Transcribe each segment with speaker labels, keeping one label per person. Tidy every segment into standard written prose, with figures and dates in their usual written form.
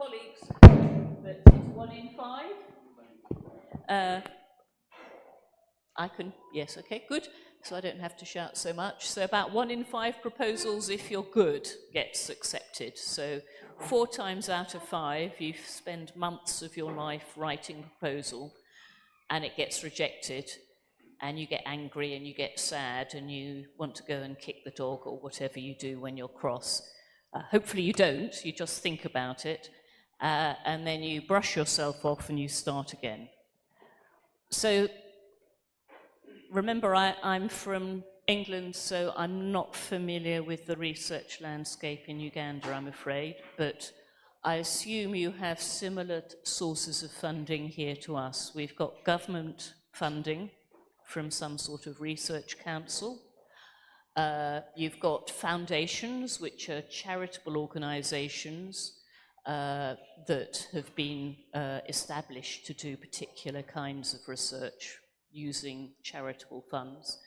Speaker 1: colleagues, but it's 1 in 5. Yes, okay, good. So I don't have to shout so much. So about 1 in 5 proposals, if you're good, gets accepted. So 4 times out of 5, you spend months of your life writing a proposal, and it gets rejected, and you get angry and you get sad and you want to go and kick the dog or whatever you do when you're cross. Hopefully you don't, you just think about it, and then you brush yourself off and you start again. So remember, I'm from England, so I'm not familiar with the research landscape in Uganda, I'm afraid, but I assume you have similar sources of funding here to us. We've got government funding from some sort of research council. You've got foundations, which are charitable organizations that have been established to do particular kinds of research using charitable funds.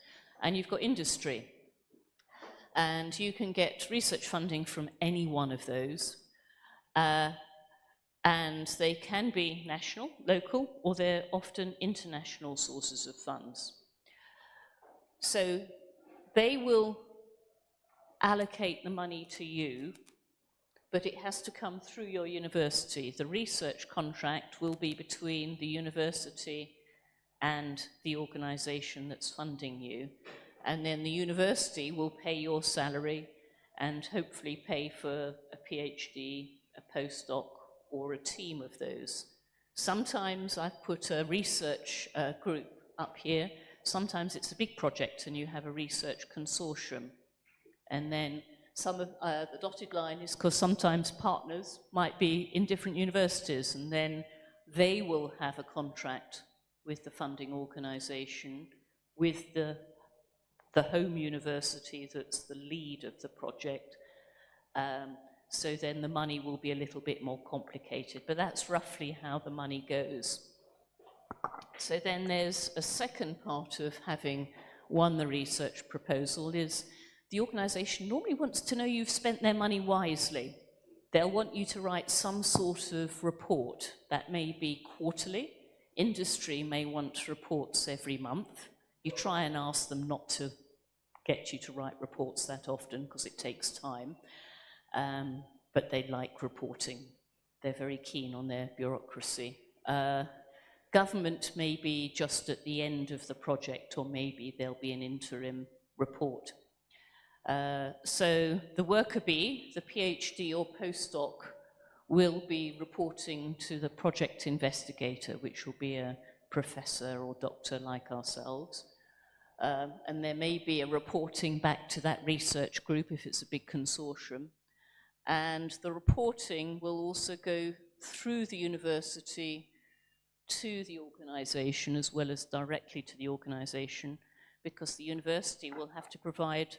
Speaker 1: And you've got industry. And you can get research funding from any one of those. And they can be national, local, or they're often international sources of funds. So they will allocate the money to you, but it has to come through your university. The research contract will be between the university and the organization that's funding you. And then the university will pay your salary and hopefully pay for a PhD, a postdoc, or a team of those. Sometimes I've put a research group up here. Sometimes it's a big project and you have a research consortium. And then some of the dotted line is because sometimes partners might be in different universities, and then they will have a contract with the funding organization, with the home university that's the lead of the project. So then the money will be a little bit more complicated, but that's roughly how the money goes. So then there's a second part of having won the research proposal is the organization normally wants to know you've spent their money wisely. They'll want you to write some sort of report that may be quarterly. Industry may want reports every month. You try and ask them not to get you to write reports that often because it takes time. But they like reporting. They're very keen on their bureaucracy. Government may be just at the end of the project, or maybe there'll be an interim report. So the worker bee, the PhD or postdoc, will be reporting to the project investigator, which will be a professor or doctor like ourselves. And there may be a reporting back to that research group if it's a big consortium. And the reporting will also go through the university to the organization as well as directly to the organization, because the university will have to provide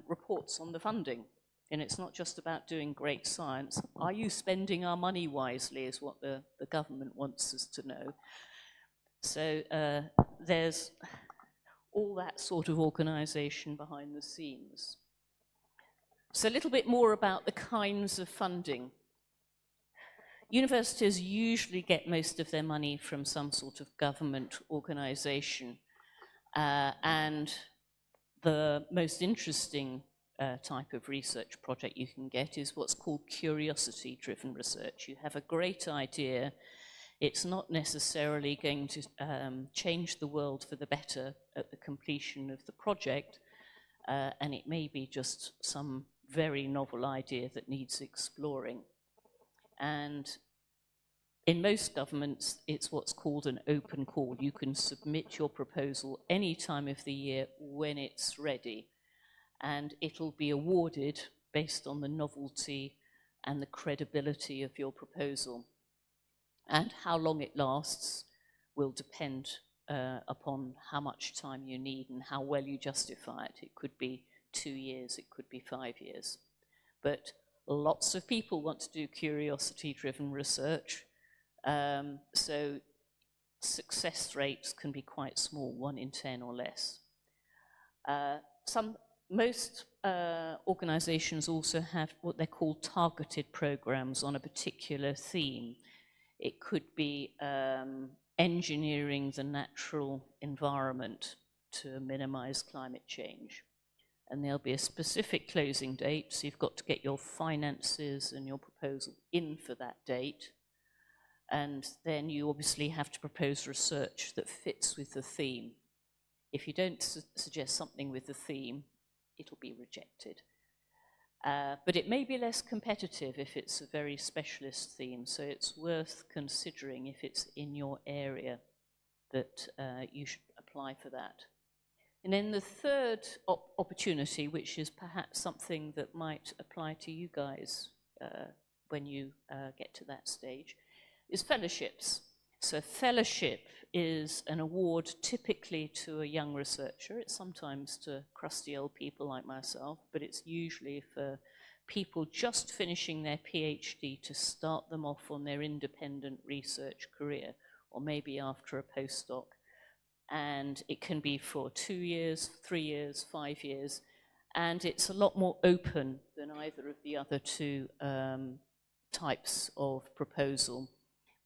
Speaker 1: reports on the funding. And it's not just about doing great science. Are you spending our money wisely is what the government wants us to know. So there's all that sort of organization behind the scenes. So a little bit more about the kinds of funding. Universities usually get most of their money from some sort of government organization. And the most interesting type of research project you can get is what's called curiosity-driven research. You have a great idea. It's not necessarily going to change the world for the better at the completion of the project, and it may be just some very novel idea that needs exploring. And in most governments, it's what's called an open call. You can submit your proposal any time of the year when it's ready, and it'll be awarded based on the novelty and the credibility of your proposal. And how long it lasts will depend upon how much time you need and how well you justify it. It could be 2 years, it could be 5 years. But lots of people want to do curiosity-driven research, so success rates can be quite small, 1 in 10 or less. most organizations also have what they're called targeted programs on a particular theme. It could be engineering the natural environment to minimize climate change. And there'll be a specific closing date, so you've got to get your finances and your proposal in for that date. And then you obviously have to propose research that fits with the theme. If you don't suggest something with the theme, it'll be rejected. But it may be less competitive if it's a very specialist theme, so it's worth considering if it's in your area that you should apply for that. And then the third opportunity, which is perhaps something that might apply to you guys when you get to that stage, is fellowships. So a fellowship is an award typically to a young researcher. It's sometimes to crusty old people like myself, but it's usually for people just finishing their PhD to start them off on their independent research career, or maybe after a postdoc. And it can be for 2 years, 3 years, 5 years, and it's a lot more open than either of the other two types of proposal.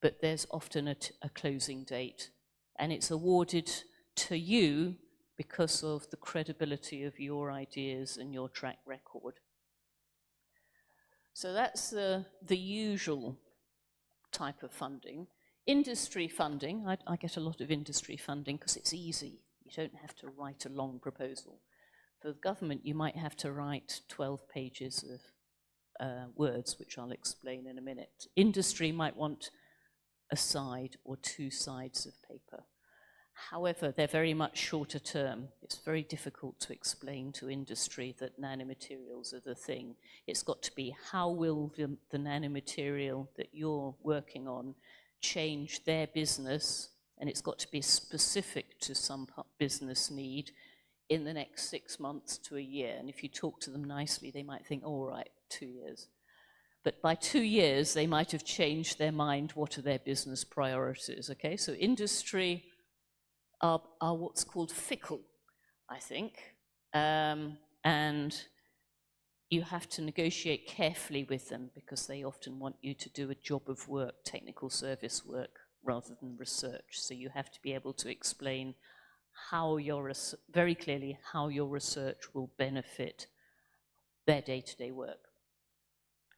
Speaker 1: But there's often a closing date, and it's awarded to you because of the credibility of your ideas and your track record. So that's the usual type of funding. Industry funding, I get a lot of industry funding because it's easy. You don't have to write a long proposal. For the government, you might have to write 12 pages of words, which I'll explain in a minute. Industry might want a side or 2 sides of paper. However, they're very much shorter term. It's very difficult to explain to industry that nanomaterials are the thing. It's got to be how will the nanomaterial that you're working on change their business, and it's got to be specific to some business need in the next 6 months to a year. And if you talk to them nicely, they might think, all right, 2 years. But by 2 years, they might have changed their mind. What are their business priorities? Okay, so industry are what's called fickle, I think. And you have to negotiate carefully with them because they often want you to do a job of work, technical service work, rather than research. So you have to be able to explain how very clearly how your research will benefit their day-to-day work.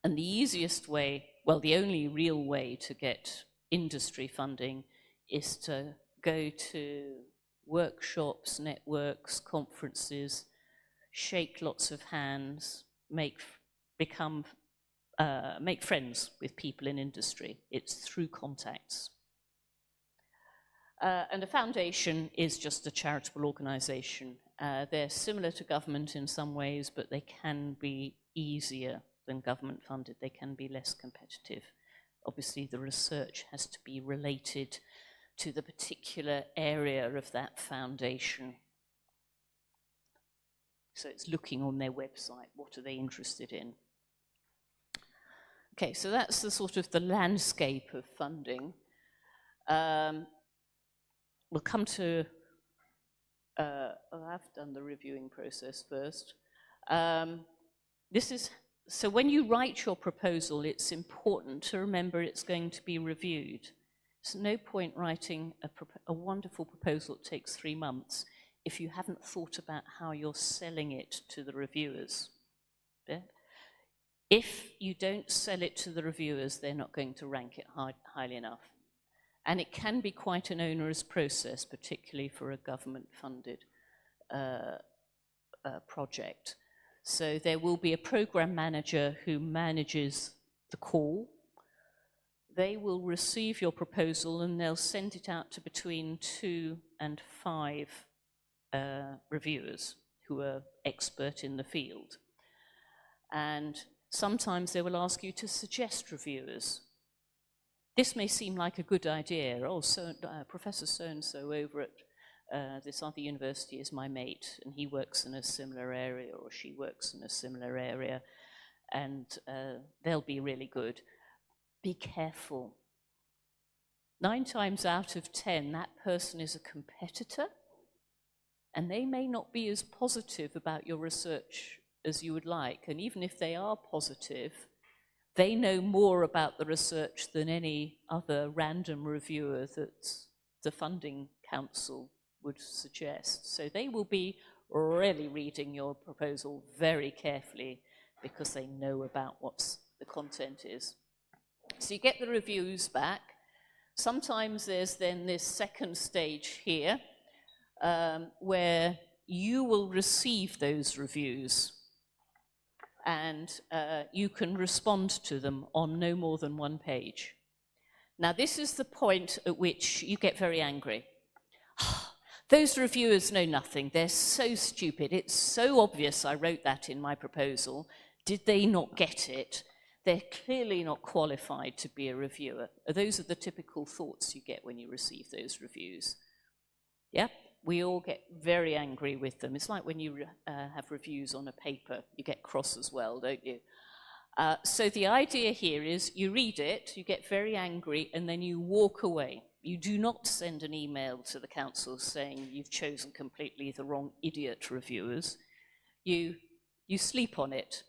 Speaker 1: And the easiest way, well, the only real way to get industry funding is to go to workshops, networks, conferences, shake lots of hands, make friends with people in industry. It's through contacts. And a foundation is just a charitable organization. They're similar to government in some ways, but they can be easier than government funded. They can be less competitive. Obviously, the research has to be related to the particular area of that foundation. So it's looking on their website, what are they interested in? Okay, so that's the sort of the landscape of funding. We'll come to, I've done the reviewing process first. So when you write your proposal, it's important to remember it's going to be reviewed. There's no point writing a wonderful proposal that takes 3 months if you haven't thought about how you're selling it to the reviewers. Yeah? If you don't sell it to the reviewers, they're not going to rank it highly enough. And it can be quite an onerous process, particularly for a government-funded project. So there will be a program manager who manages the call. They will receive your proposal and they'll send it out to between 2 and 5 reviewers who are expert in the field. And sometimes they will ask you to suggest reviewers. This may seem like a good idea. Oh, Professor so-and-so over at this other university is my mate, and he works in a similar area, or she works in a similar area, and they'll be really good. Be careful. 9 times out of 10, that person is a competitor, and they may not be as positive about your research as you would like. And even if they are positive, they know more about the research than any other random reviewer that the funding council would suggest. So they will be really reading your proposal very carefully because they know about what the content is. So you get the reviews back. Sometimes there's then this second stage here where you will receive those reviews and you can respond to them on no more than one page. Now, this is the point at which you get very angry. Those reviewers know nothing. They're so stupid. It's so obvious I wrote that in my proposal. Did they not get it? They're clearly not qualified to be a reviewer. Those are the typical thoughts you get when you receive those reviews. Yeah? We all get very angry with them. It's like when you have reviews on a paper. You get cross as well, don't you? So the idea here is you read it, you get very angry, and then you walk away. You do not send an email to the council saying you've chosen completely the wrong idiot reviewers. You sleep on it,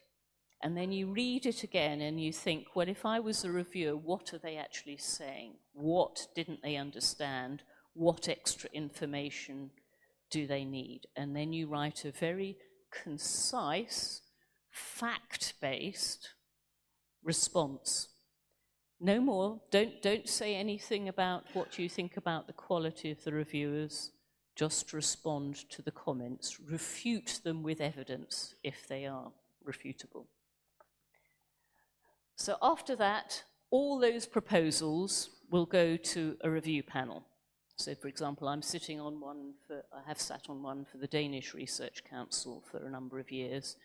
Speaker 1: and then you read it again and you think, well, if I was a reviewer, what are they actually saying? What didn't they understand? What extra information do they need? And then you write a very concise, fact-based response. No more. Don't say anything about what you think about the quality of the reviewers. Just respond to the comments. Refute them with evidence if they are refutable. So after that, all those proposals will go to a review panel. So, for example, I'm sitting on one I have sat on one for the Danish Research Council for a number of years,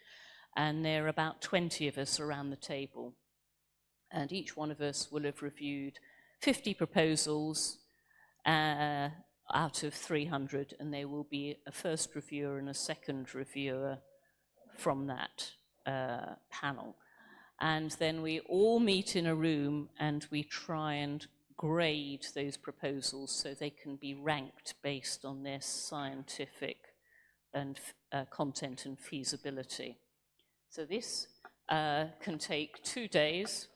Speaker 1: and there are about 20 of us around the table. And each one of us will have reviewed 50 proposals out of 300, and there will be a first reviewer and a second reviewer from that panel. And then we all meet in a room and we try and grade those proposals so they can be ranked based on their scientific and content and feasibility. So this can take 2 days.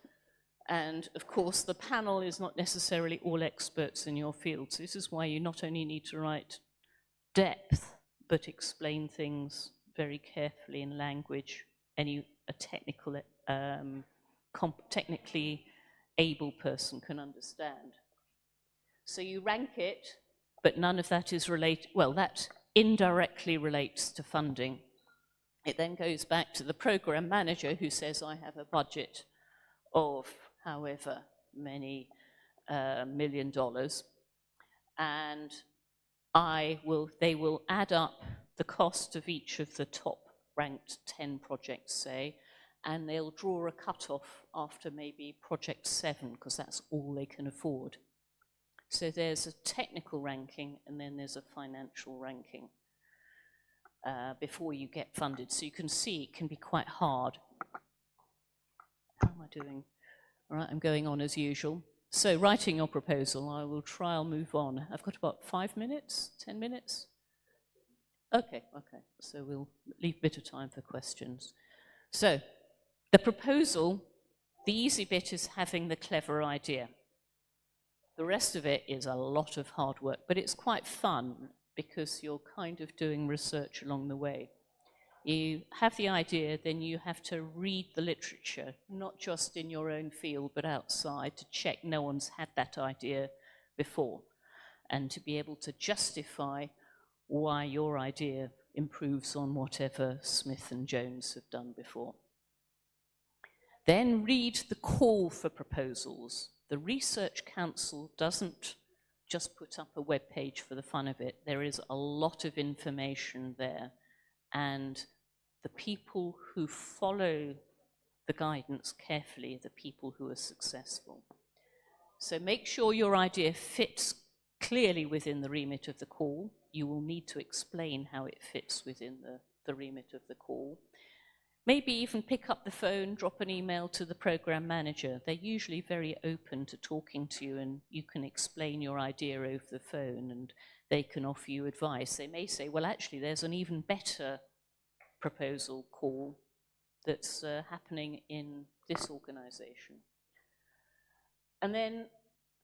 Speaker 1: And of course, the panel is not necessarily all experts in your field. So this is why you not only need to write depth, but explain things very carefully in language a technically able person can understand. So you rank it, but none of that is related. Well, that indirectly relates to funding. It then goes back to the program manager who says, I have a budget of however many $1 million, and they will add up the cost of each of the top ranked 10 projects, say, and they'll draw a cutoff after maybe project 7, because that's all they can afford. So there's a technical ranking, and then there's a financial ranking before you get funded. So you can see it can be quite hard. How am I doing? All right, I'm going on as usual. So writing your proposal, I'll move on. I've got about 5 minutes, 10 minutes? Okay, so we'll leave a bit of time for questions. So the proposal, the easy bit is having the clever idea. The rest of it is a lot of hard work, but it's quite fun because you're kind of doing research along the way. You have the idea, then you have to read the literature, not just in your own field, but outside, to check no one's had that idea before, and to be able to justify why your idea improves on whatever Smith and Jones have done before. Then read the call for proposals. The Research Council doesn't just put up a web page for the fun of it. There is a lot of information there, and the people who follow the guidance carefully are the people who are successful. So make sure your idea fits clearly within the remit of the call. You will need to explain how it fits within the remit of the call. Maybe even pick up the phone, drop an email to the program manager. They're usually very open to talking to you, and you can explain your idea over the phone and they can offer you advice. They may say, well, actually, there's an even better proposal call that's happening in this organization. And then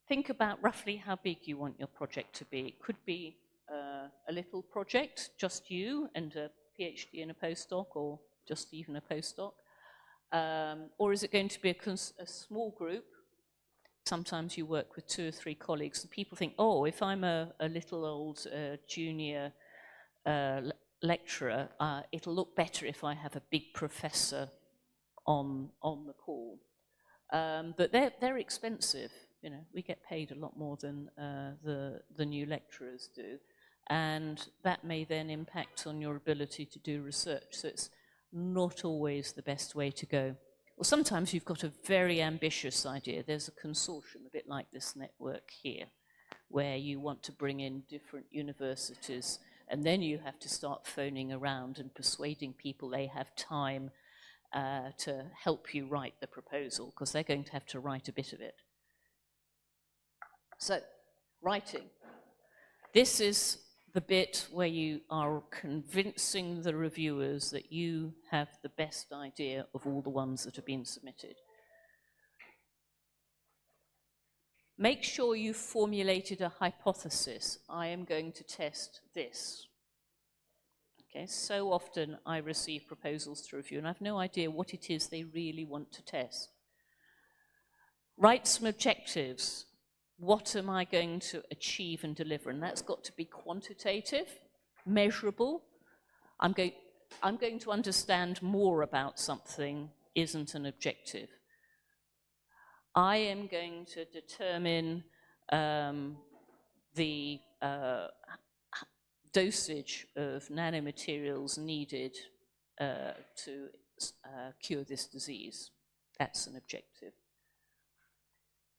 Speaker 1: think about roughly how big you want your project to be. It could be a little project, just you and a PhD and a postdoc, or just even a postdoc. Or is it going to be a small group? Sometimes you work with 2 or 3 colleagues, and people think, oh, if I'm a little old junior lecturer, it'll look better if I have a big professor on the call. But they're expensive. You know, we get paid a lot more than the new lecturers do, and that may then impact on your ability to do research. So it's not always the best way to go. Well, sometimes you've got a very ambitious idea. There's a consortium, a bit like this network here, where you want to bring in different universities, and then you have to start phoning around and persuading people they have time to help you write the proposal, because they're going to have to write a bit of it. So, writing. This is the bit where you are convincing the reviewers that you have the best idea of all the ones that have been submitted. Make sure you've formulated a hypothesis. I am going to test this. Okay, so often I receive proposals to review and I have no idea what it is they really want to test. Write some objectives. What am I going to achieve and deliver? And that's got to be quantitative, measurable. I'm going to understand more about something isn't an objective. I am going to determine the dosage of nanomaterials needed to cure this disease. That's an objective.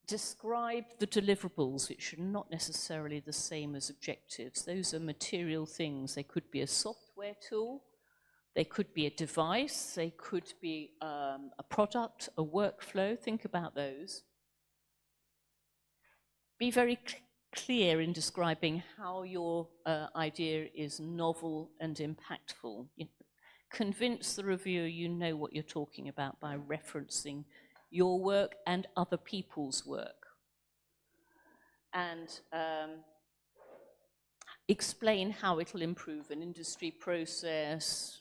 Speaker 1: Describe the deliverables, which are not necessarily the same as objectives. Those are material things. They could be a software tool, they could be a device, they could be a product, a workflow. Think about those. Be very clear in describing how your idea is novel and impactful. Convince the reviewer you know what you're talking about by referencing your work and other people's work. And explain how it'll improve an industry process.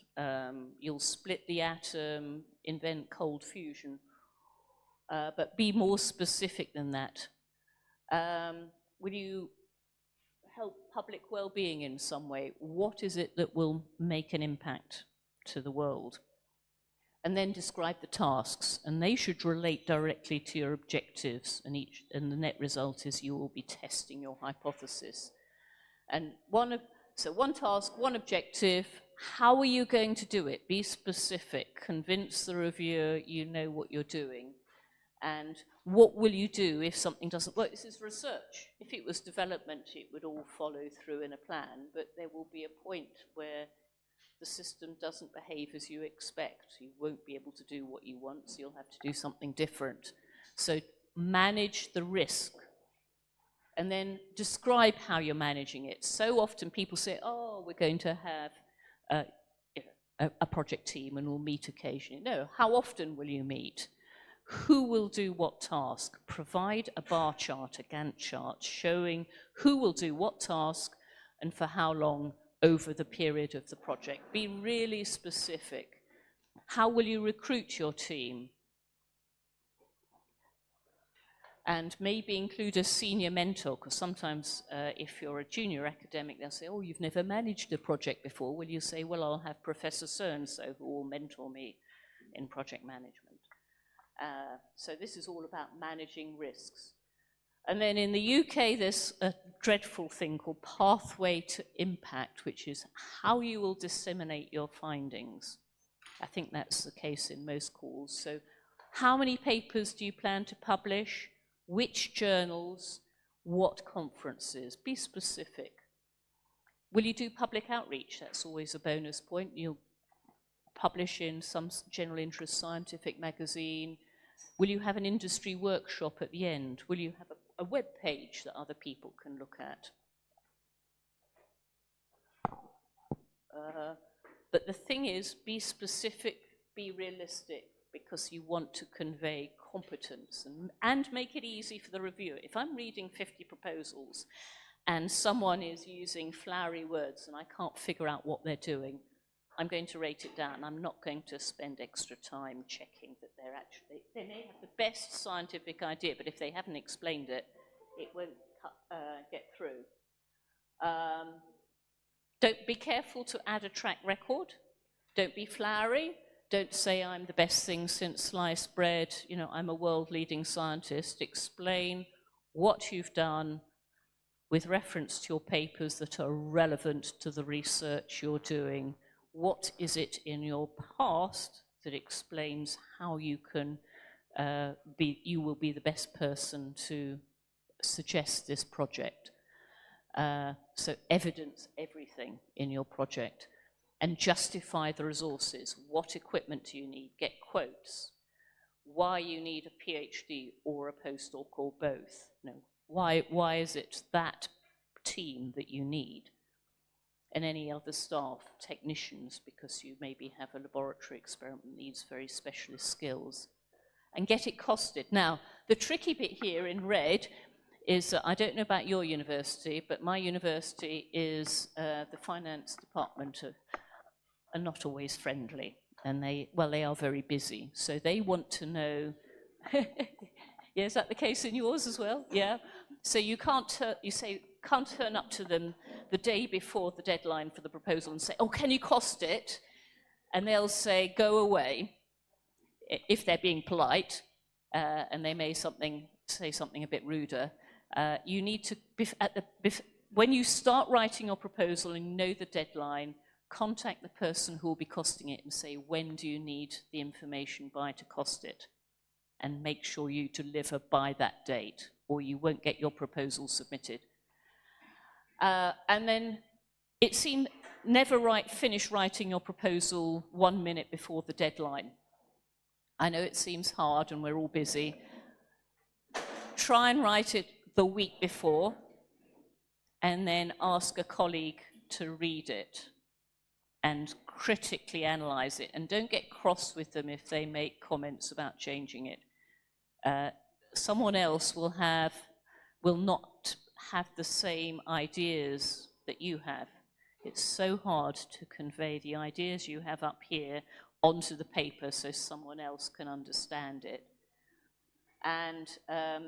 Speaker 1: You'll split the atom, invent cold fusion, but be more specific than that. Will you help public well-being in some way? What is it that will make an impact to the world? And then describe the tasks, and they should relate directly to your objectives, and the net result is you will be testing your hypothesis. And one task, one objective. How are you going to do it? Be specific. Convince the reviewer you know what you're doing. And what will you do if something doesn't work? This is research. If it was development, it would all follow through in a plan, but there will be a point where the system doesn't behave as you expect. You won't be able to do what you want, so you'll have to do something different. So manage the risk. And then describe how you're managing it. So often people say, oh, we're going to have a project team and we'll meet occasionally. No, how often will you meet? Who will do what task? Provide a bar chart, a Gantt chart, showing who will do what task and for how long over the period of the project. Be really specific. How will you recruit your team? And maybe include a senior mentor, because sometimes if you're a junior academic, they'll say, oh, you've never managed a project before. Will you say, well, I'll have Professor so-and-so who will mentor me in project management. So this is all about managing risks. And then in the UK, there's a dreadful thing called pathway to impact, which is how you will disseminate your findings. I think that's the case in most calls. So how many papers do you plan to publish? Which journals? What conferences? Be specific. Will you do public outreach? That's always a bonus point. You'll publish in some general interest scientific magazine? Will you have an industry workshop at the end? Will you have a web page that other people can look at? But the thing is, be specific, be realistic, because you want to convey competence and make it easy for the reviewer. If I'm reading 50 proposals and someone is using flowery words and I can't figure out what they're doing, I'm going to rate it down. I'm not going to spend extra time checking that they may have the best scientific idea, but if they haven't explained it, it won't get through. Don't be careful to add a track record. Don't be flowery. Don't say I'm the best thing since sliced bread. You know, I'm a world-leading scientist. Explain what you've done with reference to your papers that are relevant to the research you're doing. What is it in your past that explains how you can you will be the best person to suggest this project? So evidence everything in your project and justify the resources. What equipment do you need? Get quotes. Why you need a PhD or a postdoc or both. No. Why is it that team that you need? And any other staff, technicians, because you maybe have a laboratory experiment that needs very specialist skills. And get it costed. Now, the tricky bit here in red is that I don't know about your university, but my university is the finance department are not always friendly, and they are very busy. So they want to know. Yeah, is that the case in yours as well? Yeah. So you can't turn up to them the day before the deadline for the proposal and say, "Oh, can you cost it?" And they'll say, "Go away," if they're being polite, and they may say something a bit ruder. You need to, when you start writing your proposal and you know the deadline, contact the person who will be costing it and say, when do you need the information by to cost it? And make sure you deliver by that date, or you won't get your proposal submitted. And then never finish writing your proposal 1 minute before the deadline. I know it seems hard and we're all busy. Try and write it the week before, and then ask a colleague to read it and critically analyze it. And don't get cross with them if they make comments about changing it. Someone else will not have the same ideas that you have. It's so hard to convey the ideas you have up here onto the paper so someone else can understand it. And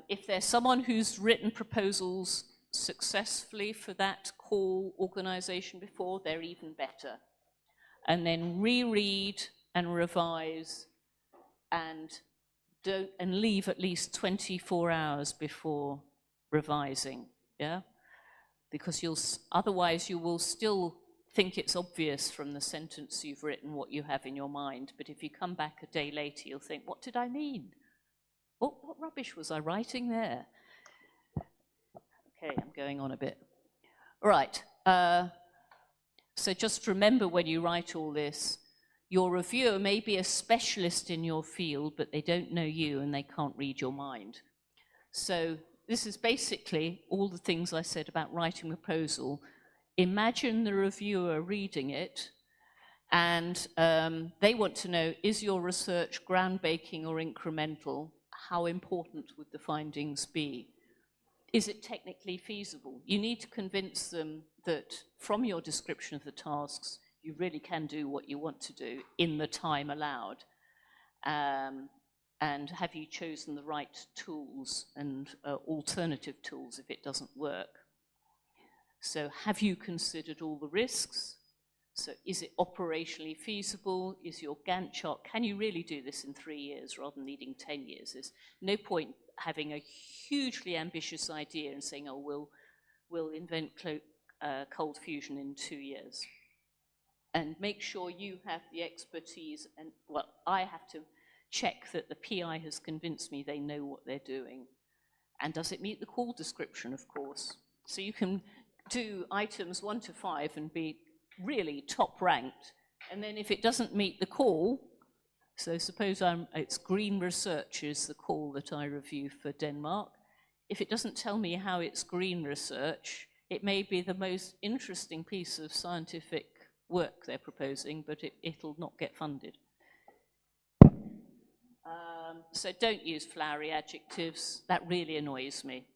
Speaker 1: if there's someone who's written proposals successfully for that call organization before, they're even better. And then reread and revise and leave at least 24 hours before revising, yeah? Because otherwise you will still think it's obvious from the sentence you've written what you have in your mind, but if you come back a day later, you'll think, what did I mean? What rubbish was I writing there? Okay, I'm going on a bit. All right, so just remember when you write all this, your reviewer may be a specialist in your field, but they don't know you and they can't read your mind. So this is basically all the things I said about writing a proposal. Imagine the reviewer reading it, and they want to know, is your research groundbreaking or incremental? How important would the findings be? Is it technically feasible? You need to convince them that from your description of the tasks, you really can do what you want to do in the time allowed. And have you chosen the right tools and alternative tools if it doesn't work? So have you considered all the risks? So is it operationally feasible? Is your Gantt chart, can you really do this in 3 years rather than needing 10 years? There's no point having a hugely ambitious idea and saying, oh, we'll invent cold fusion in 2 years. And make sure you have the expertise, and well, I have to check that the PI has convinced me they know what they're doing. And does it meet the call description, of course? So you can do items 1 to 5 and be really top ranked And then if it doesn't meet the call, so suppose it's green research is the call that I review for Denmark. If it doesn't tell me how it's green research, it may be the most interesting piece of scientific work they're proposing, but it'll not get funded. So don't use flowery adjectives. That really annoys me.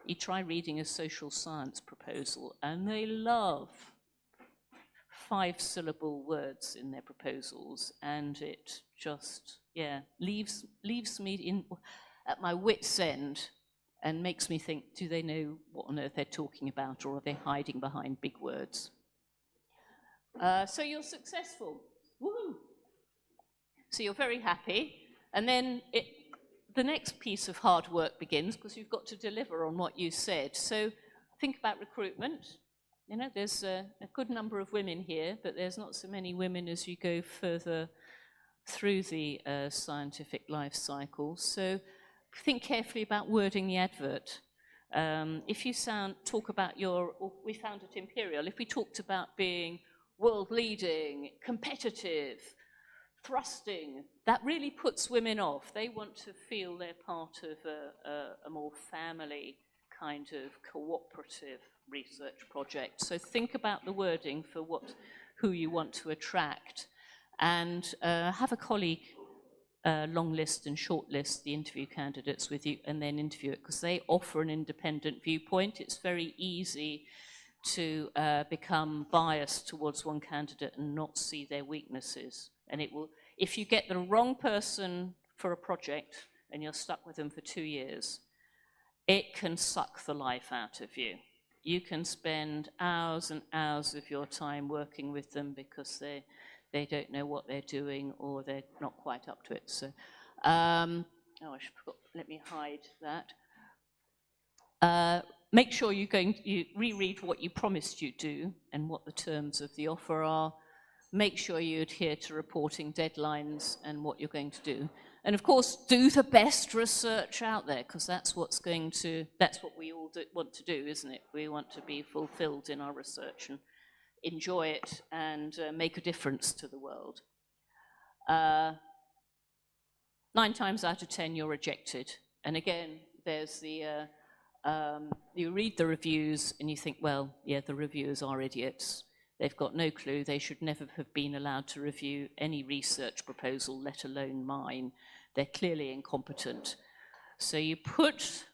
Speaker 1: You try reading a social science proposal, and they love 5-syllable words in their proposals, and it just, leaves me at my wit's end and makes me think, do they know what on earth they're talking about, or are they hiding behind big words? So you're successful. Woo-hoo. So you're very happy, and then the next piece of hard work begins, because you've got to deliver on what you said. So think about recruitment. You know, there's a good number of women here, but there's not so many women as you go further through the scientific life cycle. So think carefully about wording the advert. If you talk about we found at Imperial, if we talked about being world-leading, competitive, thrusting, that really puts women off. They want to feel they're part of a more family kind of cooperative research project. So think about the wording for who you want to attract, and have a colleague long list and short list the interview candidates with you, and then interview it, because they offer an independent viewpoint. It's very easy to become biased towards one candidate and not see their weaknesses. And it will, if you get the wrong person for a project and you're stuck with them for 2 years, it can suck the life out of you. You can spend hours and hours of your time working with them because they don't know what they're doing, or they're not quite up to it. So, I forgot, let me hide that. Make sure you reread what you promised you'd do and what the terms of the offer are. Make sure you adhere to reporting deadlines and what you're going to do. And of course, do the best research out there, because that's what we all want to do, isn't it? We want to be fulfilled in our research and enjoy it and make a difference to the world. 9 times out of 10, you're rejected. And again, there's you read the reviews and you think, well, yeah, the reviewers are idiots. They've got no clue. They should never have been allowed to review any research proposal, let alone mine. They're clearly incompetent. So you put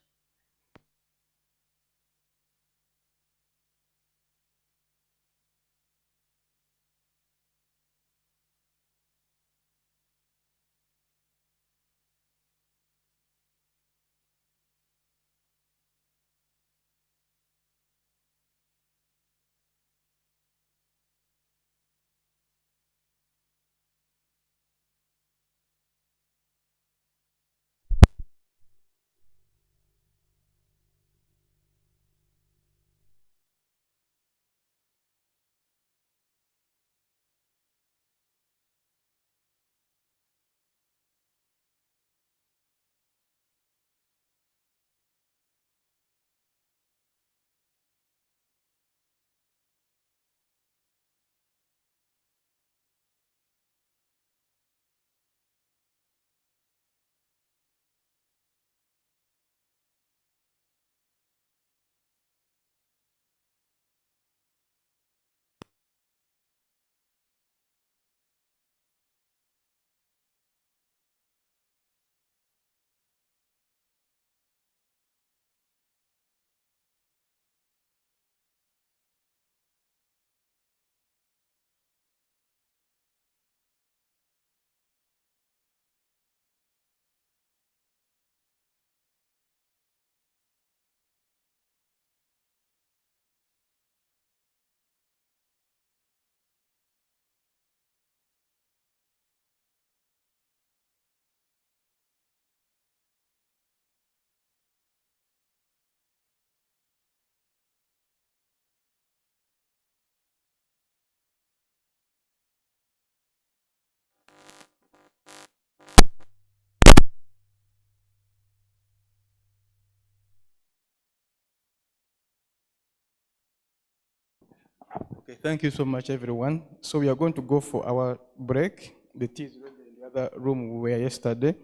Speaker 2: Okay, thank you so much, everyone. So we are going to go for our break. The tea is ready in the other room we were yesterday.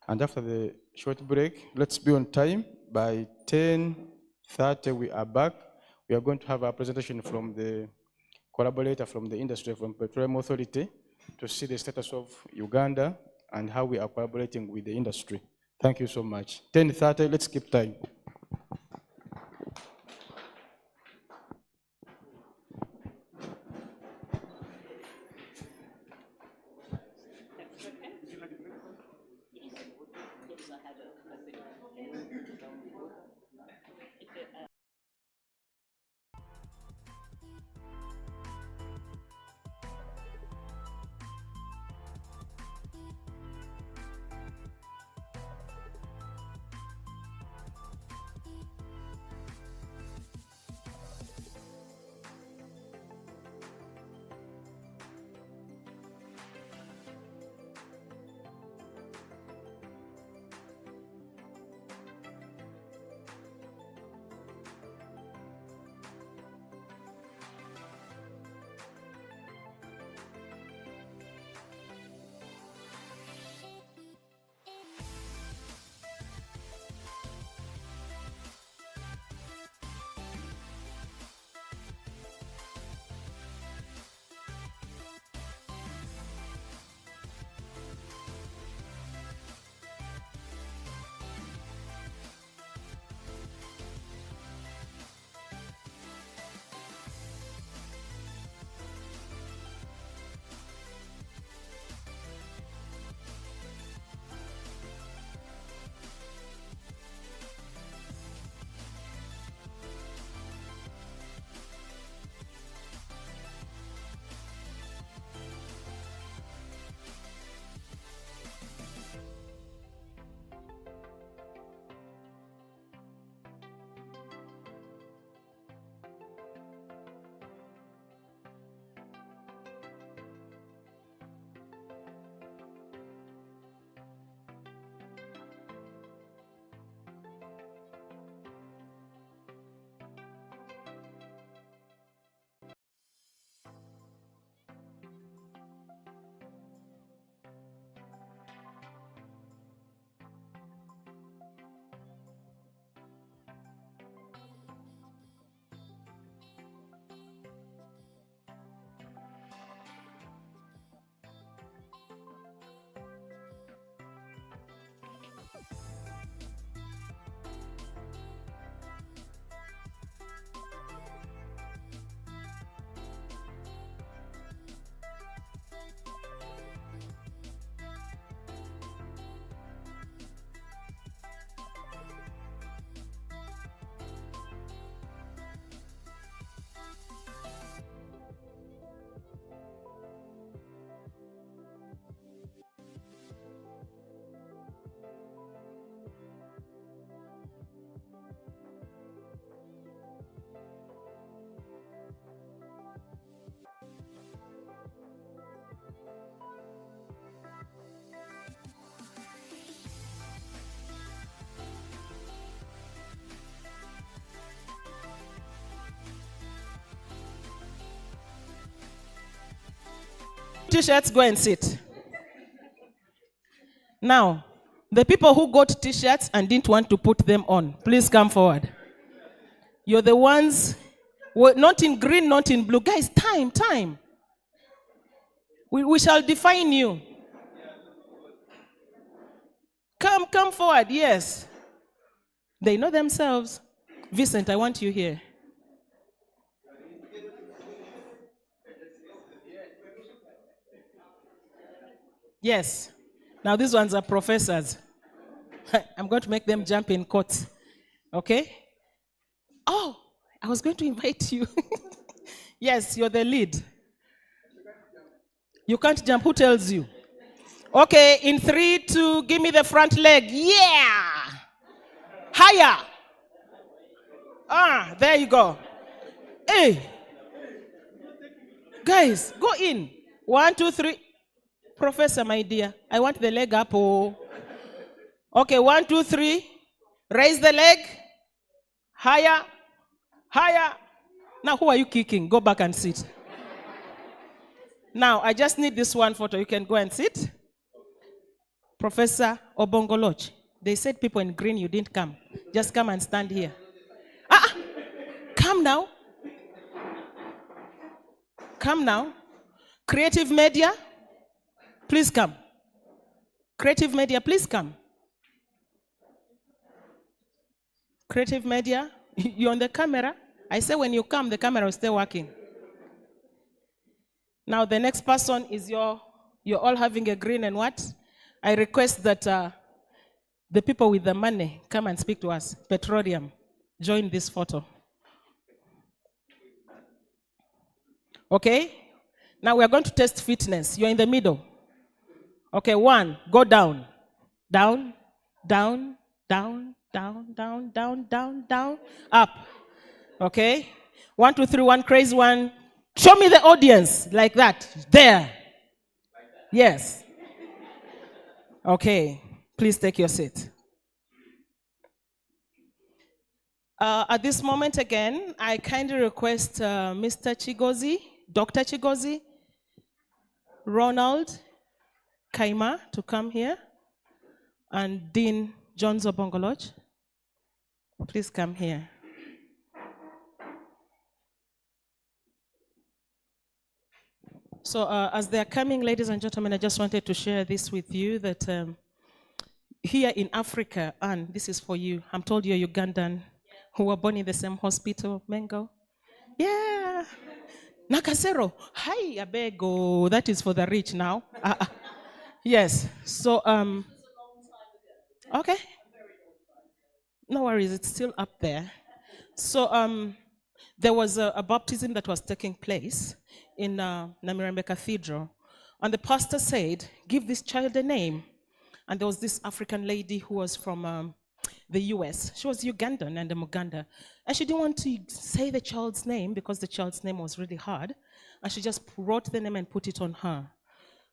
Speaker 2: And after the short break, let's be on time. By 10:30, we are back. We are going to have a presentation from the collaborator from the industry, from Petroleum Authority, to see the status of Uganda and how we are collaborating with the industry. Thank you so much. 10:30, let's keep time.
Speaker 3: T-shirts, go and sit. Now, the people who got T-shirts and didn't want to put them on, please come forward. You're the ones, not in green, not in blue. Guys, time. We shall define you. Come forward, yes. They know themselves. Vincent, I want you here. Yes. Now these ones are professors. I'm going to make them jump in court. Okay? Oh, I was going to invite you. Yes, you're the lead. You can't jump. Who tells you? Okay, in 3, 2, give me the front leg. Yeah! Higher. There you go. Hey. Guys, go in. 1, 2, 3. Professor, my dear, I want the leg up. Oh. Okay, 1, 2, 3. Raise the leg. Higher. Now, who are you kicking? Go back and sit. Now, I just need this one photo. You can go and sit. Professor Obongoloch. They said people in green, you didn't come. Just come and stand here. Come now. Come now. Creative media, please come. Creative media, please come. Creative media, you're on the camera. I say when you come, the camera will stay working. Now the next person is you're all having a green and what? I request that the people with the money come and speak to us. Petroleum, join this photo. Okay? Now we are going to test fitness. You're in the middle. Okay, 1, go down. Down, down, down, down, down, down, down, down, up. Okay? 1, 2, 3, 1, crazy one. Show me the audience like that. There. Yes. Okay. Please take your seat. At this moment again, I kindly request Mr. Chigozi, Dr. Chigozi, Ronald Kaima to come here, and Dean John Zobongoloch. Please come here. So as they are coming, ladies and gentlemen, I just wanted to share this with you that here in Africa, and this is for you, I'm told you're Ugandan, who were born in the same hospital, Mengo. Yeah. Nakasero, hi, Abego, that is for the rich now. Yes, so, okay. No worries, it's still up there. So there was a baptism that was taking place in Namirembe Cathedral. And the pastor said, give this child a name. And there was this African lady who was from the US. She was Ugandan and a Muganda. And she didn't want to say the child's name because the child's name was really hard. And she just wrote the name and put it on her.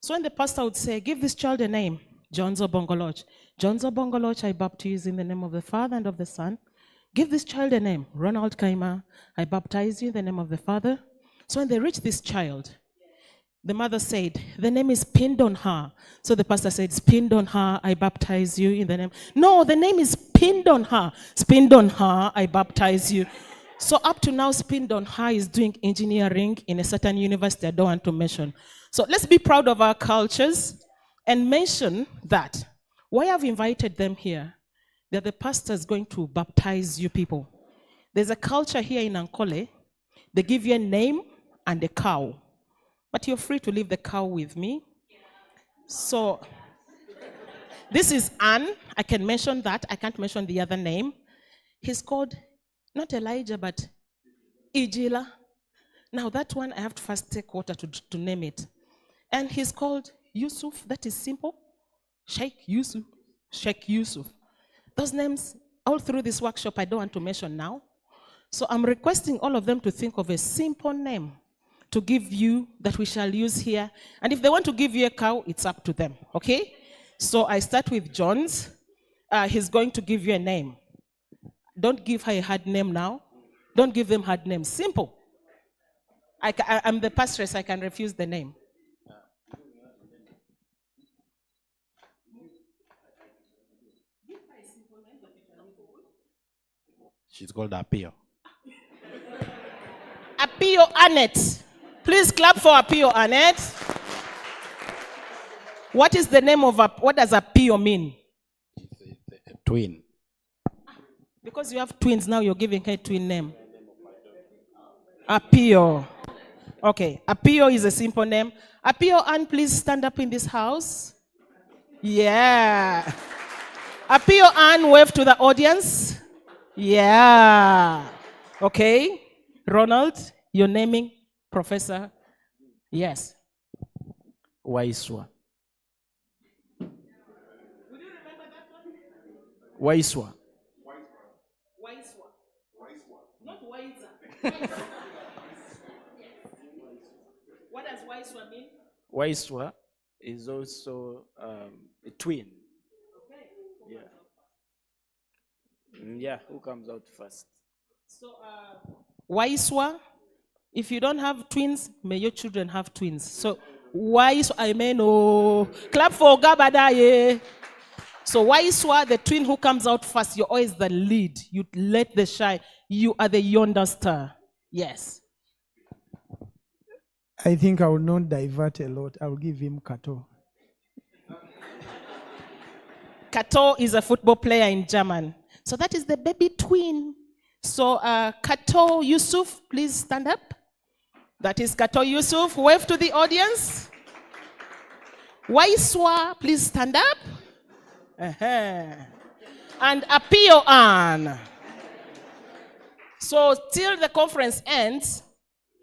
Speaker 3: So when the pastor would say, give this child a name, John Zobongoloch. John Zobongoloch, I baptize in the name of the Father and of the Son. Give this child a name, Ronald Kaima. I baptize you in the name of the Father. So when they reached this child, the mother said, the name is pinned on her. So the pastor said, it's pinned on her, I baptize you in the name. No, the name is pinned on her. It's pinned on her, I baptize you. So up to now, pinned on her is doing engineering in a certain university I don't want to mention. So let's be proud of our cultures and mention that. Why I've invited them here? That the pastor is going to baptize you people. There's a culture here in Ankole. They give you a name and a cow. But you're free to leave the cow with me. So, this is Anne. I can mention that. I can't mention the other name. He's called, not Elijah, but Ijila. Now, that one, I have to first take water to name it. And he's called Yusuf. That is simple. Sheikh Yusuf. Sheikh Yusuf. Those names, all through this workshop, I don't want to mention now. So I'm requesting all of them to think of a simple name to give you that we shall use here. And if they want to give you a cow, it's up to them, okay? So I start with John's. He's going to give you a name. Don't give her a hard name now. Don't give them hard names. Simple. I'm the pastoress, I can refuse the name.
Speaker 4: She's called Apio.
Speaker 3: Apio Annette. Please clap for Apio Annette. What is the name of what does Apio mean?
Speaker 4: It's a twin.
Speaker 3: Because you have twins now, you're giving her a twin name. Apio. Okay, Apio is a simple name. Apio Ann, please stand up in this house. Yeah. Apio Ann, wave to the audience. Yeah. Okay. Ronald, you're naming Professor. Yes.
Speaker 4: Waiswa. Waiswa.
Speaker 3: Not Waisa. What does Waiswa mean?
Speaker 4: Waiswa is also a twin.
Speaker 3: Okay.
Speaker 4: Yeah. Yeah, who comes out first?
Speaker 3: So, Waiswa If you don't have twins, may your children have twins. So, wise, I may know. Clap for Gabadaye. So, Waiswa, the twin who comes out first, you're always the lead. You let the shine. You are the yonder star. Yes.
Speaker 5: I think I will not divert a lot. I will give him Kato.
Speaker 3: Kato is a football player in German. So that is the baby twin. So Kato Yusuf, please stand up. That is Kato Yusuf. Wave to the audience. Waiswa, please stand up. And Apio Ann. So till the conference ends,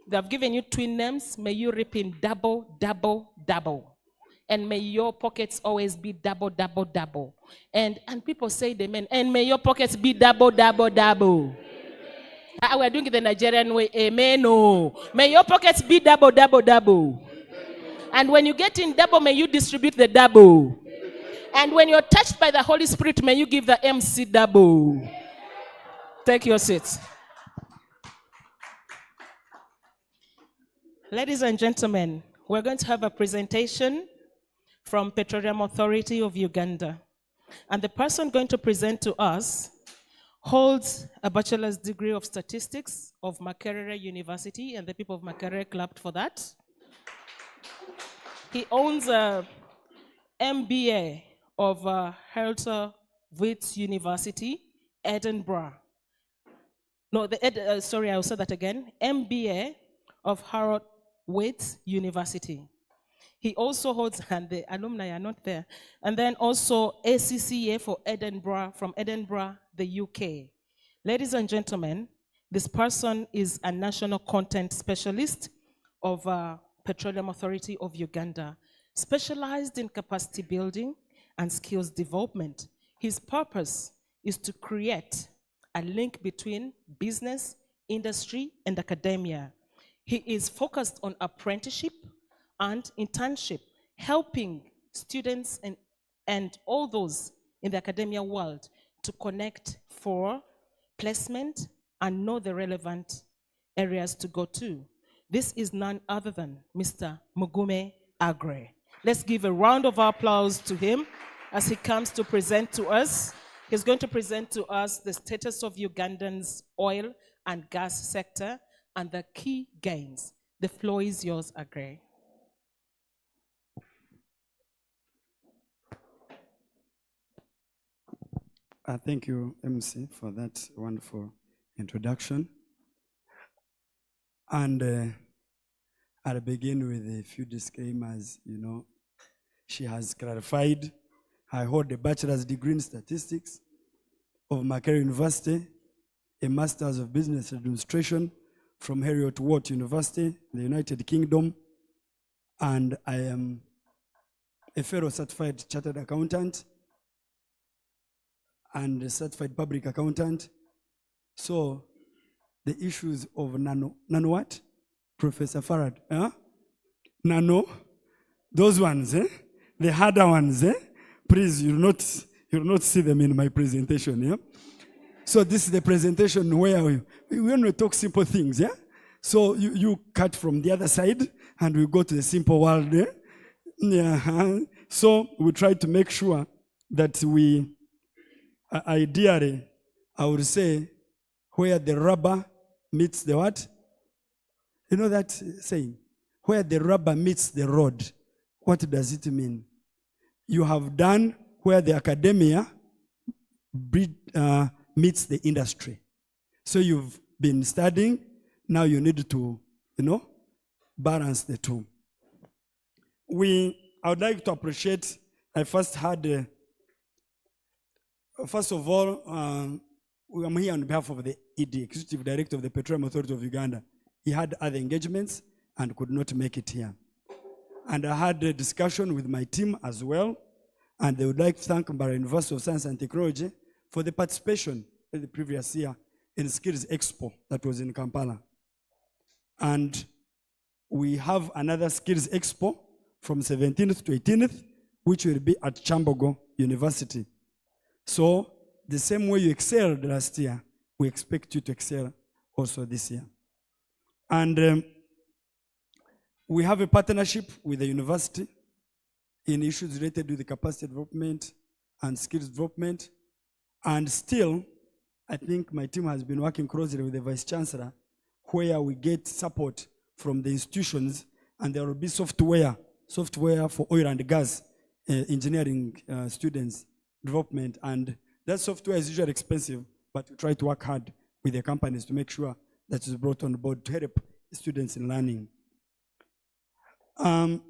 Speaker 3: they have given you twin names. May you reap in double, double, double. And may your pockets always be double, double, double. And people say the amen. And may your pockets be double, double, double. We're doing it the Nigerian way. Amen. No. May your pockets be double, double, double. And when you get in double, may you distribute the double. And when you're touched by the Holy Spirit, may you give the MC double. Take your seats. Ladies and gentlemen, we're going to have a presentation from Petroleum Authority of Uganda. And the person going to present to us holds a bachelor's degree of statistics of Makerere University, and the people of Makerere clapped for that. He owns a MBA of Wits University, Edinburgh. No, sorry, I'll say that again. MBA of Harold Wits University. He also holds, and the alumni are not there, and then also ACCA for Edinburgh, from Edinburgh, the UK. Ladies and gentlemen, this person is a national content specialist of Petroleum Authority of Uganda, specialized in capacity building and skills development. His purpose is to create a link between business, industry, and academia. He is focused on apprenticeship and internship, helping students and all those in the academia world to connect for placement and know the relevant areas to go to. This is none other than Mr. Mugume Agre. Let's give a round of applause to him as he comes to present to us. He's going to present to us the status of Ugandan's oil and gas sector and the key gains. The floor is yours, Agre.
Speaker 6: Thank you, MC, for that wonderful introduction. And I'll begin with a few disclaimers. You know, she has clarified I hold a bachelor's degree in statistics of Makerere University, a master's of business administration from Heriot-Watt University, the United Kingdom, and I am a fellow certified chartered accountant and a certified public accountant. So the issues of nano what? Professor Farad, nano, those ones, the harder ones, please, you'll not see them in my presentation, yeah? So this is the presentation where we only talk simple things, yeah? So you cut from the other side and we go to the simple world, yeah? Yeah. So we try to make sure that we, ideally, I would say, where the rubber meets the what? You know that saying? Where the rubber meets the road. What does it mean? You have done where the academia meets the industry. So you've been studying, now you need to, balance the two. I would like to appreciate, I first had, first of all, I'm here on behalf of the ED, Executive Director of the Petroleum Authority of Uganda. He had other engagements and could not make it here. And I had a discussion with my team as well, and they would like to thank Mbarara University of Science and Technology for the participation in the previous year in Skills Expo that was in Kampala. And we have another Skills Expo from 17th to 18th, which will be at Chambogo University. So the same way you excelled last year, we expect you to excel also this year. And we have a partnership with the university in issues related to the capacity development and skills development. And still, I think my team has been working closely with the Vice Chancellor, where we get support from the institutions, and there will be software for oil and gas engineering students development. And that software is usually expensive, but we try to work hard with the companies to make sure that it's brought on board to help students in learning. I'm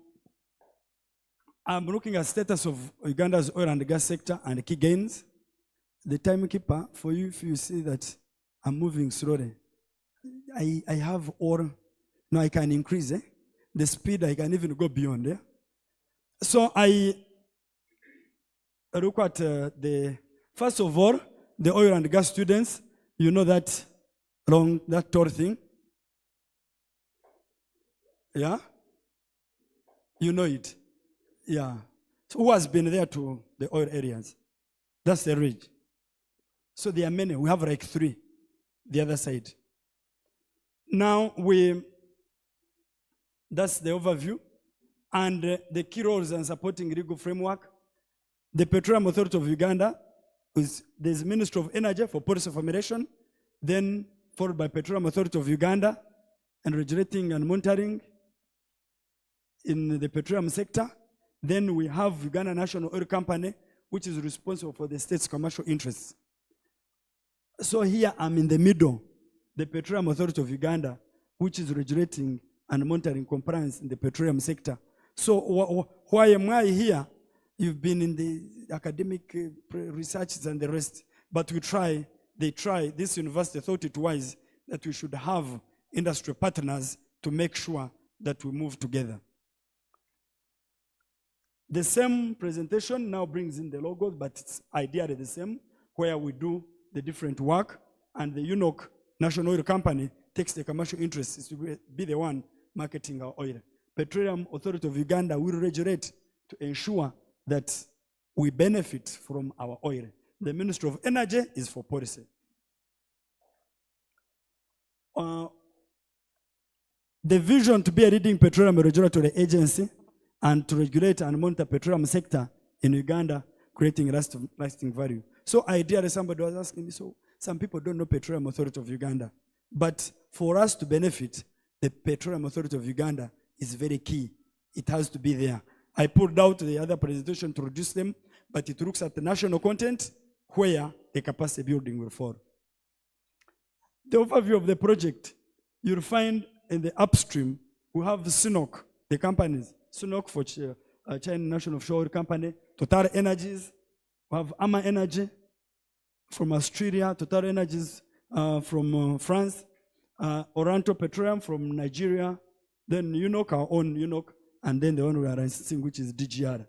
Speaker 6: looking at status of Uganda's oil and gas sector and key gains. The timekeeper, for you, if you see that I'm moving slowly, I have all, no, I can increase the speed, I can even go beyond there. So I look at first of all, the oil and gas students, you know that long, that tall thing? Yeah? You know it? Yeah. So who has been there to the oil areas? That's the ridge. So there are many. We have like 3, the other side. Now that's the overview. And the key roles and supporting legal framework. The Petroleum Authority of Uganda, there's Ministry of Energy for policy formulation, then followed by Petroleum Authority of Uganda, and regulating and monitoring in the petroleum sector. Then we have Uganda National Oil Company, which is responsible for the state's commercial interests. So here I'm in the middle, the Petroleum Authority of Uganda, which is regulating and monitoring compliance in the petroleum sector. So why am I here? You've been in the academic researches and the rest, but this university thought it wise that we should have industry partners to make sure that we move together. The same presentation now brings in the logos, but it's ideally the same, where we do the different work, and the UNOC National Oil Company takes the commercial interests to be the one marketing our oil. Petroleum Authority of Uganda will regulate to ensure that we benefit from our oil. The Ministry of Energy is for policy. The vision to be a leading petroleum regulatory agency and to regulate and monitor petroleum sector in Uganda, creating lasting value. So ideally, somebody was asking me, so some people don't know Petroleum Authority of Uganda. But for us to benefit, the Petroleum Authority of Uganda is very key. It has to be there. I pulled out the other presentation to reduce them, but it looks at the national content where the capacity building will fall. The overview of the project, you'll find in the upstream, we have the SINOC, the companies. SINOC for China National Offshore Oil Company, Total Energies, we have Ama Energy from Australia, Total Energies from France, Oranto Petroleum from Nigeria, then UNOC, our own UNOC, and then the one we are licensing, which is DGR.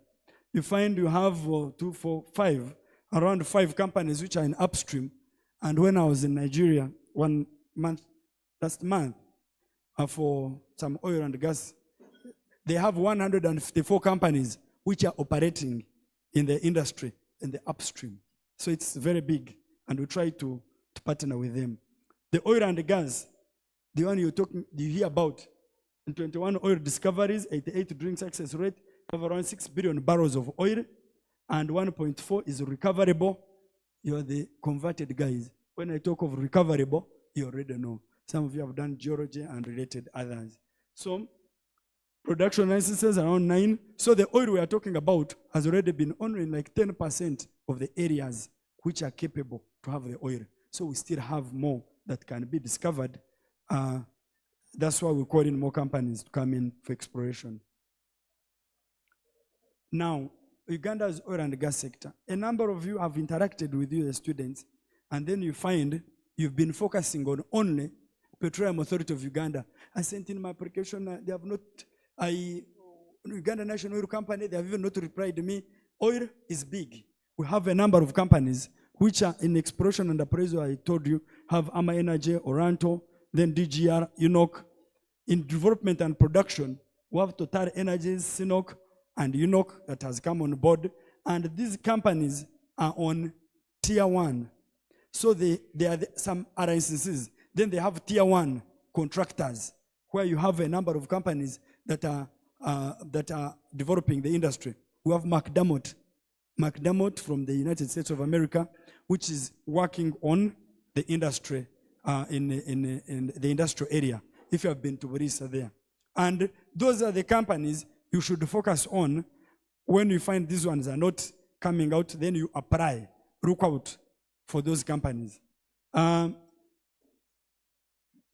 Speaker 6: You find you have 2, 4, 5, around 5 companies which are in upstream. And when I was in Nigeria last month, for some oil and gas, they have 154 companies which are operating in the industry, in the upstream. So it's very big, and we try to partner with them. The oil and gas, the one you hear about, in 21 oil discoveries, 88 drilling success rate, have around 6 billion barrels of oil, and 1.4 is recoverable. You're the converted guys. When I talk of recoverable, you already know. Some of you have done geology and related others. So, production licenses around 9. So the oil we are talking about has already been only in like 10% of the areas which are capable to have the oil. So we still have more that can be discovered. That's why we call in more companies to come in for exploration. Now, Uganda's oil and gas sector. A number of you have interacted with you as students, and then you find you've been focusing on only Petroleum Authority of Uganda. I sent in my application, they have not, Uganda National Oil Company, they have even not replied to me. Oil is big. We have a number of companies which are in exploration and appraisal, I told you, have Ama Energy, Oranto, then DGR, UNOC. In development and production, we have Total Energies, SINOC, and UNOC that has come on board. And these companies are on tier 1. So they are some other instances. Then they have tier 1 contractors. where you have a number of companies that are developing the industry. We have McDermott from the United States of America, which is working on the industry in the industrial area, if you have been to Burisa there. And those are the companies you should focus on. When you find these ones are not coming out, then you apply, look out for those companies. And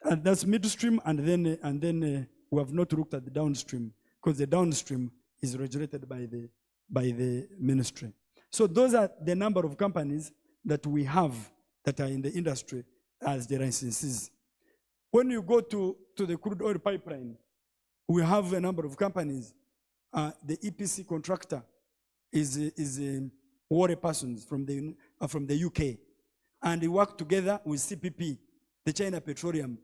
Speaker 6: that's midstream, and then we have not looked at the downstream, because the downstream is regulated by the ministry. So those are the number of companies that we have that are in the industry as the licensees. When you go to the crude oil pipeline, we have a number of companies. The EPC contractor is Warren Parsons from the UK, and they work together with CPP, the China Petroleum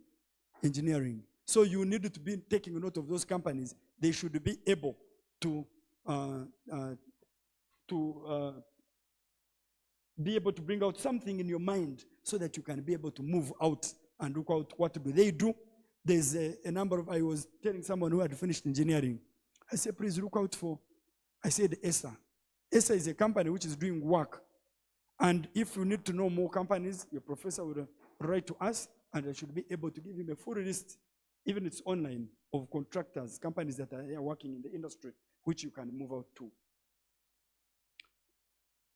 Speaker 6: Engineering. So you need to be taking note of those companies. They should be able to be able to bring out something in your mind so that you can be able to move out and look out what do they do. There's a number of, I was telling someone who had finished engineering, I said, please look out for, I said ESA. ESA is a company which is doing work. And if you need to know more companies, your professor will write to us, and I should be able to give him a full list, even it's online, of contractors, companies that are working in the industry, which you can move out to.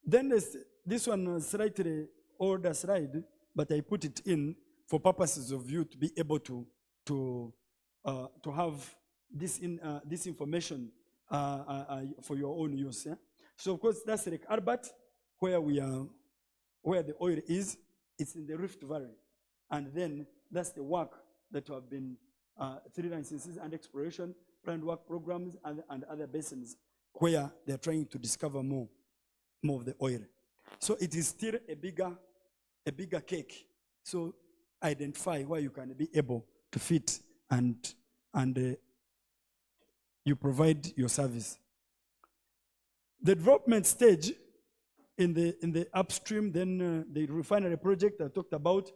Speaker 6: Then there's this one, slightly older slide, but I put it in for purposes of you to be able to have this information for your own use. Yeah? So of course that's Lake Albert, where the oil is. It's in the Rift Valley, and then that's the work that have been 3 licenses and exploration, planned work programs, and other basins where they're trying to discover more of the oil. So it is still a bigger cake. So identify where you can be able to fit and you provide your service. The development stage in the upstream, then the refinery project I talked about,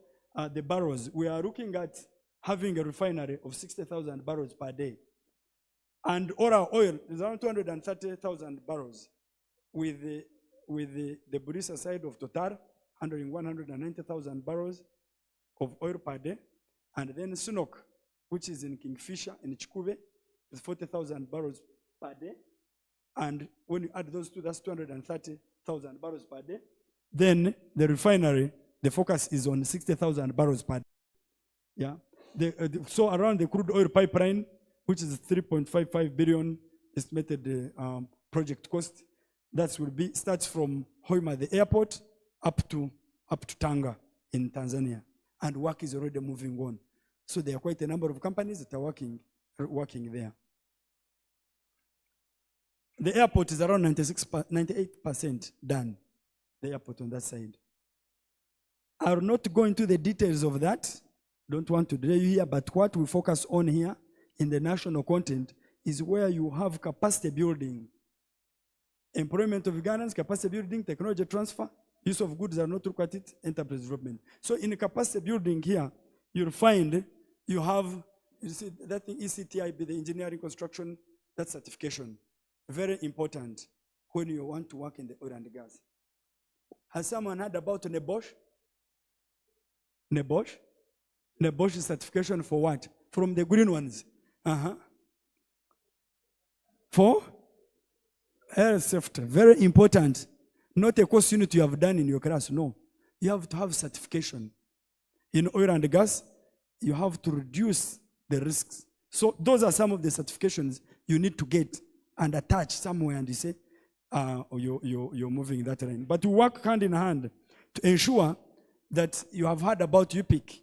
Speaker 6: the barrels. We are looking at having a refinery of 60,000 barrels per day. And all our oil is around 230,000 barrels, with the Burisa side of Total handling 190,000 barrels of oil per day. And then Sunok, which is in Kingfisher, in Chikube, is 40,000 barrels per day. And when you add those two, that's 230,000 barrels per day. Then the refinery, the focus is on 60,000 barrels per day. Yeah. So around the crude oil pipeline, which is 3.55 billion estimated project cost, that will be starts from Hoima, the airport, up to Tanga in Tanzania, and work is already moving on. So there are quite a number of companies that are working there. The airport is around 98% done, the airport on that side. I will not go into the details of that, don't want to delay you here, but what we focus on here in the national content is where you have capacity building, employment of Ugandans, capacity building, technology transfer, use of goods are not looked at it, enterprise development. So in capacity building here, you'll find you have, you see that thing ECTIB, the engineering construction, that certification. Very important when you want to work in the oil and gas. Has someone heard about NEBOSH? NEBOSH? NEBOSH is certification for what? From the green ones. For air safety. Very important. Not a course unit you have done in your class, no. You have to have certification. In oil and gas, you have to reduce the risks. So those are some of the certifications you need to get and attach somewhere, and you say, you're moving that line. But we work hand in hand to ensure that you have heard about UPIC,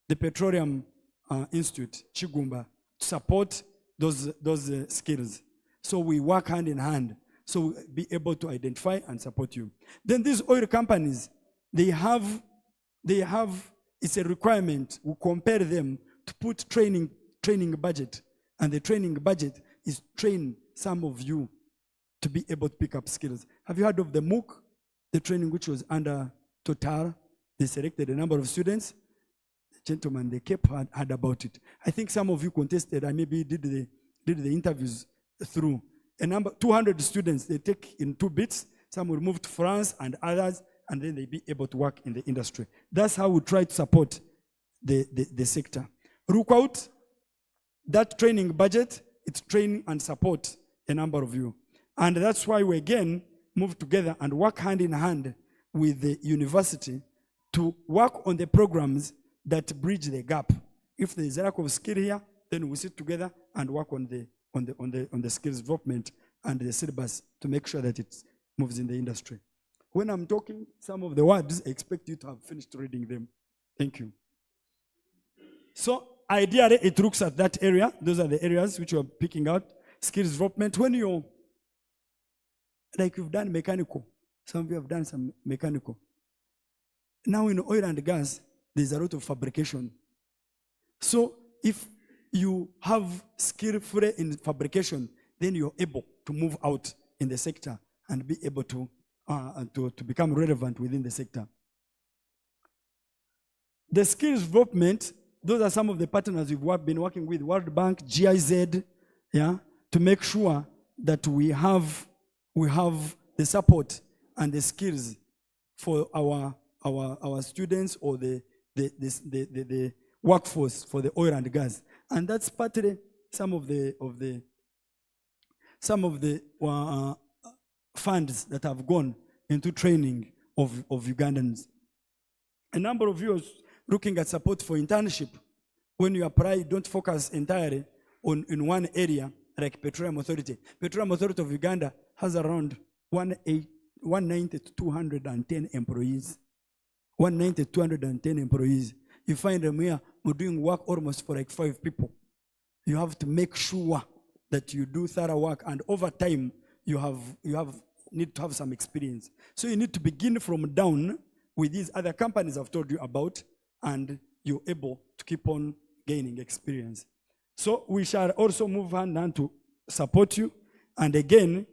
Speaker 6: the Petroleum Institute, Chigumba, to support those skills. So we work hand in hand, so we'll be able to identify and support you. Then these oil companies, they have, it's a requirement, we compare them to put training budget, and the training budget is train some of you to be able to pick up skills. Have you heard of the MOOC, the training which was under Total? They selected a number of students. gentlemen, the Cape had about it. I think some of you contested, I maybe did the interviews through. 200 students, they take in 2 bits. Some will move to France and others, and then they be able to work in the industry. That's how we try to support the sector. Look out, that training budget, it's train and support a number of you. And that's why we again move together and work hand in hand with the university to work on the programs that bridge the gap. If there is a lack of skill here, then we sit together and work on the skills development and the syllabus to make sure that it moves in the industry. When I'm talking some of the words, I expect you to have finished reading them. Thank you. So ideally, it looks at that area. Those are the areas which you're picking out. Skills development. When you're, like you've done mechanical, some of you have done some mechanical. Now in oil and gas, there's a lot of fabrication. So if you have skill free in fabrication, then you're able to move out in the sector and be able to become relevant within the sector. The skills development, those are some of the partners we've been working with, World Bank, GIZ, yeah, to make sure that we have the support and the skills for our students or the workforce for the oil and gas. And that's partly some of the funds that have gone into training of Ugandans. A number of you are looking at support for internship. When you apply, don't focus entirely in one area like Petroleum Authority. Petroleum Authority of Uganda has around 190 to 210 employees. 190 to 210 employees. You find them here, we're doing work almost for like 5 people. You have to make sure that you do thorough work, and over time, you need to have some experience. So you need to begin from down with these other companies I've told you about, and you're able to keep on gaining experience. So we shall also move hand in hand to support you. And again,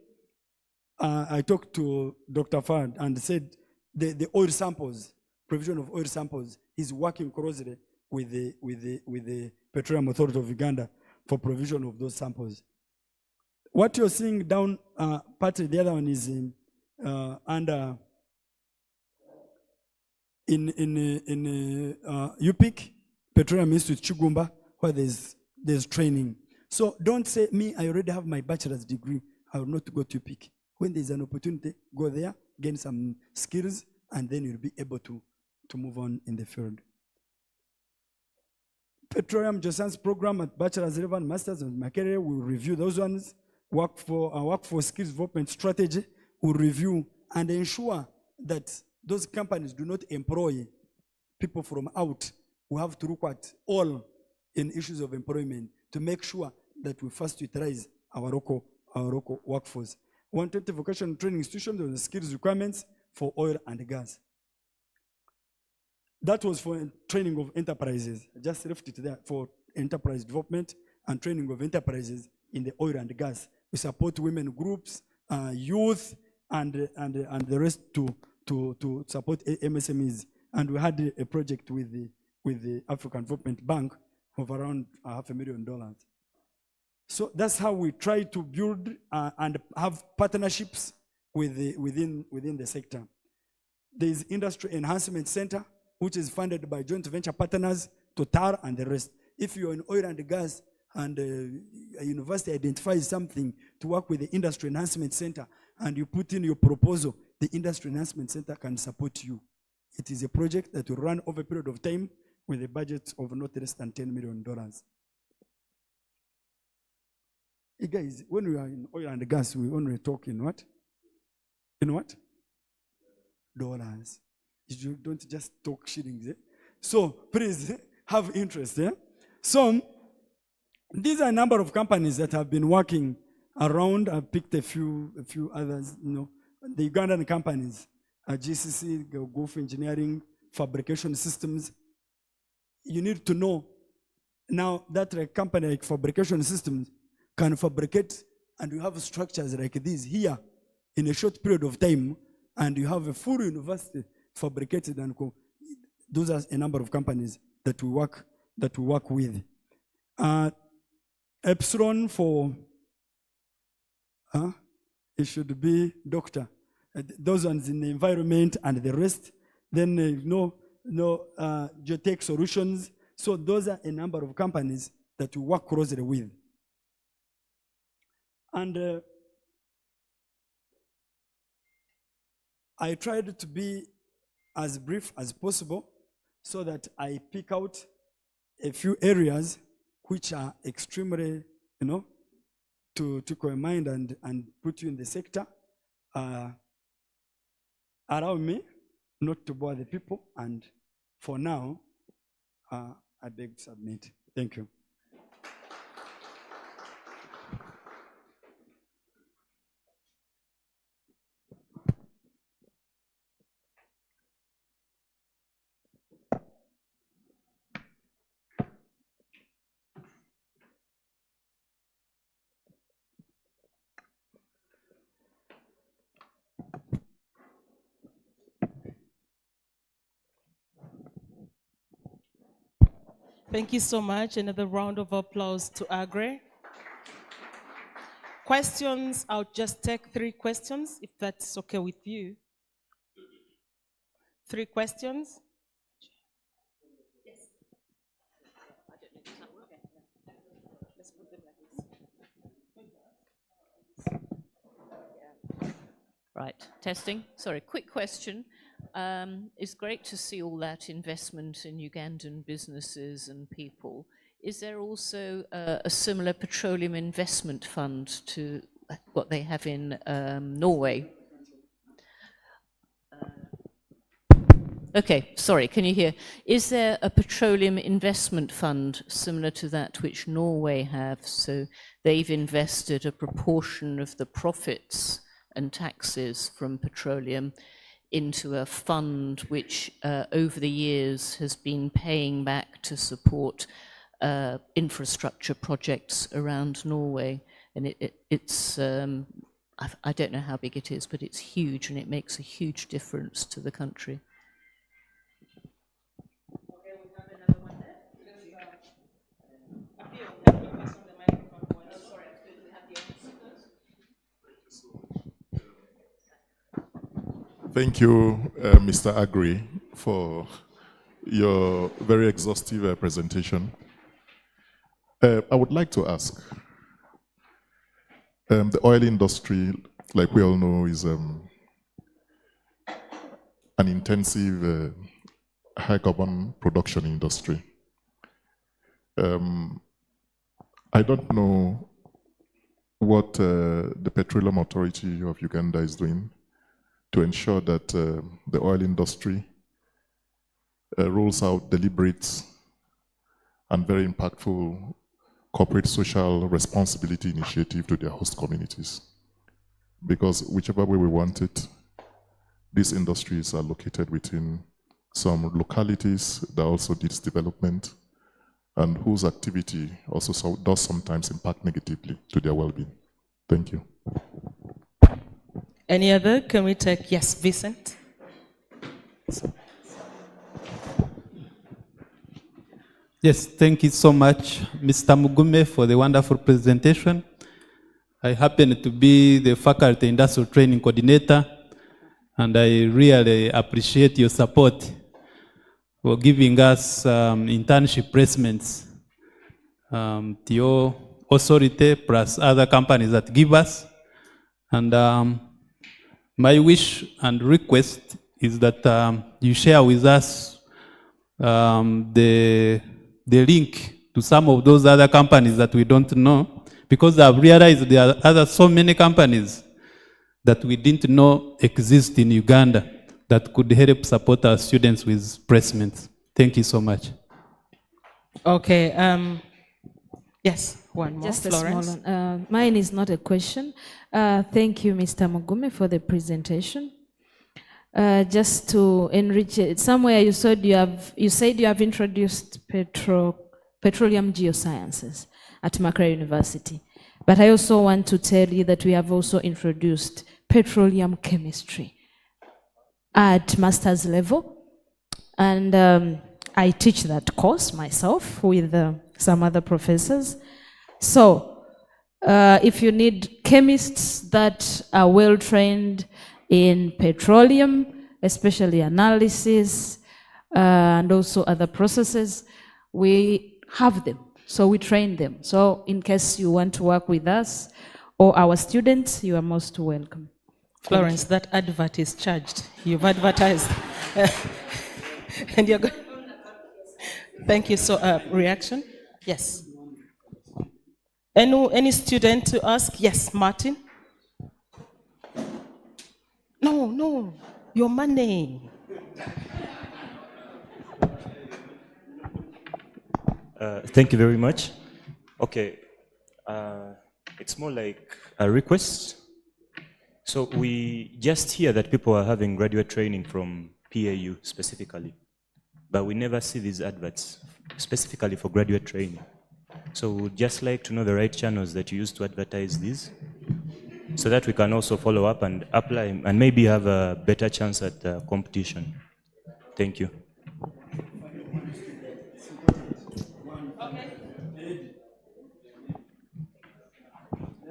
Speaker 6: I talked to Dr. Fard and said the oil samples, provision of oil samples, is working closely with the Petroleum Authority of Uganda for provision of those samples. What you're seeing down, partly the other one is under in UPIC, Petroleum Institute Chugumba, where there's training. So don't say, me, I already have my bachelor's degree, I will not go to UPIC. When there's an opportunity, go there, gain some skills, and then you'll be able to move on in the field. Petroleum Geoscience program at bachelor's level and master's and Makerere, we'll review those ones. Work for skills development strategy, we'll review and ensure that those companies do not employ people from out. We have to look at all in issues of employment to make sure that we first utilize our local workforce. 120 vocational training institutions on the skills requirements for oil and gas. That was for training of enterprises. I just left it there for enterprise development and training of enterprises in the oil and gas. We support women groups, youth, and the rest to support MSMEs. And we had a project with the African Development Bank of around $500,000. So that's how we try to build and have partnerships within the sector. There is Industry Enhancement Center, which is funded by joint venture partners, Total and the rest. If you're in oil and gas and a university identifies something to work with the Industry Enhancement Center and you put in your proposal, the Industry Enhancement Center can support you. It is a project that will run over a period of time with a budget of not less than $10 million. Hey guys, when we are in oil and gas, we only talk in what? In what? Dollars. You don't just talk shillings. Eh? So please have interest. Eh? So these are a number of companies that have been working around. I picked a few others. You know, the Ugandan companies, GCC, Gulf Engineering, Fabrication Systems. You need to know now that a company like Fabrication Systems can fabricate, and you have structures like these here in a short period of time, and you have a full university fabricated, and those are a number of companies that we work with. Epsilon for it should be doctor. Those ones in the environment and the rest. Then geotech solutions. So those are a number of companies that we work closely with. And I tried to be as brief as possible so that I pick out a few areas which are extremely, to tickle your mind and put you in the sector. Allow me not to bore the people, and for now, I beg to submit. Thank you.
Speaker 3: Thank you so much. Another round of applause to Agre. Questions, I'll just take 3 questions, if that's okay with you. 3 questions. Yes.
Speaker 1: Right, testing. Sorry, quick question. It's great to see all that investment in Ugandan businesses and people. Is there also a similar petroleum investment fund to what they have in Norway? Okay, sorry, can you hear? Is there a petroleum investment fund similar to that which Norway have? So they've invested a proportion of the profits and taxes from petroleum into a fund which over the years has been paying back to support infrastructure projects around Norway. And it's I don't know how big it is, but it's huge and it makes a huge difference to the country.
Speaker 3: Okay, we have another one there. Appeal, can you pass on the microphone? Sorry, we have the
Speaker 7: Thank you, Mr. Agri, for your very exhaustive presentation. I would like to ask, the oil industry, like we all know, is an intensive high carbon production industry. I don't know what the Petroleum Authority of Uganda is doing to ensure that the oil industry rolls out deliberate and very impactful corporate social responsibility initiative to their host communities. Because whichever way we want it, these industries are located within some localities that also needs development and whose activity also does sometimes impact negatively to their well-being. Thank you.
Speaker 3: Any other? Can we take, yes, Vincent?
Speaker 8: Yes, thank you so much, Mr. Mugume, for the wonderful presentation. I happen to be the faculty industrial training coordinator, and I really appreciate your support for giving us internship placements to your authority plus other companies that give us. And my wish and request is that you share with us the link to some of those other companies that we don't know, because I've realized there are so many companies that we didn't know exist in Uganda that could help support our students with placements. Thank you so much.
Speaker 3: Okay, yes, one more.
Speaker 9: Just a
Speaker 3: Florence.
Speaker 9: small one. Mine is not a question. Thank you, Mr. Mugume, for the presentation. Just to enrich it, somewhere you said you have introduced petroleum geosciences at Mbarara University. But I also want to tell you that we have also introduced petroleum chemistry at master's level. And I teach that course myself with some other professors. So if you need chemists that are well trained in petroleum, especially analysis and also other processes, we have them. So we train them. So in case you want to work with us or our students, you are most welcome.
Speaker 3: Florence, that advert is charged. You've advertised. And you're good. Thank you. So, reaction? Yes. Any student to ask? Yes, Martin? No, your money.
Speaker 10: Thank you very much. Okay, it's more like a request. So we just hear that people are having graduate training from PAU specifically, but we never see these adverts specifically for graduate training. So we'd just like to know the right channels that you use to advertise these, so that we can also follow up and apply and maybe have a better chance at competition. Thank you.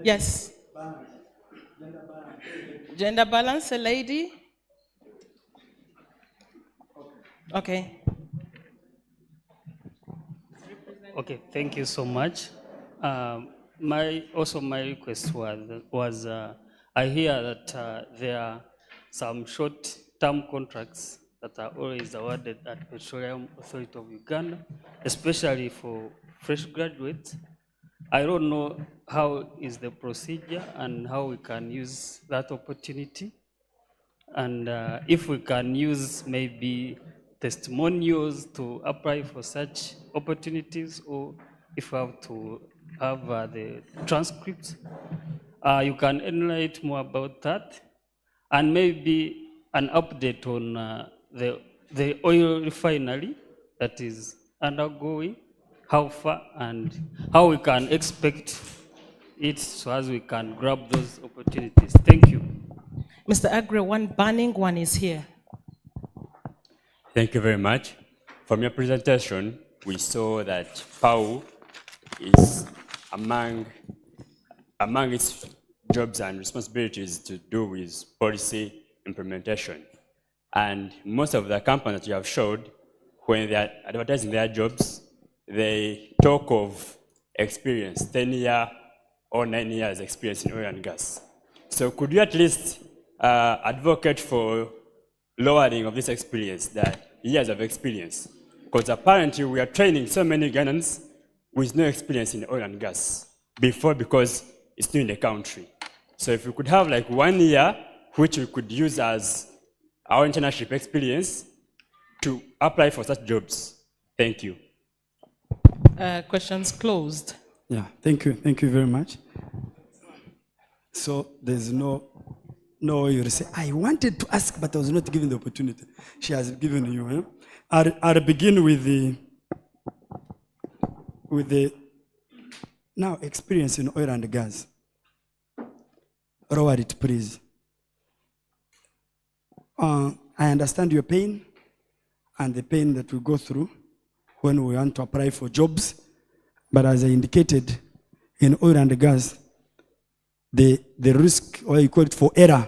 Speaker 3: Yes. Gender balance, a lady? Okay.
Speaker 11: Okay, thank you so much. My request was I hear that there are some short-term contracts that are always awarded at Petroleum Authority of Uganda, especially for fresh graduates. I don't know how is the procedure and how we can use that opportunity, and if we can use maybe testimonials to apply for such opportunities, or if we have to have the transcripts. You can enlighten more about that, and maybe an update on the oil refinery that is undergoing, how far and how we can expect it so as we can grab those opportunities. Thank you.
Speaker 3: Mr. Agre, one burning one is here.
Speaker 12: Thank you very much. From your presentation, we saw that PAU is among its jobs and responsibilities to do with policy implementation. And most of the companies that you have showed, when they are advertising their jobs, they talk of experience, 10-year or 9 years experience in oil and gas. So could you at least advocate for lowering of this experience, that years of experience? Because apparently we are training so many Ghanaians with no experience in oil and gas before, because it's new in the country. So if we could have like 1 year, which we could use as our internship experience to apply for such jobs. Thank you.
Speaker 3: Questions closed.
Speaker 6: Yeah, thank you very much. So there's no you say, I wanted to ask, but I was not given the opportunity. She has given you. Eh? I'll begin with the now experience in oil and gas. Lower it, please. I understand your pain and the pain that we go through when we want to apply for jobs. But as I indicated, in oil and gas, the risk, or you call it for error,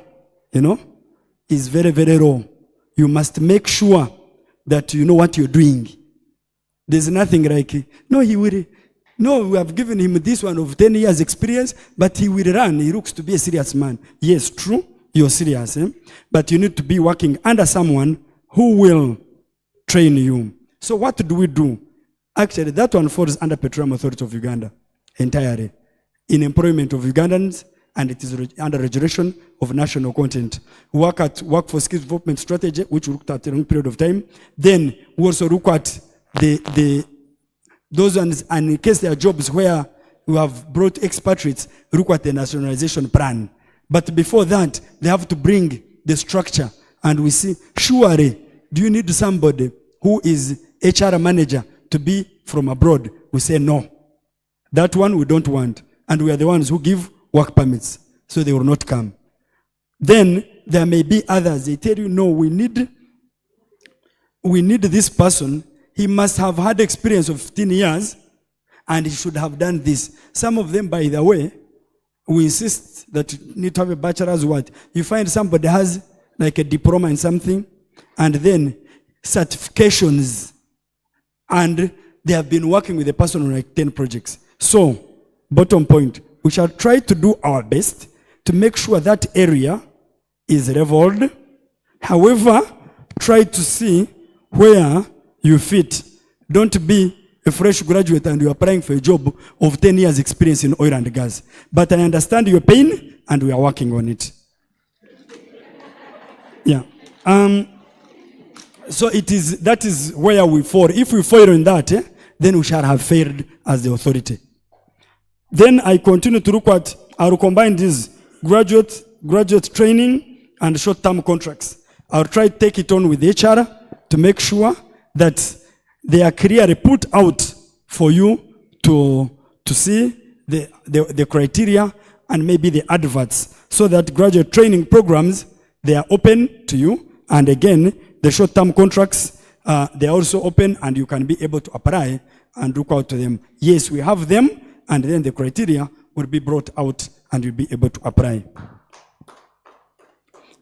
Speaker 6: is very, very low. You must make sure that you know what you're doing. There's nothing like, we have given him this one of 10 years experience, but he will run. He looks to be a serious man. Yes, true, you're serious. But you need to be working under someone who will train you. So what do we do? Actually, that one falls under Petroleum Authority of Uganda entirely, in employment of Ugandans, and it is under regulation of national content. We work at workforce skills development strategy, which we looked at a long period of time. Then we also look at those ones, and in case there are jobs where we have brought expatriates, look at the nationalization plan. But before that, they have to bring the structure, and we see, surely, do you need somebody who is HR manager to be from abroad? We say no. That one we don't want. And we are the ones who give work permits, so they will not come. Then there may be others. They tell you, no, we need this person he must have had experience of 15 years and he should have done this. Some of them, by the way, we insist that you need to have a bachelor's what? You find somebody has like a diploma in something and then certifications and they have been working with the person on like 10 projects. So, bottom point, we shall try to do our best to make sure that area is leveled. However, try to see where you fit. Don't be a fresh graduate and you're applying for a job of 10 years experience in oil and gas. But I understand your pain and we are working on it. Yeah. So that is where we fall. If we fail in that, then we shall have failed as the authority. Then I continue to look at, I'll combine these graduate training and short-term contracts. I'll try to take it on with HR to make sure that they are clearly put out for you to see the criteria and maybe the adverts, so that graduate training programs, they are open to you. And again, the short-term contracts, they are also open and you can be able to apply and look out to them. Yes, we have them, and then the criteria will be brought out and you'll be able to apply.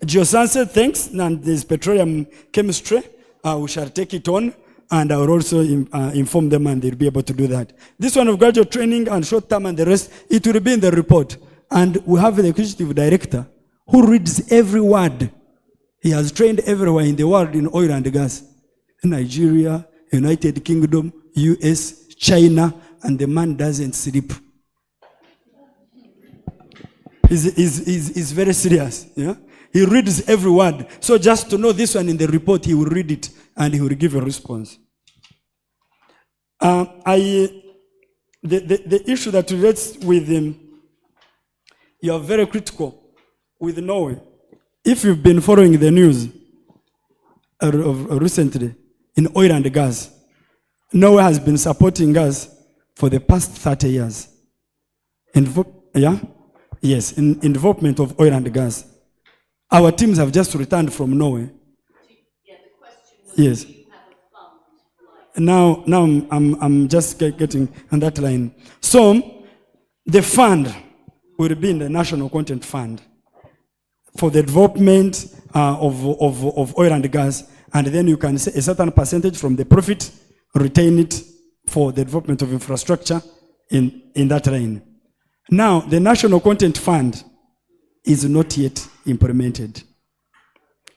Speaker 6: Geoscience, thanks, and there's petroleum chemistry. We shall take it on, and I will also inform them and they'll be able to do that. This one of graduate training and short term and the rest, it will be in the report. And we have the executive director who reads every word. He has trained everywhere in the world in oil and gas. Nigeria, United Kingdom, US, China, and the man doesn't sleep. He's very serious. Yeah? He reads every word. So just to know this one in the report, he will read it and he will give a response. The issue that relates with him, you are very critical with Norway. If you've been following the news recently in oil and gas, Norway has been supporting us for the past 30 years. Yes, in development of oil and gas. Our teams have just returned from Norway.
Speaker 1: Yeah, the question was, yes. Do you have a fund?
Speaker 6: Now I'm just getting on that line. So the fund will be in the National Content Fund for the development of oil and gas, and then you can say a certain percentage from the profit, retain it for the development of infrastructure in that line. Now, the National Content Fund is not yet implemented.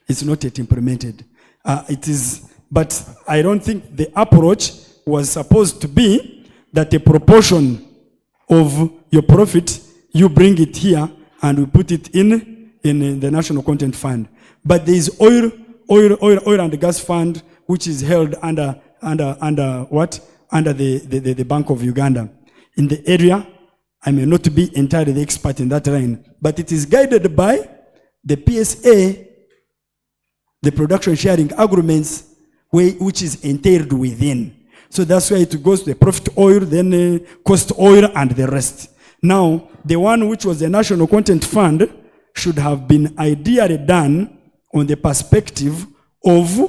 Speaker 6: It's not yet implemented. It is, but I don't think the approach was supposed to be that a proportion of your profit, you bring it here and we put it in the National Content Fund. But there is oil and gas fund, which is held under what? Under the Bank of Uganda. In the area, I may not be entirely the expert in that line, but it is guided by the PSA, the production sharing agreements, which is entailed within. So that's why it goes to the profit oil, then cost oil, and the rest. Now, the one which was the National Content Fund should have been ideally done on the perspective of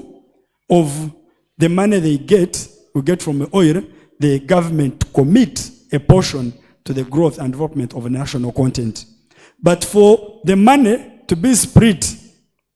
Speaker 6: the money we get from the oil, the government commit a portion to the growth and development of national content. But for the money to be split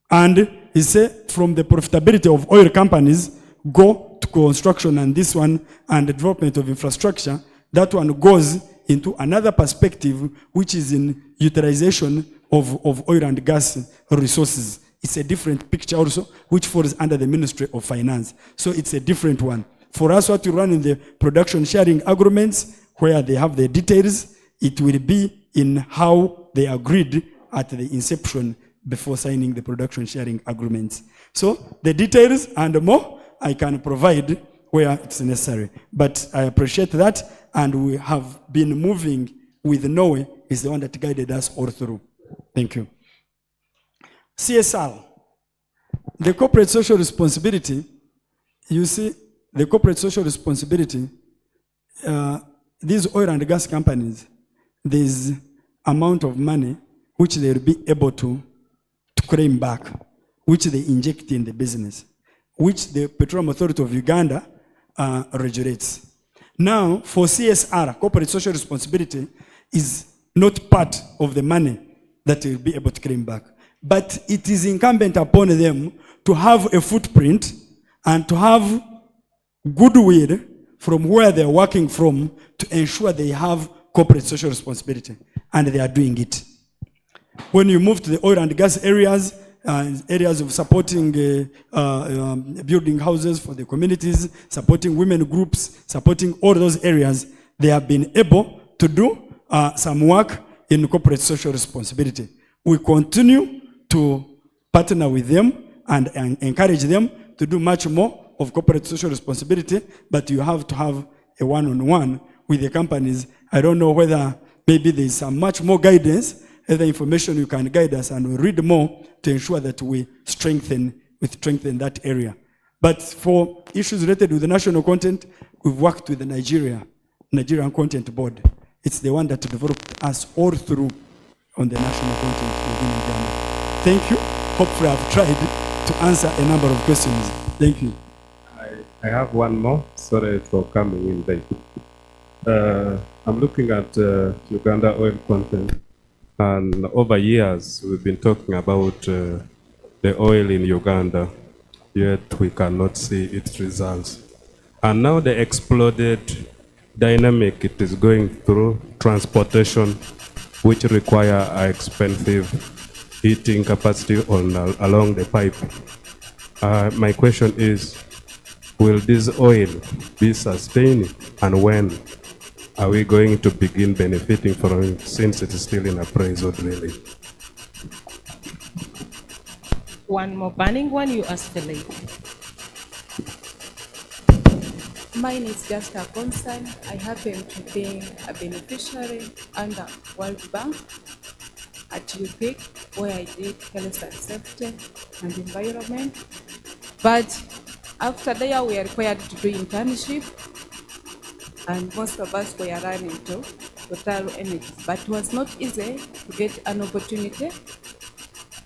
Speaker 6: and he said from the profitability of oil companies go to construction and this one and the development of infrastructure, that one goes into another perspective, which is in utilization of oil and gas resources. It's a different picture also, which falls under the Ministry of Finance. So it's a different one. For us, what we run in the production sharing agreements, where they have the details, it will be in how they agreed at the inception before signing the production sharing agreements. So the details and more I can provide where it's necessary. But I appreciate that, and we have been moving with Norway is the one that guided us all through. Thank you. CSR, the corporate social responsibility, you see, the corporate social responsibility, these oil and gas companies, there's amount of money which they will be able to claim back, which they inject in the business, which the Petroleum Authority of Uganda regulates. Now, for CSR, corporate social responsibility, is not part of the money that they will be able to claim back. But it is incumbent upon them to have a footprint and to have goodwill from where they're working from to ensure they have corporate social responsibility, and they are doing it. When you move to the oil and gas areas, areas of supporting building houses for the communities, supporting women groups, supporting all those areas, they have been able to do some work in corporate social responsibility. We continue to partner with them and encourage them to do much more of corporate social responsibility, but you have to have a one-on-one with the companies. I don't know whether maybe there's some much more guidance, other information you can guide us, and we'll read more to ensure that we strengthen that area. But for issues related with the national content, we've worked with the Nigerian Content Board. It's the one that developed us all through on the national content within Uganda. Thank you. Hopefully I've tried to answer a number of questions. Thank you.
Speaker 13: I have one more. Sorry for coming in late. I'm looking at Uganda oil content, and over years we've been talking about the oil in Uganda, yet we cannot see its results. And now the exploded dynamic it is going through, transportation, which require expensive heating capacity along the pipe. My question is, will this oil be sustained, and when are we going to begin benefiting from it, since it is still in appraisal drilling?
Speaker 3: One more burning one, you ask the lady.
Speaker 14: Mine is just a concern. I happen to be a beneficiary under World Bank at UPIC, where I did health and safety and environment. But after there, we are required to do internship, and most of us were running to Total Energy. But it was not easy to get an opportunity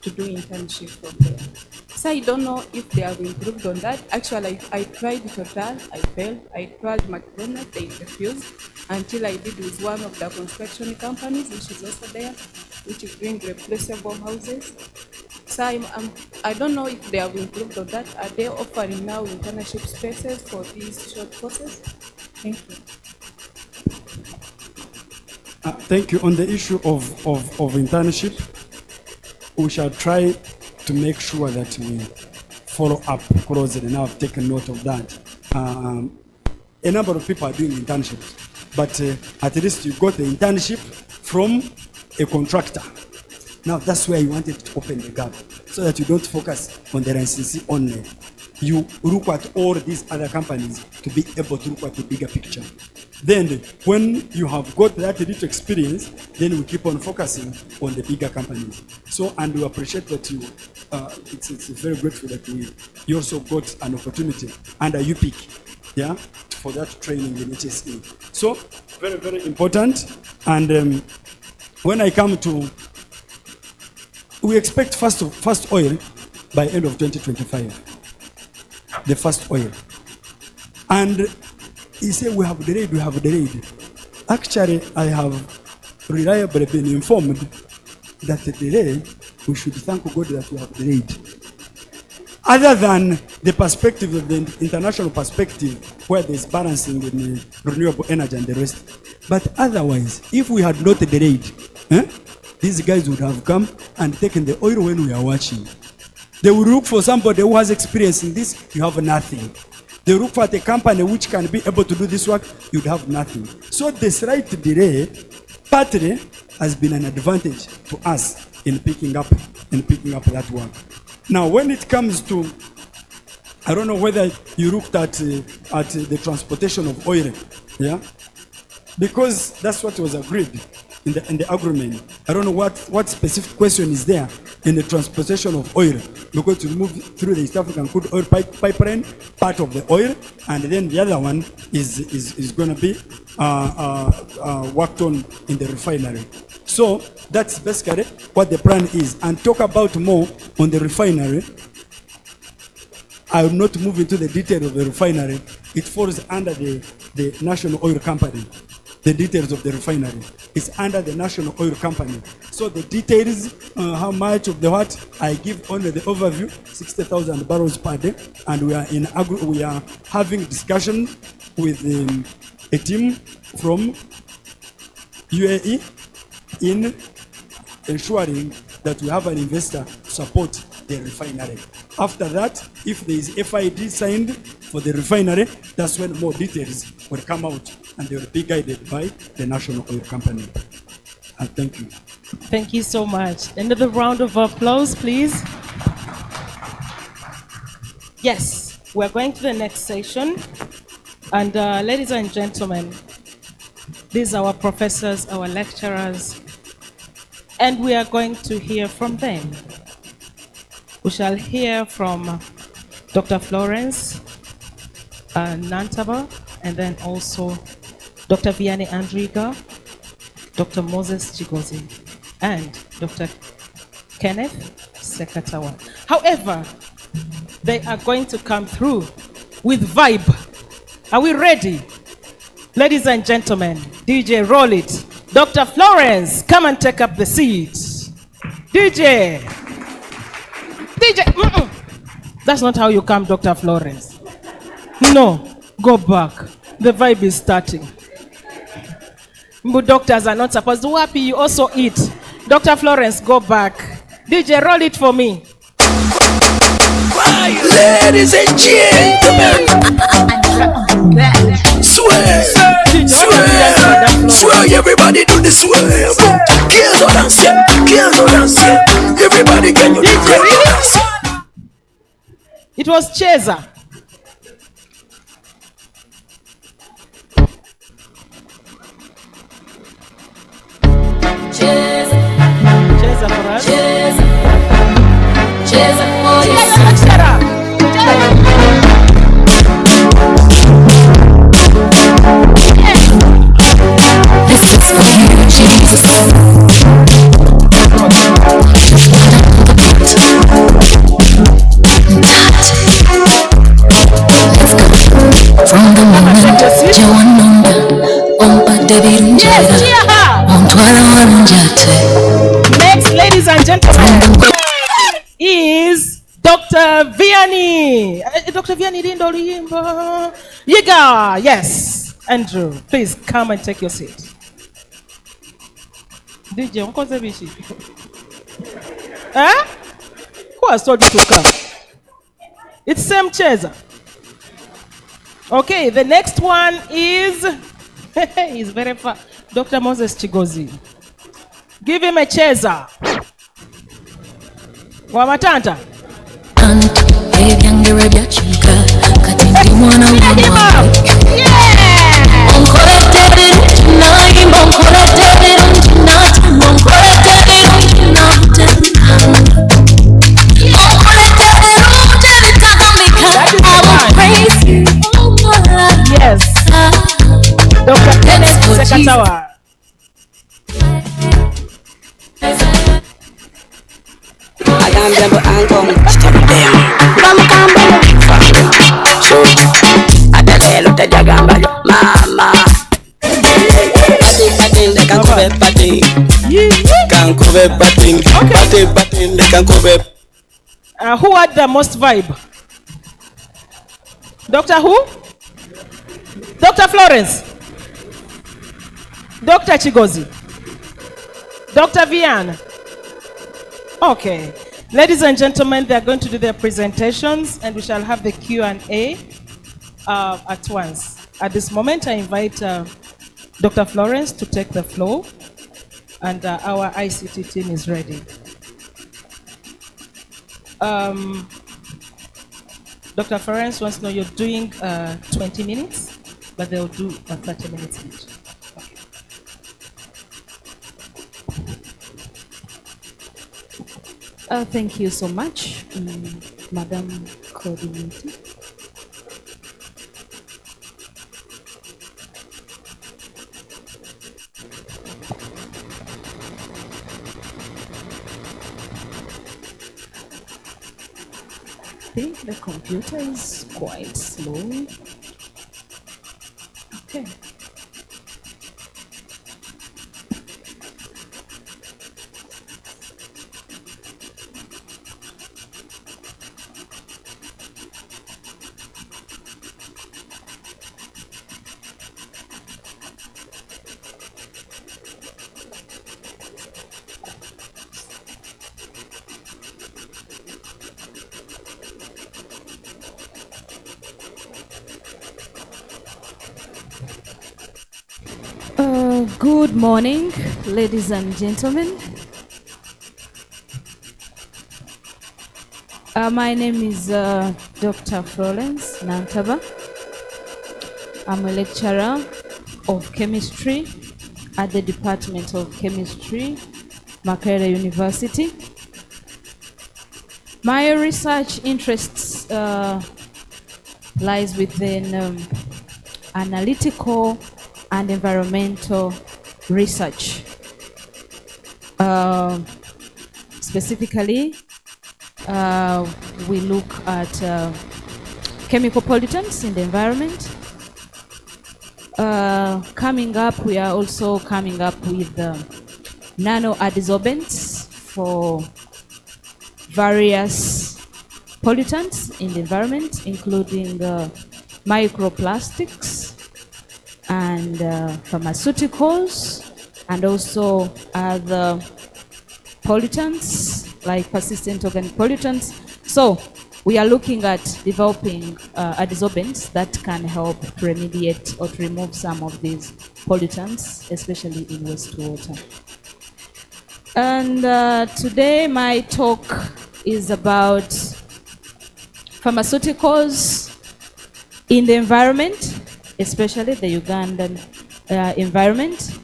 Speaker 14: to do internship from there. So I don't know if they have improved on that. Actually, I tried Total, I failed. I tried McDonald's, they refused, until I did with one of the construction companies, which is also there, which is doing replaceable houses. So I don't know if they have improved on that. Are they offering now internship spaces for these short courses? Thank you.
Speaker 6: Thank you. On the issue of internship, we shall try to make sure that we follow up closely. Now I've taken note of that. A number of people are doing internships, but at least you got the internship from a contractor. Now that's where you wanted to open the gap, so that you don't focus on the NCC only. You look at all these other companies to be able to look at the bigger picture. Then when you have got that little experience, then we keep on focusing on the bigger companies. So, and we appreciate that you, it's very grateful that you also got an opportunity under UPIC, yeah, for that training in HSE. So, very, very important. And when I come to, we expect first oil by end of 2025. The first oil. And he said, we have delayed. Actually, I have reliably been informed that the delay, we should thank God that we have delayed. Other than the perspective of the international perspective, where there's balancing in renewable energy and the rest. But otherwise, if we had not delayed, these guys would have come and taken the oil when we are watching. They will look for somebody who has experience in this, you have nothing. They look for a company which can be able to do this work, you'd have nothing. So the slight delay, partly, has been an advantage to us in picking up that work. Now, when it comes to, I don't know whether you looked at the transportation of oil, yeah, because that's what was agreed in the agreement. I don't know what specific question is there in the transportation of oil, because to move through the East African crude oil pipeline, part of the oil, and then the other one is going to be worked on in the refinery. So that's basically what the plan is. And talk about more on the refinery. I will not move into the detail of the refinery. It falls under the National Oil Company. The details of the refinery is under the National Oil Company. So the details, how much of the what, I give only the overview, 60,000 barrels per day, and we are having discussion with a team from UAE in ensuring that we have an investor support the refinery. After that, if there is FID signed for the refinery, that's when more details will come out and they will be guided by the National Oil Company. And thank you.
Speaker 3: Thank you so much. Another round of applause, please. Yes, we're going to the next session. And ladies and gentlemen, these are our professors, our lecturers, and we are going to hear from them. We shall hear from Dr. Florence Nantaba, and then also Dr. Vianney Andriga, Dr. Moses Chigozi, and Dr. Kenneth Sekatawa. However, they are going to come through with vibe. Are we ready? Ladies and gentlemen, DJ, roll it. Dr. Florence, come and take up the seat. DJ. That's not how you come, Dr. Florence. No, go back. The vibe is starting. But doctors are not supposed to happy. You also eat. Dr. Florence, go back. DJ, roll it for me.
Speaker 15: Ladies and gentlemen, swear, everybody do the swear. Kills or dance, everybody can you do dance.
Speaker 3: It was Cheza. Cheza for us.
Speaker 15: Cheza for you. This is for you, Jesus. From the moment you
Speaker 3: next, ladies and gentlemen, is Dr. Vianney. Dr. Vianney Dindoliimba. Yiga, yes. Andrew, please come and take your seat. DJ, huh? Who has told you to come? It's same Cheza. Okay, the next one is he's very far. Dr. Moses Chigozi. Give him a Cheza. Wamatanta. Yes. Dr. Kenneth Sekatawa. Who had the most vibe? Dr. who? Dr. Florence. Dr. Chigozi. Dr. Vian. Okay. Ladies and gentlemen, they are going to do their presentations and we shall have the Q&A at once. At this moment, I invite Dr. Florence to take the floor and our ICT team is ready. Dr. Florence wants to know you're doing 20 minutes, but they'll do 30 minutes each.
Speaker 9: Thank you so much, Madam Coordinator. think the computer is quite slow. Okay. Good morning, ladies and gentlemen. My name is Dr. Florence Nantaba. I'm a lecturer of chemistry at the Department of Chemistry, Makerere University. My research interests lies within analytical and environmental research. Specifically, we look at chemical pollutants in the environment. Coming up, we are also coming up with nanoadsorbents for various pollutants in the environment, including microplastics and pharmaceuticals, and also other pollutants like persistent organic pollutants. So we are looking at developing adsorbents that can help to remediate or to remove some of these pollutants, especially in wastewater. And today my talk is about pharmaceuticals in the environment, especially the Ugandan environment,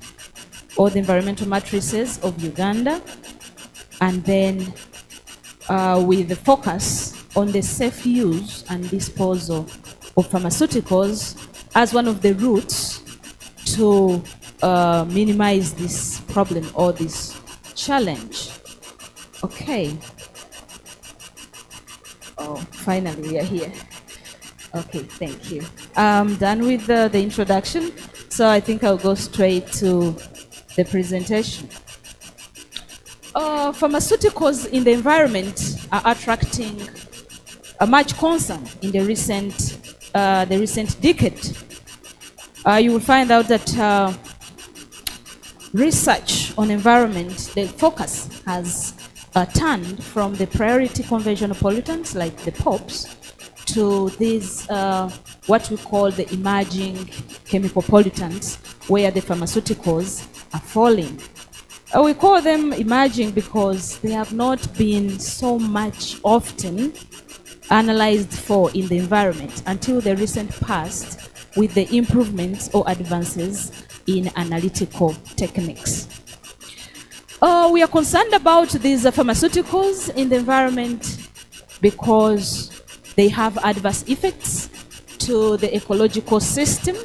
Speaker 9: or the environmental matrices of Uganda, and then with the focus on the safe use and disposal of pharmaceuticals as one of the routes to minimize this problem or this challenge. Okay. Oh, finally we are here. Okay, thank you. I'm done with the introduction, so I think I'll go straight to the presentation. Pharmaceuticals in the environment are attracting much concern in the recent decade. You will find out that research on environment, the focus has turned from the priority conventional pollutants like the POPs to these, what we call the emerging chemical pollutants, where the pharmaceuticals are falling. We call them emerging because they have not been so much often analyzed for in the environment until the recent past with the improvements or advances in analytical techniques. We are concerned about these pharmaceuticals in the environment because they have adverse effects to the ecological system,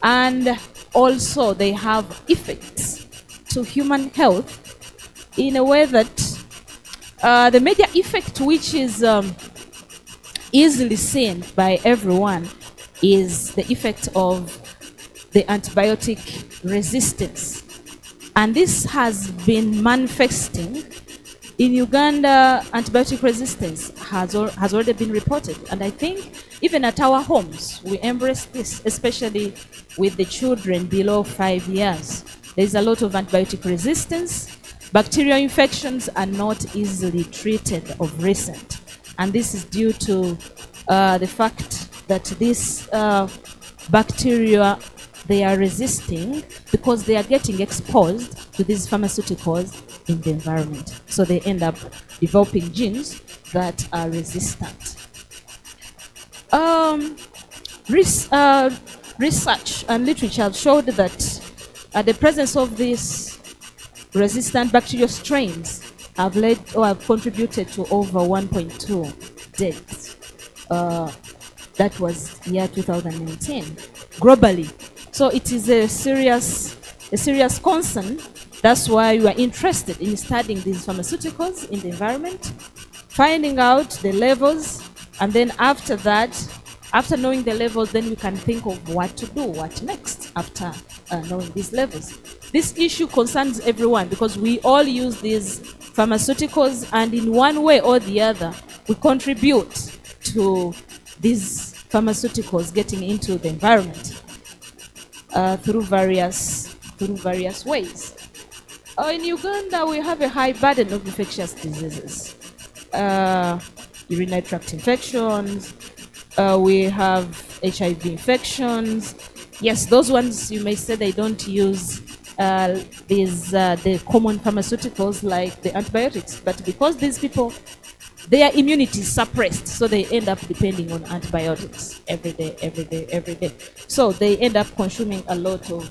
Speaker 9: and also they have effects to human health in a way that the major effect, which is easily seen by everyone, is the effect of the antibiotic resistance. And this has been manifesting in Uganda. Antibiotic resistance has already been reported, and I think even at our homes we embrace this, especially with the children below 5 years. There's a lot of antibiotic resistance. Bacterial infections are not easily treated of recent, and this is due to the fact that these bacteria, they are resisting because they are getting exposed to these pharmaceuticals in the environment. So they end up developing genes that are resistant. Research and literature have showed that the presence of these resistant bacterial strains have led or have contributed to over 1.2 deaths. That was year 2019 globally. So it is a serious concern. That's why we are interested in studying these pharmaceuticals in the environment, finding out the levels And then after that, after knowing the levels, then we can think of what to do, what next after knowing these levels. This issue concerns everyone because we all use these pharmaceuticals, and in one way or the other, we contribute to these pharmaceuticals getting into the environment through various ways. In Uganda, we have a high burden of infectious diseases. Urinary tract infections, we have HIV infections. Yes, those ones you may say they don't use the common pharmaceuticals like the antibiotics, but because these people, their immunity is suppressed, so they end up depending on antibiotics every day. So they end up consuming a lot of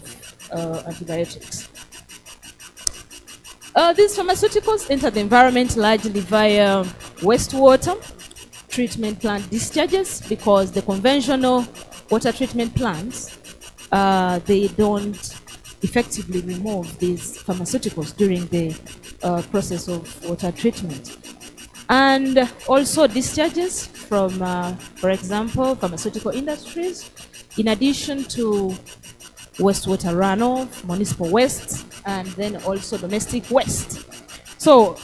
Speaker 9: antibiotics. These pharmaceuticals enter the environment largely via wastewater treatment plant discharges, because the conventional water treatment plants, they don't effectively remove these pharmaceuticals during the process of water treatment. And also discharges from, for example, pharmaceutical industries, in addition to wastewater runoff, municipal waste, and then also domestic waste. So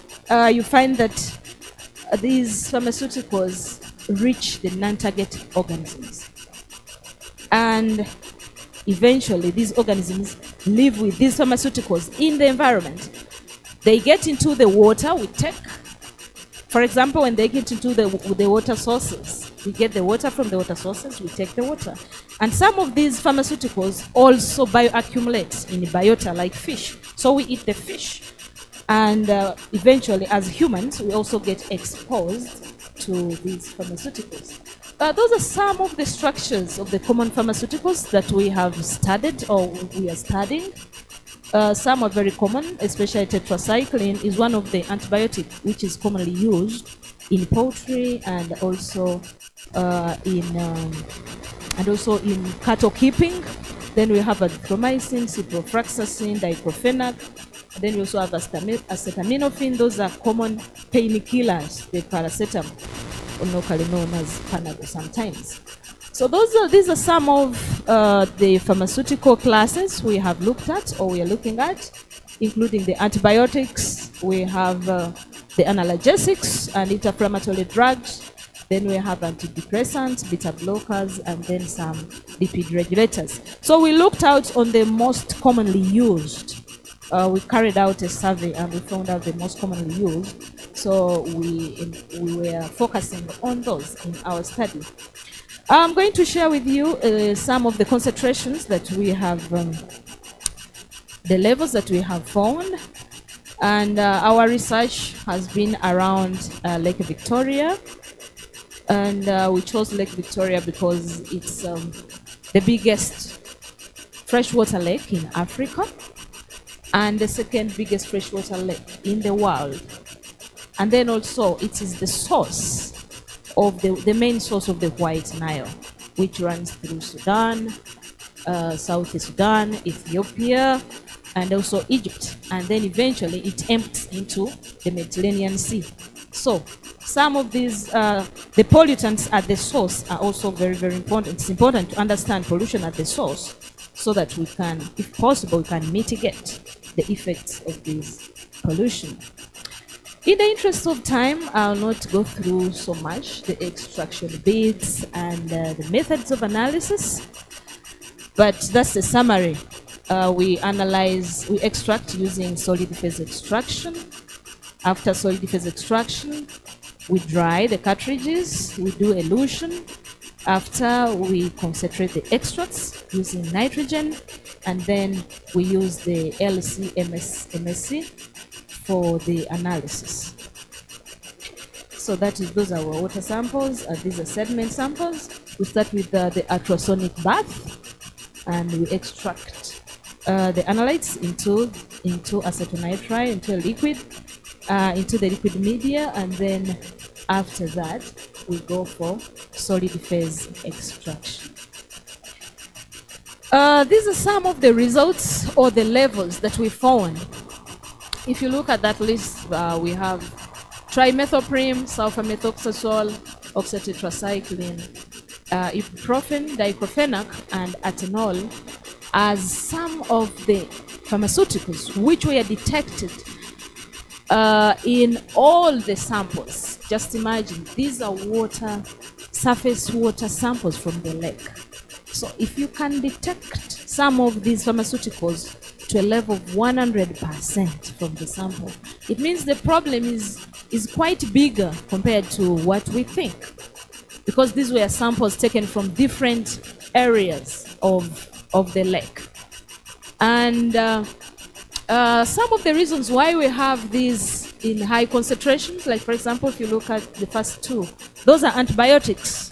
Speaker 9: you find that these pharmaceuticals reach the non-target organisms. And eventually these organisms live with these pharmaceuticals in the environment. They get into the water we take. For example, when they get into the water sources, we get the water from the water sources, we take the water. And some of these pharmaceuticals also bioaccumulate in biota like fish. So we eat the fish. And eventually, as humans, we also get exposed to these pharmaceuticals. Those are some of the structures of the common pharmaceuticals that we have studied or we are studying. Some are very common, especially tetracycline is one of the antibiotics which is commonly used in poultry and also in cattle keeping. Then we have azithromycin, ciprofloxacin, diclofenac. Then we also have acetaminophen. Those are common painkillers, the paracetamol, or locally known as Panadol sometimes. So these are some of the pharmaceutical classes we have looked at or we are looking at, including the antibiotics. We have the analgesics and anti-inflammatory drugs. Then we have antidepressants, beta blockers, and then some lipid regulators. So we looked out on the most commonly used. We carried out a survey and we found out the most commonly used. So we were focusing on those in our study. I'm going to share with you some of the concentrations that we have, the levels that we have found. And our research has been around Lake Victoria. And we chose Lake Victoria because it's the biggest freshwater lake in Africa and the second biggest freshwater lake in the world. And then also it is the source of the main source of the White Nile, which runs through Sudan, South Sudan, Ethiopia, and also Egypt. And then eventually it empties into the Mediterranean Sea. So some of these, the pollutants at the source are also very, very important. It's important to understand pollution at the source so that we can, if possible, we can mitigate the effects of this pollution. In the interest of time, I'll not go through so much the extraction bits and the methods of analysis, but that's the summary. We extract using solid phase extraction. After solid phase extraction, we dry the cartridges, we do elution. After, we concentrate the extracts using nitrogen, and then we use the MSC for the analysis. So those are our water samples. These are sediment samples. We start with the ultrasonic bath, and we extract the analytes into acetonitrile, into a liquid, into the liquid media, and then after that, we go for solid phase extraction. These are some of the results or the levels that we found. If you look at that list, we have trimethoprim, sulfamethoxazole, oxytetracycline, ibuprofen, diclofenac, and atenolol as some of the pharmaceuticals which were detected in all the samples. Just imagine, these are surface water samples from the lake. So if you can detect some of these pharmaceuticals to a level of 100% from the sample, it means the problem is quite bigger compared to what we think, because these were samples taken from different areas of the lake. And some of the reasons why we have these in high concentrations, like for example, if you look at the first two, those are antibiotics,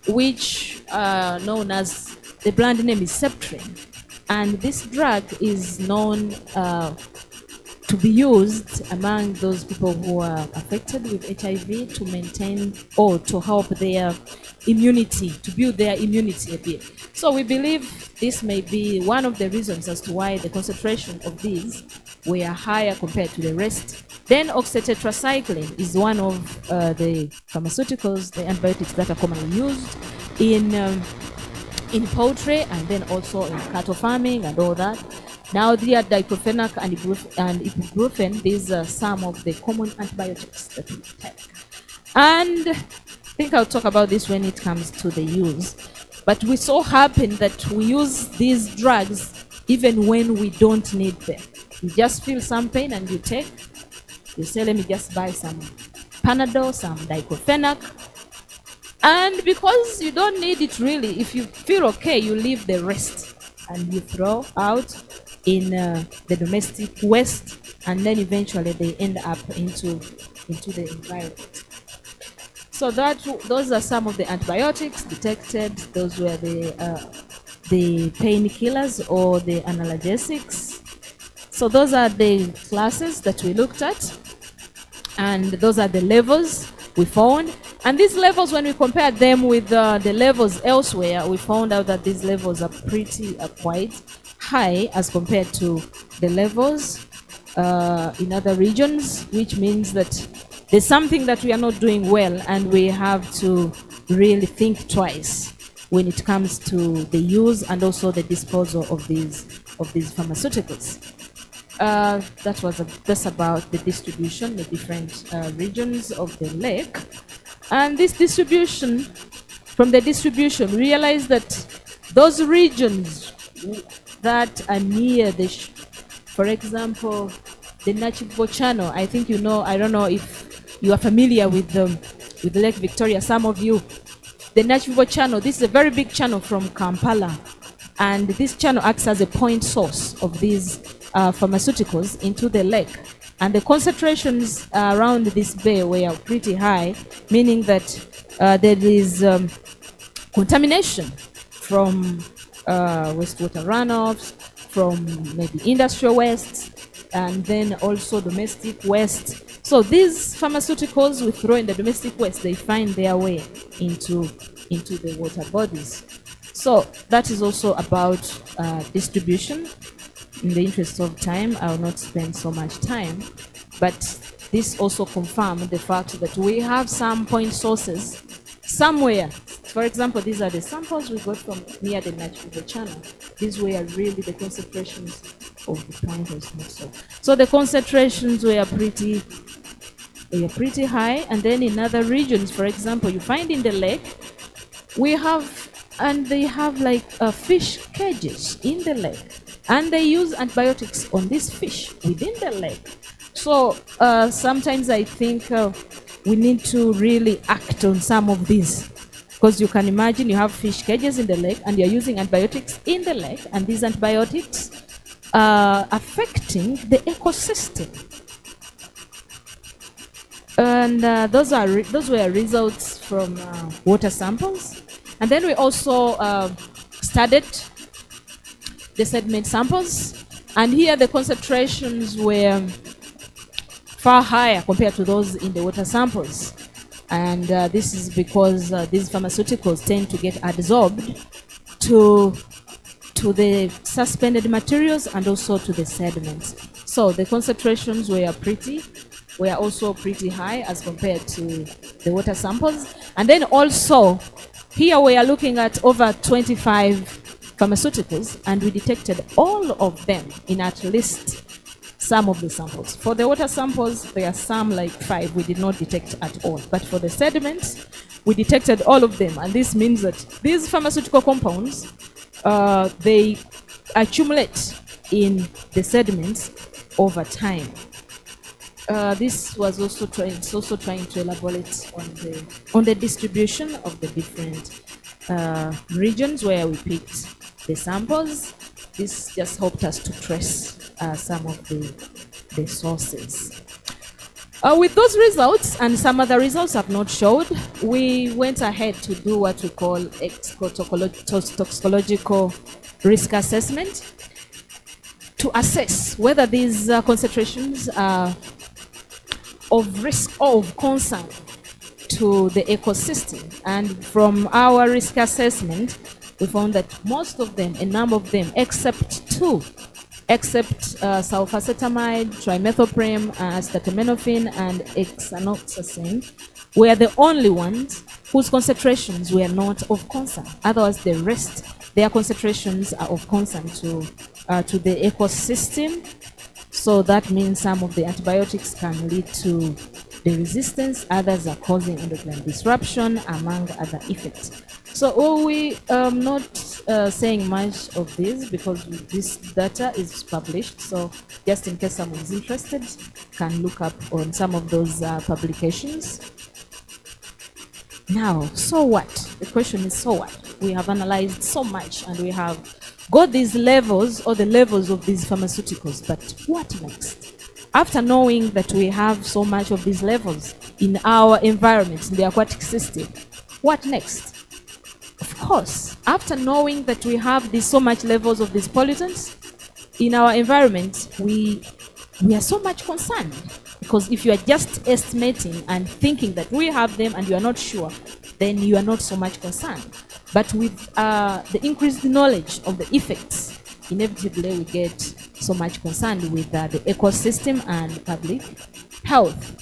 Speaker 9: which are known as, the brand name is Septrin. And this drug is known to be used among those people who are affected with HIV to maintain or to help their immunity, to build their immunity a bit. So we believe this may be one of the reasons as to why the concentration of these were higher compared to the rest. Then oxytetracycline is one of the pharmaceuticals, the antibiotics that are commonly used in poultry and then also in cattle farming and all that. Now the diclofenac and ibuprofen, these are some of the common antibiotics that we take. And I think I'll talk about this when it comes to the use. But we so happen that we use these drugs even when we don't need them. You just feel some pain and you say, let me just buy some Panadol, some diclofenac. And because you don't need it really, if you feel okay, you leave the rest and you throw out in the domestic waste, and then eventually they end up into the environment. So those are some of the antibiotics detected. Those were the painkillers or the analgesics. So those are the classes that we looked at, and those are the levels we found. And these levels, when we compared them with the levels elsewhere, we found out that these levels are quite high as compared to the levels in other regions, which means that there's something that we are not doing well, and we have to really think twice when it comes to the use and also the disposal of these pharmaceuticals. That's about the distribution, the different regions of the lake. And this distribution, from the distribution, realize that those regions that are near for example, the Nachivo Channel, I think you know, I don't know if you are familiar with Lake Victoria, some of you. The Nachivo Channel, this is a very big channel from Kampala, and this channel acts as a point source of these pharmaceuticals into the lake. And the concentrations around this bay were pretty high, meaning that there is contamination from wastewater runoffs, from maybe industrial waste, and then also domestic waste. So these pharmaceuticals we throw in the domestic waste, they find their way into the water bodies. So that is also about distribution. In the interest of time, I will not spend so much time, but this also confirms the fact that we have some point sources somewhere. For example, these are the samples we got from near the Nachivo Channel. These were really the concentrations of the pointers. So the concentrations were pretty high. And then in other regions, for example, you find in the lake, they have like fish cages in the lake. And they use antibiotics on these fish within the lake. So sometimes I think we need to really act on some of these. Because you can imagine you have fish cages in the lake and you're using antibiotics in the lake, and these antibiotics are affecting the ecosystem. And those were results from water samples. And then we also studied the sediment samples, and here the concentrations were far higher compared to those in the water samples. And this is because these pharmaceuticals tend to get absorbed to the suspended materials and also to the sediments. So the concentrations were pretty were also pretty high as compared to the water samples. And then also, here we are looking at over 25 pharmaceuticals, and we detected all of them in at least some of the samples. For the water samples, there are some like 5 we did not detect at all. But for the sediments, we detected all of them. And this means that these pharmaceutical compounds, they accumulate in the sediments over time. This was also trying to elaborate on the distribution of the different regions where we picked the samples. This just helped us to trace some of the sources. With those results and some other results I've not showed, we went ahead to do what we call toxicological risk assessment to assess whether these concentrations are of risk or of concern to the ecosystem. And from our risk assessment, we found that most of them, a number of them, except 2, sulfacetamide, trimethoprim, acetaminophen, and hexanoxacin, were the only ones whose concentrations were not of concern. Otherwise, the rest, their concentrations are of concern to the ecosystem. So that means some of the antibiotics can lead to the resistance, others are causing endocrine disruption, among other effects. So we not saying much of this because this data is published. So just in case someone is interested, can look up on some of those publications. Now, so what? The question is, so what? We have analyzed so much and we have got these levels or the levels of these pharmaceuticals, but what next? After knowing that we have so much of these levels in our environment, in the aquatic system, what next? Of course, after knowing that we have so much levels of these pollutants in our environment, we are so much concerned. Because if you are just estimating and thinking that we have them and you are not sure, then you are not so much concerned. But with the increased knowledge of the effects, inevitably we get so much concerned with the ecosystem and public health.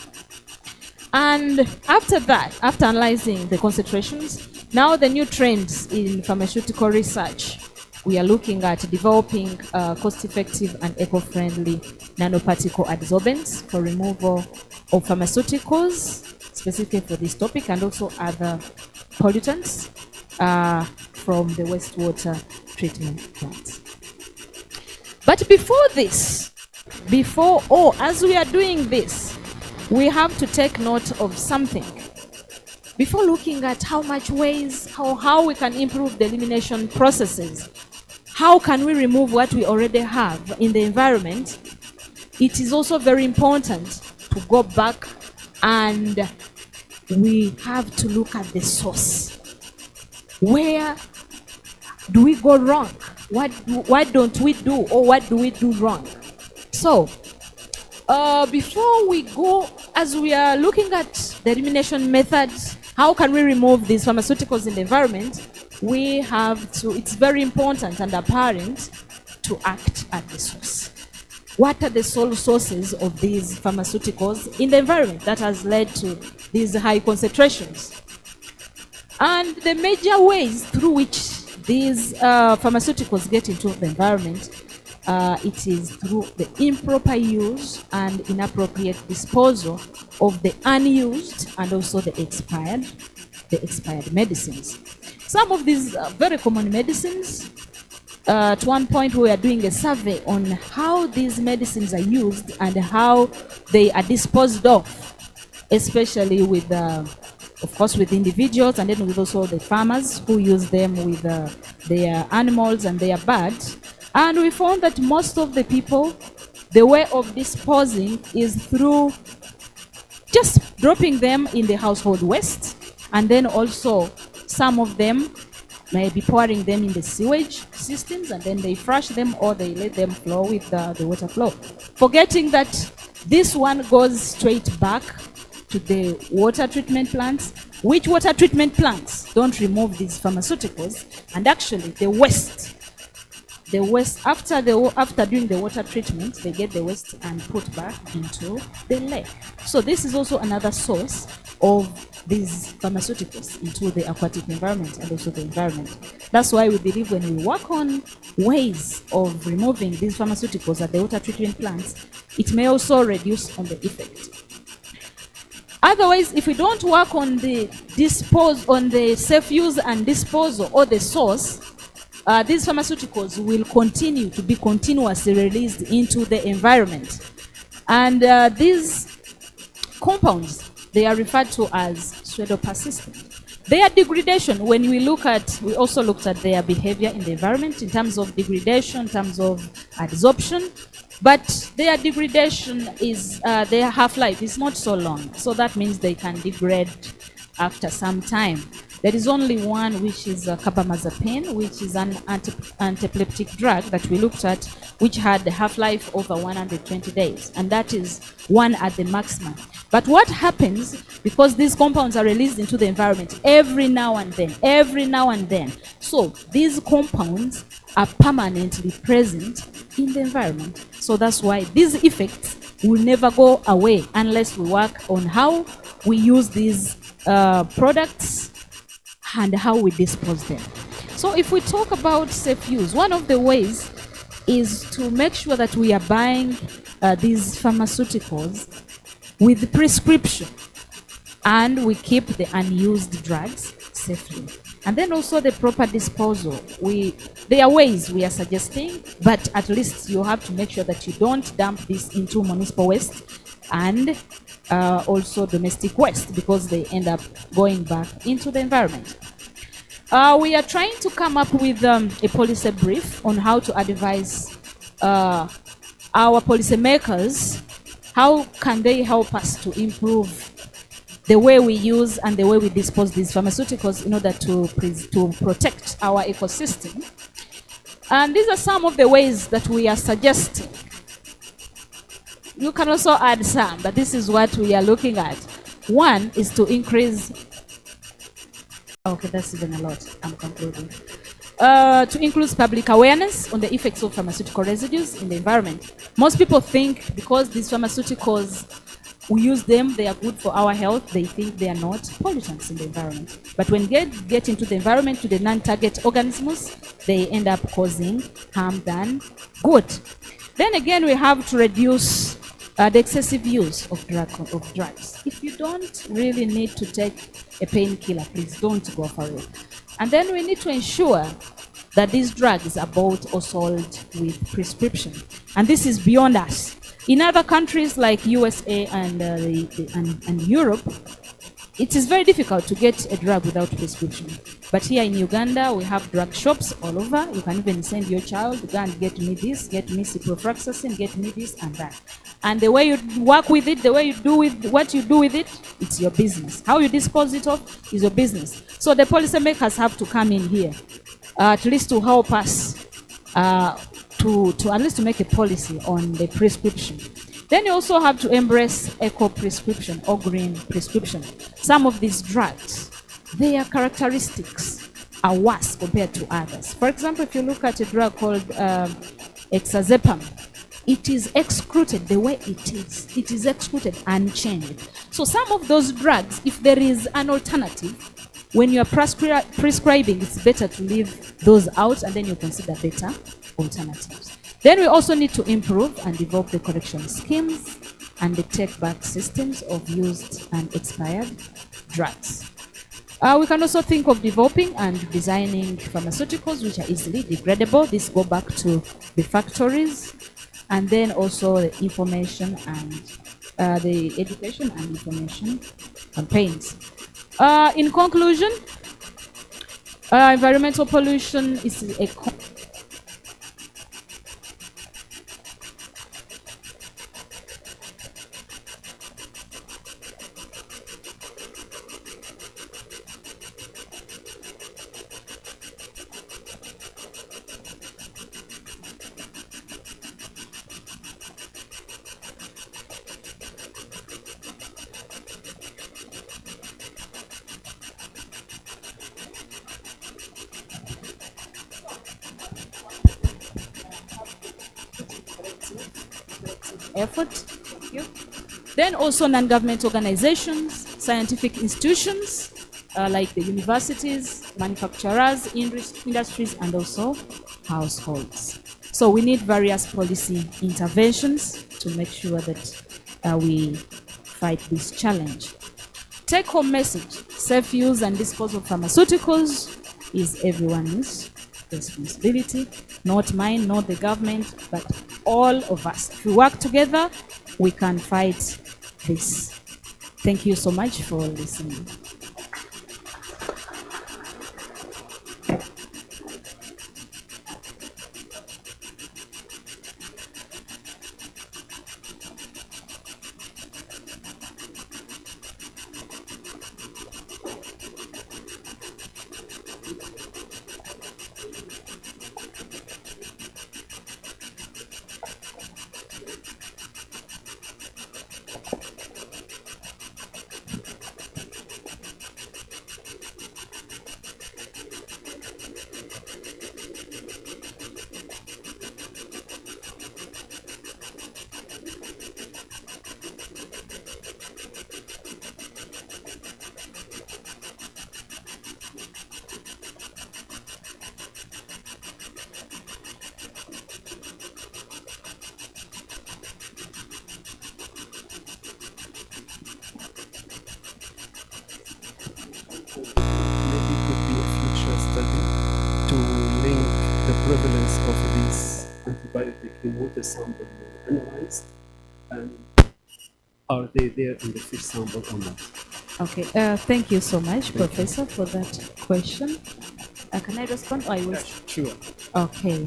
Speaker 9: And after that, after analyzing the concentrations, now the new trends in pharmaceutical research, we are looking at developing cost-effective and eco-friendly nanoparticle adsorbents for removal of pharmaceuticals, specifically for this topic, and also other pollutants from the wastewater treatment plants. But before this, as we are doing this, we have to take note of something. Before looking at how much ways, how we can improve the elimination processes, how can we remove what we already have in the environment, it is also very important to go back and we have to look at the source. Where do we go wrong? What don't we do, or what do we do wrong? So, before we go, as we are looking at the elimination methods, how can we remove these pharmaceuticals in the environment? We have to, it's very important and apparent to act at the source. What are the sole sources of these pharmaceuticals in the environment that has led to these high concentrations? And the major ways through which these pharmaceuticals get into the environment, it is through the improper use and inappropriate disposal of the unused and also the expired medicines. Some of these very common medicines, at one point we are doing a survey on how these medicines are used and how they are disposed of, especially with, of course, with individuals and then with also the farmers who use them with their animals and their birds. And we found that most of the people, the way of disposing is through just dropping them in the household waste, and then also some of them may be pouring them in the sewage systems and then they flush them or they let them flow with the water flow. Forgetting that this one goes straight back to the water treatment plants, which water treatment plants don't remove these pharmaceuticals, and actually the waste the waste, after doing the water treatment, they get the waste and put back into the lake. So this is also another source of these pharmaceuticals into the aquatic environment and also the environment. That's why we believe when we work on ways of removing these pharmaceuticals at the water treatment plants, it may also reduce on the effect. Otherwise, if we don't work on the safe use and disposal or the source, these pharmaceuticals will continue to be continuously released into the environment. And these compounds, they are referred to as pseudo-persistent. Their degradation, when we also looked at their behavior in the environment in terms of degradation, in terms of adsorption, but their degradation is, their half-life is not so long. So that means they can degrade after some time. There is only one, which is carbamazepine, which is an antiepileptic drug that we looked at, which had the half-life over 120 days, and that is one at the maximum. But what happens, because these compounds are released into the environment every now and then, so these compounds are permanently present in the environment. So that's why these effects will never go away unless we work on how we use these products and how we dispose them. So if we talk about safe use, one of the ways is to make sure that we are buying these pharmaceuticals with prescription, and we keep the unused drugs safely. And then also the proper disposal. There are ways we are suggesting, but at least you have to make sure that you don't dump this into municipal waste and also domestic waste, because they end up going back into the environment. We are trying to come up with a policy brief on how to advise our policymakers. How can they help us to improve the way we use and the way we dispose these pharmaceuticals in order to protect our ecosystem? And these are some of the ways that we are suggesting. You can also add some, but this is what we are looking at. One is to increase, okay, that's even a lot, I'm concluding. To increase public awareness on the effects of pharmaceutical residues in the environment. Most people think because these pharmaceuticals, we use them, they are good for our health, they think they are not pollutants in the environment. But when they get into the environment, to the non-target organisms, they end up causing harm than good. Then again, we have to reduce the excessive use of drugs. If you don't really need to take a painkiller, please don't go for it. And then we need to ensure that these drugs are bought or sold with prescription. And this is beyond us. In other countries like USA and Europe, it is very difficult to get a drug without prescription. But here in Uganda, we have drug shops all over. You can even send your child, go and get me this, get me ciprofloxacin, get me this and that. And the way you work with it, the way you do with what you do with it, it's your business. How you dispose it of is your business. So the policymakers have to come in here, at least to help us to at least to make a policy on the prescription. Then you also have to embrace eco-prescription or green prescription. Some of these drugs, their characteristics are worse compared to others. For example, if you look at a drug called exazepam, it is excreted the way it is. It is excreted unchanged. So some of those drugs, if there is an alternative, when you are prescribing, it's better to leave those out and then you consider better alternatives. Then we also need to improve and develop the collection schemes and the take-back systems of used and expired drugs. We can also think of developing and designing pharmaceuticals which are easily degradable. This go back to the factories, and then also the information and the education and information campaigns. In conclusion, environmental pollution is a effort. Thank you. Then also non-government organizations, scientific institutions, like the universities, manufacturers, industries, and also households. So we need various policy interventions to make sure that we fight this challenge. Take-home message: safe use and disposal of pharmaceuticals is everyone's responsibility, not mine, not the government, but all of us. If we work together, we can fight this. Thank you so much for listening.
Speaker 13: prevalence of this antibiotic in water sample were analyzed, and are they there in the fish sample or not?
Speaker 9: Okay, thank you so much, Professor, for that question. Can I respond? Or I will?
Speaker 13: Sure.
Speaker 9: Okay.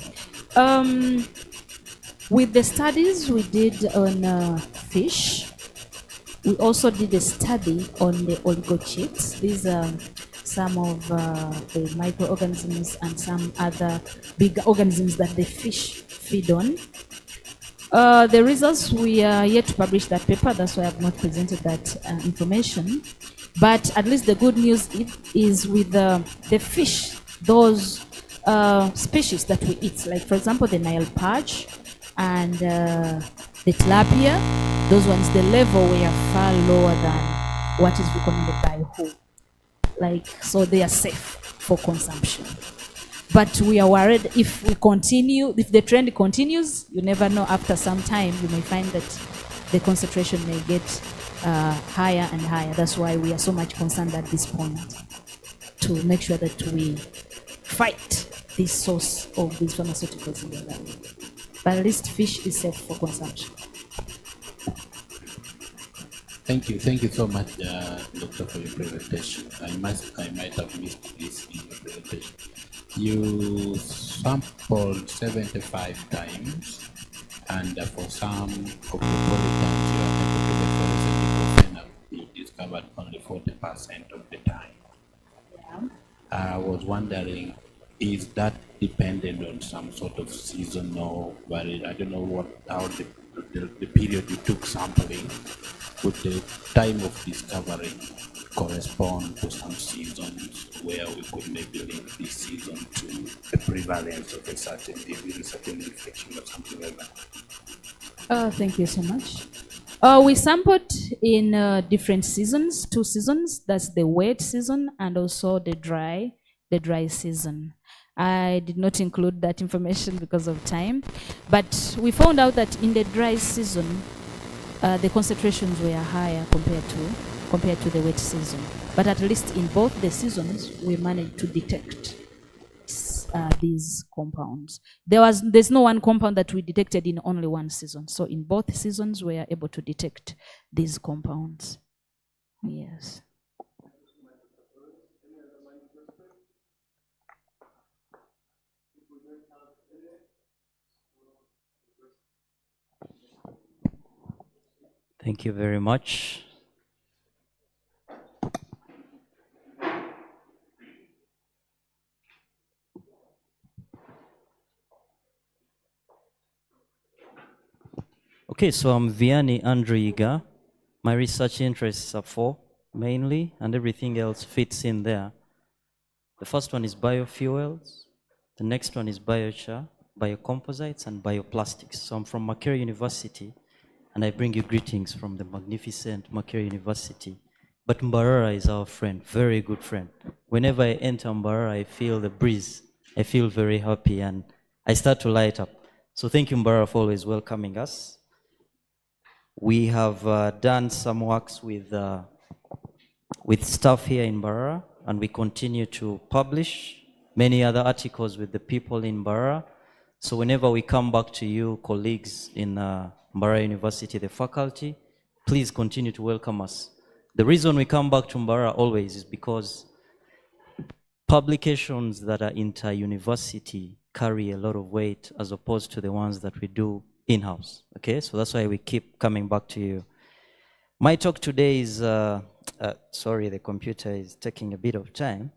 Speaker 9: With the studies we did on fish, we also did a study on the oligochaetes. These are some of the microorganisms and some other big organisms that the fish feed on. The results, we are yet to publish that paper, that's why I have not presented that information. But at least the good news is with the fish, those species that we eat, like for example the Nile perch and the tilapia, those ones, the level were far lower than what is recommended by WHO. Like, so they are safe for consumption. But we are worried if we continue, if the trend continues, you never know, after some time you may find that the concentration may get higher and higher. That's why we are so much concerned at this point to make sure that we fight this source of these pharmaceuticals in the environment. But at least fish is safe for consumption.
Speaker 8: Thank you so much, Doctor, for your presentation. I might have missed this in your presentation. You sampled 75 times, and for some of the pollutants you are able to the forest and you discovered only 40% of the time.
Speaker 9: Yeah.
Speaker 8: I was wondering, is that dependent on some sort of seasonal variation? I don't know how the period you took sampling. Would the time of discovery correspond to some seasons where we could maybe link this season to the prevalence of a certain disease, a certain infection or something like that?
Speaker 9: Thank you so much. We sampled in different seasons, 2 seasons. That's the wet season and also the dry season. I did not include that information because of time, but we found out that in the dry season, the concentrations were higher compared to the wet season. But at least in both the seasons, we managed to detect these compounds. There's no one compound that we detected in only one season. So in both seasons, we are able to detect these compounds. Yes.
Speaker 16: Thank you very much. Okay, so I'm Vianney Andriiga. My research interests are 4 mainly, and everything else fits in there. The first one is biofuels. The next one is biochar, biocomposites, and bioplastics. So I'm from Makerere University, and I bring you greetings from the magnificent Makerere University. But Mbarara is our friend, very good friend. Whenever I enter Mbarara, I feel the breeze. I feel very happy, and I start to light up. So thank you, Mbarara, for always welcoming us. We have done some works with staff here in Mbarara, and we continue to publish many other articles with the people in Mbarara. So whenever we come back to you, colleagues in Mbarara University, the faculty, please continue to welcome us. The reason we come back to Mbarara always is because publications that are inter-university carry a lot of weight as opposed to the ones that we do in-house, okay? So that's why we keep coming back to you. My talk today is, sorry, the computer is taking a bit of time.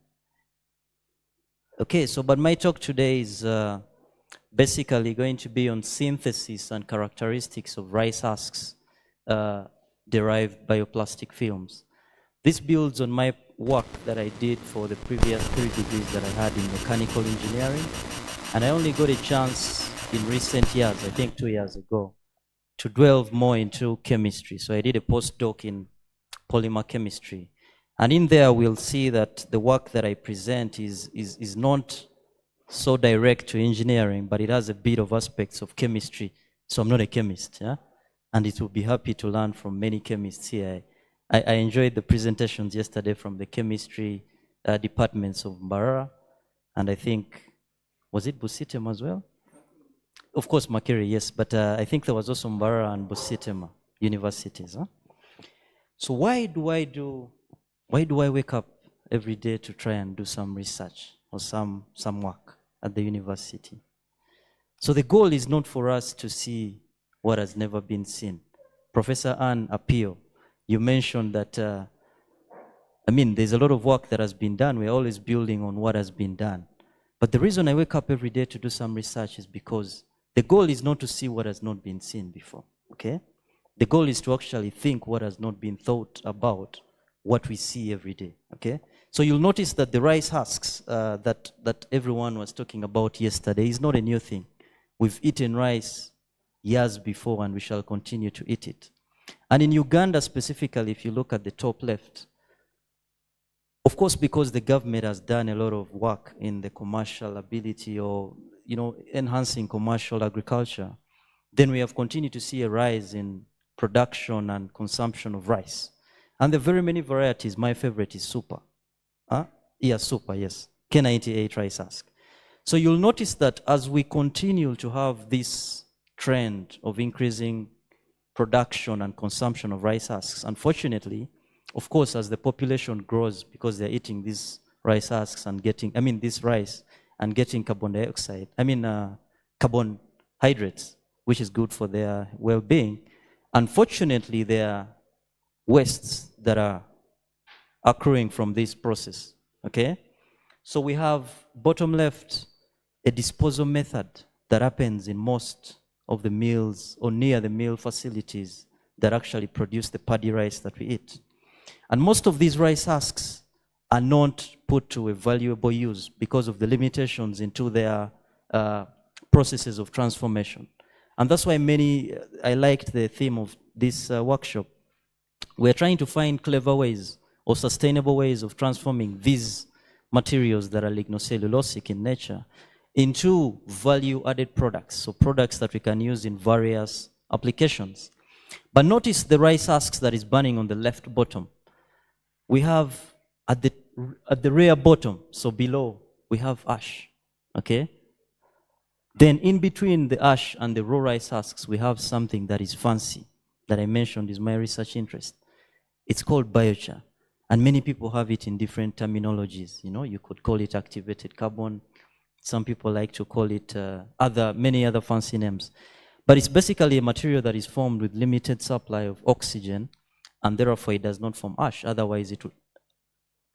Speaker 16: Okay, but my talk today is basically going to be on synthesis and characteristics of rice husks derived bioplastic films. This builds on my work that I did for the previous 3 degrees that I had in mechanical engineering. And I only got a chance in recent years, I think 2 years ago, to delve more into chemistry. So I did a postdoc in polymer chemistry. And in there, we'll see that the work that I present is not so direct to engineering, but it has a bit of aspects of chemistry. So I'm not a chemist, yeah? And it will be happy to learn from many chemists here. I enjoyed the presentations yesterday from the chemistry departments of Mbarara, and I think, was it Busitema as well? Of course, Makerere, yes, but I think there was also Mbarara and Busitema universities. Huh? So why do I wake up every day to try and do some research or some work at the university? So the goal is not for us to see what has never been seen. Professor Ann Apio, you mentioned that, there's a lot of work that has been done. We're always building on what has been done. But the reason I wake up every day to do some research is because the goal is not to see what has not been seen before, okay? The goal is to actually think what has not been thought about what we see every day, okay? So you'll notice that the rice husks that everyone was talking about yesterday is not a new thing. We've eaten rice years before, and we shall continue to eat it. And in Uganda specifically, if you look at the top left, of course, because the government has done a lot of work in the commercial ability or, enhancing commercial agriculture, then we have continued to see a rise in production and consumption of rice. And there are very many varieties. My favorite is Super. Yeah, Super, yes. K98 rice husk. So you'll notice that as we continue to have this trend of increasing production and consumption of rice husks, unfortunately, of course, as the population grows, because they're eating these rice husks and getting, this rice and getting carbon dioxide, carbohydrates, which is good for their well-being. Unfortunately, there are wastes that are accruing from this process, okay? So we have, bottom left, a disposal method that happens in most of the mills or near the mill facilities that actually produce the paddy rice that we eat. And most of these rice husks are not put to a valuable use because of the limitations into their processes of transformation. And that's why I liked the theme of this workshop. We're trying to find clever ways or sustainable ways of transforming these materials that are lignocellulosic in nature into value-added products, so products that we can use in various applications. But notice the rice husks that is burning on the left bottom. We have at the rear bottom, so below, we have ash, okay? Then in between the ash and the raw rice husks, we have something that is fancy, that I mentioned is my research interest. It's called biochar, and many people have it in different terminologies. You could call it activated carbon. Some people like to call it many other fancy names. But it's basically a material that is formed with limited supply of oxygen, and therefore it does not form ash. Otherwise, it would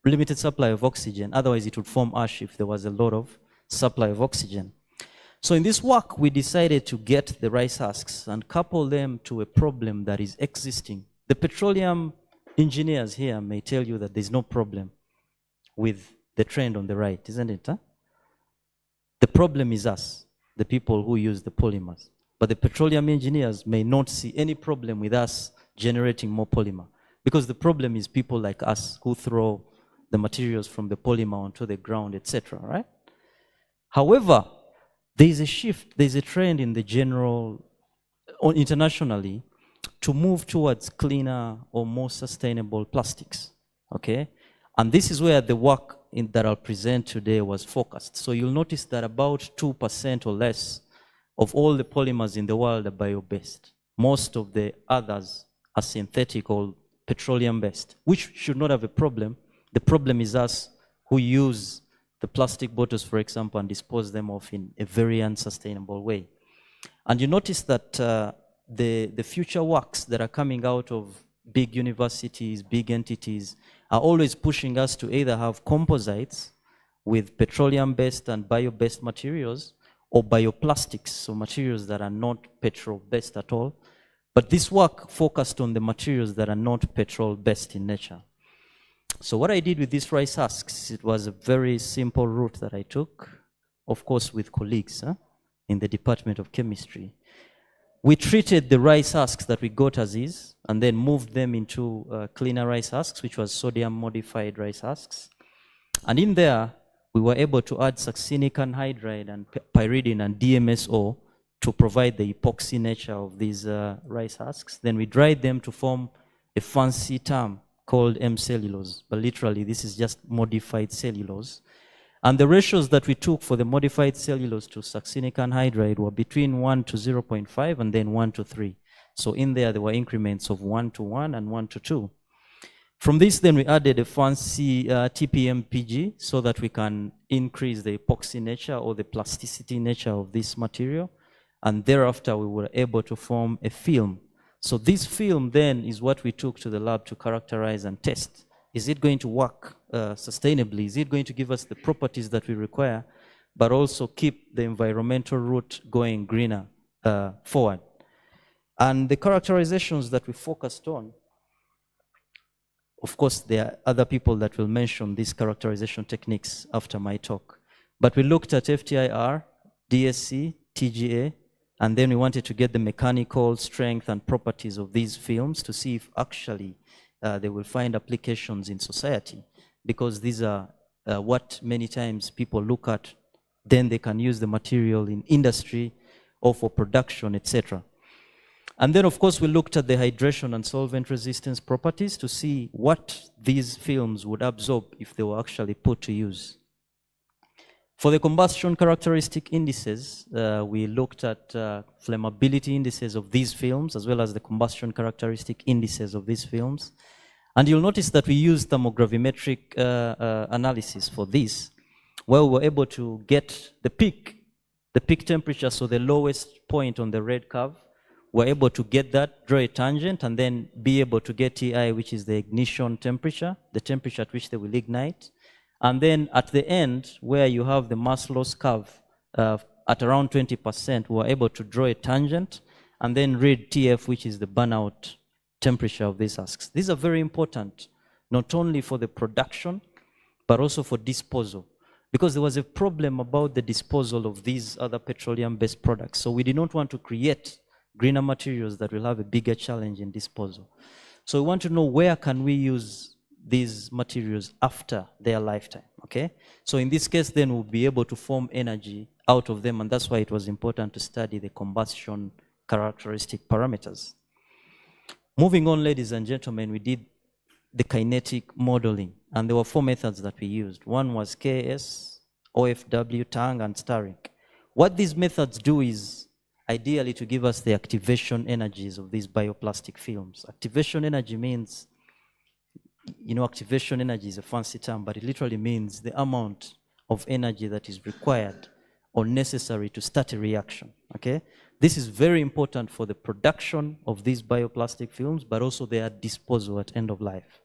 Speaker 16: limited supply of oxygen. Otherwise, it would form ash if there was a lot of supply of oxygen. So in this work, we decided to get the rice husks and couple them to a problem that is existing. The petroleum engineers here may tell you that there's no problem with the trend on the right, isn't it? Huh? The problem is us, the people who use the polymers. but the petroleum engineers may not see any problem with us generating more polymer, because the problem is people like us who throw the materials from the polymer onto the ground, etc., right? However, there is a shift, there is a trend in the general, or internationally, to move towards cleaner or more sustainable plastics, okay? And this is where the work that I'll present today was focused. So you'll notice that about 2% or less of all the polymers in the world are bio-based. Most of the others are synthetic or petroleum-based, which should not have a problem. The problem is us who use the plastic bottles, for example, and dispose them off in a very unsustainable way. And you notice that the future works that are coming out of big universities, big entities, are always pushing us to either have composites with petroleum-based and bio-based materials, or bioplastics, so materials that are not petrol-based at all. But this work focused on the materials that are not petrol-based in nature. So what I did with these rice husks, it was a very simple route that I took, of course with colleagues in the Department of Chemistry. We treated the rice husks that we got as is, and then moved them into cleaner rice husks, which was sodium-modified rice husks. And in there, we were able to add succinic anhydride and pyridine and DMSO to provide the epoxy nature of these rice husks. Then we dried them to form a fancy term called M-cellulose, but literally this is just modified cellulose. And the ratios that we took for the modified cellulose to succinic anhydride were between 1 to 0.5 and then 1 to 3. So in there were increments of 1 to 1 and 1 to 2. From this, then we added a fancy TPM-PG so that we can increase the epoxy nature or the plasticity nature of this material. And thereafter, we were able to form a film. So this film then is what we took to the lab to characterize and test. Is it going to work sustainably? Is it going to give us the properties that we require, but also keep the environmental route going greener forward? And the characterizations that we focused on, of course, there are other people that will mention these characterization techniques after my talk. But we looked at FTIR, DSC, TGA, and then we wanted to get the mechanical strength and properties of these films to see if actually they will find applications in society, because these are what many times people look at, then they can use the material in industry or for production, etc. And then, of course, we looked at the hydration and solvent resistance properties to see what these films would absorb if they were actually put to use. For the combustion characteristic indices, we looked at flammability indices of these films, as well as the combustion characteristic indices of these films. And you'll notice that we used thermogravimetric analysis for this, where we were able to get the peak temperature, so the lowest point on the red curve. We're able to get that, draw a tangent, and then be able to get TI, which is the ignition temperature, the temperature at which they will ignite. And then at the end, where you have the mass loss curve at around 20%, we're able to draw a tangent and then read TF, which is the burnout temperature of these husks. These are very important, not only for the production, but also for disposal, because there was a problem about the disposal of these other petroleum-based products. So we did not want to create greener materials that will have a bigger challenge in disposal. So we want to know where can we use these materials after their lifetime, okay? So in this case, then we'll be able to form energy out of them, and that's why it was important to study the combustion characteristic parameters. Moving on, ladies and gentlemen, we did the kinetic modeling, and there were 4 methods that we used. One was KS, OFW, Tang, and Starrick. What these methods do is ideally to give us the activation energies of these bioplastic films. Activation energy means, you know, activation energy is a fancy term, but it literally means the amount of energy that is required or necessary to start a reaction, okay? This is very important for the production of these bioplastic films, but also their disposal at end of life.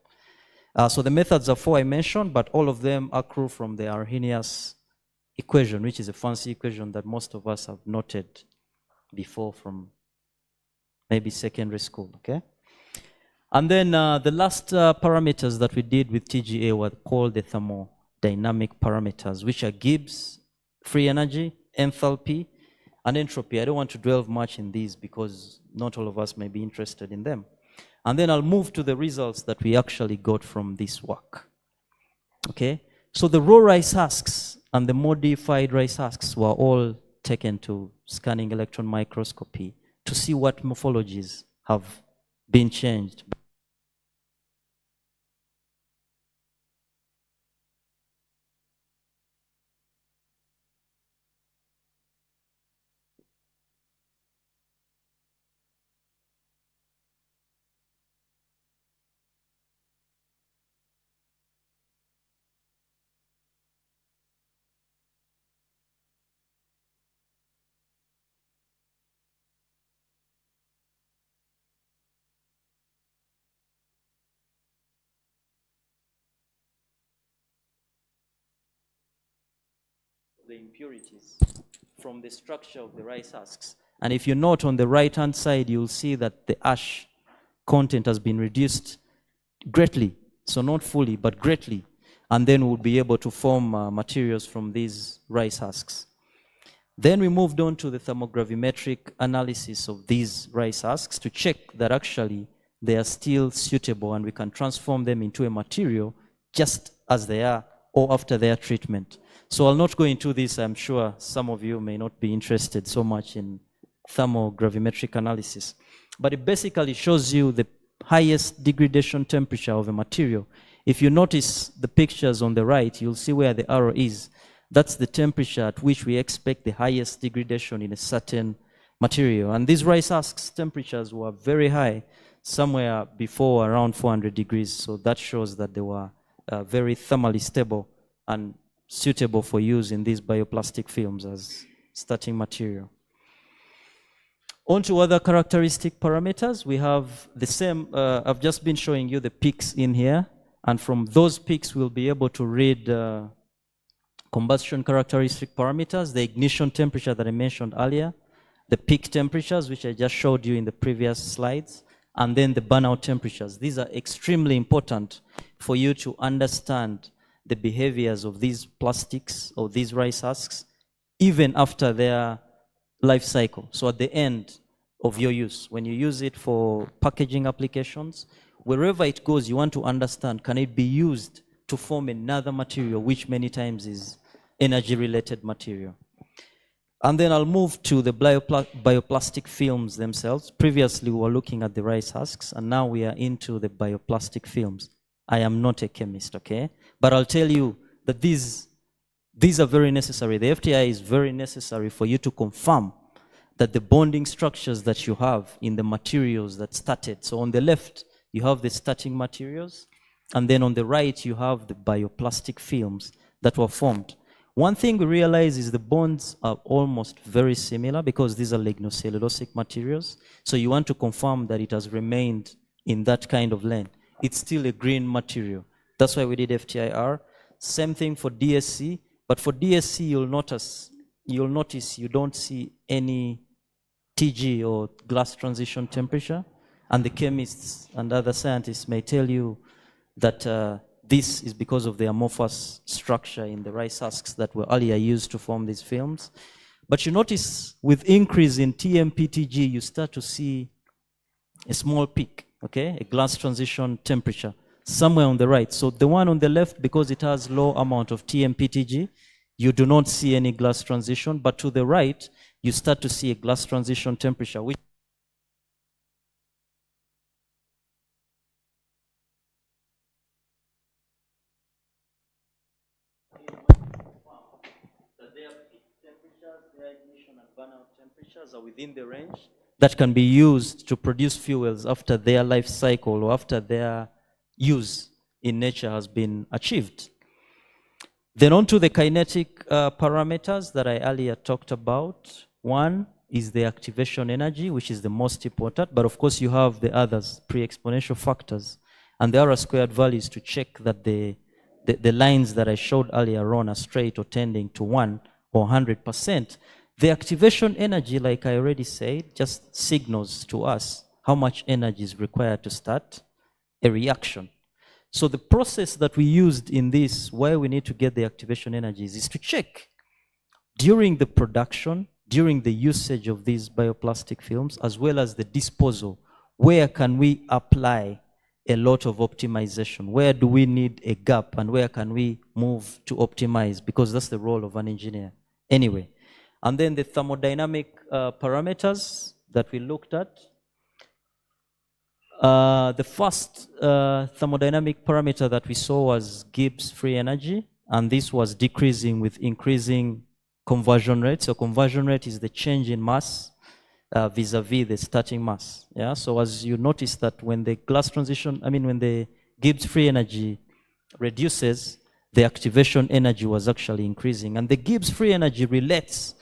Speaker 16: So the methods are 4 I mentioned, but all of them accrue from the Arrhenius equation, which is a fancy equation that most of us have noted before from maybe secondary school, okay? And then the last parameters that we did with TGA were called the thermodynamic parameters, which are Gibbs, free energy, enthalpy, and entropy. I don't want to dwell much in these because not all of us may be interested in them. And then I'll move to the results that we actually got from this work. Okay, so the raw rice husks and the modified rice husks were all taken to scanning electron microscopy to see what morphologies have been changed. The impurities from the structure of the rice husks. And if you note on the right-hand side, you'll see that the ash content has been reduced greatly. So not fully, but greatly. And then we'll be able to form materials from these rice husks. Then we moved on to the thermogravimetric analysis of these rice husks to check that actually they are still suitable and we can transform them into a material just as they are or after their treatment. So I'll not go into this. I'm sure some of you may not be interested so much in thermogravimetric analysis. But it basically shows you the highest degradation temperature of a material. If you notice the pictures on the right, you'll see where the arrow is. That's the temperature at which we expect the highest degradation in a certain material. And these rice husks temperatures were very high, somewhere before around 400 degrees. So that shows that they were very thermally stable and suitable for use in these bioplastic films as starting material. On to other characteristic parameters, we have the same, I've just been showing you the peaks in here, and from those peaks we'll be able to read combustion characteristic parameters, the ignition temperature that I mentioned earlier, the peak temperatures, which I just showed you in the previous slides, and then the burnout temperatures. These are extremely important for you to understand the behaviors of these plastics or these rice husks, even after their life cycle. So at the end of your use, when you use it for packaging applications, wherever it goes, you want to understand, can it be used to form another material, which many times is energy-related material. And then I'll move to the bioplastic films themselves. Previously, we were looking at the rice husks, and now we are into the bioplastic films. I am not a chemist, okay? But I'll tell you that these are very necessary. The FTI is very necessary for you to confirm that the bonding structures that you have in the materials that started. So on the left, you have the starting materials, and then on the right, you have the bioplastic films that were formed. One thing we realize is the bonds are almost very similar because these are lignocellulosic materials. So you want to confirm that it has remained in that kind of length. It's still a green material. That's why we did FTIR. Same thing for DSC, but for DSC you'll notice you don't see any TG or glass transition temperature, and the chemists and other scientists may tell you that this is because of the amorphous structure in the rice husks that were earlier used to form these films. But you notice with increase in TMPTG, you start to see a small peak, okay, a glass transition temperature somewhere on the right. So the one on the left, because it has low amount of TMPTG, you do not see any glass transition, but to the right, you start to see a glass transition temperature, which are within the range that can be used to produce fuels after their life cycle or after their use in nature has been achieved. Then on to the kinetic parameters that I earlier talked about. One is the activation energy, which is the most important, but of course you have the others, pre-exponential factors, and the R squared values to check that the lines that I showed earlier on are straight or tending to 1 or 100%. The activation energy, like I already said, just signals to us how much energy is required to start a reaction. So the process that we used in this, where we need to get the activation energies, is to check during the production, during the usage of these bioplastic films, as well as the disposal, where can we apply a lot of optimization? Where do we need a gap, and where can we move to optimize? Because that's the role of an engineer anyway. And then the thermodynamic parameters that we looked at. The first thermodynamic parameter that we saw was Gibbs free energy, and this was decreasing with increasing conversion rate. So conversion rate is the change in mass vis-a-vis the starting mass. Yeah. So as you notice that when the glass transition, when the Gibbs free energy reduces, the activation energy was actually increasing, and the Gibbs free energy relates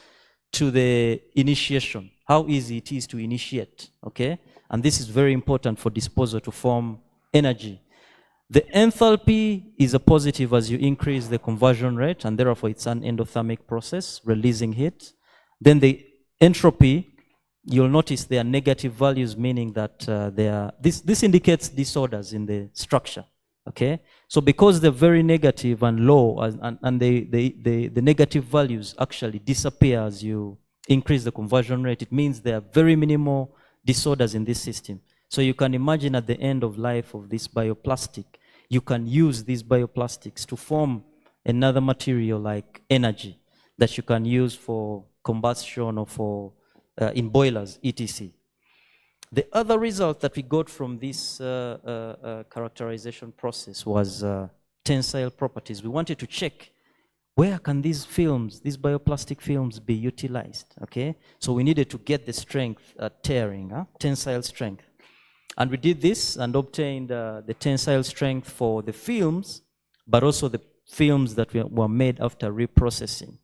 Speaker 16: to the initiation, how easy it is to initiate. Okay. And this is very important for disposal to form energy. The enthalpy is a positive as you increase the conversion rate, and therefore it's an endothermic process, releasing heat. Then the entropy, you'll notice there are negative values, meaning that this indicates disorders in the structure. Okay? So because they're very negative and low, and the negative values actually disappear as you increase the conversion rate, it means there are very minimal disorders in this system. So you can imagine at the end of life of this bioplastic, you can use these bioplastics to form another material like energy that you can use for combustion or for in boilers, etc. The other result that we got from this characterization process was tensile properties. We wanted to check where can these films, these bioplastic films, be utilized, okay? So we needed to get the strength, tearing, tensile strength. And we did this and obtained the tensile strength for the films, but also the films that were made after reprocessing.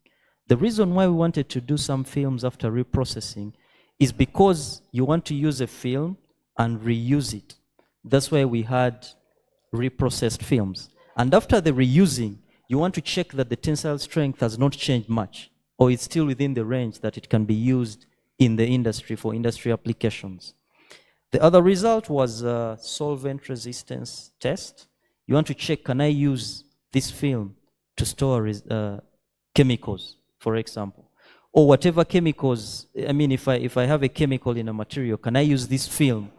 Speaker 16: The reason why we wanted to do some films after reprocessing is because you want to use a film and reuse it. That's why we had reprocessed films. And after the reusing, you want to check that the tensile strength has not changed much, or it's still within the range that it can be used in the industry for industry applications. The other result was a solvent resistance test. You want to check, can I use this film to store chemicals, for example? Or whatever chemicals, if I have a chemical in a material, can I use this film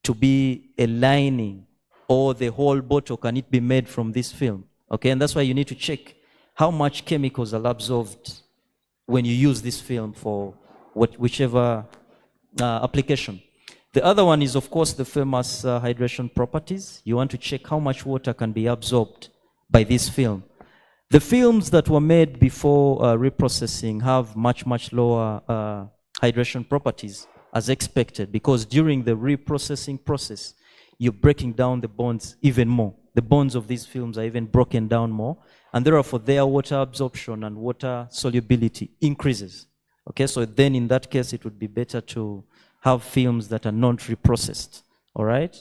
Speaker 16: to be a lining, or the whole bottle, can it be made from this film? Okay, and that's why you need to check how much chemicals are absorbed when you use this film for whichever application. The other one is, of course, the famous hydration properties. You want to check how much water can be absorbed by this film. The films that were made before reprocessing have much, much lower hydration properties as expected, because during the reprocessing process, you're breaking down the bonds even more. The bonds of these films are even broken down more, and therefore their water absorption and water solubility increases. Okay, so then in that case, it would be better to have films that are not reprocessed. All right?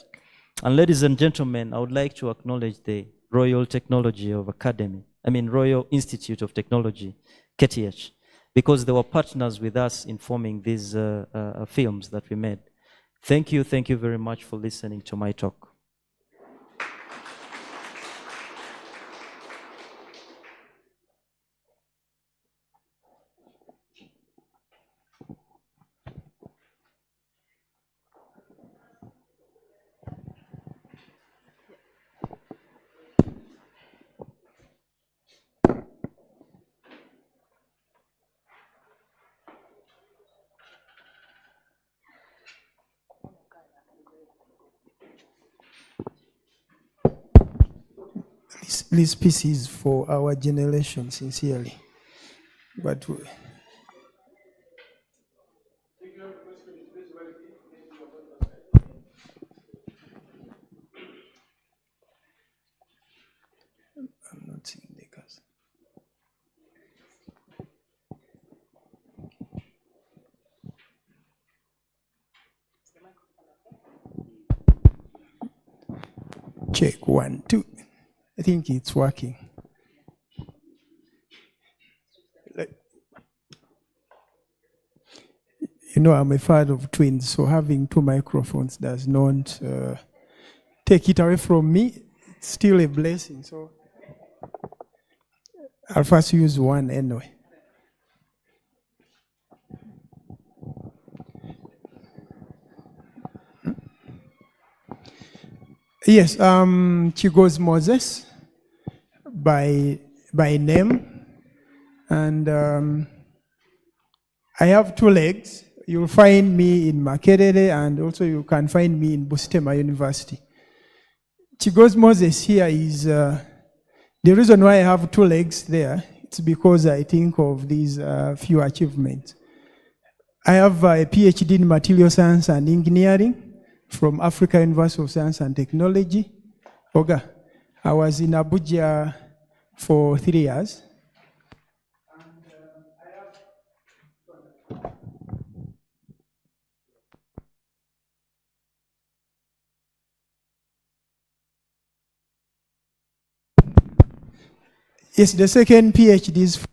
Speaker 16: And ladies and gentlemen, I would like to acknowledge the Royal Technology of Academy, Royal Institute of Technology, KTH, because they were partners with us in forming these films that we made. Thank you very much for listening to my talk.
Speaker 5: This piece is for our generation, sincerely. But I'm not seeing the cast. Check 1, 2. I think it's working. I'm a father of twins, so having 2 microphones does not take it away from me. It's still a blessing. So I'll first use one anyway. Yes, Chigos Moses by name, and I have 2 legs. You'll find me in Makerere, and also you can find me in Bustema University. Chigos Moses here is the reason why I have 2 legs there. It's because I think of these few achievements. I have a PhD in material science and engineering from Africa University of Science and Technology. Oga, I was in Abuja for 3 years. Yes, the second PhD is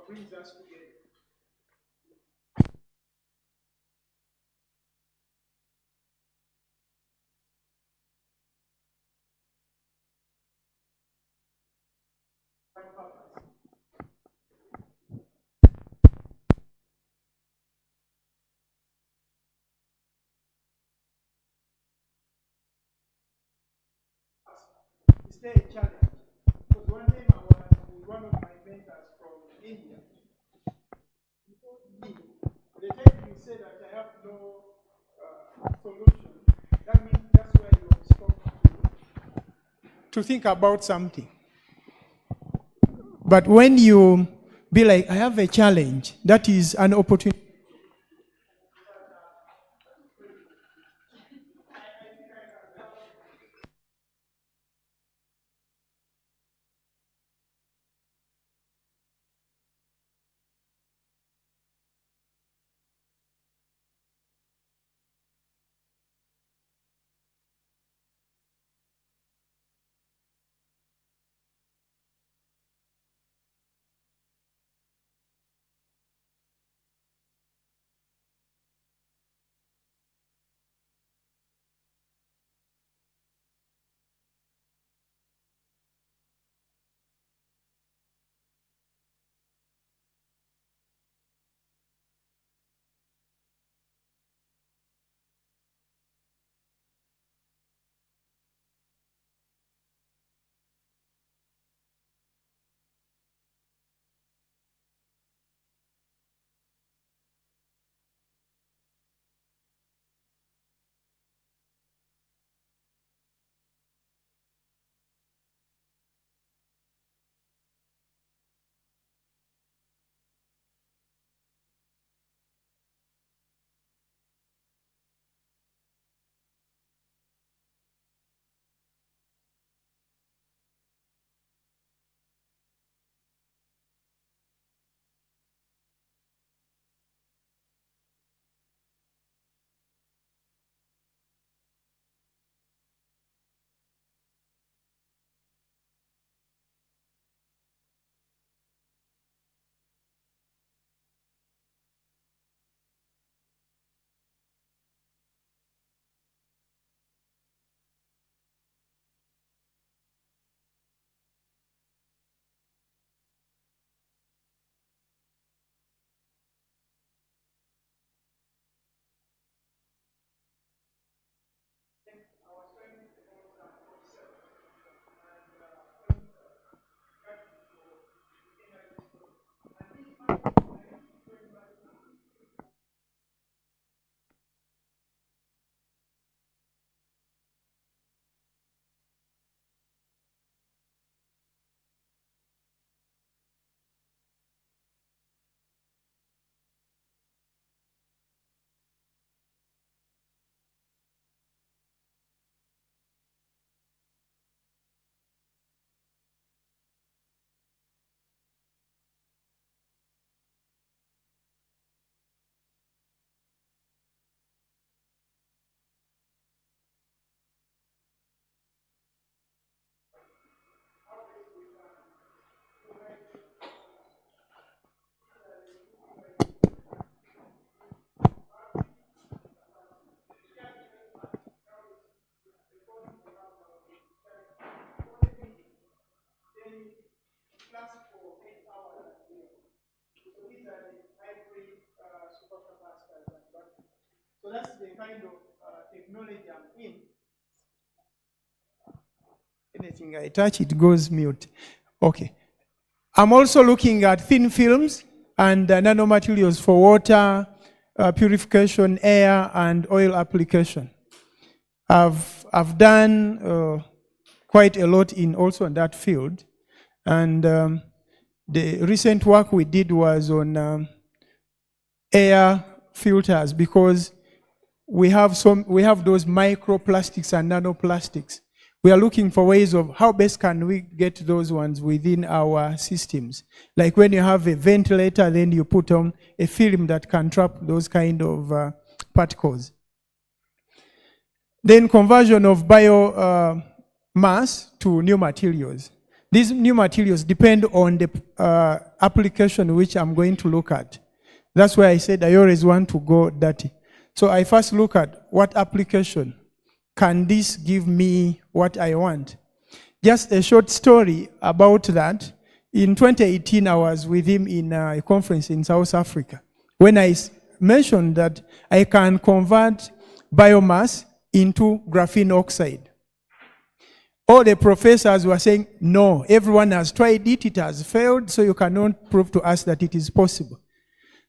Speaker 5: brings us together. Is there a challenge? Because one time I was with one of my mentors from India. He told me, the time you say that I have no solution, that means that's where you stop to think about something. But when you be like, I have a challenge, that is an opportunity. that's the kind of technology I'm in. Anything I touch, it goes mute. Okay. I'm also looking at thin films and nanomaterials for water, purification, air, and oil application. I've done quite a lot also in that field. And the recent work we did was on air filters, because we have those microplastics and nanoplastics. We are looking for ways of how best can we get those ones within our systems. Like when you have a ventilator, then you put on a film that can trap those kind of particles. Then conversion of biomass to new materials. These new materials depend on the application which I'm going to look at. That's why I said I always want to go dirty. So I first look at what application can this give me what I want. Just a short story about that. In 2018, I was with him in a conference in South Africa when I mentioned that I can convert biomass into graphene oxide. All the professors were saying, no, everyone has tried it, it has failed, so you cannot prove to us that it is possible.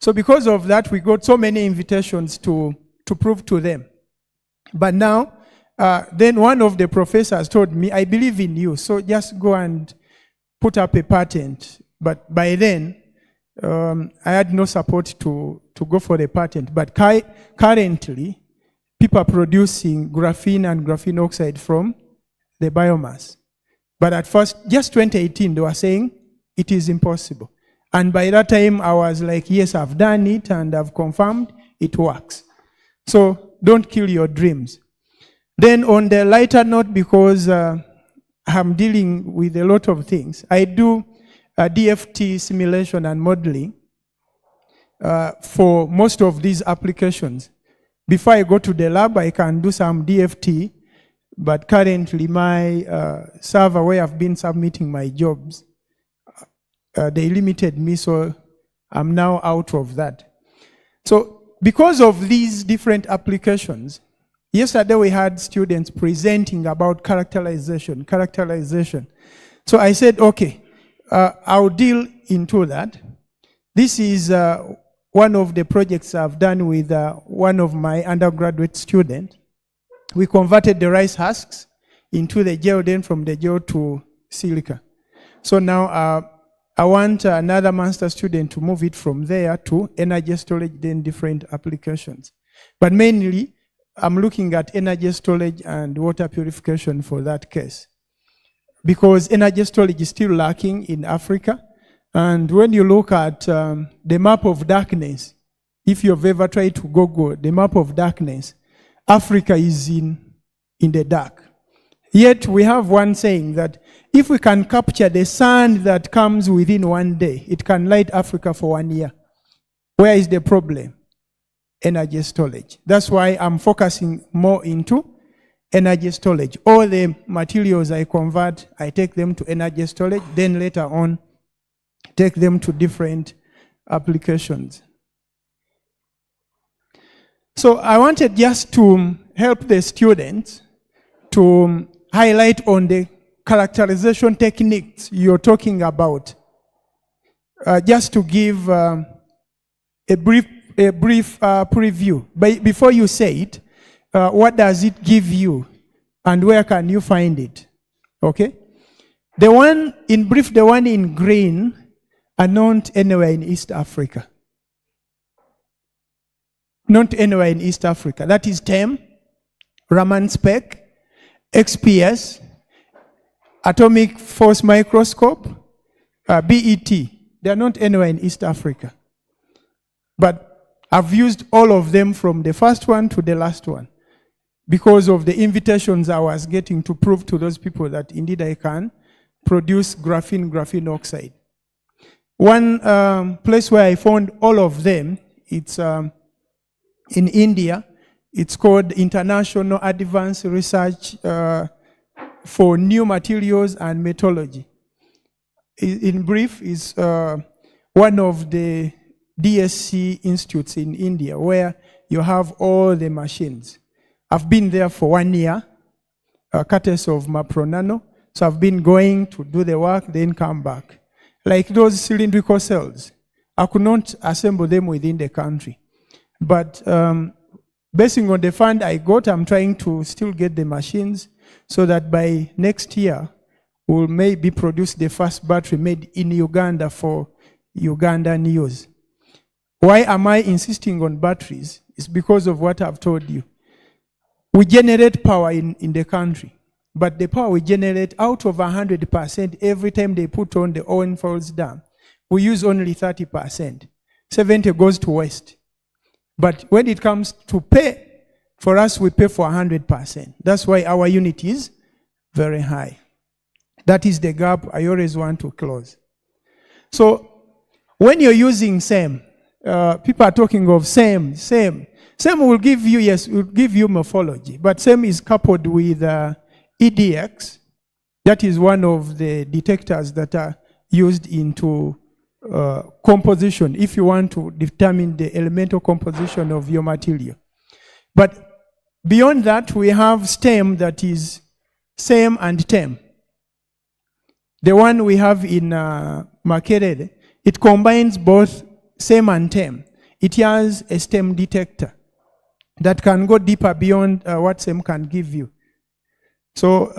Speaker 5: So because of that, we got so many invitations to prove to them. But now, then one of the professors told me, I believe in you, so just go and put up a patent. But by then, I had no support to go for the patent. But currently, people are producing graphene and graphene oxide from the biomass. But at first, just 2018, they were saying it is impossible. And by that time, I was like, yes, I've done it and I've confirmed it works. So don't kill your dreams. Then on the lighter note, because I'm dealing with a lot of things, I do DFT simulation and modeling for most of these applications. Before I go to the lab, I can do some DFT, but currently my server where I've been submitting my jobs, they limited me, so I'm now out of that. So because of these different applications, yesterday we had students presenting about characterization. So I said, okay, I'll deal into that. This is one of the projects I've done with one of my undergraduate students. We converted the rice husks into the gel, then from the gel to silica. So now I want another master student to move it from there to energy storage, then different applications. But mainly, I'm looking at energy storage and water purification for that case. Because energy storage is still lacking in Africa. And when you look at the map of darkness, if you've ever tried to Google the map of darkness, Africa is in the dark. Yet we have one saying that if we can capture the sun that comes within one day, it can light Africa for 1 year. Where is the problem? Energy storage. That's why I'm focusing more into energy storage. All the materials I convert, I take them to energy storage, then later on, take them to different applications. So I wanted just to help the students to highlight on the characterization techniques you're talking about. Just to give a brief preview. But before you say it, what does it give you and where can you find it? Okay? The one in green are not anywhere in East Africa. Not anywhere in East Africa. That is TEM, Raman spec, XPS, atomic force microscope, BET. They are not anywhere in East Africa. But I've used all of them from the first one to the last one because of the invitations I was getting to prove to those people that indeed I can produce graphene oxide. One place where I found all of them, it's in India. It's called International Advanced Research for New Materials and Metallurgy. In brief, is one of the DSC institutes in India where you have all the machines. I've been there for 1 year, courtesy of Mapro Nano. So I've been going to do the work, then come back. Like those cylindrical cells, I could not assemble them within the country. But basing on the fund I got, I'm trying to still get the machines so that by next year, we'll maybe produce the first battery made in Uganda for Ugandan use. Why am I insisting on batteries? It's because of what I've told you. We generate power in the country, but the power we generate out of 100% every time they put on the Owen Falls Dam, we use only 30%. 70 goes to waste. But when it comes to pay, for us we pay for 100%. That's why our unit is very high. That is the gap I always want to close. So when you're using SEM, people are talking of SEM. SEM will give you, yes, will give you morphology, but SEM is coupled with EDX. That is one of the detectors that are used into composition, if you want to determine the elemental composition of your material. But beyond that, we have STEM, that is SEM and TEM. The one we have in Makerere, it combines both SEM and TEM. It has a STEM detector that can go deeper beyond what SEM can give you. So,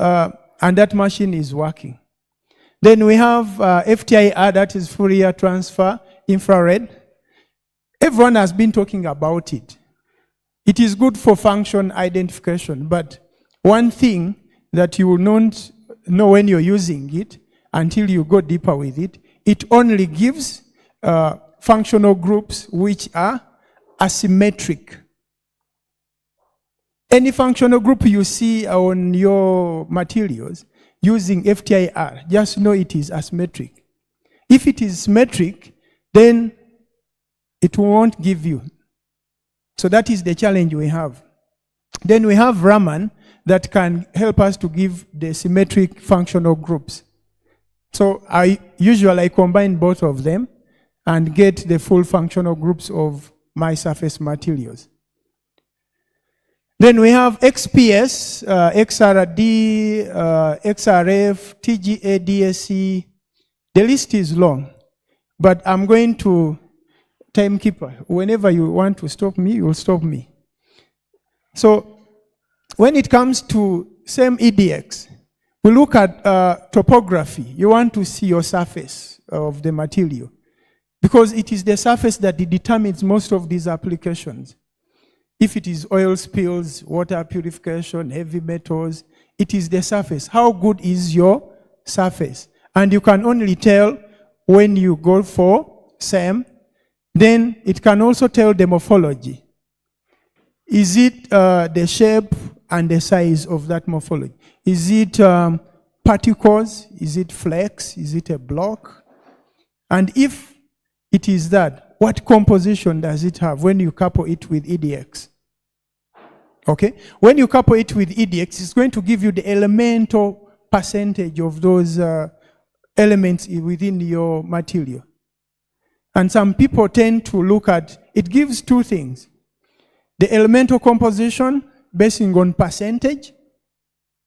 Speaker 5: and that machine is working. Then we have FTIR, that is Fourier transfer, infrared. Everyone has been talking about it. It is good for function identification, but one thing that you will not know when you're using it until you go deeper with it, it only gives functional groups which are asymmetric. Any functional group you see on your materials using FTIR, just know it is asymmetric. If it is symmetric, then it won't give you. So that is the challenge we have. Then we have Raman that can help us to give the symmetric functional groups. So I usually combine both of them and get the full functional groups of my surface materials. Then we have XPS, XRD, XRF, TGA, DSC. The list is long, but I'm going to timekeeper. Whenever you want to stop me, you'll stop me. So when it comes to SEM EDX, we look at topography. You want to see your surface of the material because it is the surface that determines most of these applications. If it is oil spills, water purification, heavy metals, it is the surface. How good is your surface? And you can only tell when you go for SEM. Then it can also tell the morphology. Is it the shape and the size of that morphology? Is it particles? Is it flakes? Is it a block? And if it is that, what composition does it have when you couple it with EDX? Okay? When you couple it with EDX, it's going to give you the elemental percentage of those elements within your material. And some people tend to look at, it gives two things. The elemental composition basing on percentage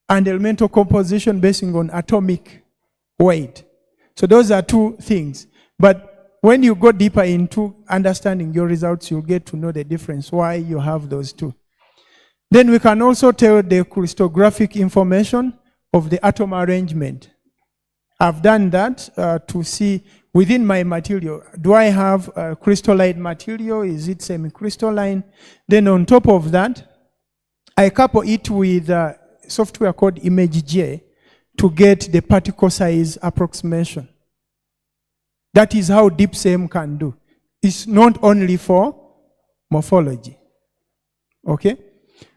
Speaker 5: and elemental composition basing on atomic weight. So those are two things. But when you go deeper into understanding your results, you'll get to know the difference, why you have those two. Then we can also tell the crystallographic information of the atom arrangement. I've done that to see within my material, do I have a crystalline material? Is it semi-crystalline? Then on top of that, I couple it with software called ImageJ to get the particle size approximation. That is how deep SEM can do. It's not only for morphology. Okay?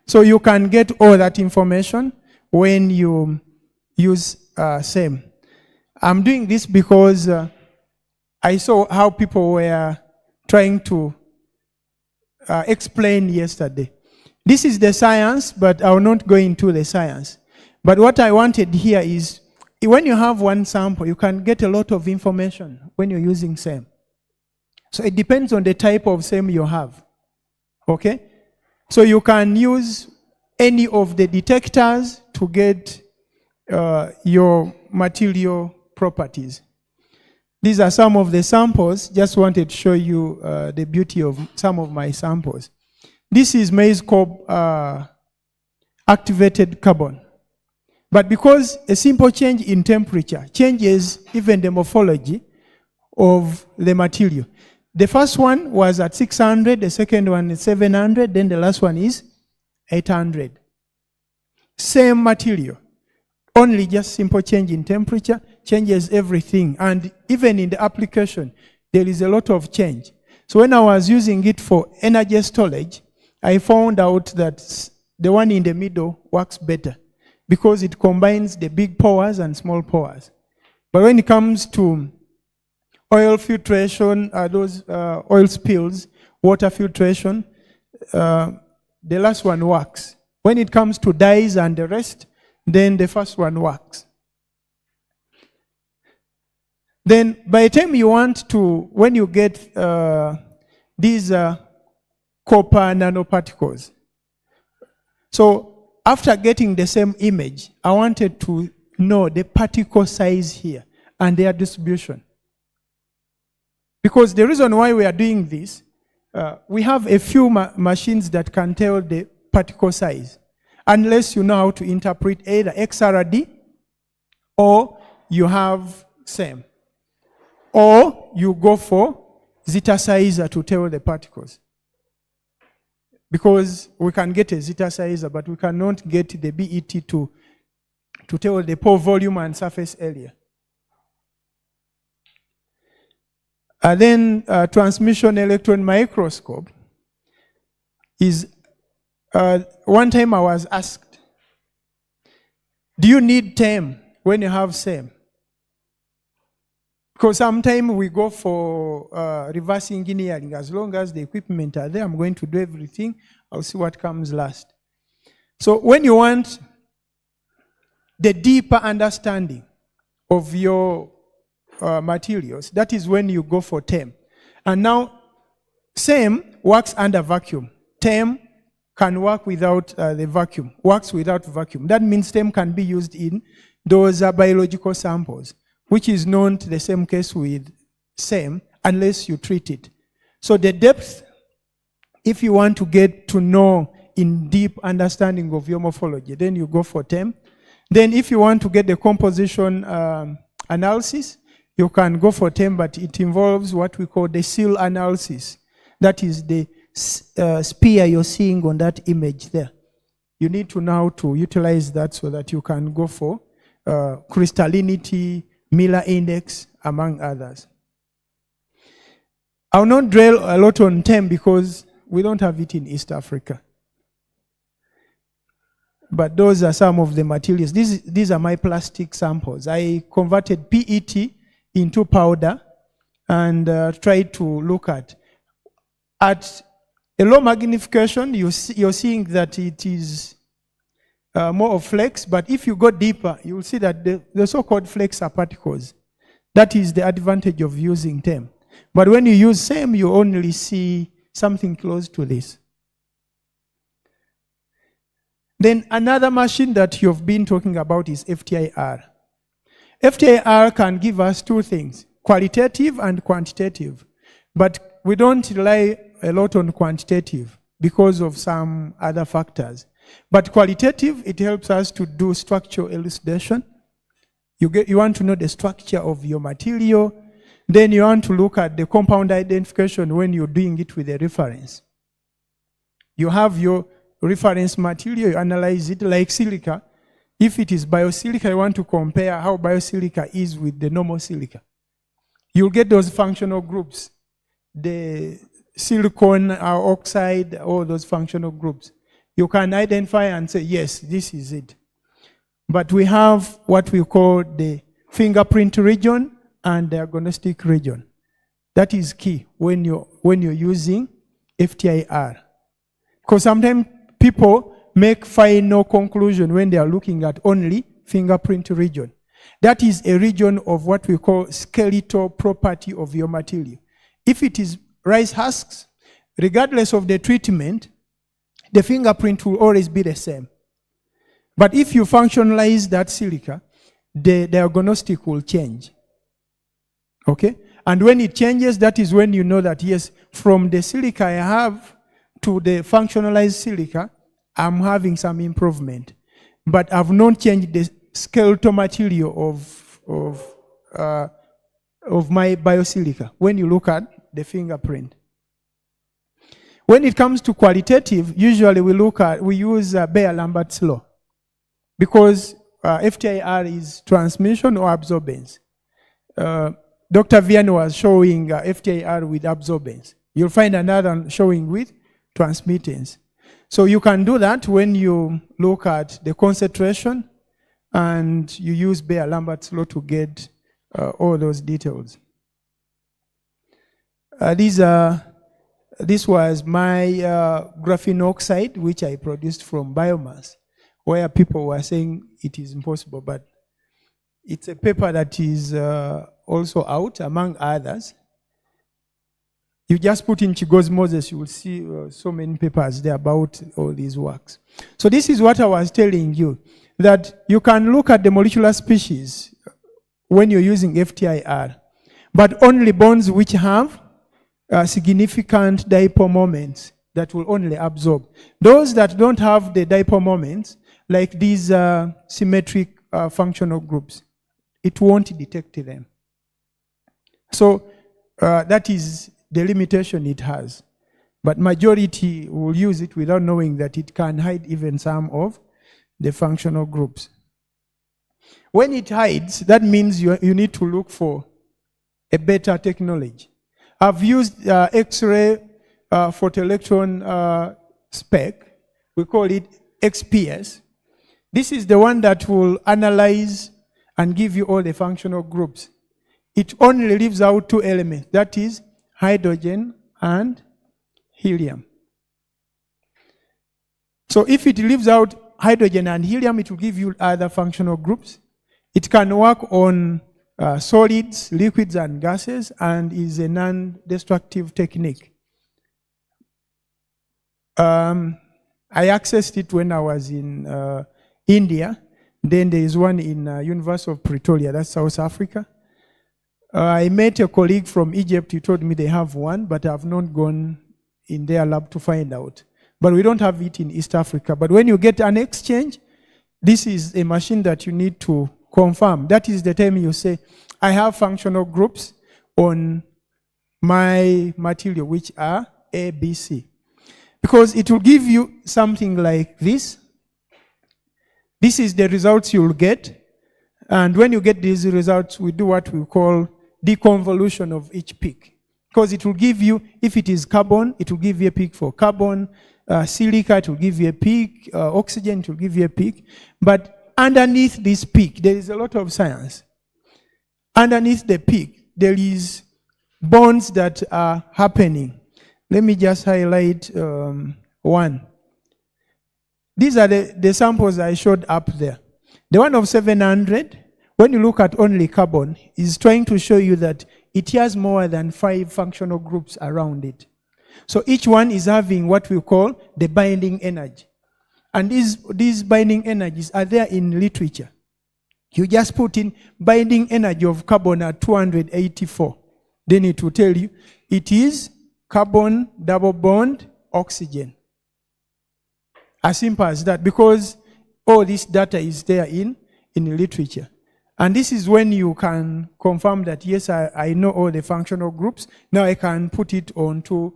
Speaker 5: So you can get all that information when you use SEM. I'm doing this because I saw how people were trying to explain yesterday. This is the science, but I will not go into the science. But what I wanted here is, when you have one sample, you can get a lot of information when you're using SEM. So it depends on the type of SEM you have. Okay? So you can use any of the detectors to get your material properties. These are some of the samples. Just wanted to show you the beauty of some of my samples. This is maize cob activated carbon. But because a simple change in temperature changes even the morphology of the material. The first one was at 600, the second one is 700, then the last one is 800. Same material. Only just simple change in temperature changes everything. And even in the application, there is a lot of change. So when I was using it for energy storage, I found out that the one in the middle works better because it combines the big pores and small pores. But when it comes to oil filtration, those oil spills, water filtration, the last one works. When it comes to dyes and the rest, then the first one works. Then by the time you want to, when you get these copper nanoparticles, so after getting the same image, I wanted to know the particle size here and their distribution. Because the reason why we are doing this, we have a few machines that can tell the particle size, unless you know how to interpret either XRD or you have SEM. Or you go for zeta sizer to tell the particles. Because we can get a zeta sizer, but we cannot get the BET to tell the pore volume and surface area. And then transmission electron microscope is, one time I was asked, do you need TEM when you have SEM? Because sometimes we go for reverse engineering. As long as the equipment are there, I'm going to do everything. I'll see what comes last. So when you want the deeper understanding of your materials, that is when you go for TEM. And now, SEM works under vacuum. TEM can work without the vacuum, works without vacuum. That means TEM can be used in those biological samples, which is known to the same case with SEM, unless you treat it. So the depth, if you want to get to know in deep understanding of your morphology, then you go for TEM. Then if you want to get the composition analysis, you can go for TEM, but it involves what we call the seal analysis. That is the spear you're seeing on that image there. You need to know how to utilize that so that you can go for crystallinity, Miller index, among others. I'll not dwell a lot on TEM because we don't have it in East Africa. But those are some of the materials. These are my plastic samples. I converted PET into powder and tried to look at a low magnification, you're seeing that it is more of flakes, but if you go deeper, you'll see that the so-called flakes are particles. That is the advantage of using TEM. But when you use SEM, you only see something close to this. Then another machine that you've been talking about is FTIR. FTIR can give us two things, qualitative and quantitative. But we don't rely a lot on quantitative because of some other factors. But qualitative, it helps us to do structural elucidation. You want to know the structure of your material. Then you want to look at the compound identification when you're doing it with a reference. You have your reference material, you analyze it like silica. If it is Bio-Silica, you want to compare how Bio-Silica is with the normal silica. You'll get those functional groups. The silicon oxide, all those functional groups. You can identify and say, yes, this is it. But we have what we call the fingerprint region and the diagnostic region. That is key when you're using FTIR. Because sometimes people make final conclusion when they are looking at only fingerprint region. That is a region of what we call skeletal property of your material. if it is rice husks, regardless of the treatment, the fingerprint will always be the same. But if you functionalize that silica, the diagnostic will change. Okay? And when it changes, that is when you know that, yes, from the silica I have to the functionalized silica, I'm having some improvement. But I've not changed the skeletal material of my Bio-Silica when you look at the fingerprint. When it comes to qualitative, usually we use Bayer-Lambert's law, because FTIR is transmission or absorbance. Dr. Vian was showing FTIR with absorbance. You'll find another showing with transmittance. So you can do that when you look at the concentration and you use Bayer-Lambert's law to get all those details. This was my graphene oxide, which I produced from biomass, where people were saying it is impossible, but it's a paper that is also out, among others. You just put in Chigo's Moses, you will see so many papers there about all these works. So this is what I was telling you, that you can look at the molecular species when you're using FTIR, but only bonds which have significant dipole moments that will only absorb. Those that don't have the dipole moments, like these symmetric functional groups, it won't detect them. So that is the limitation it has. But majority will use it without knowing that it can hide even some of the functional groups. When it hides, that means you need to look for a better technology. I've used X-ray photoelectron spec. We call it XPS. This is the one that will analyze and give you all the functional groups. It only leaves out two elements, that is hydrogen and helium. So if it leaves out hydrogen and helium, it will give you other functional groups. It can work on solids, liquids, and gases, and is a non-destructive technique. I accessed it when I was in India. Then there is one in University of Pretoria, that's South Africa. I met a colleague from Egypt. He told me they have one, but I've not gone in their lab to find out. But we don't have it in East Africa. But when you get an exchange, this is a machine that you need to confirm. That is the time you say, I have functional groups on my material, which are A, B, C. Because it will give you something like this. This is the results you'll get. And when you get these results, we do what we call deconvolution of each peak. Because it will give you, if it is carbon, it will give you a peak for carbon. Silica, it will give you a peak. Oxygen, it will give you a peak. But underneath this peak, there is a lot of science. Underneath the peak, there is bonds that are happening. Let me just highlight one. These are the samples I showed up there. The one of 700, when you look at only carbon, is trying to show you that it has more than 5 functional groups around it. So each one is having what we call the binding energy. And these binding energies are there in literature. You just put in binding energy of carbon at 284. Then it will tell you it is carbon, double bond, oxygen. As simple as that, because all this data is there in literature. And this is when you can confirm that, yes, I know all the functional groups. Now I can put it onto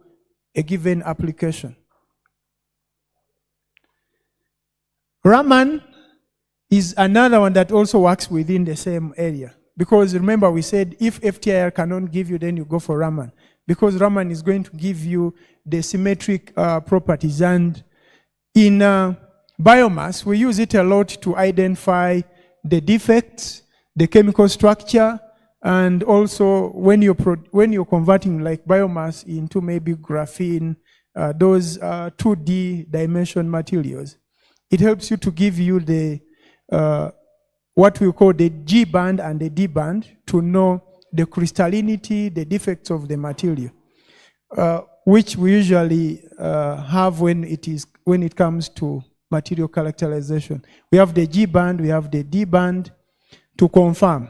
Speaker 5: a given application. Raman is another one that also works within the same area. Because remember we said if FTIR cannot give you, then you go for Raman. Because Raman is going to give you the symmetric properties. And in biomass, we use it a lot to identify the defects, the chemical structure, and also when you're converting like biomass into maybe graphene, those 2D dimension materials, it helps you to give you the what we call the G band and the D band to know the crystallinity, the defects of the material. which we usually have when it comes to material characterization. We have the G band, we have the D band to confirm.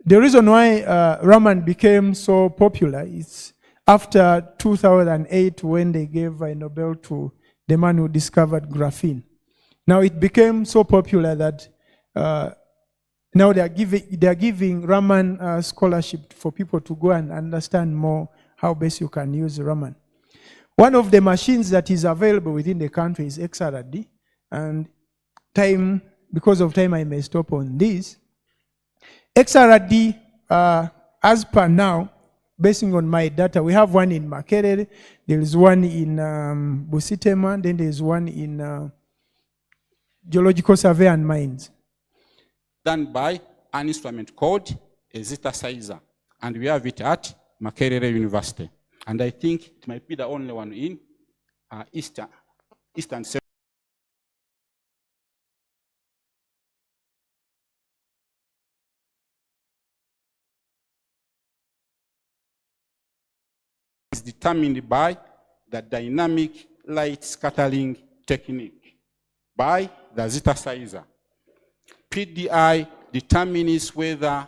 Speaker 5: The reason why Raman became so popular is after 2008 when they gave a Nobel to the man who discovered graphene. Now it became so popular that now they are giving Raman scholarship for people to go and understand more how best you can use Raman. One of the machines that is available within the country is XRD, and because of time I may stop on this. XRD, as per now, based on my data, we have one in Makerere, there is one in Busitema, then there is one in Geological Survey and Mines.
Speaker 17: Done by an instrument called a zeta sizer, and we have it at Makerere University. And I think it might be the only one in Eastern is determined by the dynamic light scattering technique by the zeta sizer. PDI determines whether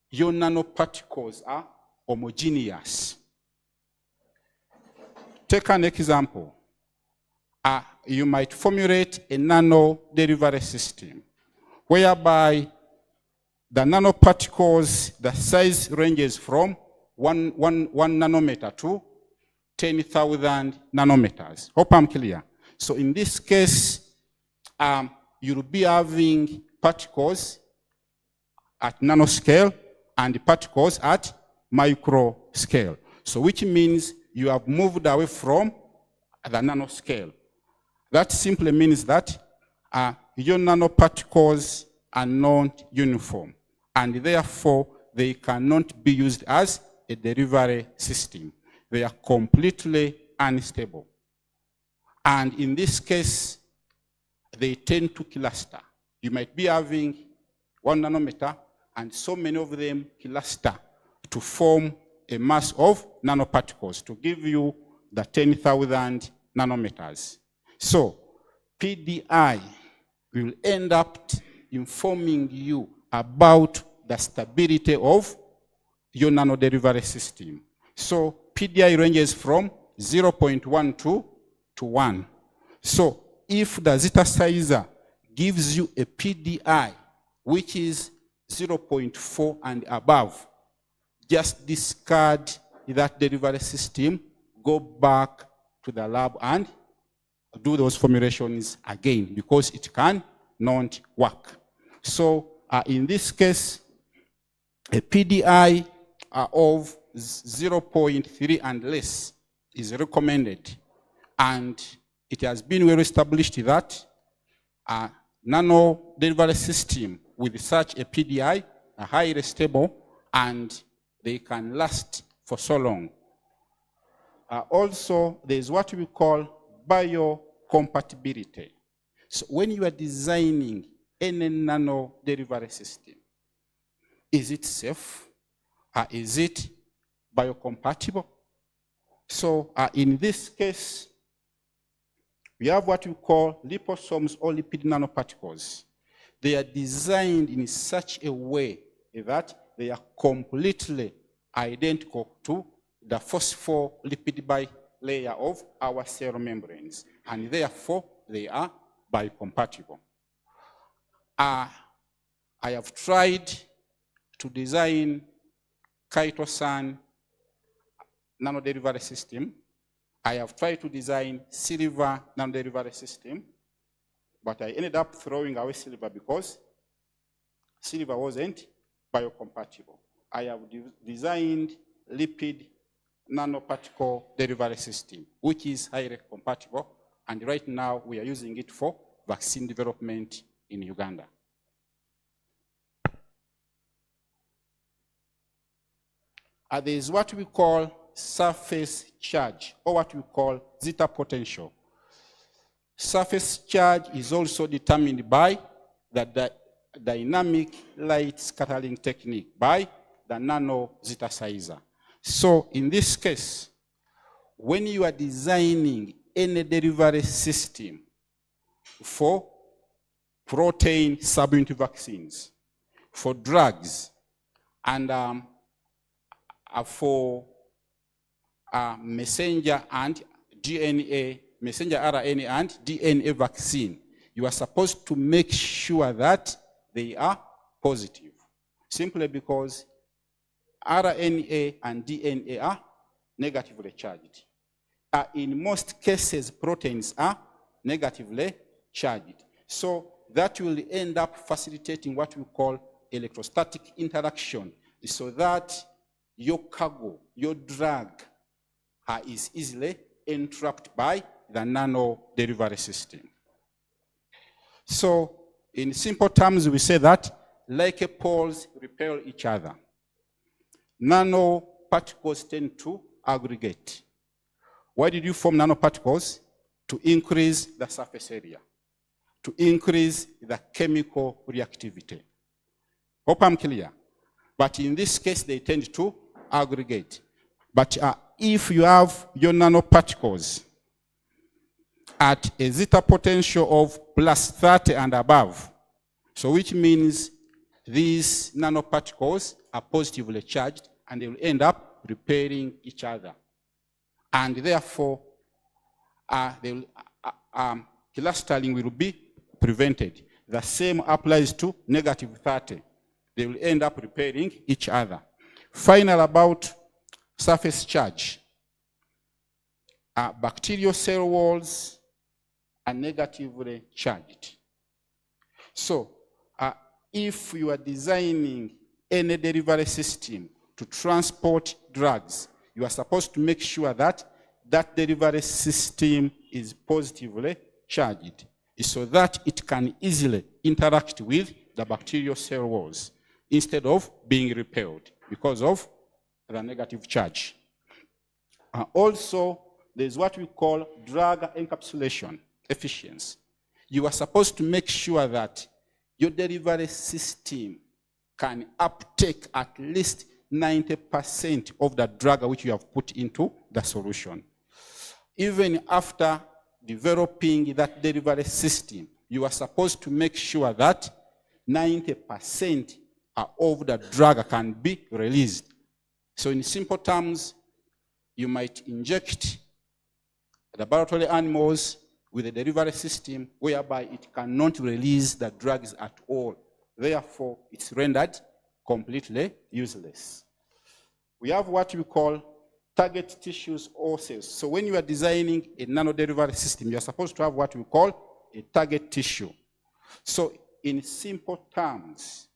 Speaker 17: your nanoparticles are homogeneous. Take an example. You might formulate a nano delivery system whereby the nanoparticles, the size ranges from 1 nanometer to 10,000 nanometers. Hope I'm clear. So in this case, you'll be having particles at nanoscale and particles at micro scale. So which means you have moved away from the nanoscale. That simply means that your nanoparticles are not uniform, and therefore they cannot be used as a delivery system. They are completely unstable. And in this case, they tend to cluster. You might be having 1 nanometer, and so many of them cluster to form a mass of nanoparticles to give you the 10,000 nanometers. So PDI will end up informing you about the stability of your nanodelivery system. So PDI ranges from 0.12 to 1. So if the zeta sizer gives you a PDI which is 0.4 and above, just discard that delivery system, go back to the lab and do those formulations again, because it can not work. So in this case, a PDI of 0.3 and less is recommended. And it has been well established that a nano delivery system with such a PDI are highly stable and they can last for so long. Also, there's what we call biocompatibility. So when you are designing any nano delivery system, is it safe? Is it biocompatible? So in this case, we have what we call liposomes or lipid nanoparticles. They are designed in such a way that they are completely identical to the phospholipid bilayer of our cell membranes, and therefore they are biocompatible. I have tried to design chitosan nanodelivery system. I have tried to design silver nanodelivery system, but I ended up throwing away silver because silver wasn't biocompatible. I have designed lipid nanoparticle delivery system, which is highly compatible, and right now we are using it for vaccine development in Uganda. There is what we call surface charge, or what we call zeta potential. Surface charge is also determined by the dynamic light scattering technique, by the nano zeta sizer. So in this case, when you are designing any delivery system for protein subunit vaccines, for drugs, and for messenger and DNA, messenger RNA and DNA vaccine, you are supposed to make sure that they are positive, simply because RNA and DNA are negatively charged. In most cases, proteins are negatively charged. So that will end up facilitating what we call electrostatic interaction, so that your cargo, your drug, is easily entrapped by the nano delivery system. So in simple terms, we say that like poles repel each other. Nanoparticles tend to aggregate. Why did you form nanoparticles? To increase the surface area, to increase the chemical reactivity. Hope I'm clear. But in this case, they tend to aggregate. But if you have your nanoparticles at a zeta potential of plus 30 and above, so which means these nanoparticles are positively charged and they will end up repelling each other. And therefore, clustering will be prevented. The same applies to negative 30. They will end up repelling each other. Final about surface charge. Bacterial cell walls are negatively charged. So, if you are designing any delivery system to transport drugs, you are supposed to make sure that that delivery system is positively charged, so that it can easily interact with the bacterial cell walls instead of being repelled because of the negative charge. Also, there's what we call drug encapsulation efficiency. You are supposed to make sure that your delivery system can uptake at least 90% of the drug which you have put into the solution. Even after developing that delivery system, you are supposed to make sure that 90% of the drug can be released. So in simple terms, you might inject the laboratory animals with a delivery system whereby it cannot release the drugs at all. Therefore, it's rendered completely useless. We have what we call target tissues or cells. So when you are designing a nano-delivery system, you are supposed to have what we call a target tissue. So in simple terms,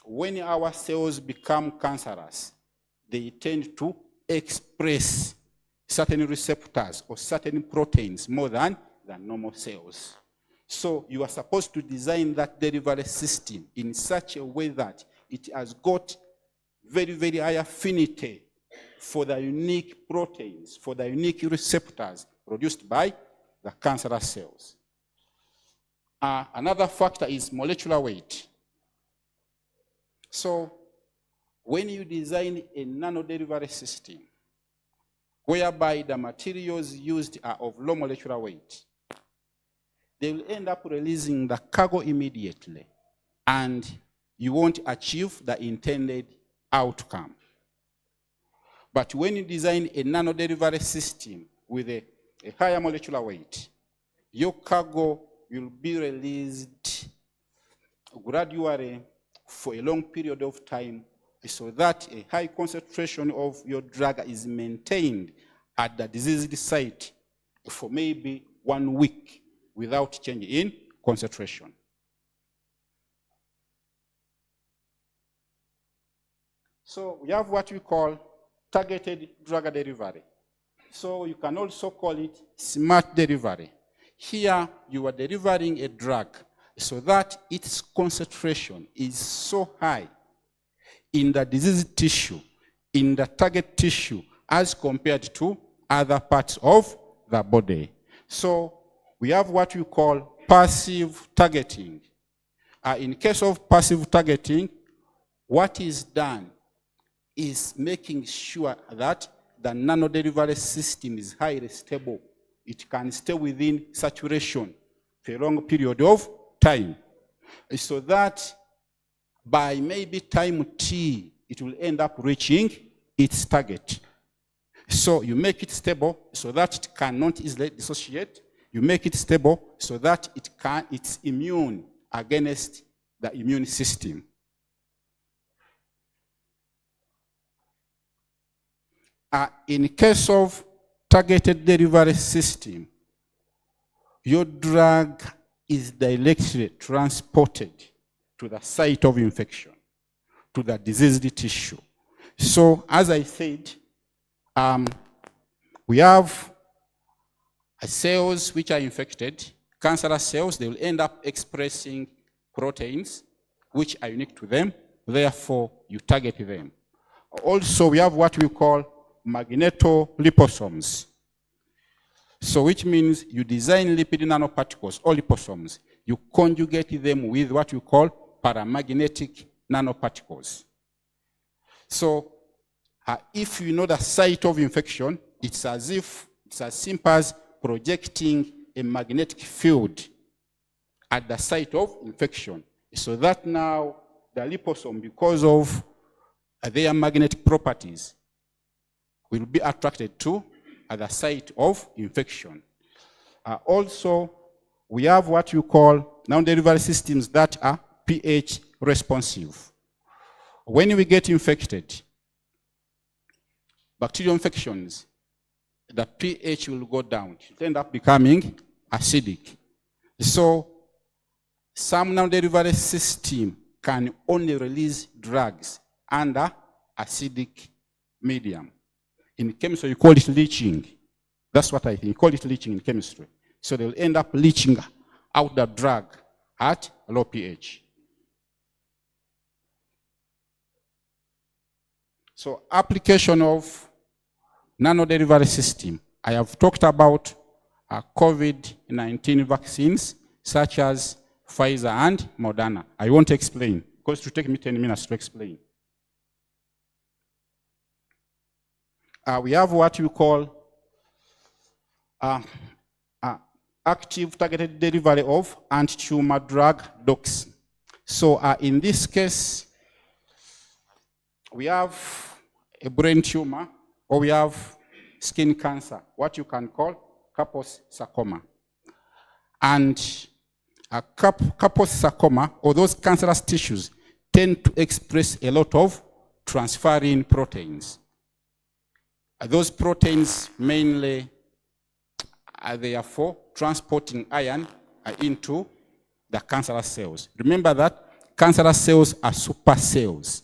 Speaker 17: when our cells become cancerous, they tend to express certain receptors or certain proteins more than the normal cells. So you are supposed to design that delivery system in such a way that it has got very, very high affinity for the unique proteins, for the unique receptors produced by the cancerous cells. Another factor is molecular weight. So when you design a nano-delivery system, whereby the materials used are of low molecular weight, they will end up releasing the cargo immediately, and you won't achieve the intended outcome. But when you design a nano-delivery system with a higher molecular weight, your cargo will be released gradually for a long period of time, so that a high concentration of your drug is maintained at the diseased site for maybe 1 week without change in concentration. So we have what we call targeted drug delivery. So you can also call it smart delivery. Here you are delivering a drug so that its concentration is so high in the diseased tissue, in the target tissue, as compared to other parts of the body. So we have what we call passive targeting. In case of passive targeting, what is done is making sure that the nanodelivery system is highly stable. It can stay within saturation for a long period of time. So that by maybe time t, it will end up reaching its target. So you make it stable so that it cannot easily dissociate. You make it stable so that it's immune against the immune system. In case of targeted delivery system, your drug is directly transported to the site of infection, to the diseased tissue. So, as I said, we have cells which are infected, cancerous cells. They will end up expressing proteins which are unique to them. Therefore, you target them. Also, we have what we call magnetoliposomes. So, which means you design lipid nanoparticles or liposomes. You conjugate them with what we call paramagnetic nanoparticles. So, if you know the site of infection, it's as simple as projecting a magnetic field at the site of infection. So that now the liposome, because of their magnetic properties, will be attracted to at the site of infection. Also, we have what you call non-delivery systems that are pH responsive. When we get infected, bacterial infections, the pH will go down. It will end up becoming acidic. So, some non-delivery system can only release drugs under acidic medium. In chemistry, you call it leaching. That's what I think. You call it leaching in chemistry. So they'll end up leaching out the drug at low pH. So application of nanodelivery system. I have talked about COVID-19 vaccines such as Pfizer and Moderna. I won't explain because it will take me 10 minutes to explain. We have what we call active targeted delivery of anti-tumor drug doxy. So in this case, we have a brain tumor or we have skin cancer, what you can call Kaposi sarcoma. And Kaposi sarcoma, or those cancerous tissues, tend to express a lot of transferrin proteins. Those proteins mainly are therefore transporting iron into the cancerous cells. Remember that cancerous cells are super cells.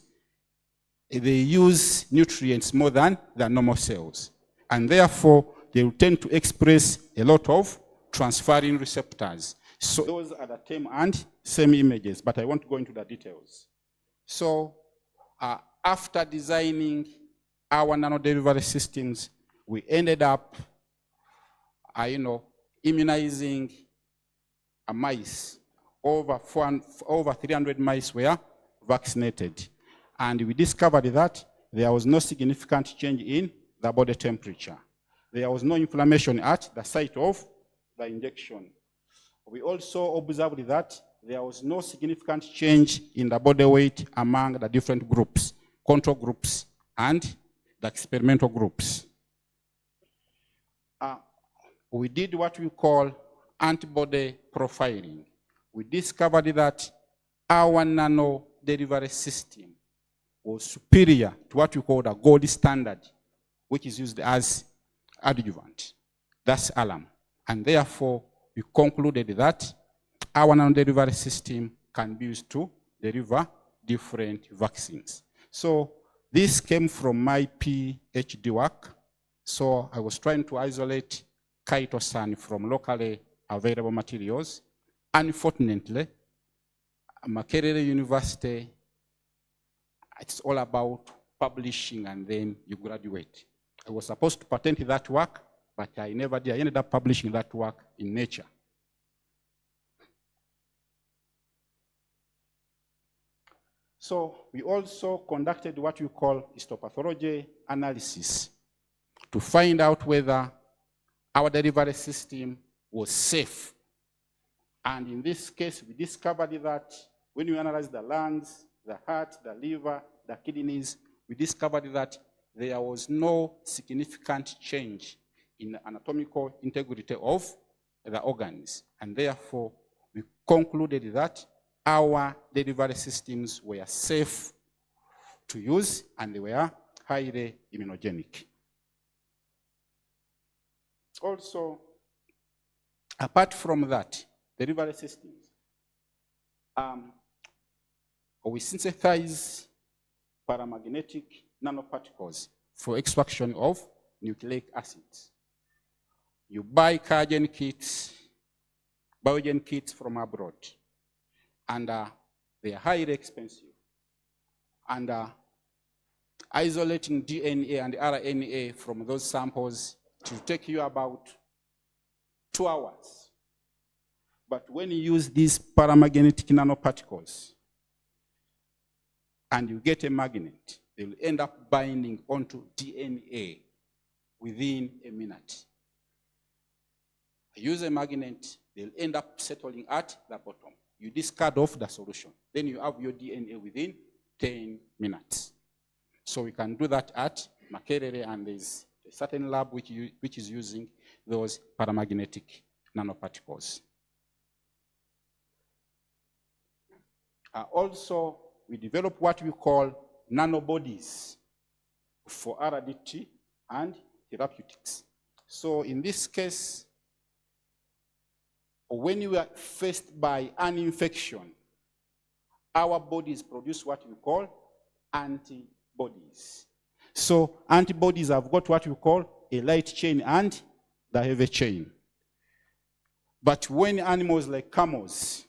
Speaker 17: They use nutrients more than the normal cells. And therefore, they will tend to express a lot of transferrin receptors. So those are the term and same images, but I won't go into the details. So after designing our nanodelivery systems, we ended up, immunizing mice. Over 300 mice were vaccinated. And we discovered that there was no significant change in the body temperature. There was no inflammation at the site of the injection. We also observed that there was no significant change in the body weight among the different groups, control groups, and the experimental groups. We did what we call antibody profiling. We discovered that our nano delivery system was superior to what we call the gold standard, which is used as adjuvant. That's alum. And therefore, we concluded that our nano delivery system can be used to deliver different vaccines. So this came from my PhD work. So I was trying to isolate chitosan from locally available materials. Unfortunately, Makerere University, it's all about publishing and then you graduate. I was supposed to patent that work, but I never did. I ended up publishing that work in Nature. So we also conducted what we call histopathology analysis. to find out whether our delivery system was safe. And in this case, we discovered that when we analyzed the lungs, the heart, the liver, the kidneys, we discovered that there was no significant change in the anatomical integrity of the organs. And therefore, we concluded that our delivery systems were safe to use and they were highly immunogenic. Also, apart from that, delivery systems, we synthesize paramagnetic nanoparticles for extraction of nucleic acids. You buy Biogen kits from abroad, and they are highly expensive. And isolating DNA and RNA from those samples will take you about 2 hours. But when you use these paramagnetic nanoparticles and you get a magnet, they will end up binding onto DNA within a minute. You use a magnet, they'll end up settling at the bottom. You discard off the solution. Then you have your DNA within 10 minutes. So we can do that at Makerere, and there's a certain lab which is using those paramagnetic nanoparticles. Also, we develop what we call nanobodies for RDT and therapeutics. So in this case, when you are faced by an infection, our bodies produce what we call antibodies. So antibodies have got what we call a light chain and the heavy chain. But when animals like camels,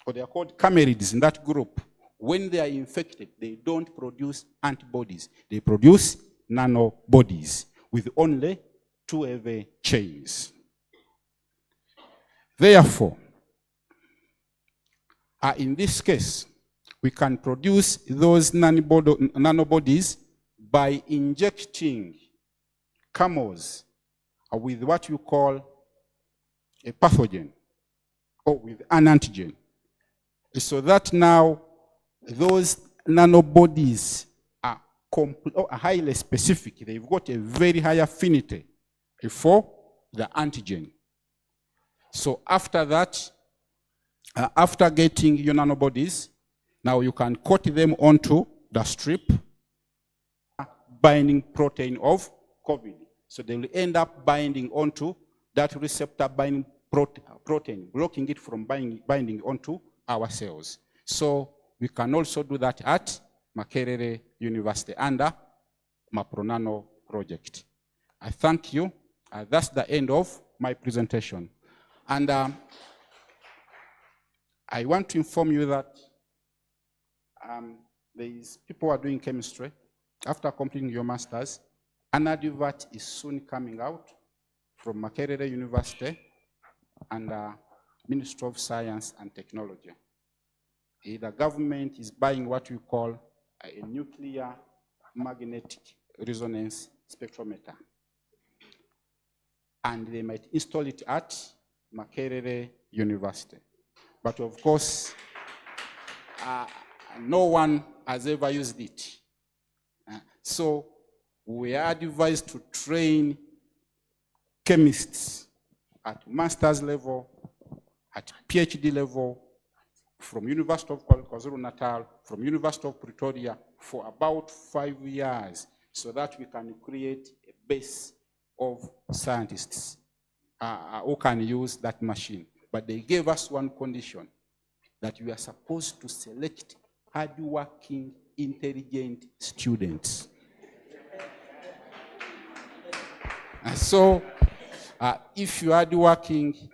Speaker 17: or they are called camelids in that group, when they are infected, they don't produce antibodies. They produce nanobodies with only 2 heavy chains. Therefore, in this case, we can produce those nanobodies by injecting camels with what you call a pathogen or with an antigen. So that now those nanobodies are highly specific. They've got a very high affinity for the antigen. So after that, after getting your nanobodies, now you can coat them onto the strip binding protein of COVID. So they will end up binding onto that receptor binding protein, blocking it from binding onto our cells. So we can also do that at Makerere University under MaProNano project. I thank you. That's the end of my presentation. And I want to inform you that people who are doing chemistry, after completing your master's, an advert is soon coming out from Makerere University and Ministry of Science and Technology. The government is buying what we call a nuclear magnetic resonance spectrometer. And they might install it at Makerere University. But of course, no one has ever used it. So we are advised to train chemists at master's level, at PhD level, from University of KwaZulu-Natal, from University of Pretoria, for about 5 years, so that we can create a base of scientists who can use that machine. But they gave us one condition, that we are supposed to select hardworking, intelligent students. And so, if you are hardworking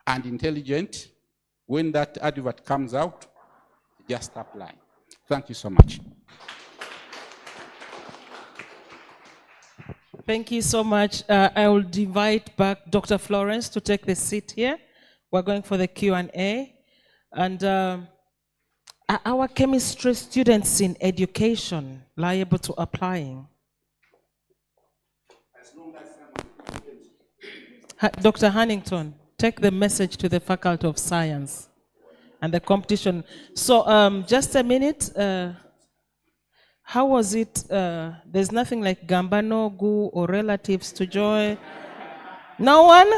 Speaker 17: and intelligent, when that advert comes out, just apply. Thank you so much.
Speaker 3: Thank you so much. I will invite back Dr. Florence to take the seat here. We're going for the Q&A. And are our chemistry students in education liable to applying? Dr. Hannington, take the message to the Faculty of Science and the competition. So just a minute. How was it? There's nothing like Gambanogu or relatives to joy. No one?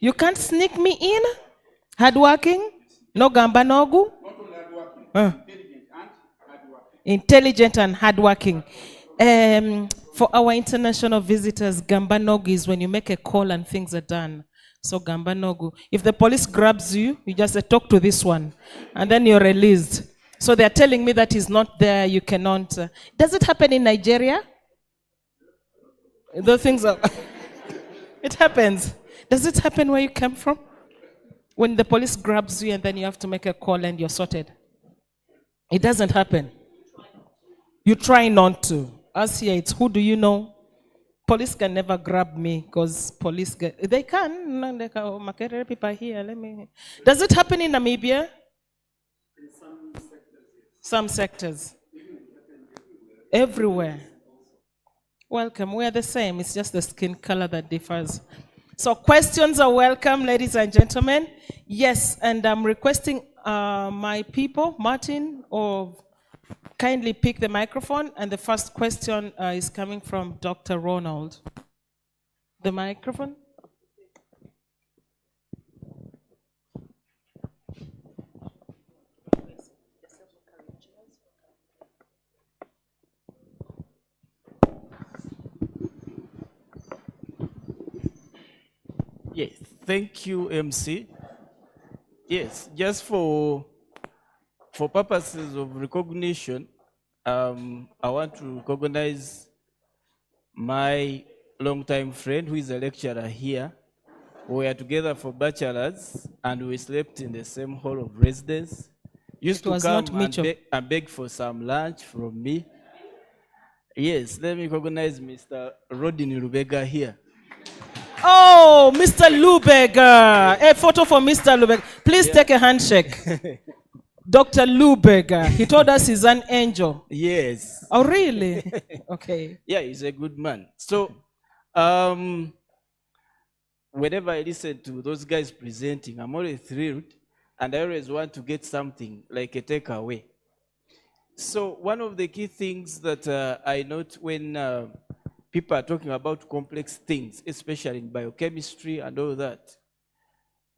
Speaker 3: You can't sneak me in? Hardworking? No Gambanogu? Intelligent and hardworking. For our international visitors, Gambanogu is when you make a call and things are done. So Gambanogu. If the police grabs you, you just say, talk to this one. And then you're released. So they're telling me that he's not there, you cannot. Does it happen in Nigeria? Those things are... It happens. Does it happen where you come from? When the police grabs you and then you have to make a call and you're sorted? It doesn't happen. You try not to. Us here, it's who do you know? Police can never grab me because police get... They can. They can. Oh, Makerere people here. Let me... Does it happen in Namibia?
Speaker 18: In some sectors, yes.
Speaker 3: Some sectors. Everywhere. Welcome. We are the same. It's just the skin color that differs. So questions are welcome, ladies and gentlemen. Yes, and I'm requesting my people, Martin, or kindly pick the microphone. And the first question is coming from Dr. Ronald. The microphone.
Speaker 4: Yes, thank you, MC. Yes, just for purposes of recognition, I want to recognize my longtime friend who is a lecturer here. We were together for bachelors and we slept in the same hall of residence. Used to come and beg for some lunch from me. Yes, let me recognize Mr. Rodney Rubega here.
Speaker 3: Oh, Mr. Lubega. A photo for Mr. Lubega. Please take a handshake. Dr. Lubega. He told us he's an angel.
Speaker 4: Yes.
Speaker 3: Oh, really? Okay.
Speaker 4: Yeah, he's a good man. So, whenever I listen to those guys presenting, I'm always thrilled, and I always want to get something like a takeaway. So, one of the key things that I note when people are talking about complex things, especially in biochemistry and all that,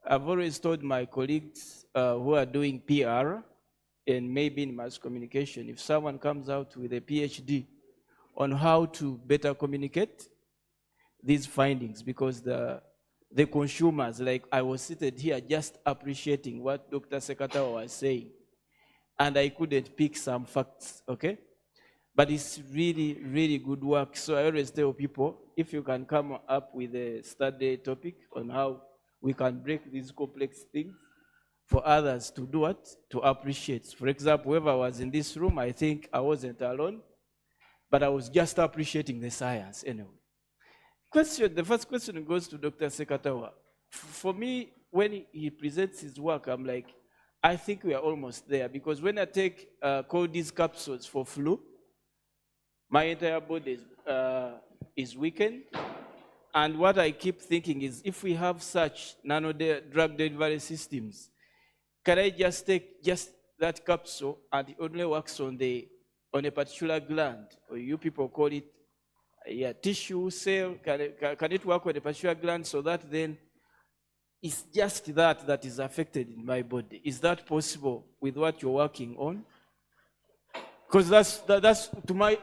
Speaker 4: I've always told my colleagues who are doing PR and maybe in mass communication, if someone comes out with a PhD on how to better communicate these findings, because the consumers, like I was seated here just appreciating what Dr. Sekatawa was saying, and I couldn't pick some facts, okay? But it's really, really good work. So I always tell people, if you can come up with a study topic on how we can break these complex things for others to do what? To appreciate. For example, whoever was in this room, I think I wasn't alone, but I was just appreciating the science anyway. The first question goes to Dr. Sekatawa. For me, when he presents his work, I'm like, I think we are almost there, because when I take these capsules for flu, my entire body is weakened. And what I keep thinking is, if we have such drug delivery systems, can I just take just that capsule and it only works on a particular gland, or you people call it tissue, cell? Can it work on a particular gland so that then it's just that is affected in my body? Is that possible with what you're working on? Because that's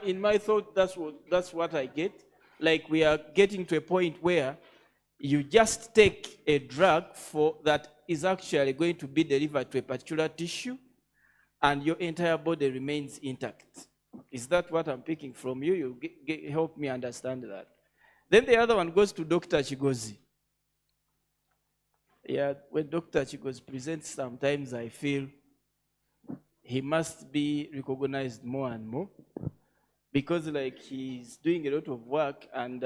Speaker 4: in my thought, that's what I get. Like, we are getting to a point where you just take a drug that is actually going to be delivered to a particular tissue, and your entire body remains intact. Is that what I'm picking from you? You help me understand that. Then the other one goes to Dr. Chigozi. Yeah, when Dr. Chigozi presents, sometimes I feel he must be recognized more and more, because like he's doing a lot of work, and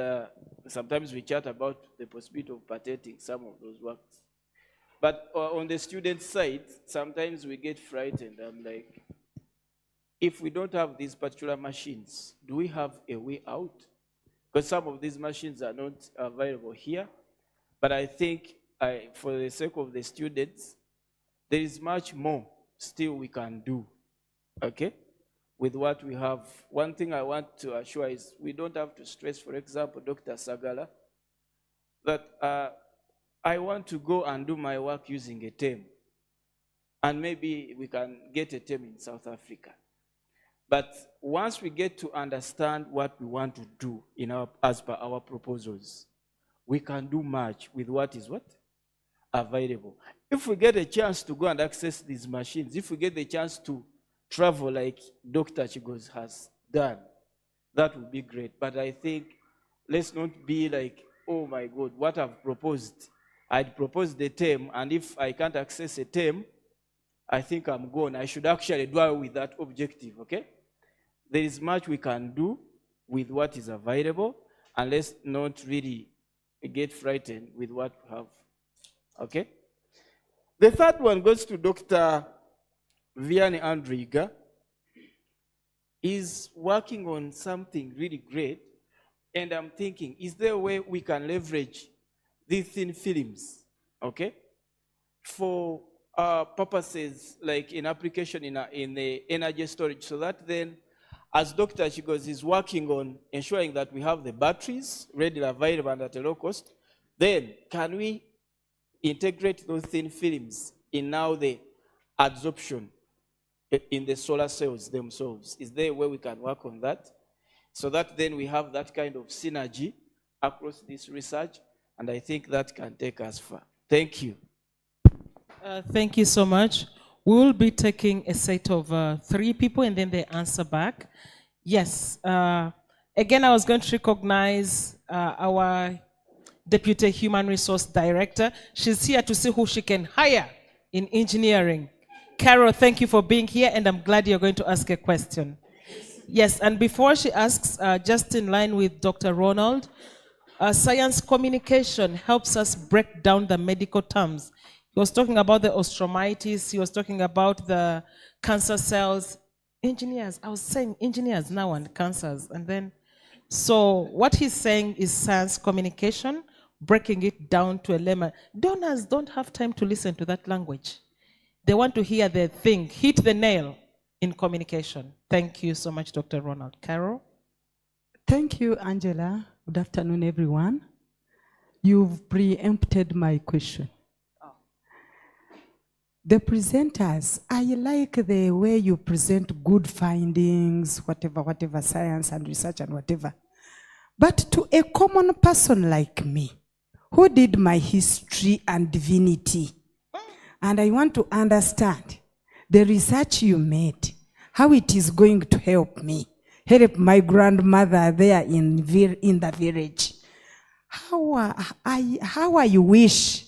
Speaker 4: sometimes we chat about the possibility of patenting some of those works. But on the student side, sometimes we get frightened. I'm like, if we don't have these particular machines, do we have a way out? Because some of these machines are not available here. But I think for the sake of the students, there is much more still we can do, okay, with what we have. One thing I want to assure is we don't have to stress, for example, Dr. Sagala, that I want to go and do my work using a term, and maybe we can get a term in South Africa. But once we get to understand what we want to do as per our proposals, we can do much with what is available. If we get a chance to go and access these machines, if we get the chance to travel like Dr. Chigos has done, that would be great. But I think let's not be like, oh my God, what I've proposed. I'd proposed the term, and if I can't access a term, I think I'm gone. I should actually dwell with that objective, okay? There is much we can do with what is available, and let's not really get frightened with what we have, okay? The third one goes to Dr. Vianney Andriga. He's working on something really great, and I'm thinking, is there a way we can leverage these thin films, okay, for purposes like in application in the energy storage, so that then, as Dr. Chigos is working on ensuring that we have the batteries readily available and at a low cost, then can we integrate those thin films in now the absorption in the solar cells themselves? Is there a way we can work on that? So that then we have that kind of synergy across this research, and I think that can take us far. Thank you.
Speaker 3: Thank you so much. We will be taking a set of 3 people and then they answer back. Yes. Again, I was going to recognize our Deputy Human Resource Director. She's here to see who she can hire in engineering. Carol, thank you for being here, and I'm glad you're going to ask a question. Yes, and before she asks, just in line with Dr. Ronald, science communication helps us break down the medical terms. He was talking about the osteomyelitis, he was talking about the cancer cells. Engineers, I was saying engineers now and cancers. And then, so what he's saying is science communication, breaking it down to a layman. Donors don't have time to listen to that language. They want to hear the thing, hit the nail in communication. Thank you so much, Dr. Ronald. Carol?
Speaker 19: Thank you, Angela. Good afternoon, everyone. You've preempted my question. The presenters, I like the way you present good findings, whatever, science and research and whatever. But to a common person like me, who did my history and divinity, and I want to understand the research you made, how it is going to help me, help my grandmother there in the village. How I wish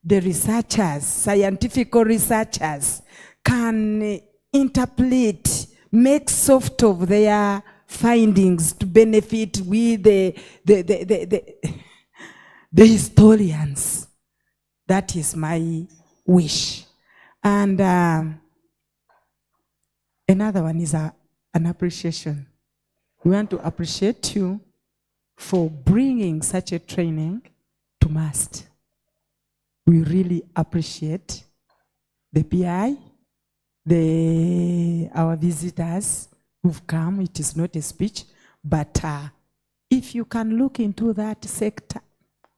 Speaker 19: the researchers, scientific researchers, can interpret, make soft of their findings to benefit with the historians. That is my wish. And another one is an appreciation. We want to appreciate you for bringing such a training to MUST. We really appreciate the PI, our visitors who've come. It is not a speech, but if you can look into that sector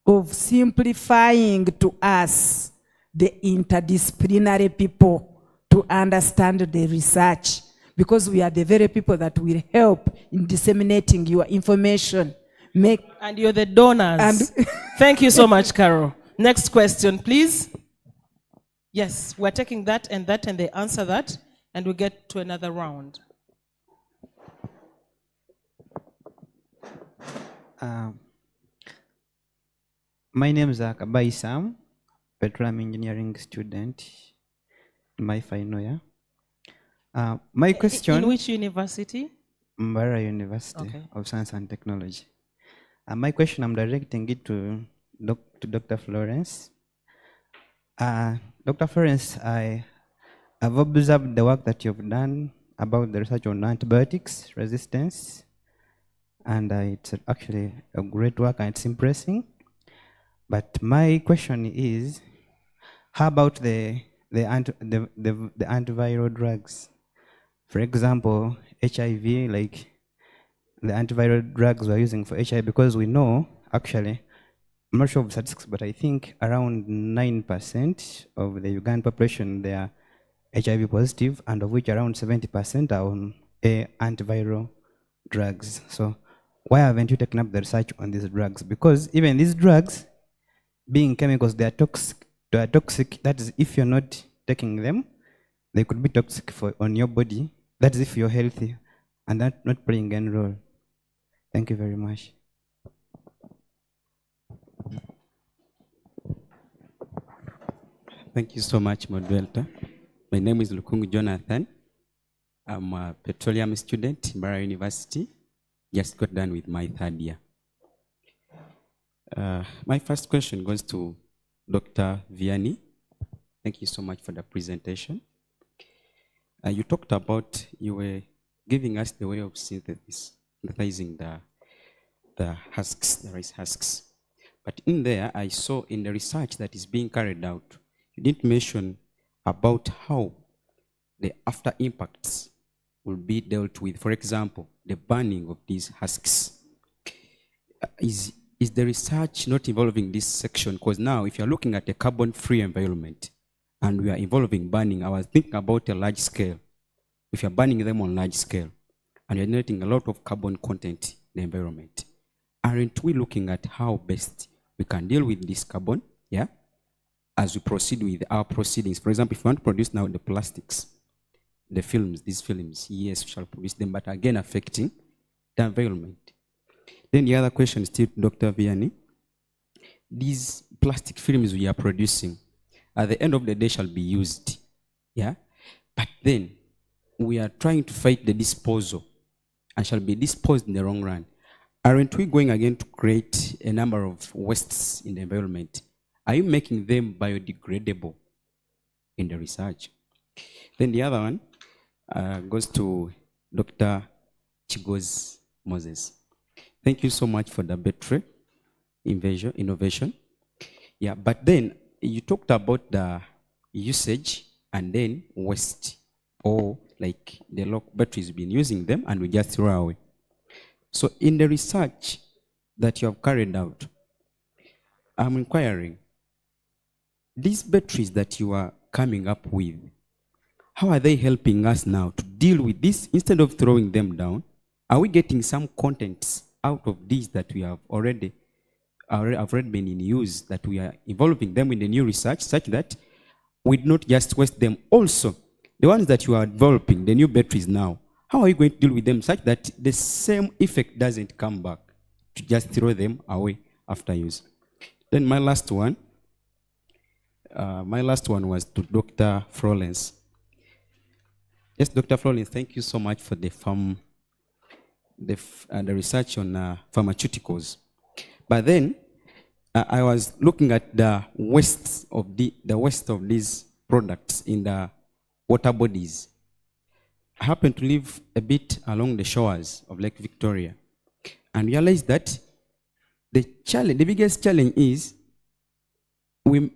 Speaker 19: of simplifying to us, the interdisciplinary people, to understand the research, because we are the very people that will help in disseminating your information.
Speaker 3: And you're the donors. Thank you so much, Carol. Next question, please. Yes, we're taking that, and they answer that, and we get to another round.
Speaker 20: My name is Akabai Sam, petroleum engineering student in my final year. My question...
Speaker 3: In which university?
Speaker 20: Mbarara University of Science and Technology. My question, I'm directing it to Dr. Florence. Dr. Florence, I have observed the work that you've done about the research on antibiotics resistance, and it's actually a great work and it's impressive. But my question is, how about the antiviral drugs? For example, HIV, like the antiviral drugs we're using for HIV, because we know, actually, I'm not sure of statistics, but I think around 9% of the Ugandan population, they are HIV positive, and of which around 70% are on antiviral drugs. So why haven't you taken up the research on these drugs? Because even these drugs, being chemicals, they are toxic. They are toxic. That is, if you're not taking them, they could be toxic on your body. That is if you're healthy, and that not playing any role. Thank you very much.
Speaker 21: Thank you so much, moderator. My name is Lukungu Jonathan. I'm a petroleum student in Mbarara University. Just got done with my third year. My first question goes to Dr. Vianney. Thank you so much for the presentation. You talked about, you were giving us the way of synthesizing the husks, the rice husks. But in there, I saw in the research that is being carried out, you didn't mention about how the after impacts will be dealt with. For example, the burning of these husks. Is the research not involving this section? Because now, if you're looking at a carbon-free environment, and we are involving burning, I was thinking about a large scale. If you're burning them on large scale, and you're generating a lot of carbon content in the environment, aren't we looking at how best we can deal with this carbon, yeah, as we proceed with our proceedings? For example, if we want to produce now the plastics, the films, these films, yes, we shall produce them, but again affecting the environment. Then the other question is to Dr. Vianney. These plastic films we are producing, at the end of the day, shall be used, yeah? But then, we are trying to fight the disposal, and shall be disposed in the long run. Aren't we going again to create a number of wastes in the environment? Are you making them biodegradable in the research? Then the other one goes to Dr. Chigoz Moses. Thank you so much for the battery innovation. Yeah, but then you talked about the usage and then waste, or like the local batteries been using them and we just throw away. So in the research that you have carried out, I'm inquiring, these batteries that you are coming up with, how are they helping us now to deal with this? Instead of throwing them down, are we getting some contents out of these that we have already been in use, that we are involving them in the new research, such that we do not just waste them? Also, the ones that you are developing, the new batteries now, how are you going to deal with them such that the same effect doesn't come back, to just throw them away after use? Then my last one was to Dr. Florence. Yes, Dr. Florence, thank you so much for the research on pharmaceuticals. But then I was looking at the waste of these products in the water bodies. I happen to live a bit along the shores of Lake Victoria and realized that the biggest challenge is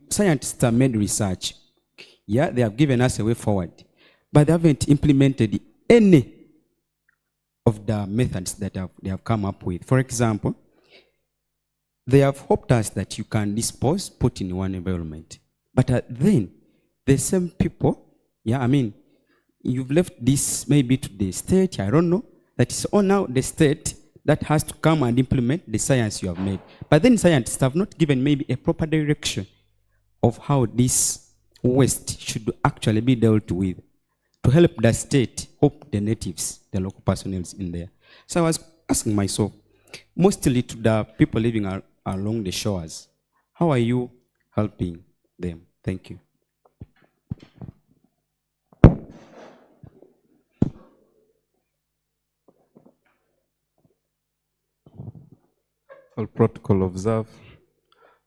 Speaker 21: scientists have made research. Yeah, they have given us a way forward, but they haven't implemented any of the methods that they have come up with. For example, they have hoped us that you can dispose, put in one environment. But then, the same people, yeah, I mean, you've left this maybe to the state, I don't know, that is all now the state that has to come and implement the science you have made. But then scientists have not given maybe a proper direction of how this waste should actually be dealt with to help the state, help the natives, the local personnel in there. So I was asking myself, mostly to the people living along the shores, how are you helping them? Thank you.
Speaker 13: All protocol observed.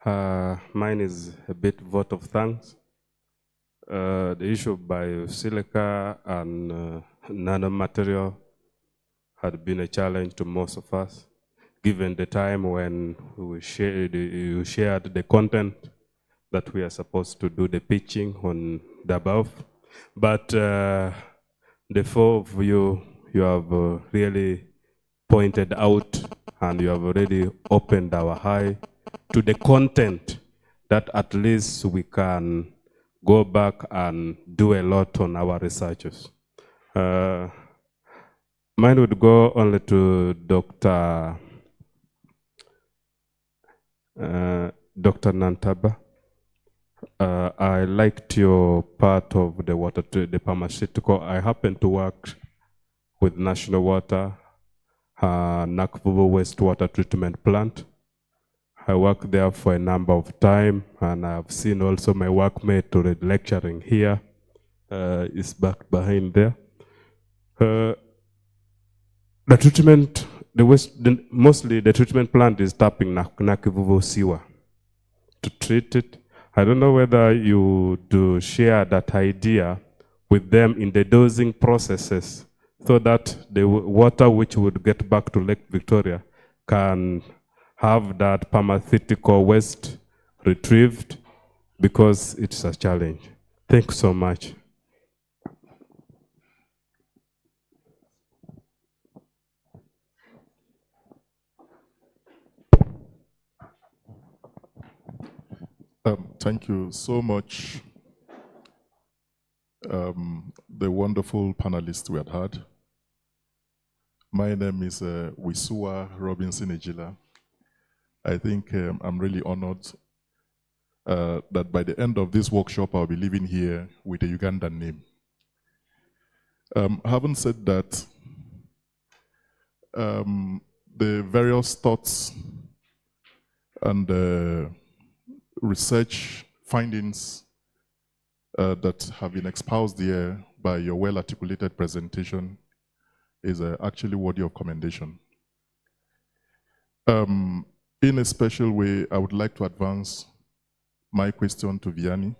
Speaker 13: Mine is a bit vote of thanks. The issue of Bio-Silica and nanomaterial had been a challenge to most of us. given the time when you shared the content that we are supposed to do the pitching on the above. But the four of you, you have really pointed out and you have already opened our eye to the content that at least we can go back and do a lot on our researches. Mine would go only to Dr. Dr. Nantaba. I liked your part of the pharmaceutical. I happen to work with National Water, Nakvubu Wastewater Treatment Plant. I worked there for a number of time, and I've seen also my workmate already lecturing here. Is back behind there. The treatment, mostly the treatment plant is tapping Nakvubu sewer to treat it. I don't know whether you do share that idea with them in the dosing processes so that the water which would get back to Lake Victoria can have that pharmaceutical waste retrieved, because it's a challenge. Thanks so much.
Speaker 7: Thank you so much, the wonderful panelists we had. My name is Wisua Robinson Ejila. I think I'm really honored that by the end of this workshop, I'll be living here with a Ugandan name. Having said that, the various thoughts and research findings that have been espoused here by your well-articulated presentation is actually worthy of commendation. In a special way, I would like to advance my question to Vianney,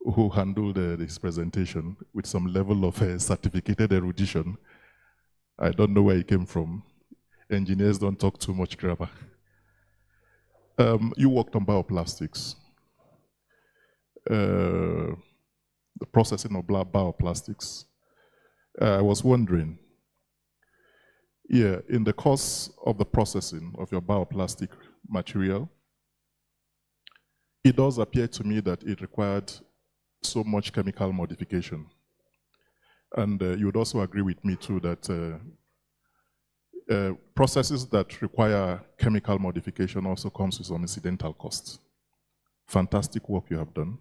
Speaker 7: who handled this presentation with some level of certificated erudition. I don't know where he came from. Engineers don't talk too much grammar. You worked on bioplastics. The processing of bioplastics. I was wondering, in the course of the processing of your bioplastic material, it does appear to me that it required so much chemical modification. And you would also agree with me too that processes that require chemical modification also comes with some incidental costs. Fantastic work you have done.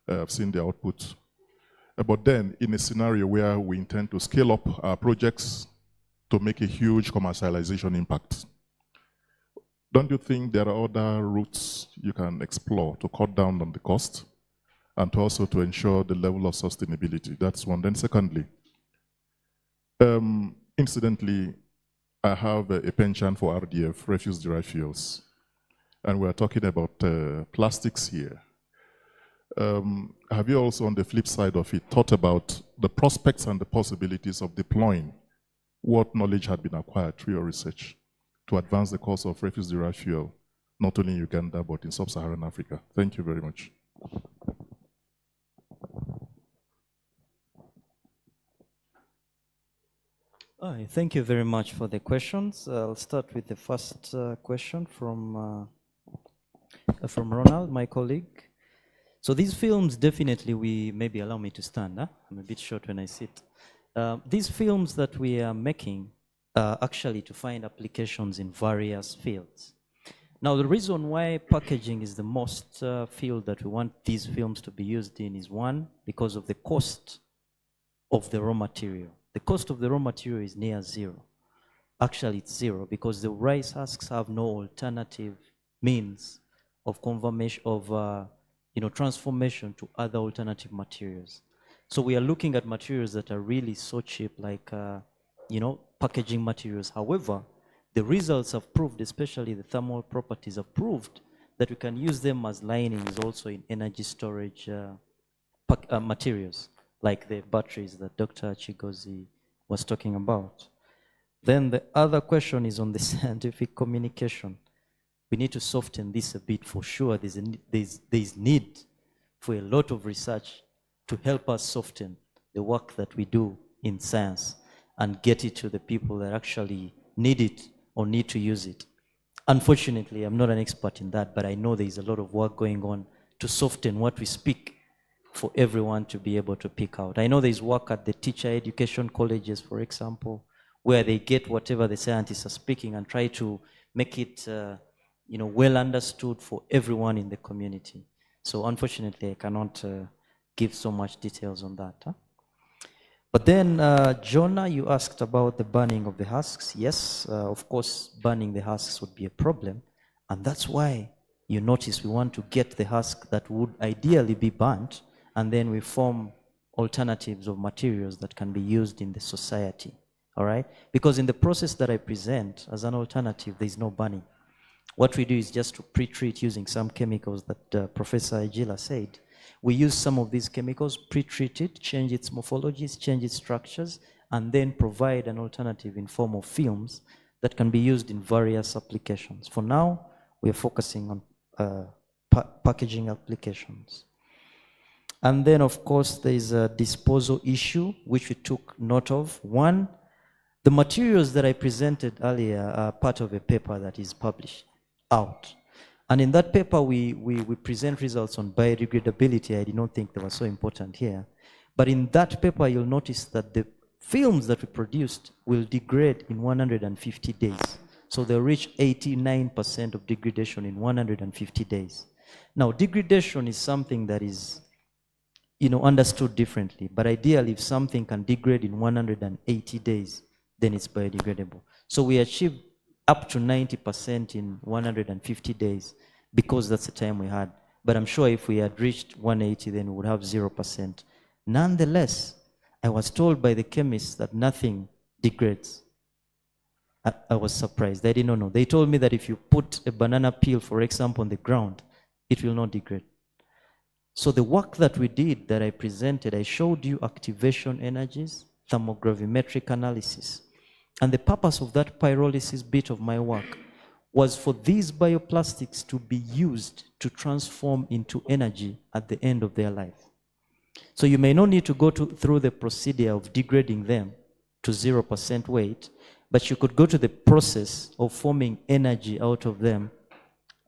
Speaker 7: I've seen the output. But then, in a scenario where we intend to scale up our projects to make a huge commercialization impact, don't you think there are other routes you can explore to cut down on the cost and to also to ensure the level of sustainability? That's one. Then secondly, incidentally, I have a penchant for RDF, refuse-derived fuels, and we're talking about plastics here. Have you also, on the flip side of it, thought about the prospects and the possibilities of deploying what knowledge had been acquired through your research to advance the cause of refuse-derived fuel, not only in Uganda, but in sub-Saharan Africa? Thank you very much.
Speaker 16: Thank you very much for the questions. I'll start with the first question from Ronald, my colleague. So these films, definitely maybe allow me to stand. I'm a bit short when I sit. These films that we are making are actually to find applications in various fields. Now, the reason why packaging is the most field that we want these films to be used in is, one, because of the cost of the raw material. The cost of the raw material is near zero. Actually, it's zero because the rice husks have no alternative means of transformation to other alternative materials. So we are looking at materials that are really so cheap, like packaging materials. However, the results have proved, especially the thermal properties have proved, that we can use them as linings also in energy storage materials, like the batteries that Dr. Chigozi was talking about. Then the other question is on the scientific communication. We need to soften this a bit for sure. There's need for a lot of research to help us soften the work that we do in science and get it to the people that actually need it or need to use it. Unfortunately, I'm not an expert in that, but I know there's a lot of work going on to soften what we speak for everyone to be able to pick out. I know there's work at the teacher education colleges, for example, where they get whatever the scientists are speaking and try to make it well understood for everyone in the community. So unfortunately, I cannot give so much details on that. Huh? But then, Jonah, you asked about the burning of the husks. Yes, of course, burning the husks would be a problem. And that's why you notice we want to get the husk that would ideally be burnt, and then we form alternatives of materials that can be used in the society. All right? Because in the process that I present as an alternative, there is no burning. What we do is just to pre-treat using some chemicals that Professor Ejila said. We use some of these chemicals, pre-treat it, change its morphologies, change its structures, and then provide an alternative in form of films that can be used in various applications. For now, we are focusing on packaging applications. And then, of course, there is a disposal issue, which we took note of. One, the materials that I presented earlier are part of a paper that is published out. And in that paper, we present results on biodegradability. I did not think they were so important here. But in that paper, you'll notice that the films that we produced will degrade in 150 days. So they'll reach 89% of degradation in 150 days. Now, degradation is something that is understood differently. But ideally, if something can degrade in 180 days, then it's biodegradable. So we achieved up to 90% in 150 days because that's the time we had. But I'm sure if we had reached 180, then we would have 0%. Nonetheless, I was told by the chemists that nothing degrades. I was surprised. I didn't know. They told me that if you put a banana peel, for example, on the ground, it will not degrade. So the work that we did, that I presented, I showed you activation energies, thermogravimetric analysis. And the purpose of that pyrolysis bit of my work was for these bioplastics to be used to transform into energy at the end of their life. So you may not need to go through the procedure of degrading them to 0% weight, but you could go to the process of forming energy out of them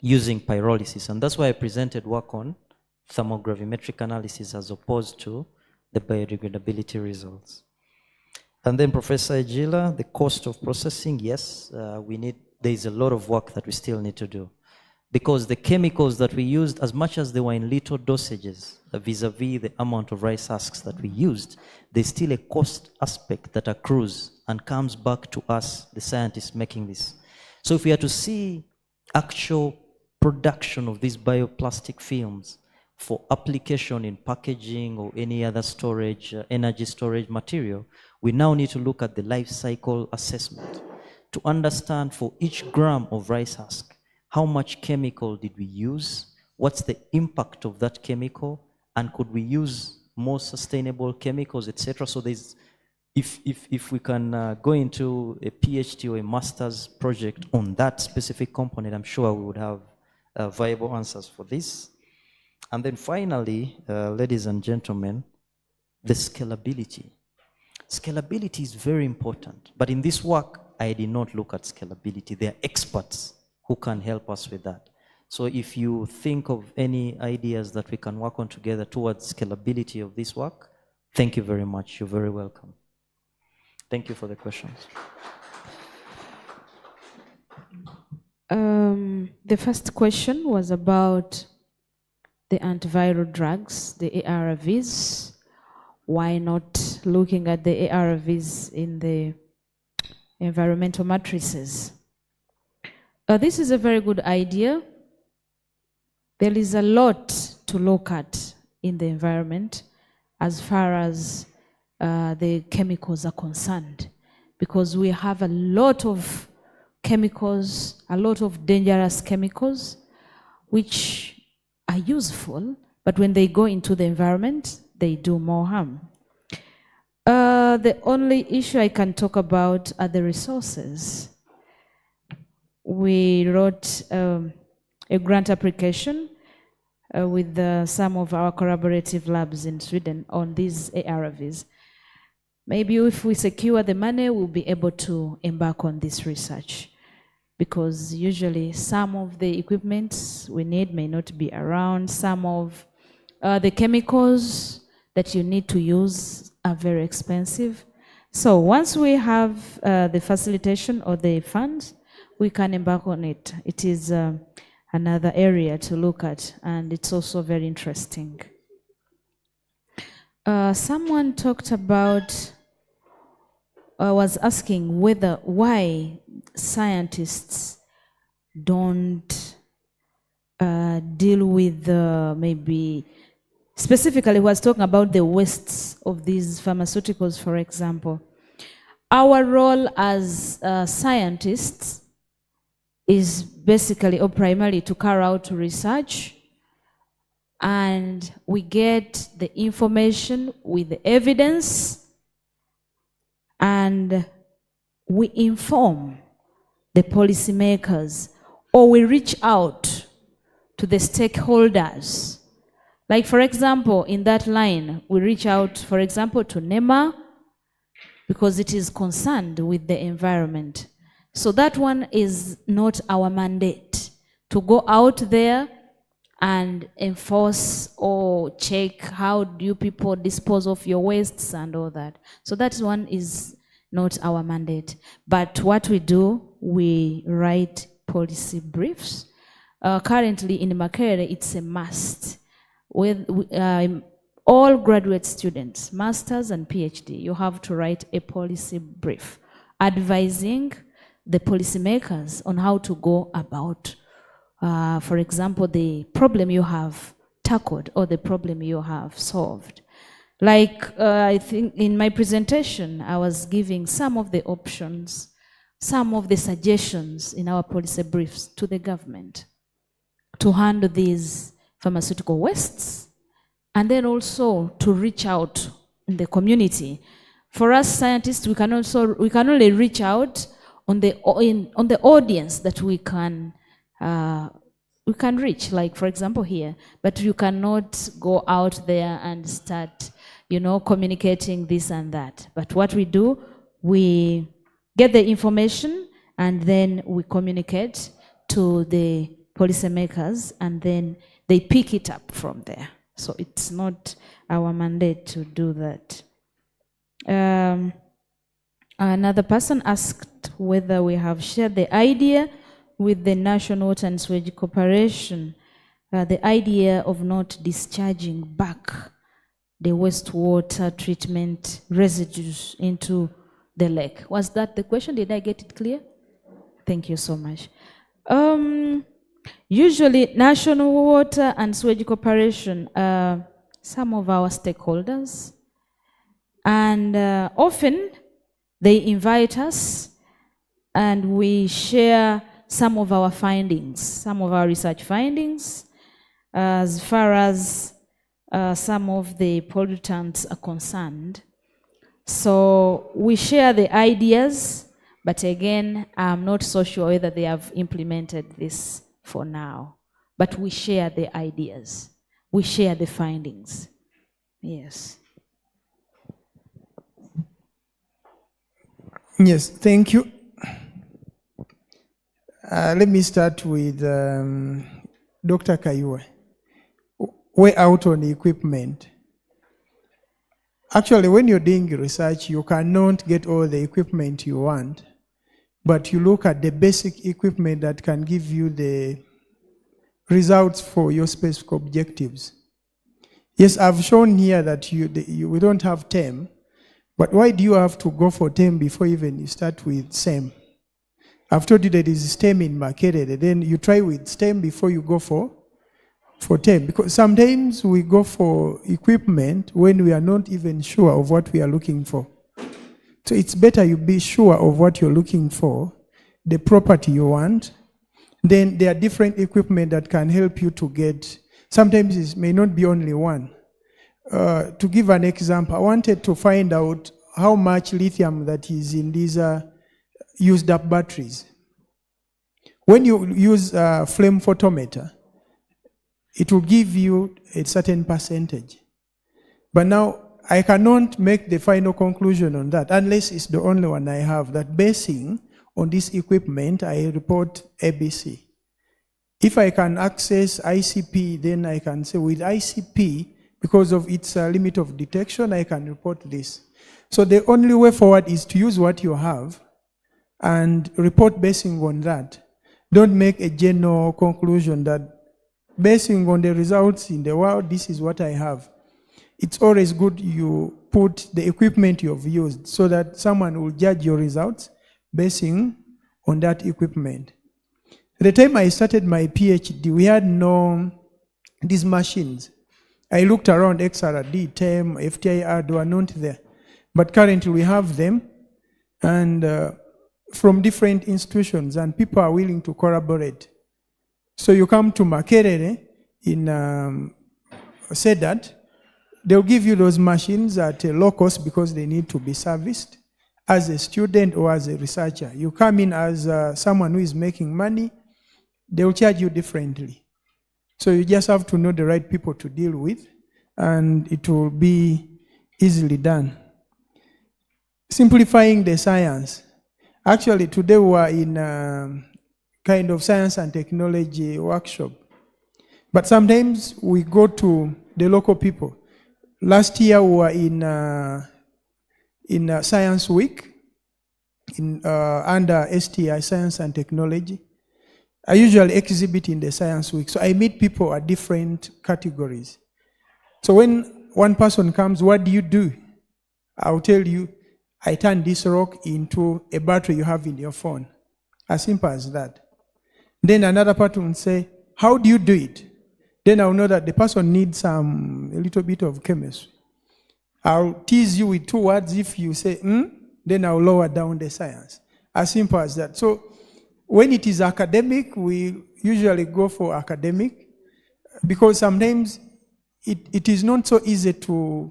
Speaker 16: using pyrolysis. And that's why I presented work on thermogravimetric analysis as opposed to the biodegradability results. And then Professor Ejila, the cost of processing, yes, there is a lot of work that we still need to do. Because the chemicals that we used, as much as they were in little dosages, vis-a-vis the amount of rice husks that we used, there's still a cost aspect that accrues and comes back to us, the scientists making this. So if we are to see actual production of these bioplastic films for application in packaging or any other storage, energy storage material, we now need to look at the life cycle assessment to understand for each gram of rice husk, how much chemical did we use, what's the impact of that chemical, and could we use more sustainable chemicals, etc. So there's, if we can go into a PhD or a master's project on that specific component, I'm sure we would have viable answers for this. And then finally, ladies and gentlemen, the scalability. Scalability is very important, but in this work, I did not look at scalability. There are experts who can help us with that. So if you think of any ideas that we can work on together towards scalability of this work, thank you very much. You're very welcome. Thank you for the questions.
Speaker 9: The first question was about the antiviral drugs, the ARVs. Why not looking at the ARVs in the environmental matrices? This is a very good idea. There is a lot to look at in the environment as far as the chemicals are concerned, because we have a lot of chemicals, a lot of dangerous chemicals, which are useful, but when they go into the environment, they do more harm. The only issue I can talk about are the resources. We wrote a grant application with some of our collaborative labs in Sweden on these ARVs. Maybe if we secure the money, we'll be able to embark on this research, because usually some of the equipment we need may not be around. Some of the chemicals that you need to use are very expensive. So once we have the facilitation or the funds, we can embark on it. It is another area to look at, and it's also very interesting. Someone talked about, was asking why scientists don't deal with maybe, specifically was talking about the wastes of these pharmaceuticals, for example. Our role as scientists is basically or primarily to carry out research, and we get the information with the evidence, and we inform the policymakers, or we reach out to the stakeholders. Like, for example, in that line, we reach out, for example, to NEMA, because it is concerned with the environment. So that one is not our mandate, to go out there and enforce or check how do you people dispose of your wastes and all that. So that one is not our mandate. But what we do, we write policy briefs. Currently in Makerere, it's a must. With all graduate students, masters and PhD, you have to write a policy brief advising the policymakers on how to go about, for example, the problem you have tackled or the problem you have solved. Like I think in my presentation, I was giving some of the options, some of the suggestions in our policy briefs to the government to handle these pharmaceutical wastes, and then also to reach out in the community. For us scientists, we can only reach out on the audience that we can reach, like for example here, but you cannot go out there and start, communicating this and that. But what we do, we get the information and then we communicate to the policymakers, and then they pick it up from there. So it's not our mandate to do that. Another person asked whether we have shared the idea with the National Water and Sewage Corporation, the idea of not discharging back the wastewater treatment residues into the lake. Was that the question? Did I get it clear? Thank you so much. Usually, National Water and Sewage Corporation are some of our stakeholders, and often they invite us and we share some of our findings, some of our research findings, as far as some of the pollutants are concerned. So we share the ideas, but again, I'm not so sure whether they have implemented this for now. But we share the ideas. We share the findings. Yes.
Speaker 5: Yes, thank you. Let me start with Dr. Kayue. Way out on equipment. Actually, when you're doing research, you cannot get all the equipment you want, but you look at the basic equipment that can give you the results for your specific objectives. Yes, I've shown here that we don't have TEM, but why do you have to go for TEM before even you start with SEM? I've told you that there is STEM in Makerere, then you try with STEM before you go for TEM, because sometimes we go for equipment when we are not even sure of what we are looking for. So it's better you be sure of what you're looking for, the property you want. Then there are different equipment that can help you to get, sometimes it may not be only one. to give an example, I wanted to find out how much lithium that is in these used up batteries. When you use a flame photometer, it will give you a certain percentage. But now, I cannot make the final conclusion on that, unless it's the only one I have, that basing on this equipment, I report ABC. If I can access ICP, then I can say with ICP, because of its limit of detection, I can report this. So the only way forward is to use what you have and report basing on that. Don't make a general conclusion that basing on the results in the world, this is what I have. It's always good you put the equipment you have used so that someone will judge your results basing on that equipment. At the time I started my PhD, we had these machines. I looked around XRD, TEM, FTIR, they were not there. But currently we have them, and from different institutions, and people are willing to collaborate. So you come to Makerere in Sedat, they'll give you those machines at a low cost because they need to be serviced as a student or as a researcher. You come in as someone who is making money, they'll charge you differently. So you just have to know the right people to deal with, and it will be easily done. Simplifying the science. Actually, today we are in a kind of science and technology workshop. But sometimes we go to the local people. Last year we were in Science Week under STI, Science and Technology. I usually exhibit in the Science Week, so I meet people at different categories. So when one person comes, what do you do? I'll tell you, I turn this rock into a battery you have in your phone. As simple as that. Then another person will say, how do you do it? Then I'll know that the person needs a little bit of chemistry. I'll tease you with 2 words. If you say, then I'll lower down the science. As simple as that. So when it is academic, we usually go for academic, because sometimes it is not so easy to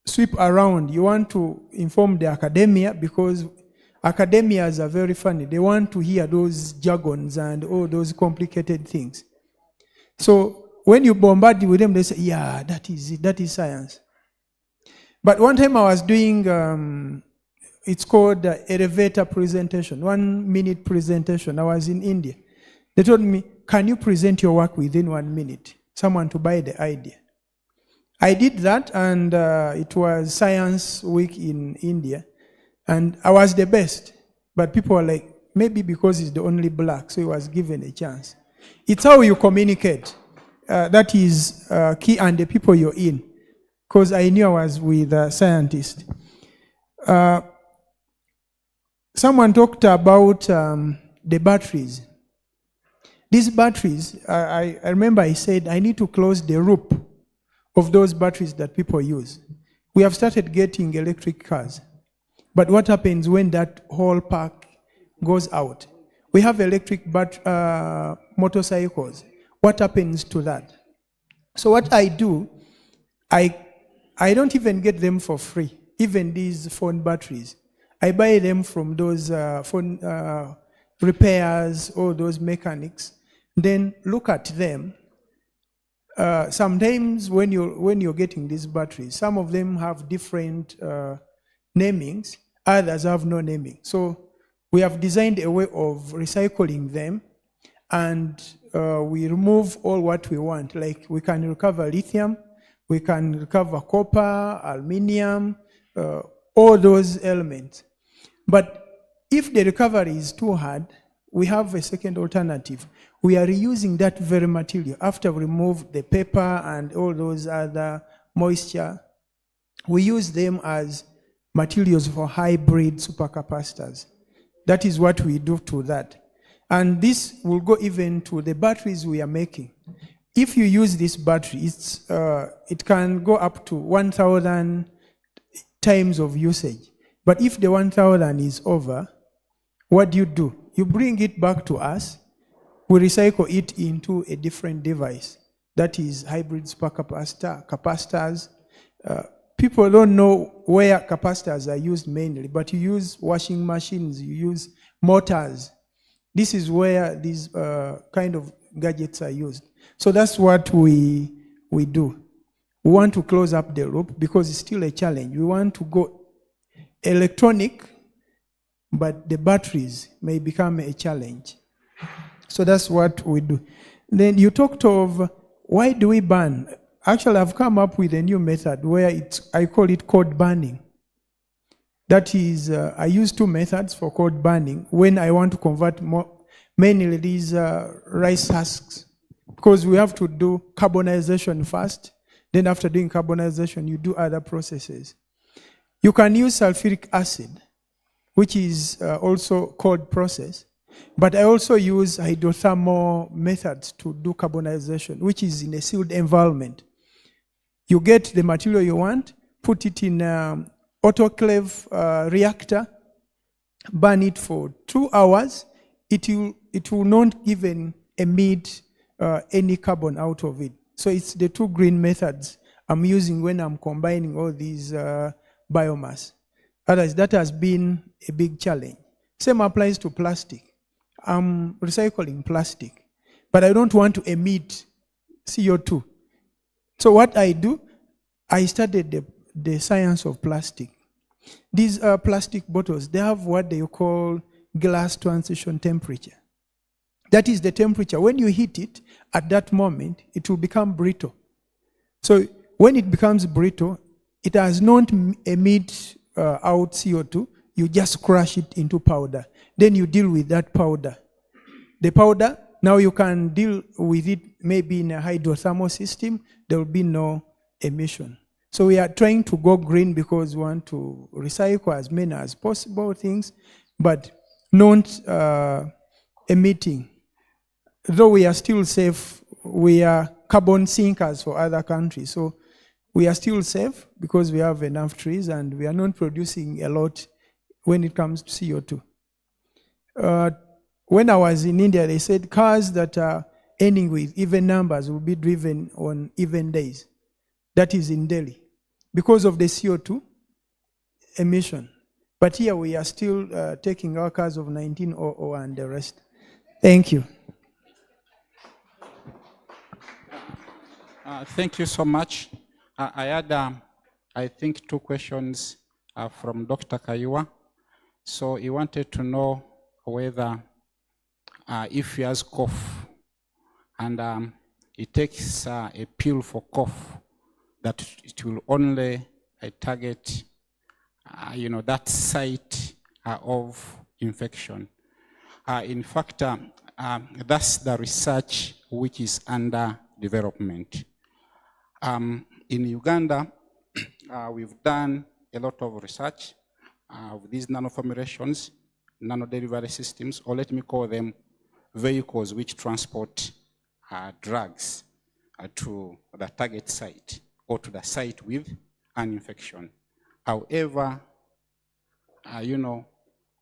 Speaker 5: sweep around. You want to inform the academia, because academias are very funny. They want to hear those jargons and all those complicated things. So when you bombard with them, they say, yeah, that is it, that is science. But one time I was doing, it's called elevator presentation, 1 minute presentation. I was in India. They told me, can you present your work within 1 minute? Someone to buy the idea. I did that, and it was Science Week in India. And I was the best. But people were like, maybe because he's the only black, so he was given a chance. It's how you communicate. That is key, and the people you're in. Because I knew I was with a scientist. Someone talked about the batteries. These batteries, I remember I said, I need to close the loop of those batteries that people use. We have started getting electric cars. But what happens when that whole pack goes out? We have electric motorcycles. What happens to that? So what I do, I don't even get them for free, even these phone batteries. I buy them from those phone repairs or those mechanics, then look at them. Sometimes when you're getting these batteries, some of them have different namings, others have no naming. So we have designed a way of recycling them, and we remove all what we want. Like we can recover lithium, we can recover copper, aluminium, all those elements. But if the recovery is too hard, we have a second alternative. We are reusing that very material. After we remove the paper and all those other moisture, we use them as materials for hybrid supercapacitors. That is what we do to that. And this will go even to the batteries we are making. If you use this battery, it can go up to 1,000 times of usage. But if the 1,000 is over, what do? You bring it back to us, we recycle it into a different device. That is hybrid supercapacitor, capacitors, People don't know where capacitors are used mainly, but you use washing machines, you use motors. This is where these kind of gadgets are used. So that's what we do. We want to close up the loop because it's still a challenge. We want to go electronic, but the batteries may become a challenge. So that's what we do. Then you talked of why do we burn? Actually, I've come up with a new method where I call it code burning. That is, I use two methods for code burning when I want to convert mainly these rice husks, because we have to do carbonization first. Then after doing carbonization, you do other processes. You can use sulfuric acid, which is also cold process. But I also use hydrothermal methods to do carbonization, which is in a sealed environment. You get the material you want, put it in an autoclave reactor, burn it for 2 hours. It will not even emit any carbon out of it. So it's the two green methods I'm using when I'm combining all these biomass. Otherwise, that has been a big challenge. Same applies to plastic. I'm recycling plastic, but I don't want to emit CO2. So what I do, I studied the science of plastic. These plastic bottles, they have what they call glass transition temperature. That is the temperature. When you heat it, at that moment, it will become brittle. So when it becomes brittle, it does not emit out CO2. You just crush it into powder. Then you deal with that powder. The powder, now you can deal with it maybe in a hydrothermal system. There will be no emission. So we are trying to go green because we want to recycle as many as possible things, but not emitting. Though we are still safe, we are carbon sinkers for other countries. So we are still safe because we have enough trees and we are not producing a lot when it comes to CO2. When I was in India, they said cars that are ending with even numbers will be driven on even days. That is in Delhi, because of the CO2 emission. But here we are still taking our cars of 1900 and the rest. Thank you.
Speaker 17: Thank you so much. I had, I think, 2 questions from Dr. Kaiwa. So he wanted to know whether if he has cough and he takes a pill for cough, that it will only target, that site of infection. In fact, that's the research which is under development. In Uganda, we've done a lot of research of these nanoformulations, nano-delivery systems, or let me call them vehicles which transport drugs to the target site or to the site with an infection. However,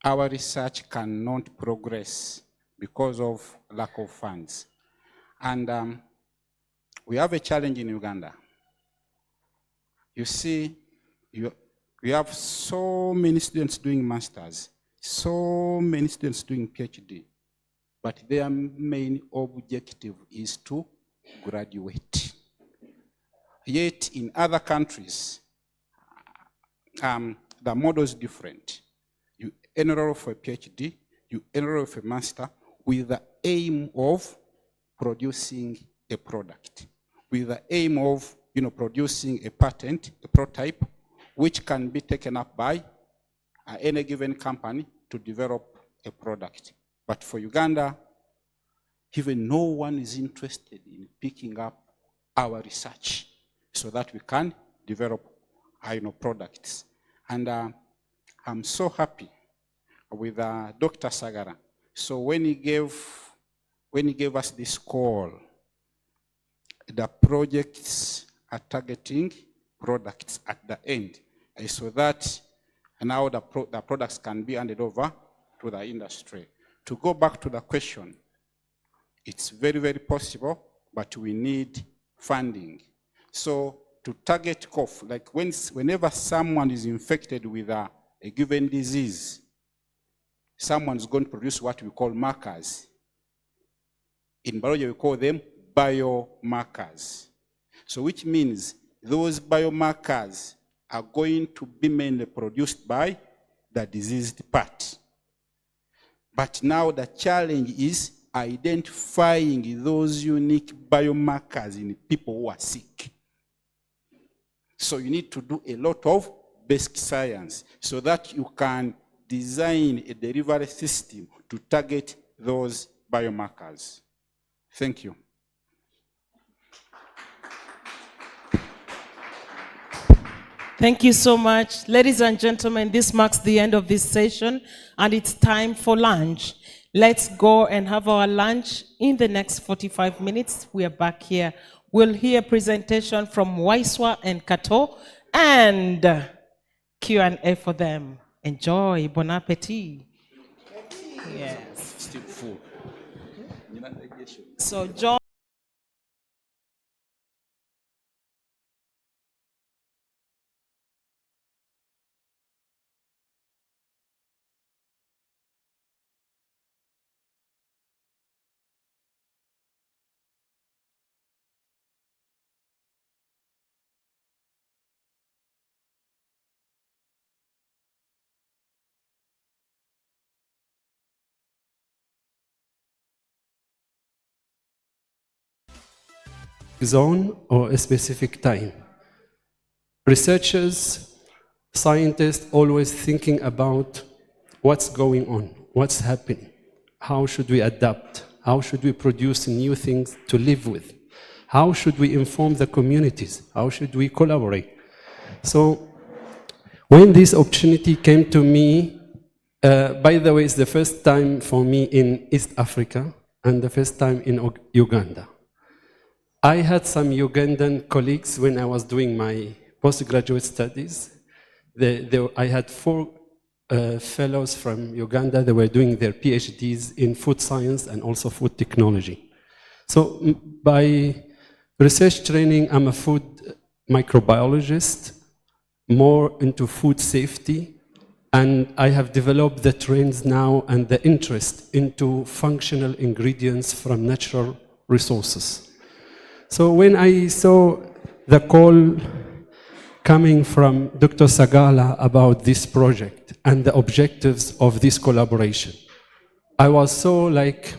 Speaker 17: our research cannot progress because of lack of funds. And we have a challenge in Uganda. You see, we have so many students doing masters, so many students doing PhD, but their main objective is to graduate. Yet in other countries, the model is different. You enroll for a PhD, you enroll for a master with the aim of producing a product, with the aim of producing a patent, a prototype, which can be taken up by any given company to develop a product. But for Uganda, even no one is interested in picking up our research so that we can develop products. And I'm so happy with Dr. Sagara. So when he gave us this call, the projects are targeting products at the end, so that now the products can be handed over to the industry. To go back to the question, it's very, very possible, but we need funding. So to target cough, like whenever someone is infected with a given disease, someone is going to produce what we call markers. In biology, we call them biomarkers. So which means those biomarkers are going to be mainly produced by the diseased part. But now the challenge is identifying those unique biomarkers in people who are sick. So you need to do a lot of basic science so that you can design a delivery system to target those biomarkers. Thank you.
Speaker 3: Thank you so much. Ladies and gentlemen, this marks the end of this session, and it's time for lunch. Let's go and have our lunch in the next 45 minutes. We are back here. We'll hear a presentation from Waiswa and Kato and Q&A for them. Enjoy. Bon appetit. Yes.
Speaker 4: Still full.
Speaker 3: So, John.
Speaker 2: Zone or a specific time. Researchers, scientists always thinking about what's going on, what's happening, how should we adapt, how should we produce new things to live with, how should we inform the communities, how should we collaborate. So when this opportunity came to me, by the way, it's the first time for me in East Africa and the first time in Uganda. I had some Ugandan colleagues when I was doing my postgraduate studies. I had 4 fellows from Uganda. They were doing their PhDs in food science and also food technology. So by research training, I'm a food microbiologist, more into food safety, and I have developed the trends now and the interest into functional ingredients from natural resources. So when I saw the call coming from Dr. Sagala about this project and the objectives of this collaboration, I was so like,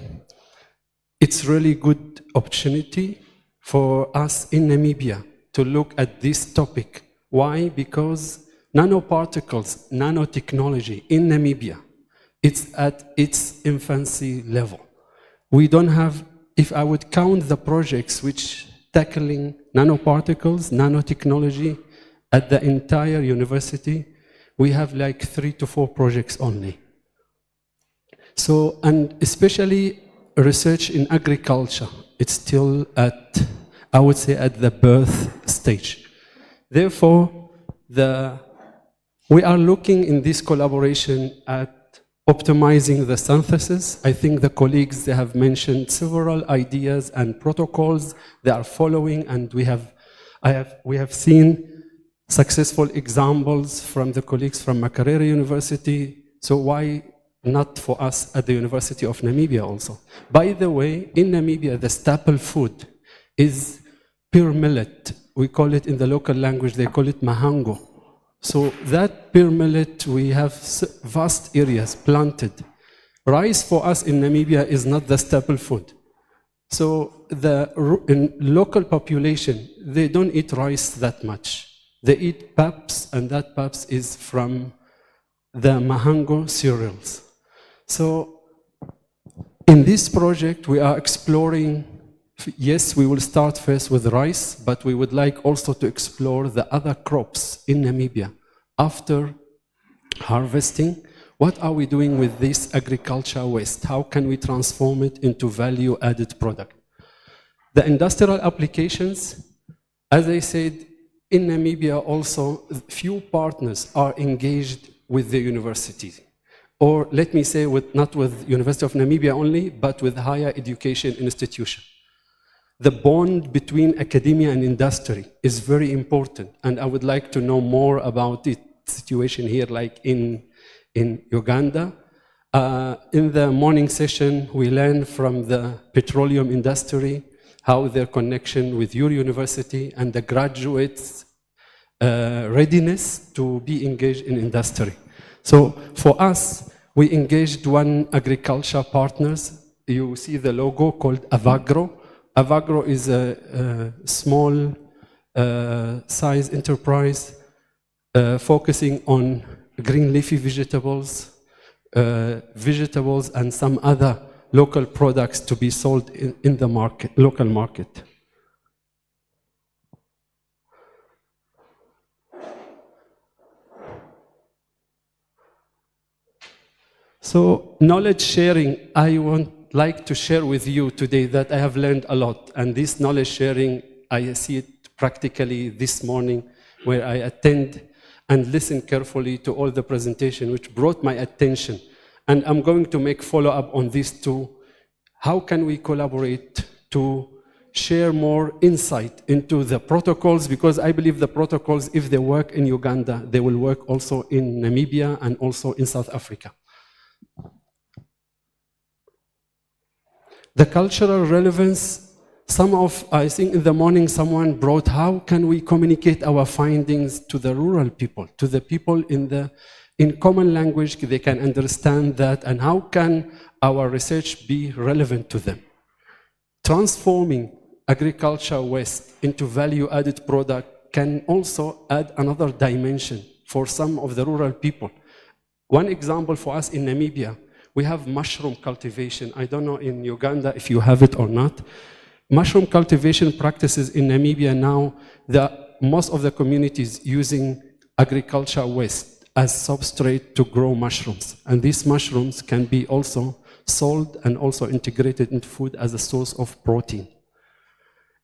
Speaker 2: it's really good opportunity for us in Namibia to look at this topic. Why? Because nanoparticles, nanotechnology in Namibia, it's at its infancy level. We don't have, if I would count the projects which tackling nanoparticles, nanotechnology at the entire university, we have like 3 to 4 projects only. So, and especially research in agriculture, it's still at, I would say, at the birth stage. Therefore, we are looking in this collaboration at optimizing the synthesis. I think the colleagues, they have mentioned several ideas and protocols they are following, and we have seen successful examples from the colleagues from Makerere University. So why not for us at the University of Namibia also? By the way, in Namibia, the staple food is pure millet. We call it in the local language, they call it mahango. So that pure millet, we have vast areas planted. Rice for us in Namibia is not the staple food. So in local population, they don't eat rice that much. They eat paps, and that paps is from the mahango cereals. So in this project, we are exploring, yes, we will start first with rice, but we would like also to explore the other crops in Namibia. After harvesting, what are we doing with this agriculture waste? How can we transform it into value-added product? The industrial applications, as I said, in Namibia also, few partners are engaged with the university. Or let me say, not with University of Namibia only, but with higher education institution. the bond between academia and industry is very important, and I would like to know more about the situation here, like in Uganda. In the morning session, we learned from the petroleum industry how their connection with your university and the graduates' readiness to be engaged in industry. So for us, we engaged one agriculture partners. You see the logo called Avagro. Avagro is a small size enterprise focusing on green leafy vegetables, and some other local products to be sold in the market, local market. So knowledge sharing, I would like to share with you today that I have learned a lot, and this knowledge sharing, I see it practically this morning where I attend and listen carefully to all the presentation which brought my attention. And I'm going to make follow-up on this too. How can we collaborate to share more insight into the protocols? Because I believe the protocols, if they work in Uganda, they will work also in Namibia and also in South Africa. The cultural relevance, I think in the morning someone brought, how can we communicate our findings to the rural people, to the people in common language, they can understand that, and how can our research be relevant to them? Transforming agriculture waste into value-added product can also add another dimension for some of the rural people. One example for us in Namibia, we have mushroom cultivation. I don't know in Uganda if you have it or not. Mushroom cultivation practices in Namibia now, most of the communities using agriculture waste as substrate to grow mushrooms. And these mushrooms can be also sold and also integrated into food as a source of protein.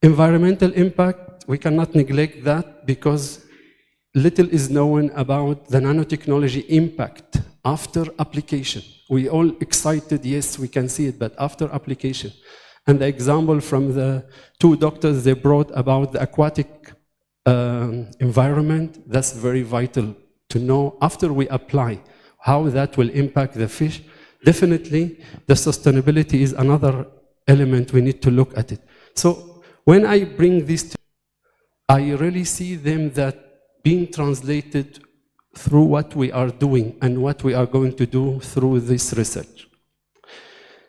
Speaker 2: Environmental impact, we cannot neglect that because little is known about the nanotechnology impact after application. We all excited, yes, we can see it, but after application. And the example from the two doctors they brought about the aquatic environment, that's very vital to know after we apply how that will impact the fish. Definitely, the sustainability is another element we need to look at it. So when I bring this, I really see them that being translated through what we are doing and what we are going to do through this research.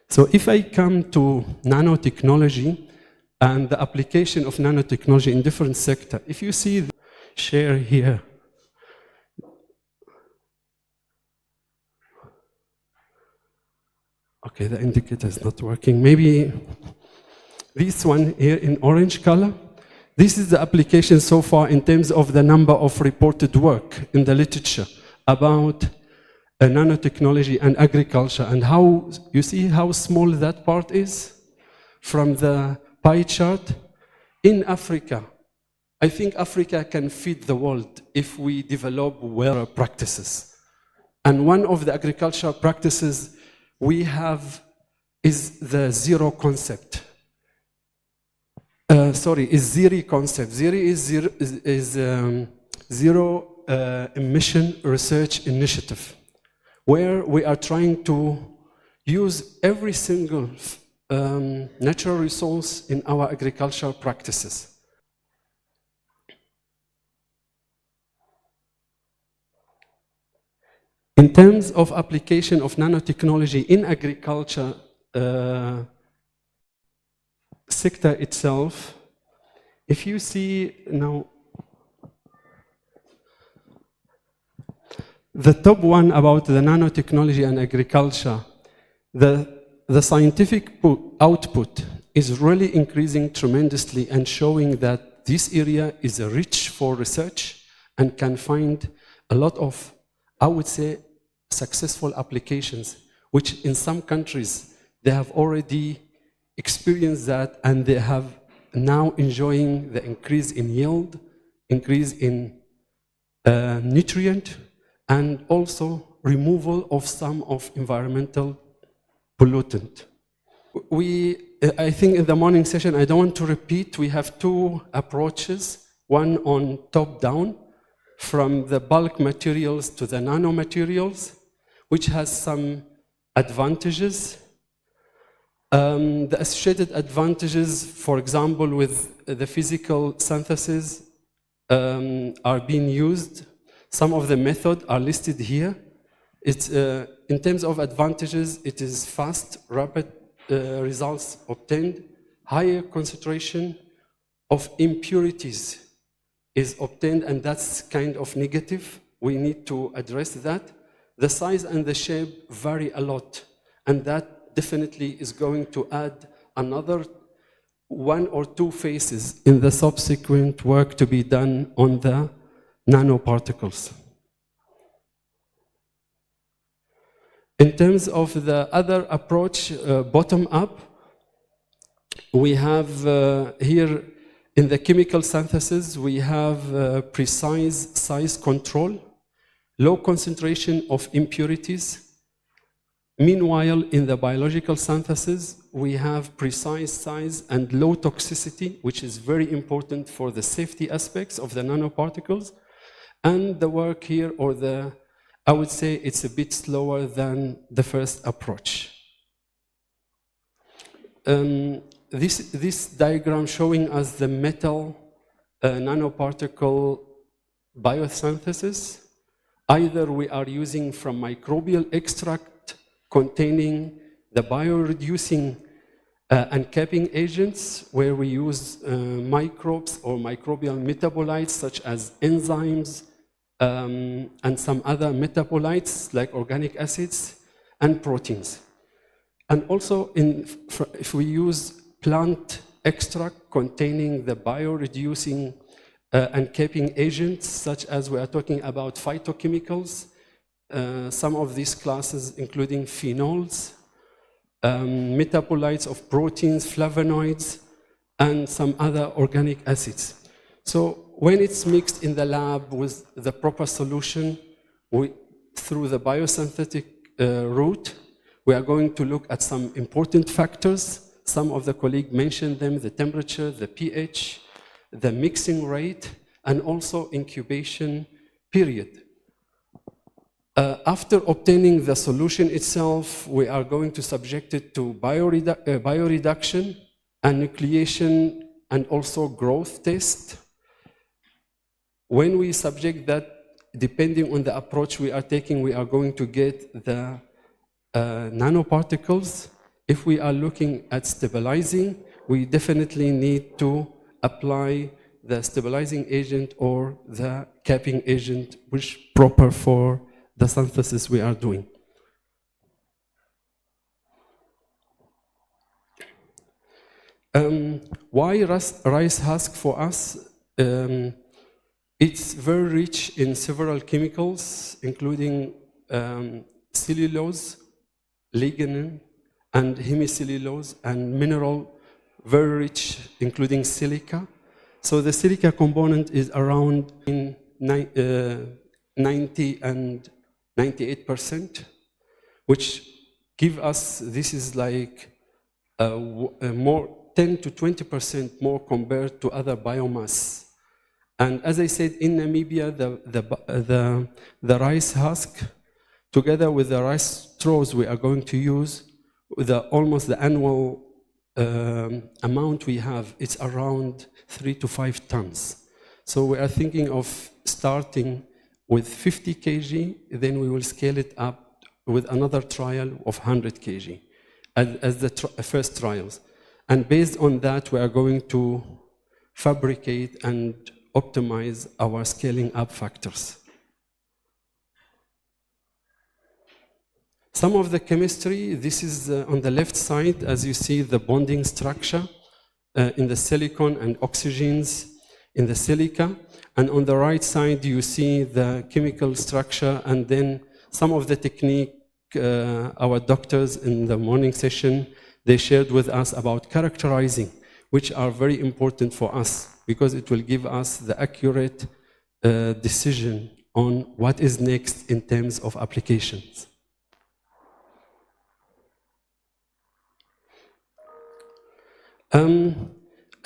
Speaker 2: So if I come to nanotechnology and the application of nanotechnology in different sectors, if you see the share here, okay, the indicator is not working. Maybe this one here in orange color. This is the application so far in terms of the number of reported work in the literature about nanotechnology and agriculture, and how, you see how small that part is from the pie chart. In Africa, I think Africa can feed the world if we develop well practices. And one of the agricultural practices we have is the zero concept. Is zero concept. Zero is zero emission research initiative, where we are trying to use every single natural resource in our agricultural practices. In terms of application of nanotechnology in agriculture sector itself, if you see now, the top one about the nanotechnology and agriculture, the scientific output is really increasing tremendously and showing that this area is rich for research and can find a lot of, I would say, successful applications, which in some countries they have already experienced that, and they have now enjoying the increase in yield, increase in nutrient, and also removal of some of environmental pollutant. We I think in the morning session, I don't want to repeat, we have two approaches, one on top-down, from the bulk materials to the nanomaterials, which has some advantages. The associated advantages, for example, with the physical synthesis are being used. Some of the methods are listed here. It's, in terms of advantages, it is fast, rapid results obtained, higher concentration of impurities is obtained, and that's kind of negative. We need to address that. The size and the shape vary a lot, and that definitely is going to add another 1 or 2 phases in the subsequent work to be done on the nanoparticles. In terms of the other approach, bottom-up, we have here in the chemical synthesis, we have precise size control, low concentration of impurities. Meanwhile, in the biological synthesis, we have precise size and low toxicity, which is very important for the safety aspects of the nanoparticles. And the work here, or I would say it's a bit slower than the first approach. This diagram showing us the metal nanoparticle biosynthesis. Either we are using from microbial extract containing the bioreducing and capping agents, where we use microbes or microbial metabolites such as enzymes and some other metabolites like organic acids and proteins. And also, if we use plant extract containing the bioreducing and capping agents, such as we are talking about phytochemicals, some of these classes including phenols, metabolites of proteins, flavonoids, and some other organic acids. So when it's mixed in the lab with the proper solution, through the biosynthetic route, we are going to look at some important factors. Some of the colleagues mentioned them: the temperature, the pH, the mixing rate, and also incubation period. After obtaining the solution itself, we are going to subject it to bioreduction and nucleation and also growth test. When we subject that, depending on the approach we are taking, we are going to get the nanoparticles. If we are looking at stabilizing, we definitely need to apply the stabilizing agent or the capping agent, which is proper for the synthesis we are doing. Why rice husk for us? It's very rich in several chemicals, including cellulose, lignin, and hemicellulose, and mineral, very rich, including silica. So the silica component is around 90 and 98%, which give us, this is like more 10 to 20% more compared to other biomass. And as I said, in Namibia, the rice husk, together with the rice straws we are going to use, with almost the annual amount we have, it's around 3 to 5 tons. So we are thinking of starting with 50 kg, then we will scale it up with another trial of 100 kg as the first trials. And based on that, we are going to fabricate and optimize our scaling up factors. Some of the chemistry, this is on the left side, as you see the bonding structure in the silicon and oxygens in the silica. And on the right side, you see the chemical structure, and then some of the technique our doctors in the morning session, they shared with us about characterizing, which are very important for us because it will give us the accurate decision on what is next in terms of applications.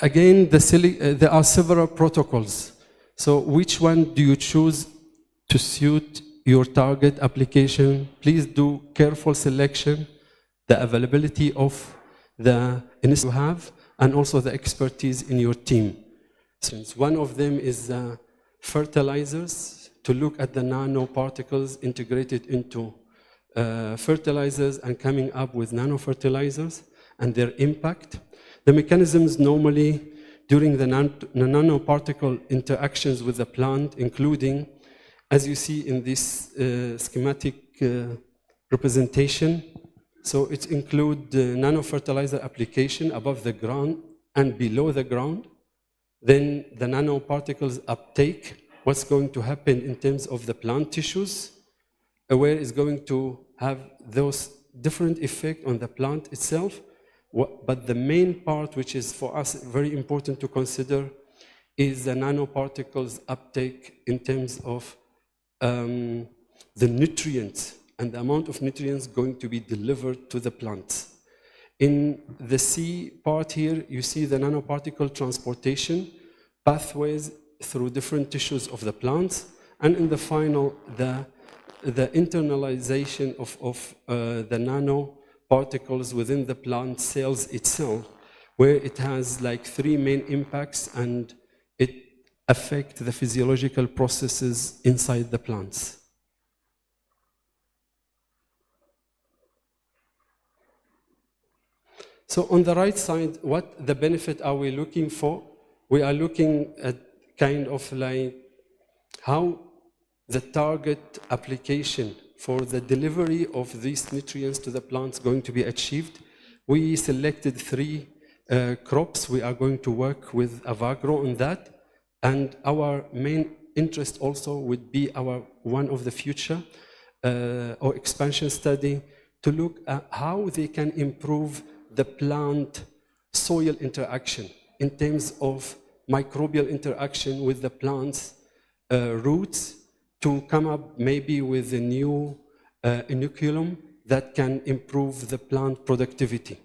Speaker 2: Again, there are several protocols. So which one do you choose to suit your target application? Please do careful selection, the availability of the instruments you have, and also the expertise in your team. Since one of them is fertilizers, to look at the nanoparticles integrated into fertilizers and coming up with nanofertilizers and their impact. The mechanisms normally during the nanoparticle interactions with the plant, including, as you see in this schematic representation, so it includes nanofertilizer application above the ground and below the ground. Then the nanoparticles uptake, what's going to happen in terms of the plant tissues, where it's going to have those different effects on the plant itself. But the main part, which is for us very important to consider, is the nanoparticles uptake in terms of the nutrients and the amount of nutrients going to be delivered to the plants. In the C part here, you see the nanoparticle transportation pathways through different tissues of the plants, and in the final, the internalization of the nanoparticles within the plant cells itself, where it has like 3 main impacts and it affects the physiological processes inside the plants. So on the right side, what the benefit are we looking for? We are looking at kind of like how the target application for the delivery of these nutrients to the plants going to be achieved. We selected 3 crops. We are going to work with Avagro on that. And our main interest also would be one of the future or expansion study to look at how they can improve the plant-soil interaction in terms of microbial interaction with the plant's roots, to come up maybe with a new inoculum that can improve the plant productivity.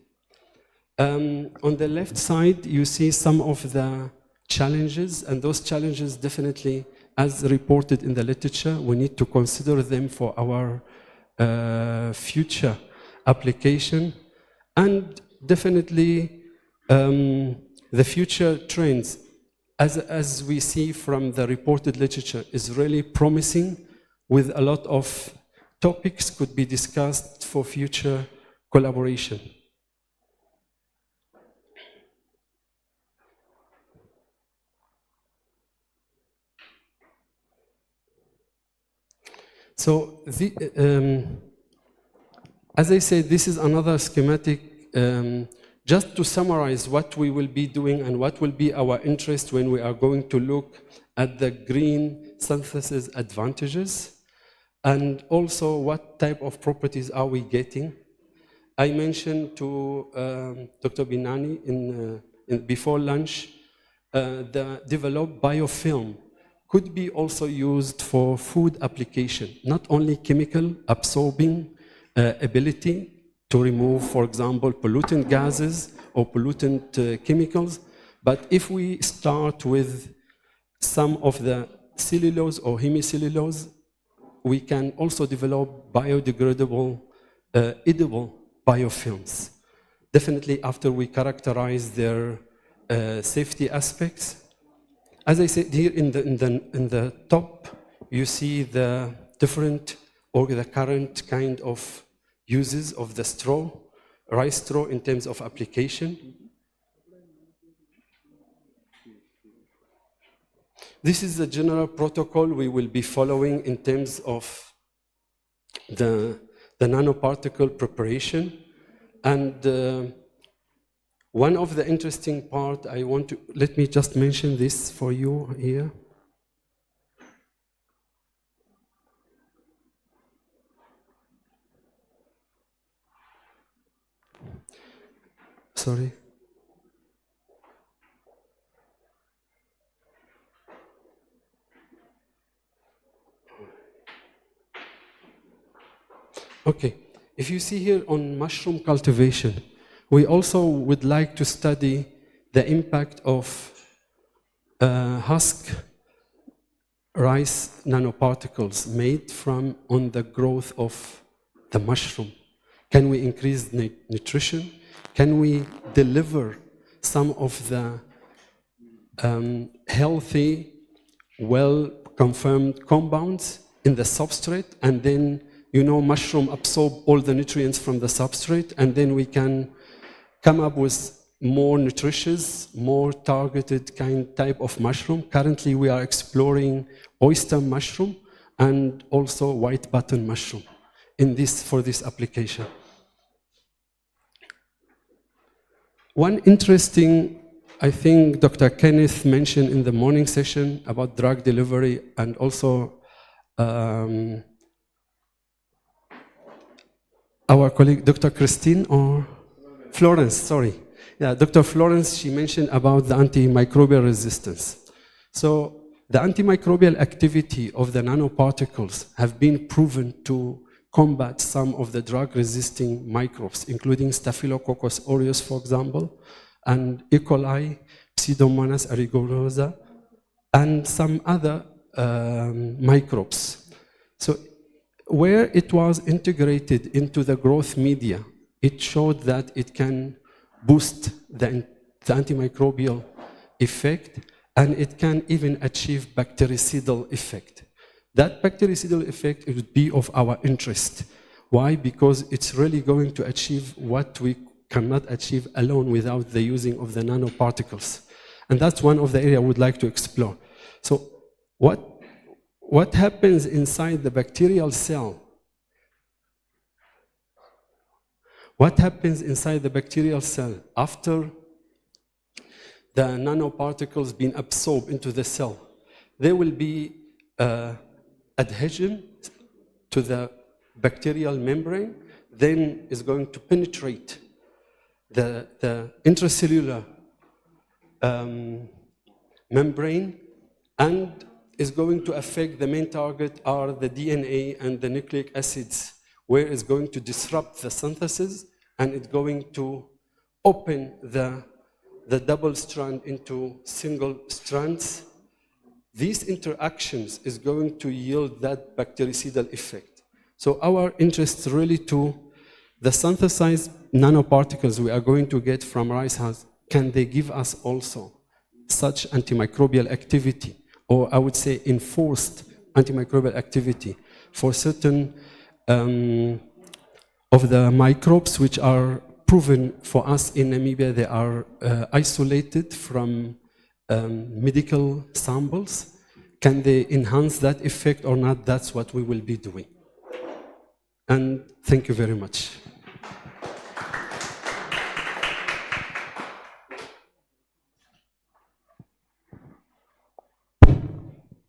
Speaker 2: On the left side, you see some of the challenges, and those challenges definitely, as reported in the literature, we need to consider them for our future application. And definitely the future trends, as we see from the reported literature, is really promising, with a lot of topics could be discussed for future collaboration. So, as I said, this is another schematic just to summarize what we will be doing and what will be our interest when we are going to look at the green synthesis advantages, and also what type of properties are we getting. I mentioned to Dr. Binani before lunch, the developed biofilm could be also used for food application, not only chemical absorbing ability to remove, for example, pollutant gases or pollutant chemicals, but if we start with some of the cellulose or hemicellulose, we can also develop biodegradable, edible biofilms. Definitely after we characterize their safety aspects. As I said here in the top, you see the different or the current kind of uses of the straw, rice straw in terms of application. This is the general protocol we will be following in terms of the nanoparticle preparation. And one of the interesting part let me just mention this for you here. Sorry. Okay, if you see here on mushroom cultivation, we also would like to study the impact of husk rice nanoparticles made from on the growth of the mushroom. Can we increase nutrition? Can we deliver some of the healthy, well-confirmed compounds in the substrate, and then, mushroom absorb all the nutrients from the substrate, and then we can come up with more nutritious, more targeted type of mushroom. Currently, we are exploring oyster mushroom and also white button mushroom for this application. One interesting, I think Dr. Kenneth mentioned in the morning session about drug delivery, and also our colleague, Dr. Christine or Florence, sorry. Yeah, Dr. Florence, she mentioned about the antimicrobial resistance. So the antimicrobial activity of the nanoparticles have been proven to combat some of the drug-resisting microbes, including Staphylococcus aureus, for example, and E. coli, Pseudomonas aeruginosa, and some other microbes. So where it was integrated into the growth media, it showed that it can boost the antimicrobial effect, and it can even achieve bactericidal effect. That bactericidal effect would be of our interest. Why? Because it's really going to achieve what we cannot achieve alone without the using of the nanoparticles. And that's one of the areas I would like to explore. So what happens inside the bacterial cell? What happens inside the bacterial cell after the nanoparticles being absorbed into the cell? There will be adhesion to the bacterial membrane, then is going to penetrate the intracellular membrane, and is going to affect the main target are the DNA and the nucleic acids, where it's going to disrupt the synthesis, and it's going to open the double strand into single strands. These interactions is going to yield that bactericidal effect. So our interest really to the synthesized nanoparticles we are going to get from rice husk, can they give us also such antimicrobial activity, or I would say enforced antimicrobial activity for certain of the microbes which are proven for us in Namibia. They are isolated from medical samples. Can they enhance that effect or not? That's what we will be doing. And thank you very much.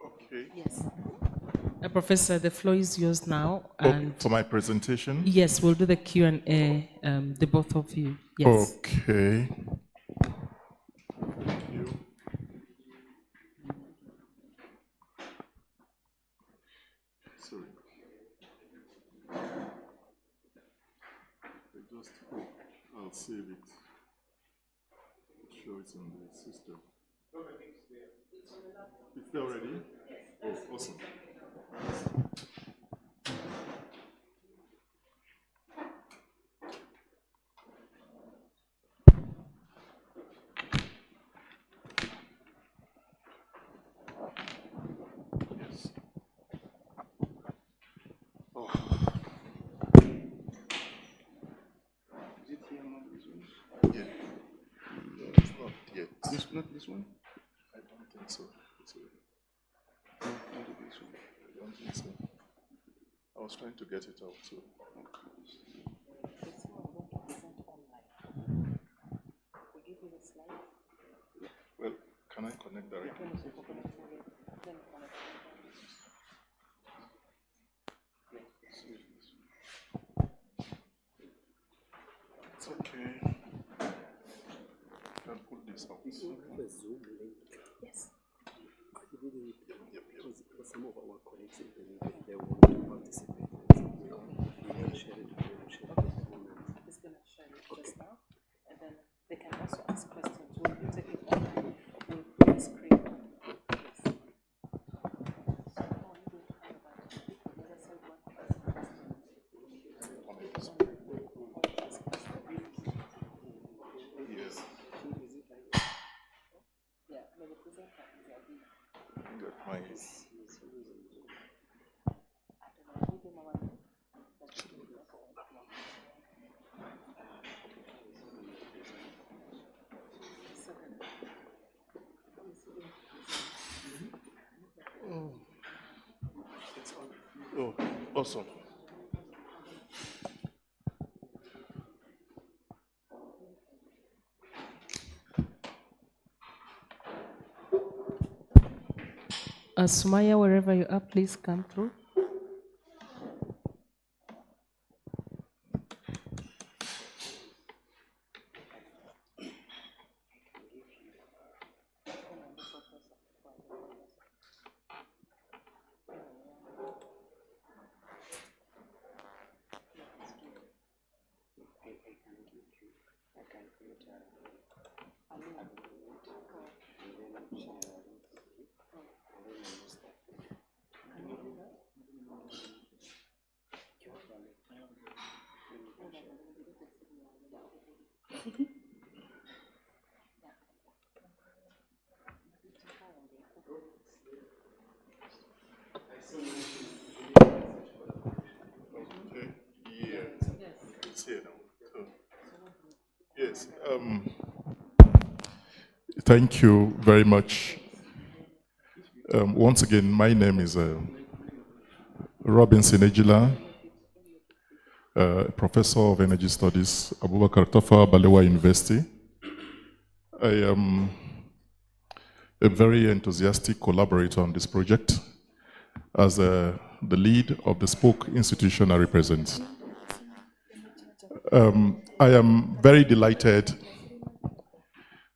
Speaker 7: Okay.
Speaker 3: Yes. Professor, the floor is yours now. And
Speaker 7: for my presentation?
Speaker 3: Yes, we'll do the Q&A, the both of you. Yes.
Speaker 7: Okay. Thank you. Sorry. I'll save it. Show it on the system. It's there already? Oh, awesome. Yes. Oh. Is it here among these ones? Yeah. No, it's not yet. Not this one? I don't think so. No, not this one. I don't think so. I was trying to get it out too. Well, can I connect directly? It's okay. You can pull this out.
Speaker 2: Yes. Because some of our colleagues in the media, they want to participate. We can share it.
Speaker 1: He's going to share it just now, and then they can also ask questions. We'll take
Speaker 10: Oh, awesome.
Speaker 3: Sumaya, wherever you are, please come through.
Speaker 7: Yes. Thank you very much. Once again, my name is Robinson Ejila, Professor of Energy Studies, Abubakar Tafawa Balewa University. I am a very enthusiastic collaborator on this project as the lead of the Spoke institution I represent. I am very delighted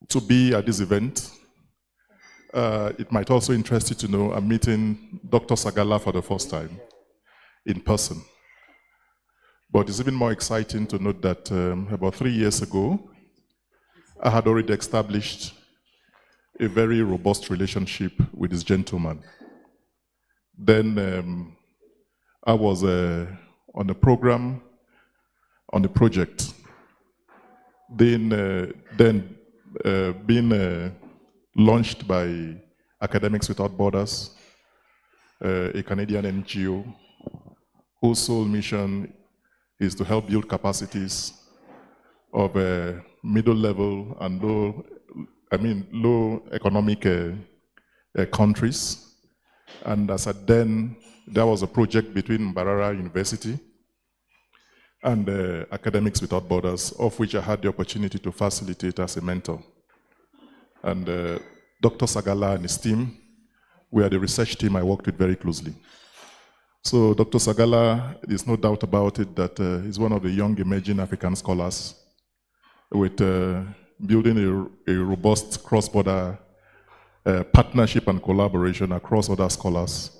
Speaker 7: to be at this event. It might also interest you to know I'm meeting Dr. Sagala for the first time in person. But it's even more exciting to note that about 3 years ago, I had already established a very robust relationship with this gentleman. Then I was on a program, on a project, then being launched by Academics Without Borders, a Canadian NGO, whose sole mission is to help build capacities of middle level and low economic countries. And as at then, there was a project between Mbarara University and Academics Without Borders, of which I had the opportunity to facilitate as a mentor. And Dr. Sagala and his team were the research team I worked with very closely. So Dr. Sagala, there's no doubt about it that he's one of the young emerging African scholars with building a robust cross-border partnership and collaboration across other scholars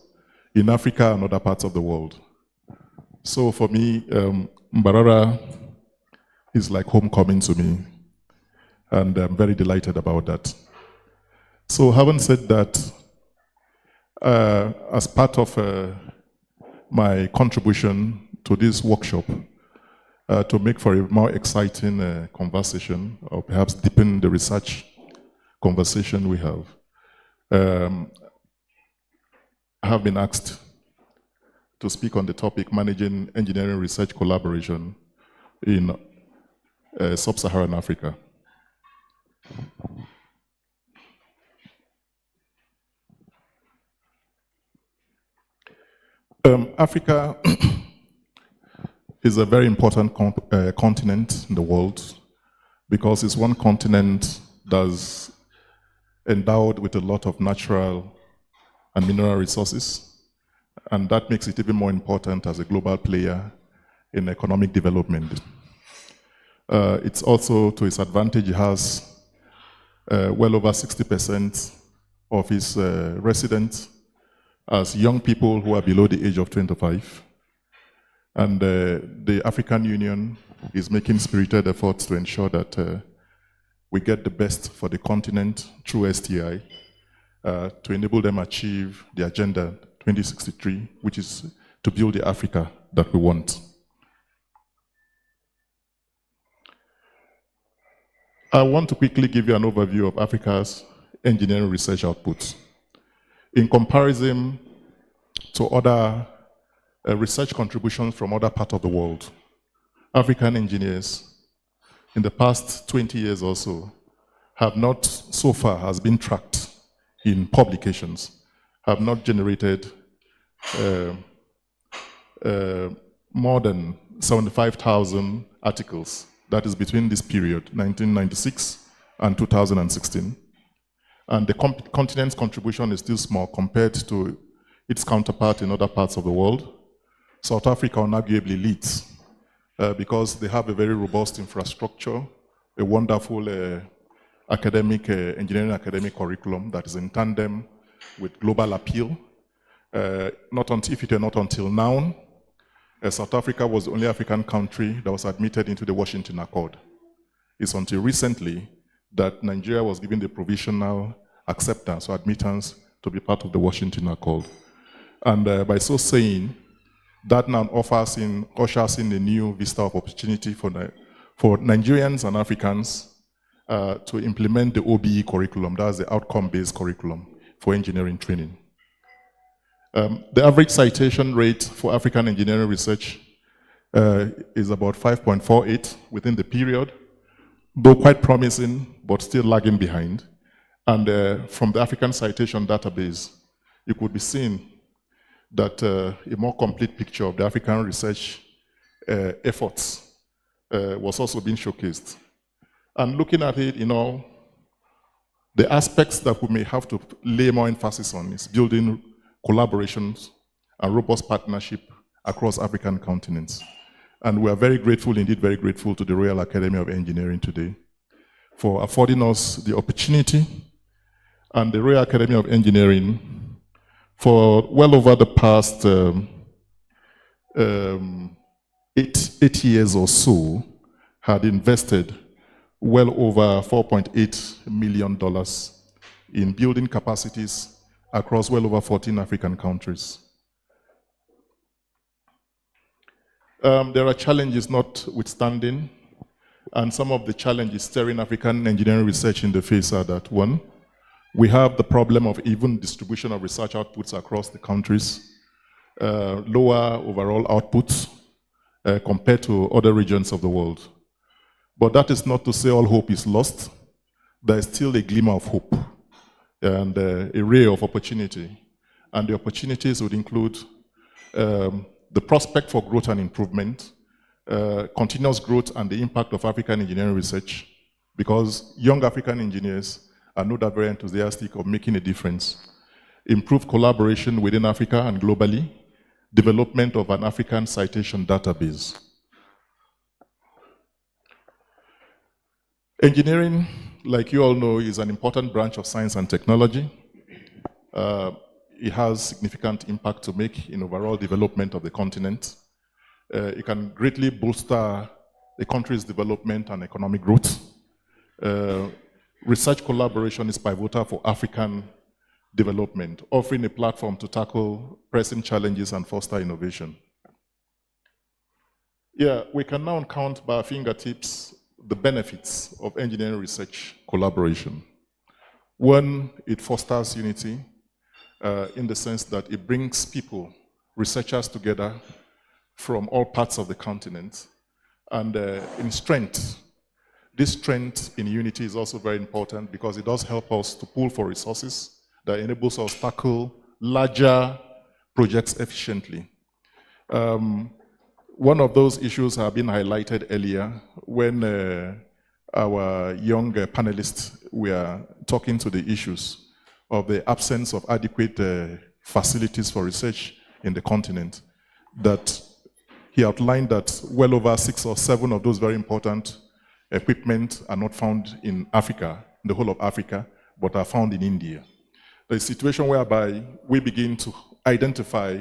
Speaker 7: in Africa and other parts of the world. So for me, Mbarara is like homecoming to me, and I'm very delighted about that. So having said that, as part of my contribution to this workshop, to make for a more exciting conversation, or perhaps deepen the research conversation we have, I have been asked to speak on the topic managing engineering research collaboration in sub-Saharan Africa. Africa is a very important continent in the world because it's one continent that's endowed with a lot of natural and mineral resources, and that makes it even more important as a global player in economic development. It's also, to its advantage, it has well over 60% of its residents as young people who are below the age of 25. And the African Union is making spirited efforts to ensure that we get the best for the continent through STI to enable them achieve the Agenda 2063, which is to build the Africa that we want. I want to quickly give you an overview of Africa's engineering research outputs. In comparison to other research contributions from other parts of the world, African engineers in the past 20 years or so have not, so far, has been tracked in publications, have not generated more than 75,000 articles. That is between this period, 1996 and 2016. And the continent's contribution is still small compared to its counterpart in other parts of the world. South Africa unarguably leads because they have a very robust infrastructure, a wonderful engineering academic curriculum that is in tandem with global appeal. If it were not until now, South Africa was the only African country that was admitted into the Washington Accord. It's until recently that Nigeria was given the provisional acceptance or admittance to be part of the Washington Accord. And by so saying, that now ushers in a new vista of opportunity for Nigerians and Africans to implement the OBE curriculum, that's the outcome-based curriculum for engineering training. The average citation rate for African engineering research is about 5.48 within the period, though quite promising, but still lagging behind. And from the African citation database, it could be seen that a more complete picture of the African research efforts was also being showcased. And looking at it, the aspects that we may have to lay more emphasis on is building collaborations and robust partnership across African continents. And we are very grateful, indeed very grateful to the Royal Academy of Engineering today for affording us the opportunity, and the Royal Academy of Engineering for well over the past 8 years or so had invested well over $4.8 million in building capacities across well over 14 African countries. There are challenges notwithstanding, and some of the challenges staring African engineering research in the face are that, one, we have the problem of even distribution of research outputs across the countries, lower overall outputs compared to other regions of the world. But that is not to say all hope is lost. There is still a glimmer of hope and a ray of opportunity. And the opportunities would include the prospect for growth and improvement, continuous growth and the impact of African engineering research, because young African engineers are no doubt very enthusiastic of making a difference. Improved collaboration within Africa and globally, development of an African citation database. Engineering, like you all know, is an important branch of science and technology. It has significant impact to make in overall development of the continent. It can greatly bolster the country's development and economic growth. Research collaboration is pivotal for African development, offering a platform to tackle pressing challenges and foster innovation. Yeah, we can now count by our fingertips the benefits of engineering research collaboration. One, it fosters unity in the sense that it brings people, researchers together from all parts of the continent. And in strength, this strength in unity is also very important because it does help us to pool for resources that enables us to tackle larger projects efficiently. One of those issues have been highlighted earlier when our young panelists were talking to the issues of the absence of adequate facilities for research in the continent. That he outlined that well over 6 or 7 of those very important equipment are not found in Africa, in the whole of Africa, but are found in India. The situation whereby we begin to identify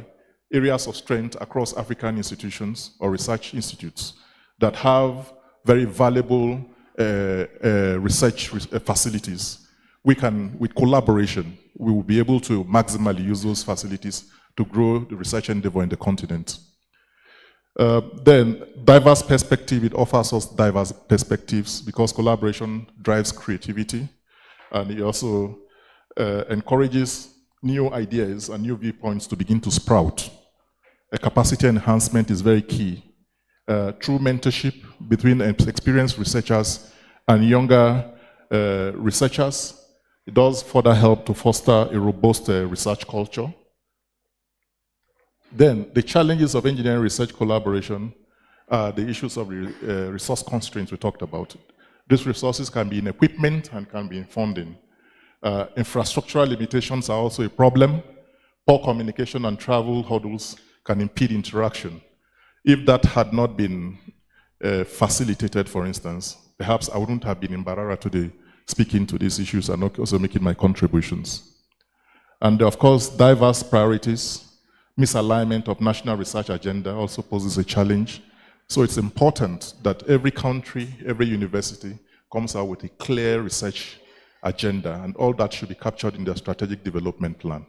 Speaker 7: areas of strength across African institutions or research institutes that have very valuable research facilities. We can, with collaboration, we will be able to maximally use those facilities to grow the research endeavor in the continent. Then, diverse perspective, it offers us diverse perspectives because collaboration drives creativity, and it also encourages new ideas and new viewpoints to begin to sprout. Capacity enhancement is very key. Through mentorship between experienced researchers and younger researchers, it does further help to foster a robust research culture. Then, the challenges of engineering research collaboration are the issues of resource constraints we talked about. These resources can be in equipment and can be in funding. Infrastructural limitations are also a problem. Poor communication and travel hurdles can impede interaction. If that had not been facilitated, for instance, perhaps I wouldn't have been in Mbarara today speaking to these issues and also making my contributions. And of course, diverse priorities, misalignment of national research agenda also poses a challenge. So it's important that every country, every university comes out with a clear research agenda, and all that should be captured in their strategic development plan.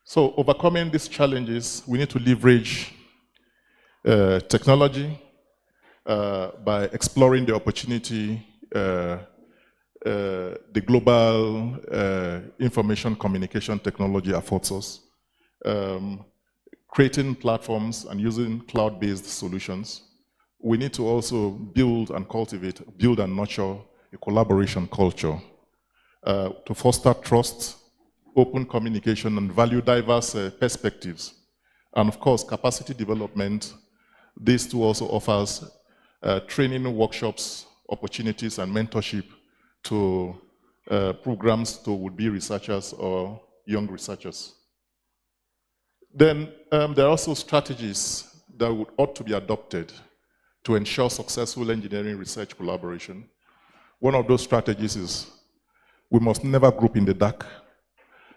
Speaker 7: So overcoming these challenges, we need to leverage technology by exploring the opportunity the global information communication technology affords us, creating platforms and using cloud-based solutions. We need to also build and cultivate, build and nurture a collaboration culture to foster trust, open communication, and value diverse perspectives. And of course, capacity development. This too also offers training workshops, opportunities, and mentorship to programs to would-be researchers or young researchers. Then there are also strategies that ought to be adopted to ensure successful engineering research collaboration. One of those strategies is we must never group in the dark.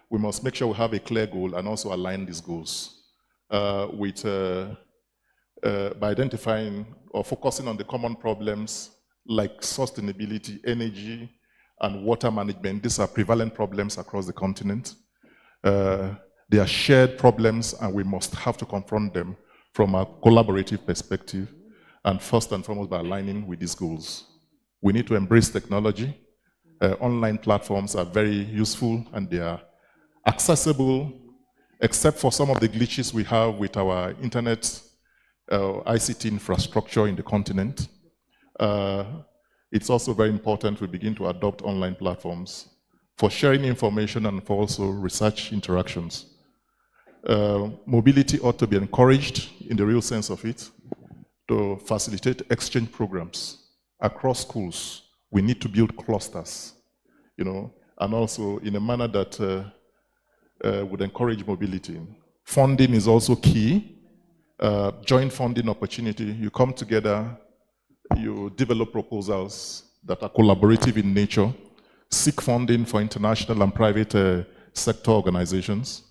Speaker 7: We must make sure we have a clear goal and also align these goals by identifying or focusing on the common problems like sustainability, energy, and water management. These are prevalent problems across the continent. They are shared problems, and we must have to confront them from a collaborative perspective, and first and foremost by aligning with these goals. We need to embrace technology. Online platforms are very useful, and they are accessible, except for some of the glitches we have with our internet ICT infrastructure in the continent. It's also very important we begin to adopt online platforms for sharing information and for also research interactions. Mobility ought to be encouraged in the real sense of it to facilitate exchange programs across schools. We need to build clusters, and also in a manner that would encourage mobility. Funding is also key. Joint funding opportunity. You come together, you develop proposals that are collaborative in nature, seek funding for international and private sector organizations.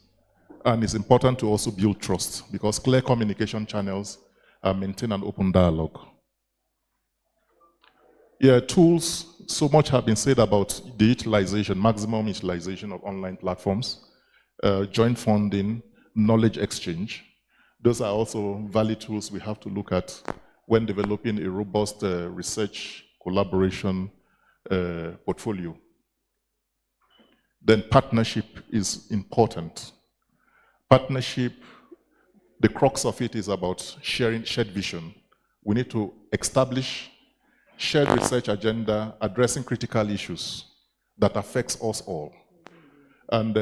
Speaker 7: And it's important to also build trust because clear communication channels maintain an open dialogue. Yeah, tools, so much have been said about the utilization, maximum utilization of online platforms, joint funding, knowledge exchange. Those are also valid tools we have to look at when developing a robust research collaboration portfolio. Then partnership is important. Partnership, the crux of it is about shared vision. We need to establish shared research agenda addressing critical issues that affects us all. And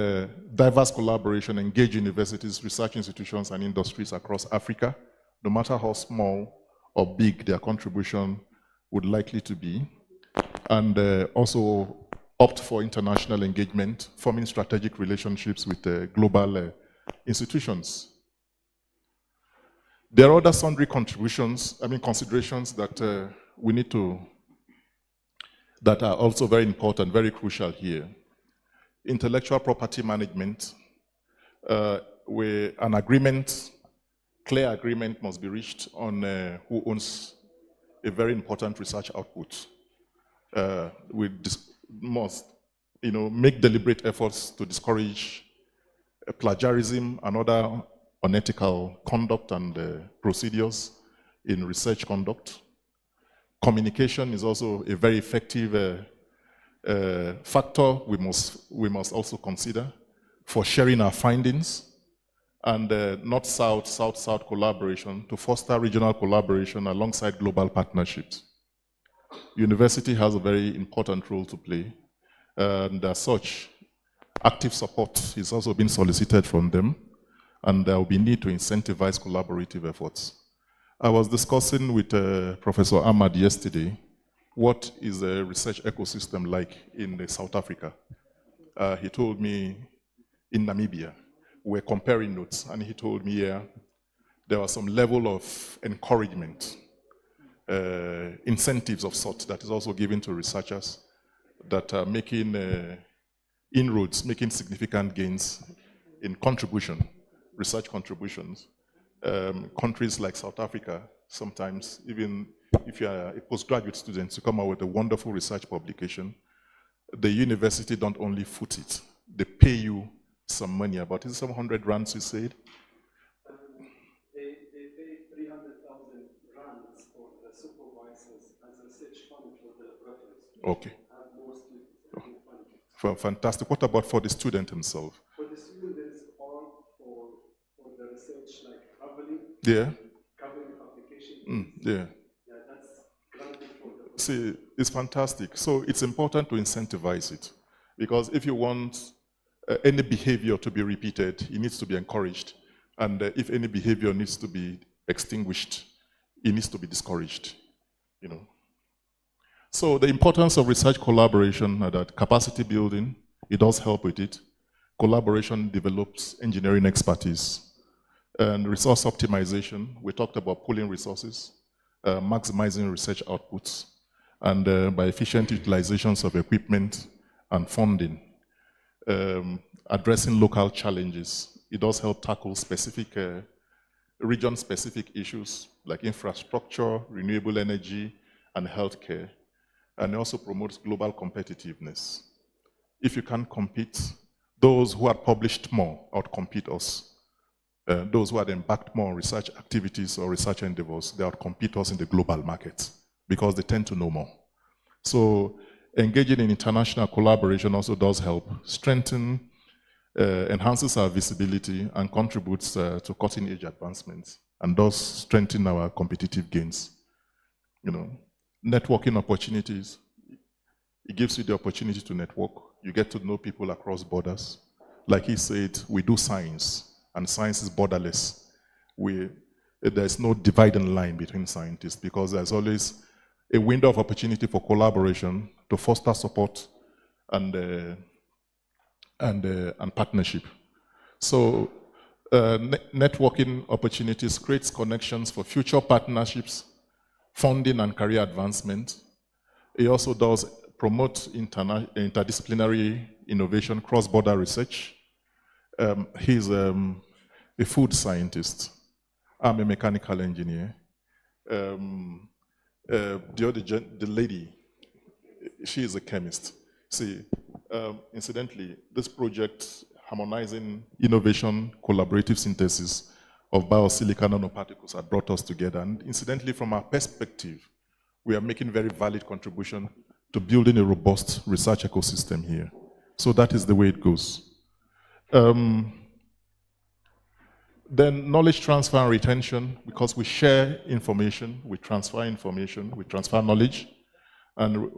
Speaker 7: diverse collaboration, engage universities, research institutions, and industries across Africa, no matter how small or big their contribution would likely to be. And also opt for international engagement, forming strategic relationships with global institutions. There are other sundry considerations that we need to, that are also very important, very crucial here. Intellectual property management, where an agreement, clear agreement must be reached on who owns a very important research output. We must, make deliberate efforts to discourage plagiarism and other unethical conduct and procedures in research conduct. Communication is also a very effective factor we must also consider for sharing our findings, and North-South, South-South collaboration to foster regional collaboration alongside global partnerships. University has a very important role to play, and as such, active support is also being solicited from them, and there will be need to incentivize collaborative efforts. I was discussing with Professor Ahmad yesterday what is a research ecosystem like in South Africa. He told me in Namibia, we're comparing notes, and he told me there was some level of encouragement, incentives of sorts that is also given to researchers that are making inroads, making significant gains in contribution, research contributions. Countries like South Africa, sometimes, even if you are a postgraduate student, you come out with a wonderful research publication, the university don't only foot it, they pay you some money, about is it some 100 rands you said?
Speaker 18: They pay 300,000 rands for the supervisors as a research fund for the laboratories.
Speaker 7: Okay.
Speaker 18: Have more students.
Speaker 7: Fantastic. What about for the student himself?
Speaker 18: For the student, there is all for the research, like traveling, covering application.
Speaker 7: Yeah,
Speaker 18: that's granted for the.
Speaker 7: See, it's fantastic. So it's important to incentivize it, because if you want any behavior to be repeated, it needs to be encouraged. And if any behavior needs to be extinguished, it needs to be discouraged, you know. So the importance of research collaboration, that capacity building, it does help with it. Collaboration develops engineering expertise. And resource optimization, we talked about pooling resources, maximizing research outputs, and by efficient utilizations of equipment and funding, addressing local challenges. It does help tackle specific, region-specific issues like infrastructure, renewable energy, and healthcare. And it also promotes global competitiveness. If you can't compete, those who have published more outcompete us. Those who had embarked more on research activities or research endeavors, they outcompete us in the global market because they tend to know more. So engaging in international collaboration also does help strengthen, enhances our visibility, and contributes to cutting-edge advancements, and thus strengthen our competitive gains. You know, networking opportunities, it gives you the opportunity to network. You get to know people across borders. Like he said, we do science, and science is borderless. There's no dividing line between scientists, because there's always a window of opportunity for collaboration to foster support and partnership. So networking opportunities creates connections for future partnerships, funding and career advancement. It also does promote interdisciplinary innovation, cross-border research. He's a food scientist. I'm a mechanical engineer. The lady, she is a chemist. See, incidentally, this project harmonizing innovation, collaborative synthesis of Bio-Silica nanoparticles had brought us together. And incidentally, from our perspective, we are making very valid contribution to building a robust research ecosystem here. So that is the way it goes. Then knowledge transfer and retention, because we share information, we transfer knowledge, and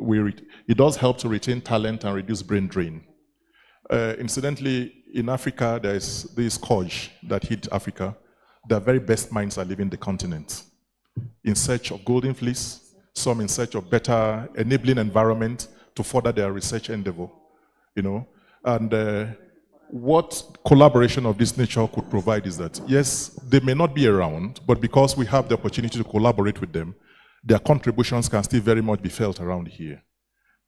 Speaker 7: it does help to retain talent and reduce brain drain. Incidentally, in Africa, there's this scourge that hit Africa. The very best minds are leaving the continent in search of golden fleece, some in search of better enabling environment to further their research endeavor, you know. And what collaboration of this nature could provide is that, yes, they may not be around, but because we have the opportunity to collaborate with them, their contributions can still very much be felt around here.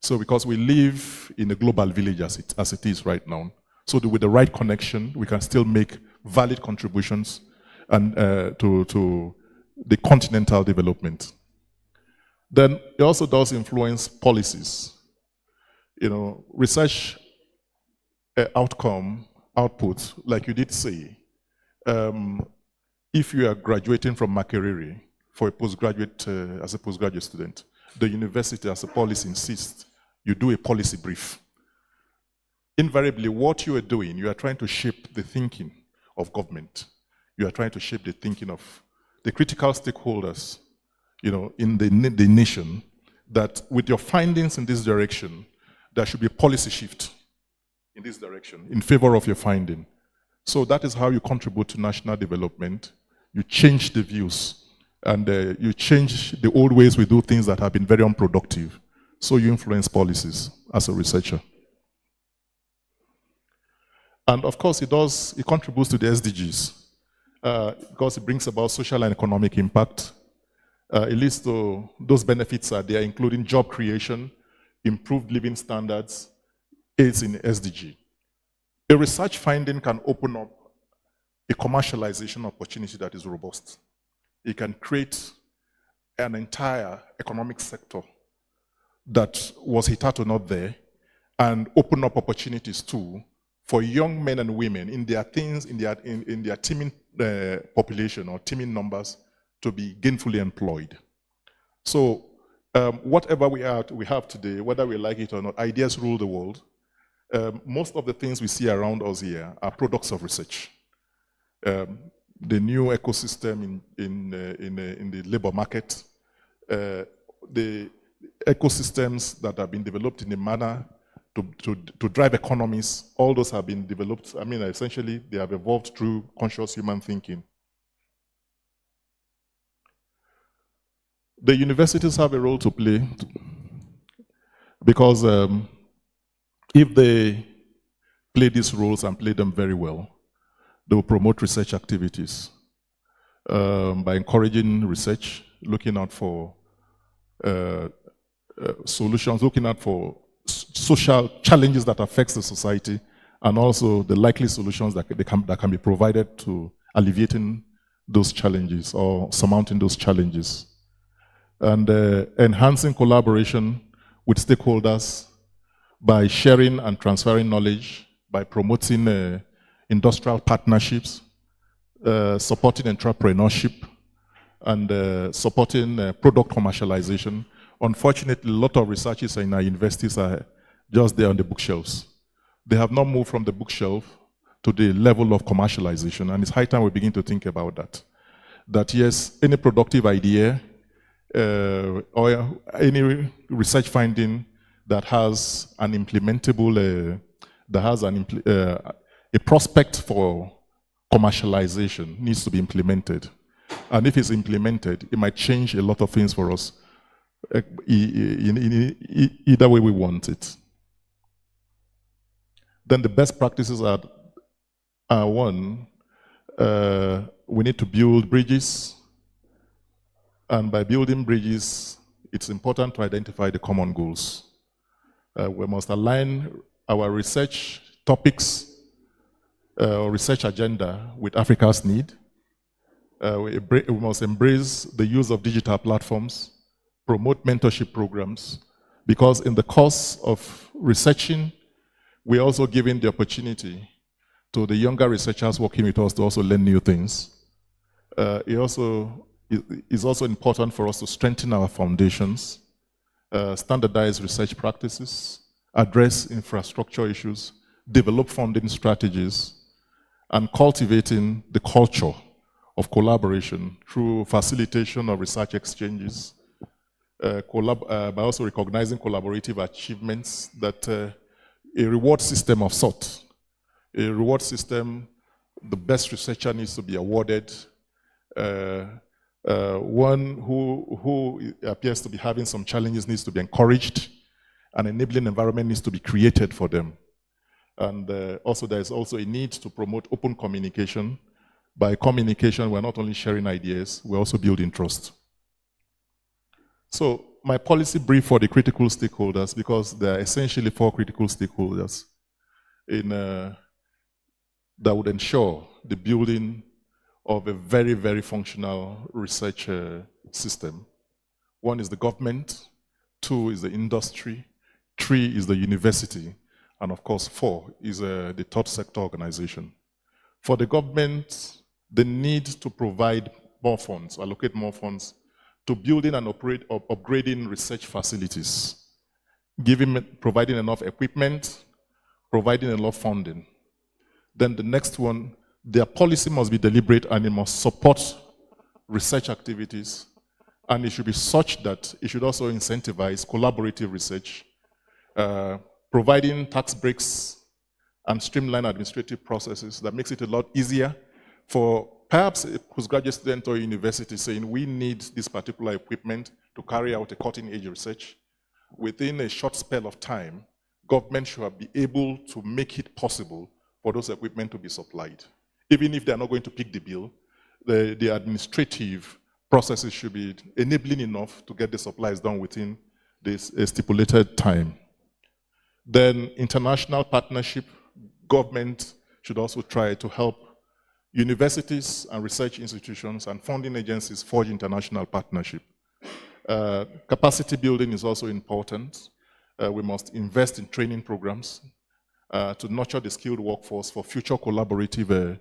Speaker 7: So because we live in a global village as it is right now, so with the right connection, we can still make valid contributions and to the continental development. Then it also does influence policies. You know, research output, like you did say, if you are graduating from Makerere for a postgraduate, as a postgraduate student, the university as a policy insists you do a policy brief. Invariably, what you are doing, you are trying to shape the thinking of government. You are trying to shape the thinking of the critical stakeholders, in the nation, that with your findings in this direction, there should be a policy shift in this direction, in favor of your finding. So that is how you contribute to national development. You change the views, and you change the old ways we do things that have been very unproductive. So you influence policies as a researcher. And of course, it contributes to the SDGs, because it brings about social and economic impact. At least those benefits are there, including job creation, improved living standards, aids in SDG. A research finding can open up a commercialization opportunity that is robust. It can create an entire economic sector that was hitherto not there, and open up opportunities too for young men and women in their teeming population or teeming numbers to be gainfully employed. So whatever we have today, whether we like it or not, ideas rule the world. Most of the things we see around us here are products of research. The new ecosystem in the labor market, the ecosystems that have been developed in a manner to drive economies, all those have been developed. I mean, essentially, they have evolved through conscious human thinking. The universities have a role to play, because if they play these roles and play them very well, they will promote research activities by encouraging research, looking out for solutions, looking out for social challenges that affect the society, and also the likely solutions that can be provided to alleviating those challenges or surmounting those challenges. And enhancing collaboration with stakeholders by sharing and transferring knowledge, by promoting industrial partnerships, supporting entrepreneurship, and supporting product commercialization. Unfortunately, a lot of researchers in our universities are just there on the bookshelves. They have not moved from the bookshelf to the level of commercialization, and it's high time we begin to think about that. That yes, any productive idea or any research finding that has an implementable, a prospect for commercialization needs to be implemented. And if it's implemented, it might change a lot of things for us, in either way we want it. Then the best practices are one, we need to build bridges. And by building bridges, it's important to identify the common goals. We must align our research topics or research agenda with Africa's need. We must embrace the use of digital platforms, promote mentorship programs, because in the course of researching, we're also giving the opportunity to the younger researchers working with us to also learn new things. It's also important for us to strengthen our foundations, standardize research practices, address infrastructure issues, develop funding strategies, and cultivating the culture of collaboration through facilitation of research exchanges, by also recognizing collaborative achievements, that a reward system of sort. A reward system, the best researcher needs to be awarded. One who appears to be having some challenges needs to be encouraged. An enabling environment needs to be created for them. And also there is also a need to promote open communication. By communication, we're not only sharing ideas, we're also building trust. So my policy brief for the critical stakeholders, because there are essentially 4 critical stakeholders that would ensure the building of a very, very functional research system. 1 is the government, 2 is the industry, 3 is the university, and of course 4 is the third sector organization. For the government, the need to provide more funds, allocate more funds to building and upgrading research facilities providing enough equipment, providing enough funding. Then the next one, their policy must be deliberate and it must support research activities. And it should be such that it should also incentivize collaborative research, providing tax breaks and streamline administrative processes that makes it a lot easier for perhaps a postgraduate student or university saying, we need this particular equipment to carry out a cutting-edge research. Within a short spell of time, government should be able to make it possible for those equipment to be supplied. Even if they're not going to pick the bill, the administrative processes should be enabling enough to get the supplies done within this stipulated time. Then international partnership, government should also try to help universities and research institutions and funding agencies forge international partnership. Capacity building is also important. We must invest in training programs to nurture the skilled workforce for future collaborative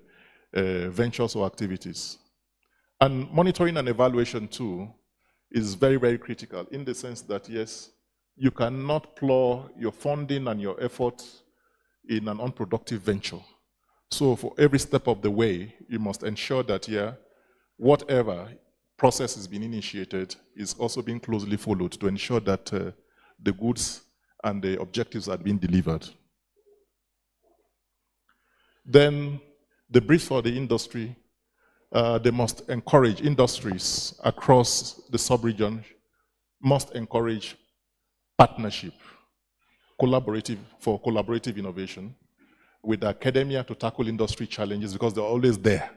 Speaker 7: ventures or activities. And monitoring and evaluation too is very, very critical in the sense that, yes, you cannot plow your funding and your efforts in an unproductive venture. So for every step of the way, you must ensure that, yeah, whatever process is being initiated is also being closely followed to ensure that the goods and the objectives are being delivered. Then the brief for the industry, they must encourage industries across the sub-region, must encourage partnership, collaborative innovation with academia to tackle industry challenges because they're always there.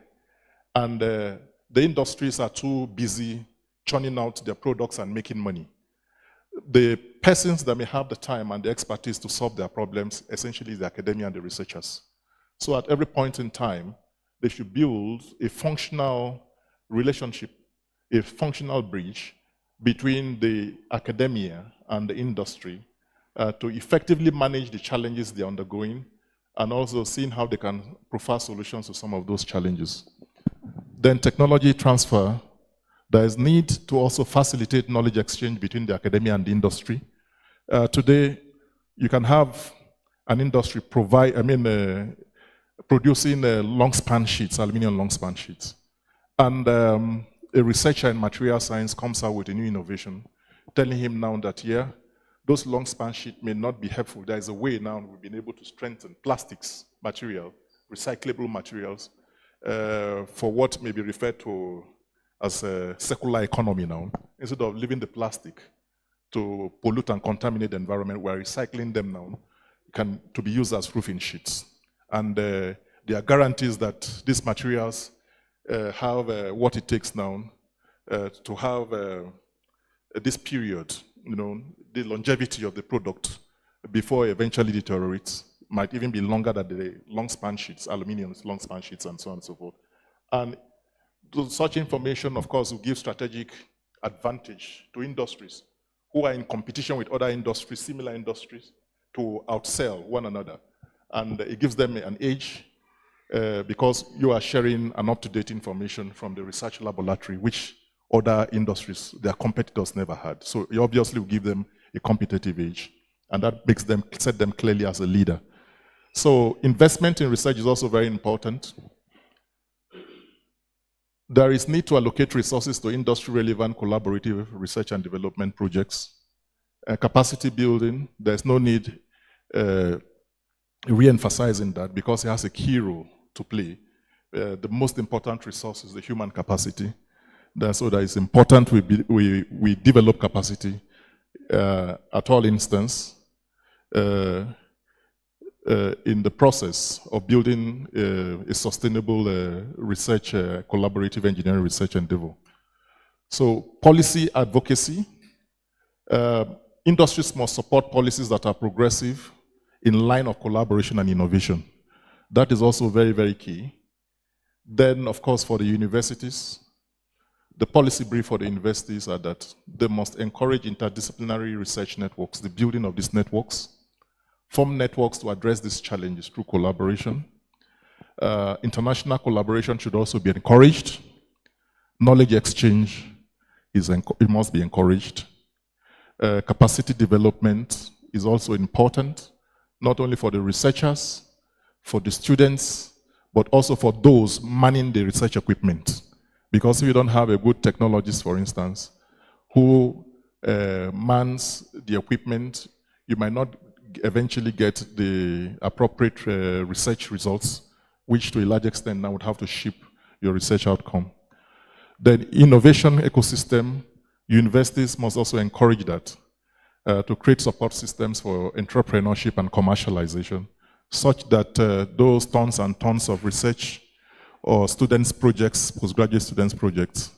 Speaker 7: And the industries are too busy churning out their products and making money. The persons that may have the time and the expertise to solve their problems, essentially the academia and the researchers. So at every point in time, they should build a functional relationship, a functional bridge between the academia and the industry to effectively manage the challenges they're undergoing and also seeing how they can provide solutions to some of those challenges. Then technology transfer, there is need to also facilitate knowledge exchange between the academia and the industry. Today, you can have an industry producing long span sheets, aluminum long span sheets. And a researcher in material science comes out with a new innovation, telling him now that, yeah, those long span sheets may not be helpful. There is a way now we've been able to strengthen plastics material, recyclable materials, for what may be referred to as a circular economy now. Instead of leaving the plastic to pollute and contaminate the environment, we're recycling them now to be used as roofing sheets. And there are guarantees that these materials have what it takes now to have this period, the longevity of the product before it eventually deteriorates might even be longer than the long span sheets, aluminum long span sheets, and so on and so forth. And such information, of course, will give strategic advantage to industries who are in competition with other industries, similar industries, to outsell one another. And it gives them an edge because you are sharing an up-to-date information from the research laboratory, which other industries, their competitors never had. So you obviously will give them a competitive edge, and that makes them set them clearly as a leader. So investment in research is also very important. There is need to allocate resources to industry-relevant collaborative research and development projects. Capacity building, there's no need re-emphasizing that because it has a key role to play. The most important resource is the human capacity. So that it's important we develop capacity at all instances in the process of building a sustainable research, collaborative engineering research endeavor. So policy advocacy, industries must support policies that are progressive in line of collaboration and innovation. That is also very, very key. Then, of course, for the universities, the policy brief for the universities are that they must encourage interdisciplinary research networks, the building of these networks, form networks to address these challenges through collaboration. International collaboration should also be encouraged. Knowledge exchange it must be encouraged. Capacity development is also important, not only for the researchers, for the students, but also for those manning the research equipment. Because if you don't have a good technologist, for instance, who mans the equipment, you might not eventually get the appropriate research results, which to a large extent now would have to ship your research outcome. The innovation ecosystem, universities must also encourage that to create support systems for entrepreneurship and commercialization, such that those tons and tons of research or students' projects, postgraduate students' projects,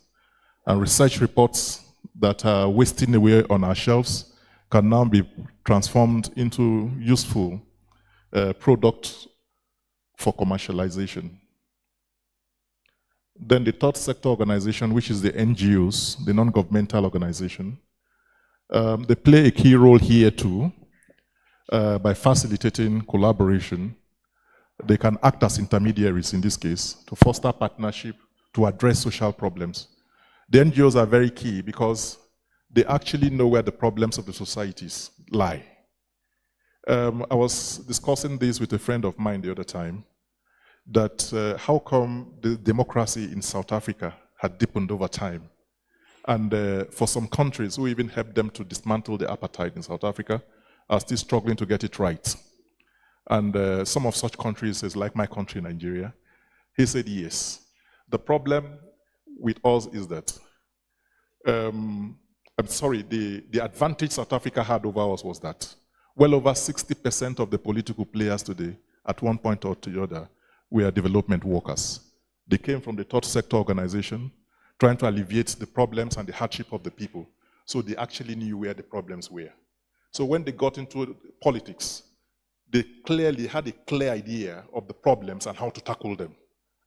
Speaker 7: and research reports that are wasting away on our shelves can now be transformed into useful products for commercialization. Then the third sector organization, which is the NGOs, the non-governmental organization, they play a key role here too by facilitating collaboration. They can act as intermediaries in this case to foster partnership to address social problems. The NGOs are very key because they actually know where the problems of the societies lie. I was discussing this with a friend of mine the other time, that how come the democracy in South Africa had deepened over time. And for some countries who even helped them to dismantle the apartheid in South Africa are still struggling to get it right. And some of such countries, is like my country, Nigeria, he said yes. The problem with us is that, I'm sorry, the advantage South Africa had over us was that well over 60% of the political players today, at one point or the other, were development workers. They came from the third sector organization, trying to alleviate the problems and the hardship of the people. So they actually knew where the problems were. So when they got into politics, they clearly had a clear idea of the problems and how to tackle them.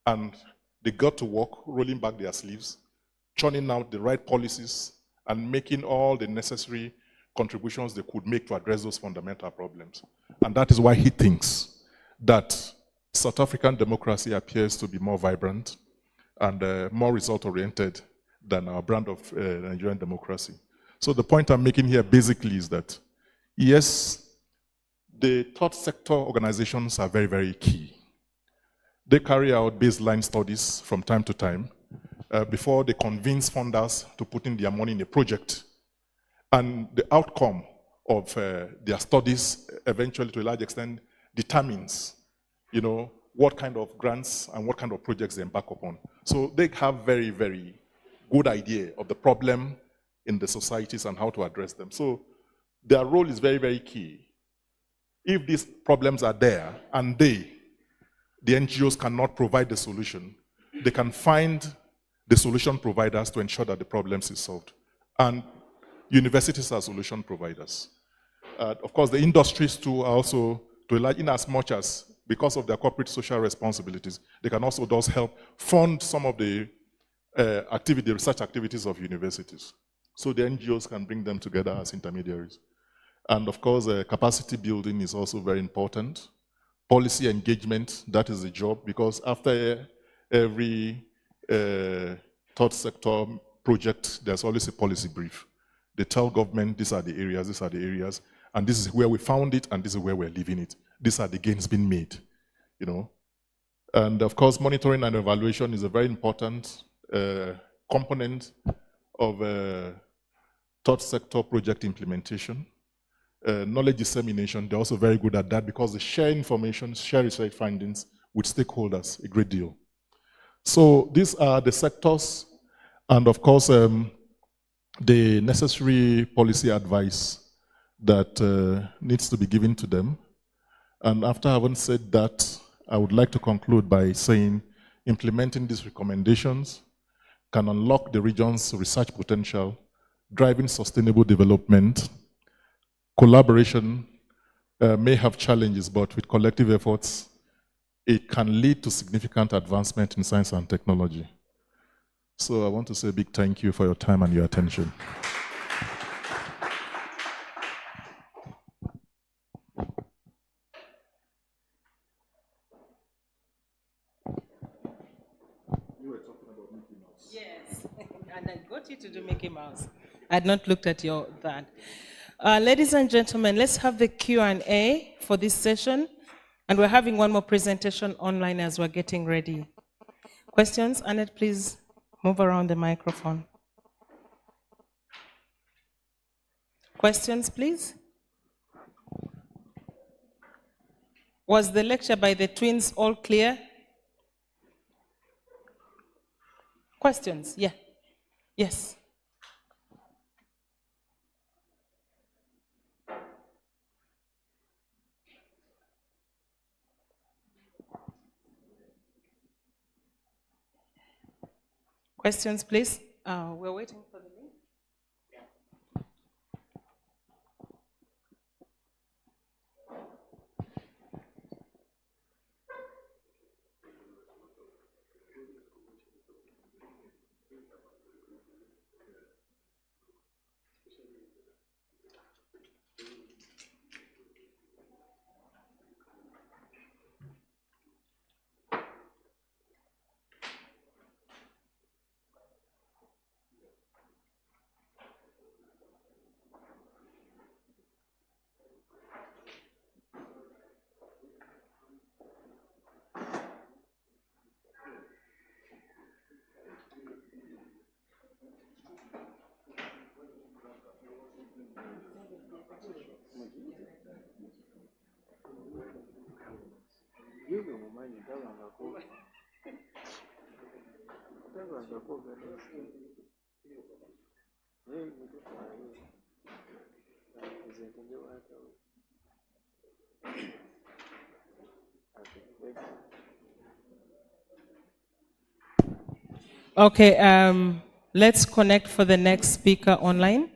Speaker 7: And they got to work, rolling back their sleeves, churning out the right policies, and making all the necessary contributions they could make to address those fundamental problems. And that is why he thinks that South African democracy appears to be more vibrant and more result-oriented than our brand of Nigerian democracy. So the point I'm making here basically is that, yes, the third sector organizations are very, very key. They carry out baseline studies from time to time before they convince funders to put in their money in a project. And the outcome of their studies eventually, to a large extent, determines, you know, what kind of grants and what kind of projects they embark upon. So they have very, very good idea of the problem in the societies and how to address them. So their role is very, very key. If these problems are there and the NGOs cannot provide the solution, they can find the solution providers to ensure that the problems is solved. And universities are solution providers. Of course, the industries too are also, to a large, in as much as because of their corporate social responsibilities, they can also thus help fund some of the research activities of universities. So the NGOs can bring them together as intermediaries. And of course, capacity building is also very important. Policy engagement, that is the job, because after every third sector project, there's always a policy brief. They tell government, these are the areas, and this is where we found it, and this is where we're leaving it. These are the gains being made, you know. And of course, monitoring and evaluation is a very important component of third sector project implementation. Knowledge dissemination, they're also very good at that because they share information, share research findings with stakeholders a great deal. So these are the sectors, and of course, the necessary policy advice that needs to be given to them. And after having said that, I would like to conclude by saying implementing these recommendations can unlock the region's research potential, driving sustainable development. Collaboration may have challenges, but with collective efforts, it can lead to significant advancement in science and technology. So I want to say a big thank you for your time and your attention.
Speaker 3: You were talking about Mickey Mouse. Yes, and I got you to do Mickey Mouse. I had not looked at that. Ladies and gentlemen, let's have the Q&A for this session. And we're having one more presentation online as we're getting ready. Questions? Annette, please move around the microphone. Questions, please? Was the lecture by the twins all clear? Questions? Yeah. Yes. Questions, please? We're waiting for the link. Okay, let's connect for the next speaker online.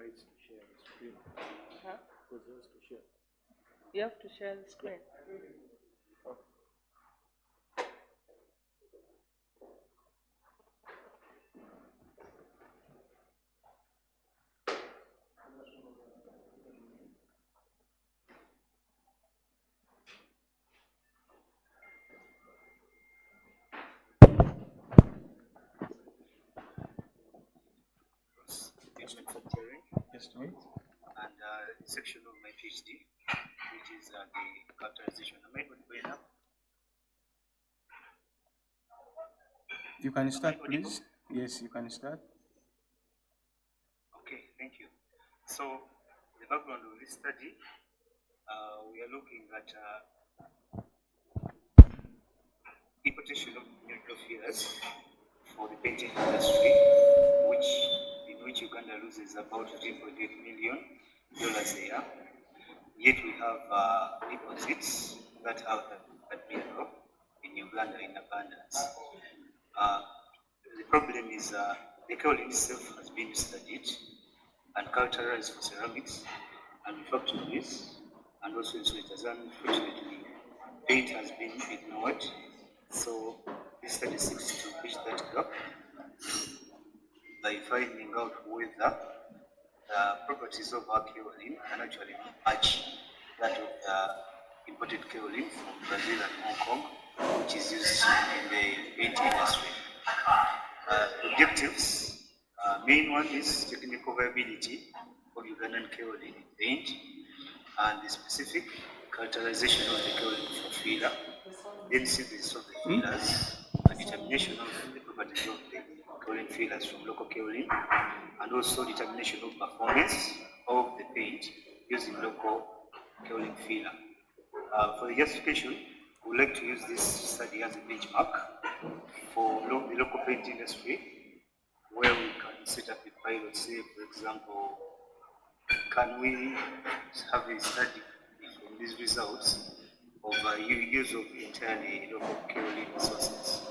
Speaker 18: rights to share the screen.
Speaker 1: Huh?
Speaker 18: Because he has to share.
Speaker 1: You have to share the screen.
Speaker 11: Just wait. And section of my PhD, which is the characterization. Am I going to enough?
Speaker 18: You can start, please. Yes, you can start.
Speaker 11: Okay, thank you. So, the background of this study, we are looking at importation of neutral feeders for the painting industry, in which Uganda loses about $15.8 million a year. Yet we have deposits that have that mineral in Uganda in abundance. The problem is the kaolin itself has been studied and characterized for ceramics and refractories, and also insulators. Unfortunately, paint has been ignored. So this study seeks to bridge that gap by finding out whether the properties of our kaolin can actually match that of the imported kaolin from Brazil and Hong Kong, which is used in the paint industry. Objectives, main one is technical viability of Ugandan kaolin in paint, and the specific characterization of the kaolin for filler, then synthesis of the fillers, and determination of the properties of the kaolin fillers from local kaolin, and also determination of performance of the paint using local kaolin filler. For the justification, we would like to use this study as a benchmark for the local paint industry, where we can set up a pilot, say, for example, can we have a study from these results of use of entirely local kaolin sources?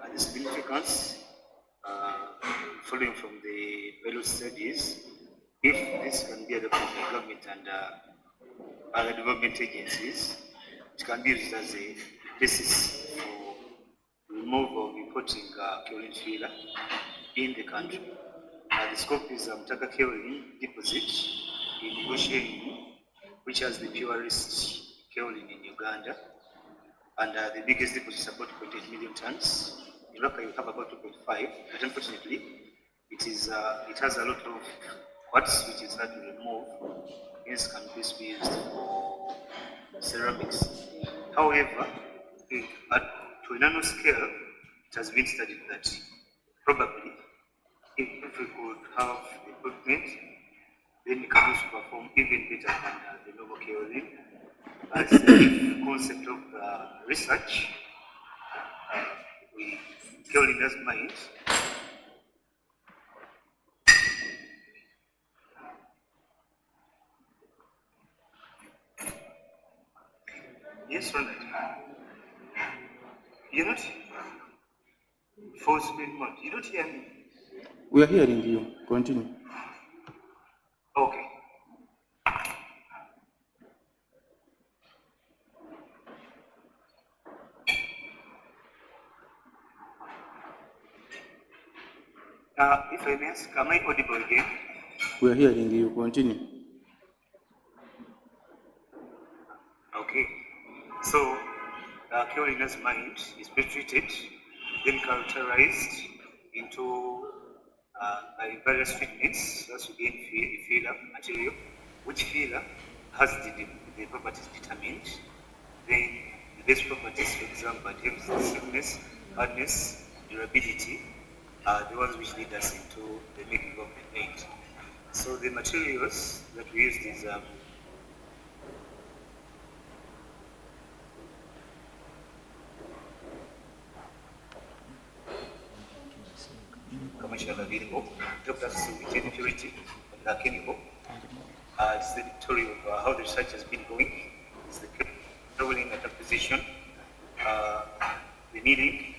Speaker 11: And the significance, following from the pilot studies, if this can be adopted by government and other development agencies, it can be used as a basis for removal of importing kaolin filler in the country. The scope is Mutaka kaolin deposit in Goshen, which has the purest kaolin in Uganda, and the biggest deposit is about 2.8 million tons. In Loka, you have about 2.5, but unfortunately, it has a lot of quartz, which is hard to remove. Hence, can best be used for ceramics. However, to a nano scale, it has been studied that probably if we could have equipment, then we can also perform even better than the normal kaolin. As the concept of research, kaolin has mind. Yes, Ronald. You're not full speed mode. You don't hear me.
Speaker 18: We are hearing you. Continue.
Speaker 11: Okay. If I may ask, am I audible again?
Speaker 18: We are hearing you. Continue.
Speaker 11: Okay. So, kaolin mind is treated, then characterized into by various treatments, thus we gain filler material, which filler has the properties determined. Then the best properties, for example, adheres, stiffness, hardness, durability, are the ones which lead us into the making of the paint. So the materials that we used is commercial available, helped us to retain purity of the chemical. It's the story of how the research has been going. It's the kaolin at acquisition, the needing,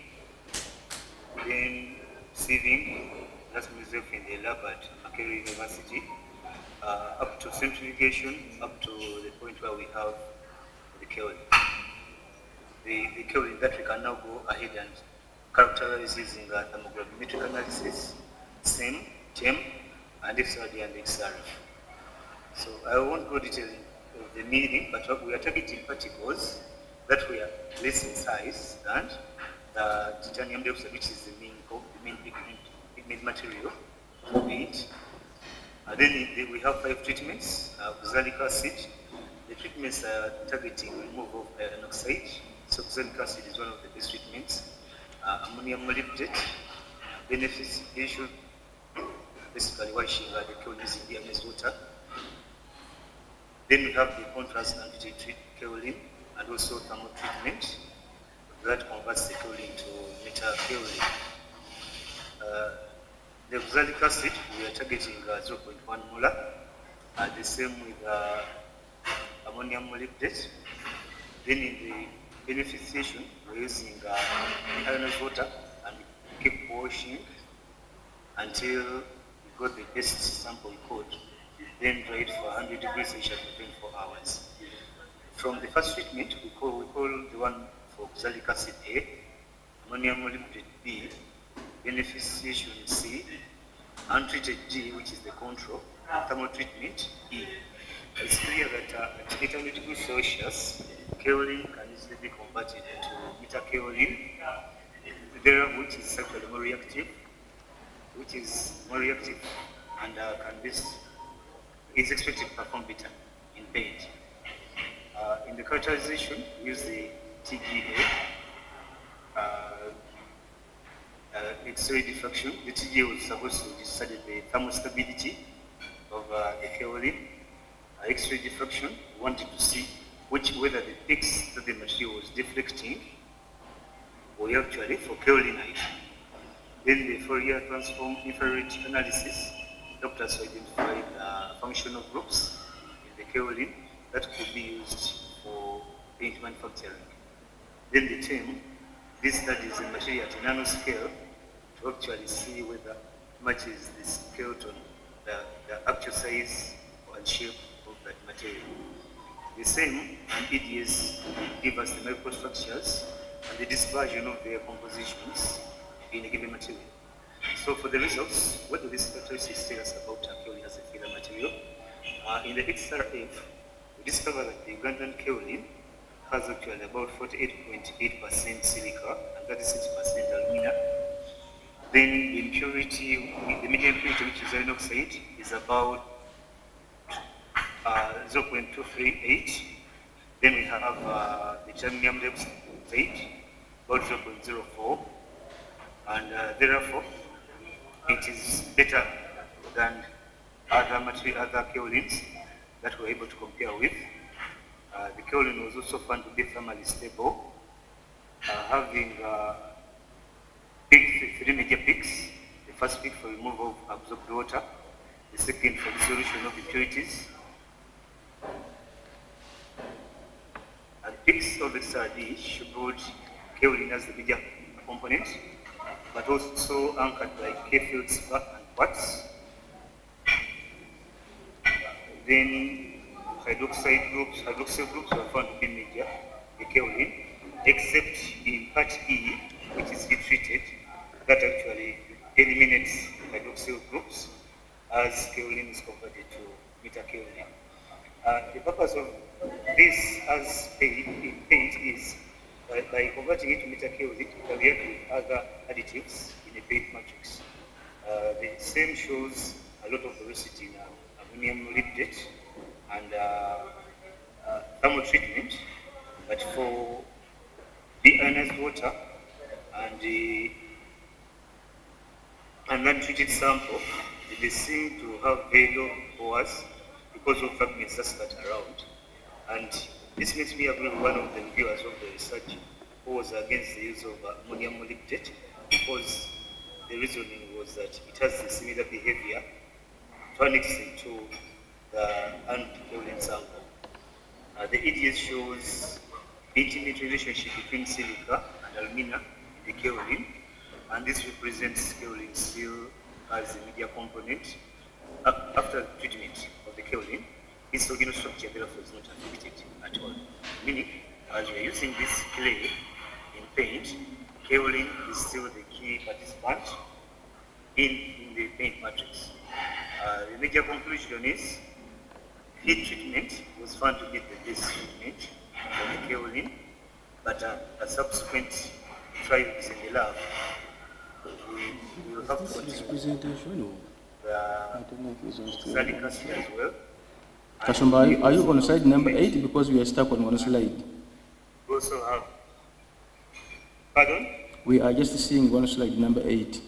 Speaker 11: then sieving, that's myself in the lab at Makerere University, up to centrifugation, up to the point where we have the kaolin. The kaolin that we can now go ahead and characterize using thermogravimetric analysis, SEM, TEM, and XRD and XRF. So I won't go detail of the meaning, but we are targeting particles that were less in size than the titanium dioxide, which is the main pigment material for paint. Then we have 5 treatments. Oxalic acid. The treatments are targeting removal of iron oxide. So oxalic acid is one of the best treatments. Ammonium molybdate, beneficiation, basically washing the kaolin using deionized water. Then we have the contrast and treat kaolin and also thermal treatment that converts the kaolin to metakaolin. The oxalic acid, we are targeting 0.1 molar. The same with ammonium molybdate. Then in the beneficiation, we're using ionized water and keep washing until we got the best sample code. Then dry it for 100 degrees Celsius for 24 hours. From the first treatment, we call the one for oxalic acid A, ammonium molybdate B, beneficiation C, untreated G, which is the control, and thermal treatment E. It's clear that at 800 degrees Celsius, kaolin can easily be converted to metakaolin, which is actually more reactive, and is expected to perform better in paint. In the characterization, we use the TGA, X-ray diffraction. The TGA was supposed to study the thermal stability of the kaolin. X-ray diffraction, we wanted to see whether the peaks that the material was deflecting were actually for kaolinite. Then the Fourier transform infrared analysis helped us to identify the functional groups in the kaolin that could be used for paint manufacturing. Then the TEM, this studies the material at a nanoscale to actually see whether matches the skeleton, the actual size and shape of that material. The same and EDS give us the microstructures and the dispersion of their compositions in a given material. So for the results, what do these characteristics tell us about kaolin as a filler material? In the XRF, we discovered that the Ugandan kaolin has actually about 48.8% silica and 36% alumina. Then the impurity, the medium impurity, which is iron oxide, is about 0.238. Then we have the titanium dioxide, about 0.04. And therefore, it is better than other kaolins that we're able to compare with. The kaolin was also found to be thermally stable, having three major peaks. The first peak for removal of absorbed water, the second for dissolution of impurities. And peaks of XRD showed kaolin as the major component, but also anchored by K-feldspar and quartz. Then hydroxyl groups were found to be major, the kaolin, except in part E, which is heat treated, that actually eliminates hydroxyl groups as kaolin is converted to metakaolin. The purpose of this as in paint is by converting it to metakaolin, it can react with other additives in a paint matrix. The same shows a lot of porosity in ammonium molybdate and thermal treatment, but for the ionized water and the untreated sample, they seem to have very low pores because of fragments that scatter around. And this makes me agree with one of the reviewers of the research who was against the use of ammonium molybdate, because the reasoning was that it has a similar behavior to an extent to the kaolin sample. The EDS shows intimate relationship between silica and alumina in the kaolin, and this represents kaolin still as a media component, after treatment of the kaolin, this original structure therefore is not affected at all. Meaning, as we are using this clay in paint, kaolin is still the key participant in the paint matrix. The major conclusion is heat treatment was found to be the best treatment for the kaolin, but a subsequent trials in the lab, we will have to continue.
Speaker 12: Presentation I don't know if he's on screen.
Speaker 11: Salic acid as well.
Speaker 12: Kashumba, are you on slide number 8? Because we are stuck on one slide.
Speaker 11: We also have, pardon?
Speaker 12: We are just seeing one slide number 8.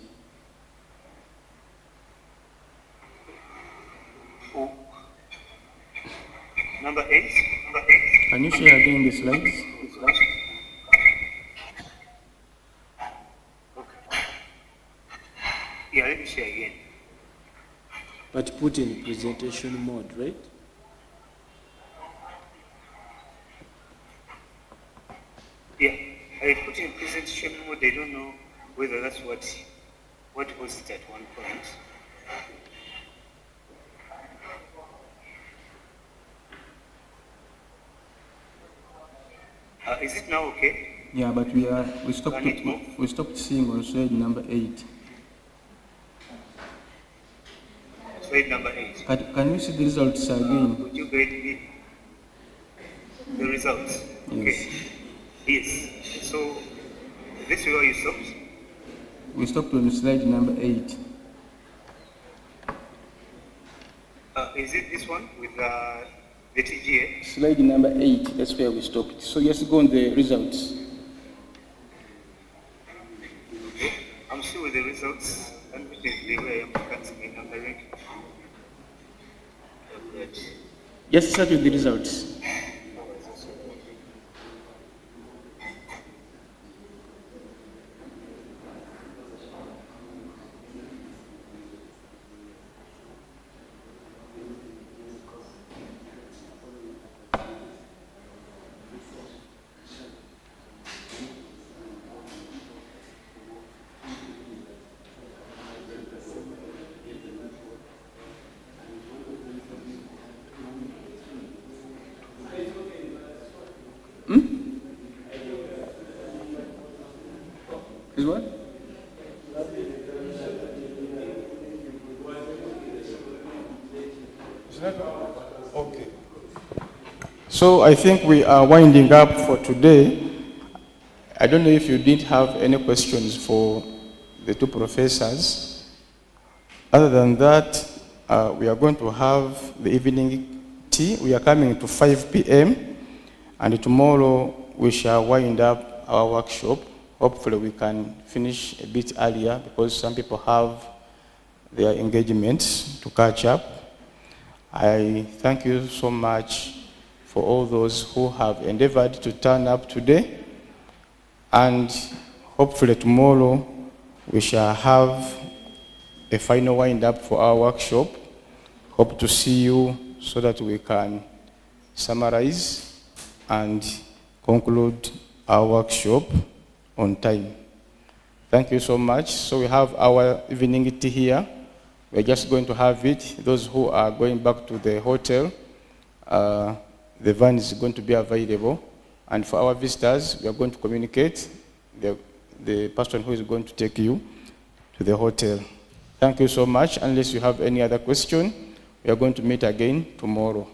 Speaker 11: Oh. Number 8?
Speaker 12: Can you share again the slides?
Speaker 11: Yeah, let me share again.
Speaker 12: But put in presentation mode, right?
Speaker 11: Yeah, I put in presentation mode. I don't know whether that's what was it at one point. Is it now okay?
Speaker 12: Yeah, but we stopped seeing on slide number 8.
Speaker 11: Slide number 8.
Speaker 12: Can you see the results again?
Speaker 11: Would you guide me? The results?
Speaker 12: Yes.
Speaker 11: Yes. So, this is where you stopped?
Speaker 12: We stopped on slide number 8.
Speaker 11: Is it this one with the TGA?
Speaker 12: Slide number 8, that's where we stopped. So just go on the results.
Speaker 11: Okay. I'm still with the results. Unfortunately, where I am cancelling on the rank.
Speaker 12: Just start with the results. Is what?
Speaker 17: Okay. So I think we are winding up for today. I don't know if you did have any questions for the two professors. Other than that, we are going to have the evening tea. We are coming to 5 p.m. and tomorrow we shall wind up our workshop. Hopefully we can finish a bit earlier because some people have their engagements to catch up. I thank you so much for all those who have endeavored to turn up today. And hopefully tomorrow we shall have a final wind up for our workshop. Hope to see you so that we can summarize and conclude our workshop on time. Thank you so much. So we have our evening tea here. We're just going to have it. Those who are going back to the hotel, the van is going to be available. And for our visitors, we are going to communicate the person who is going to take you to the hotel. Thank you so much. Unless you have any other question, we are going to meet again tomorrow.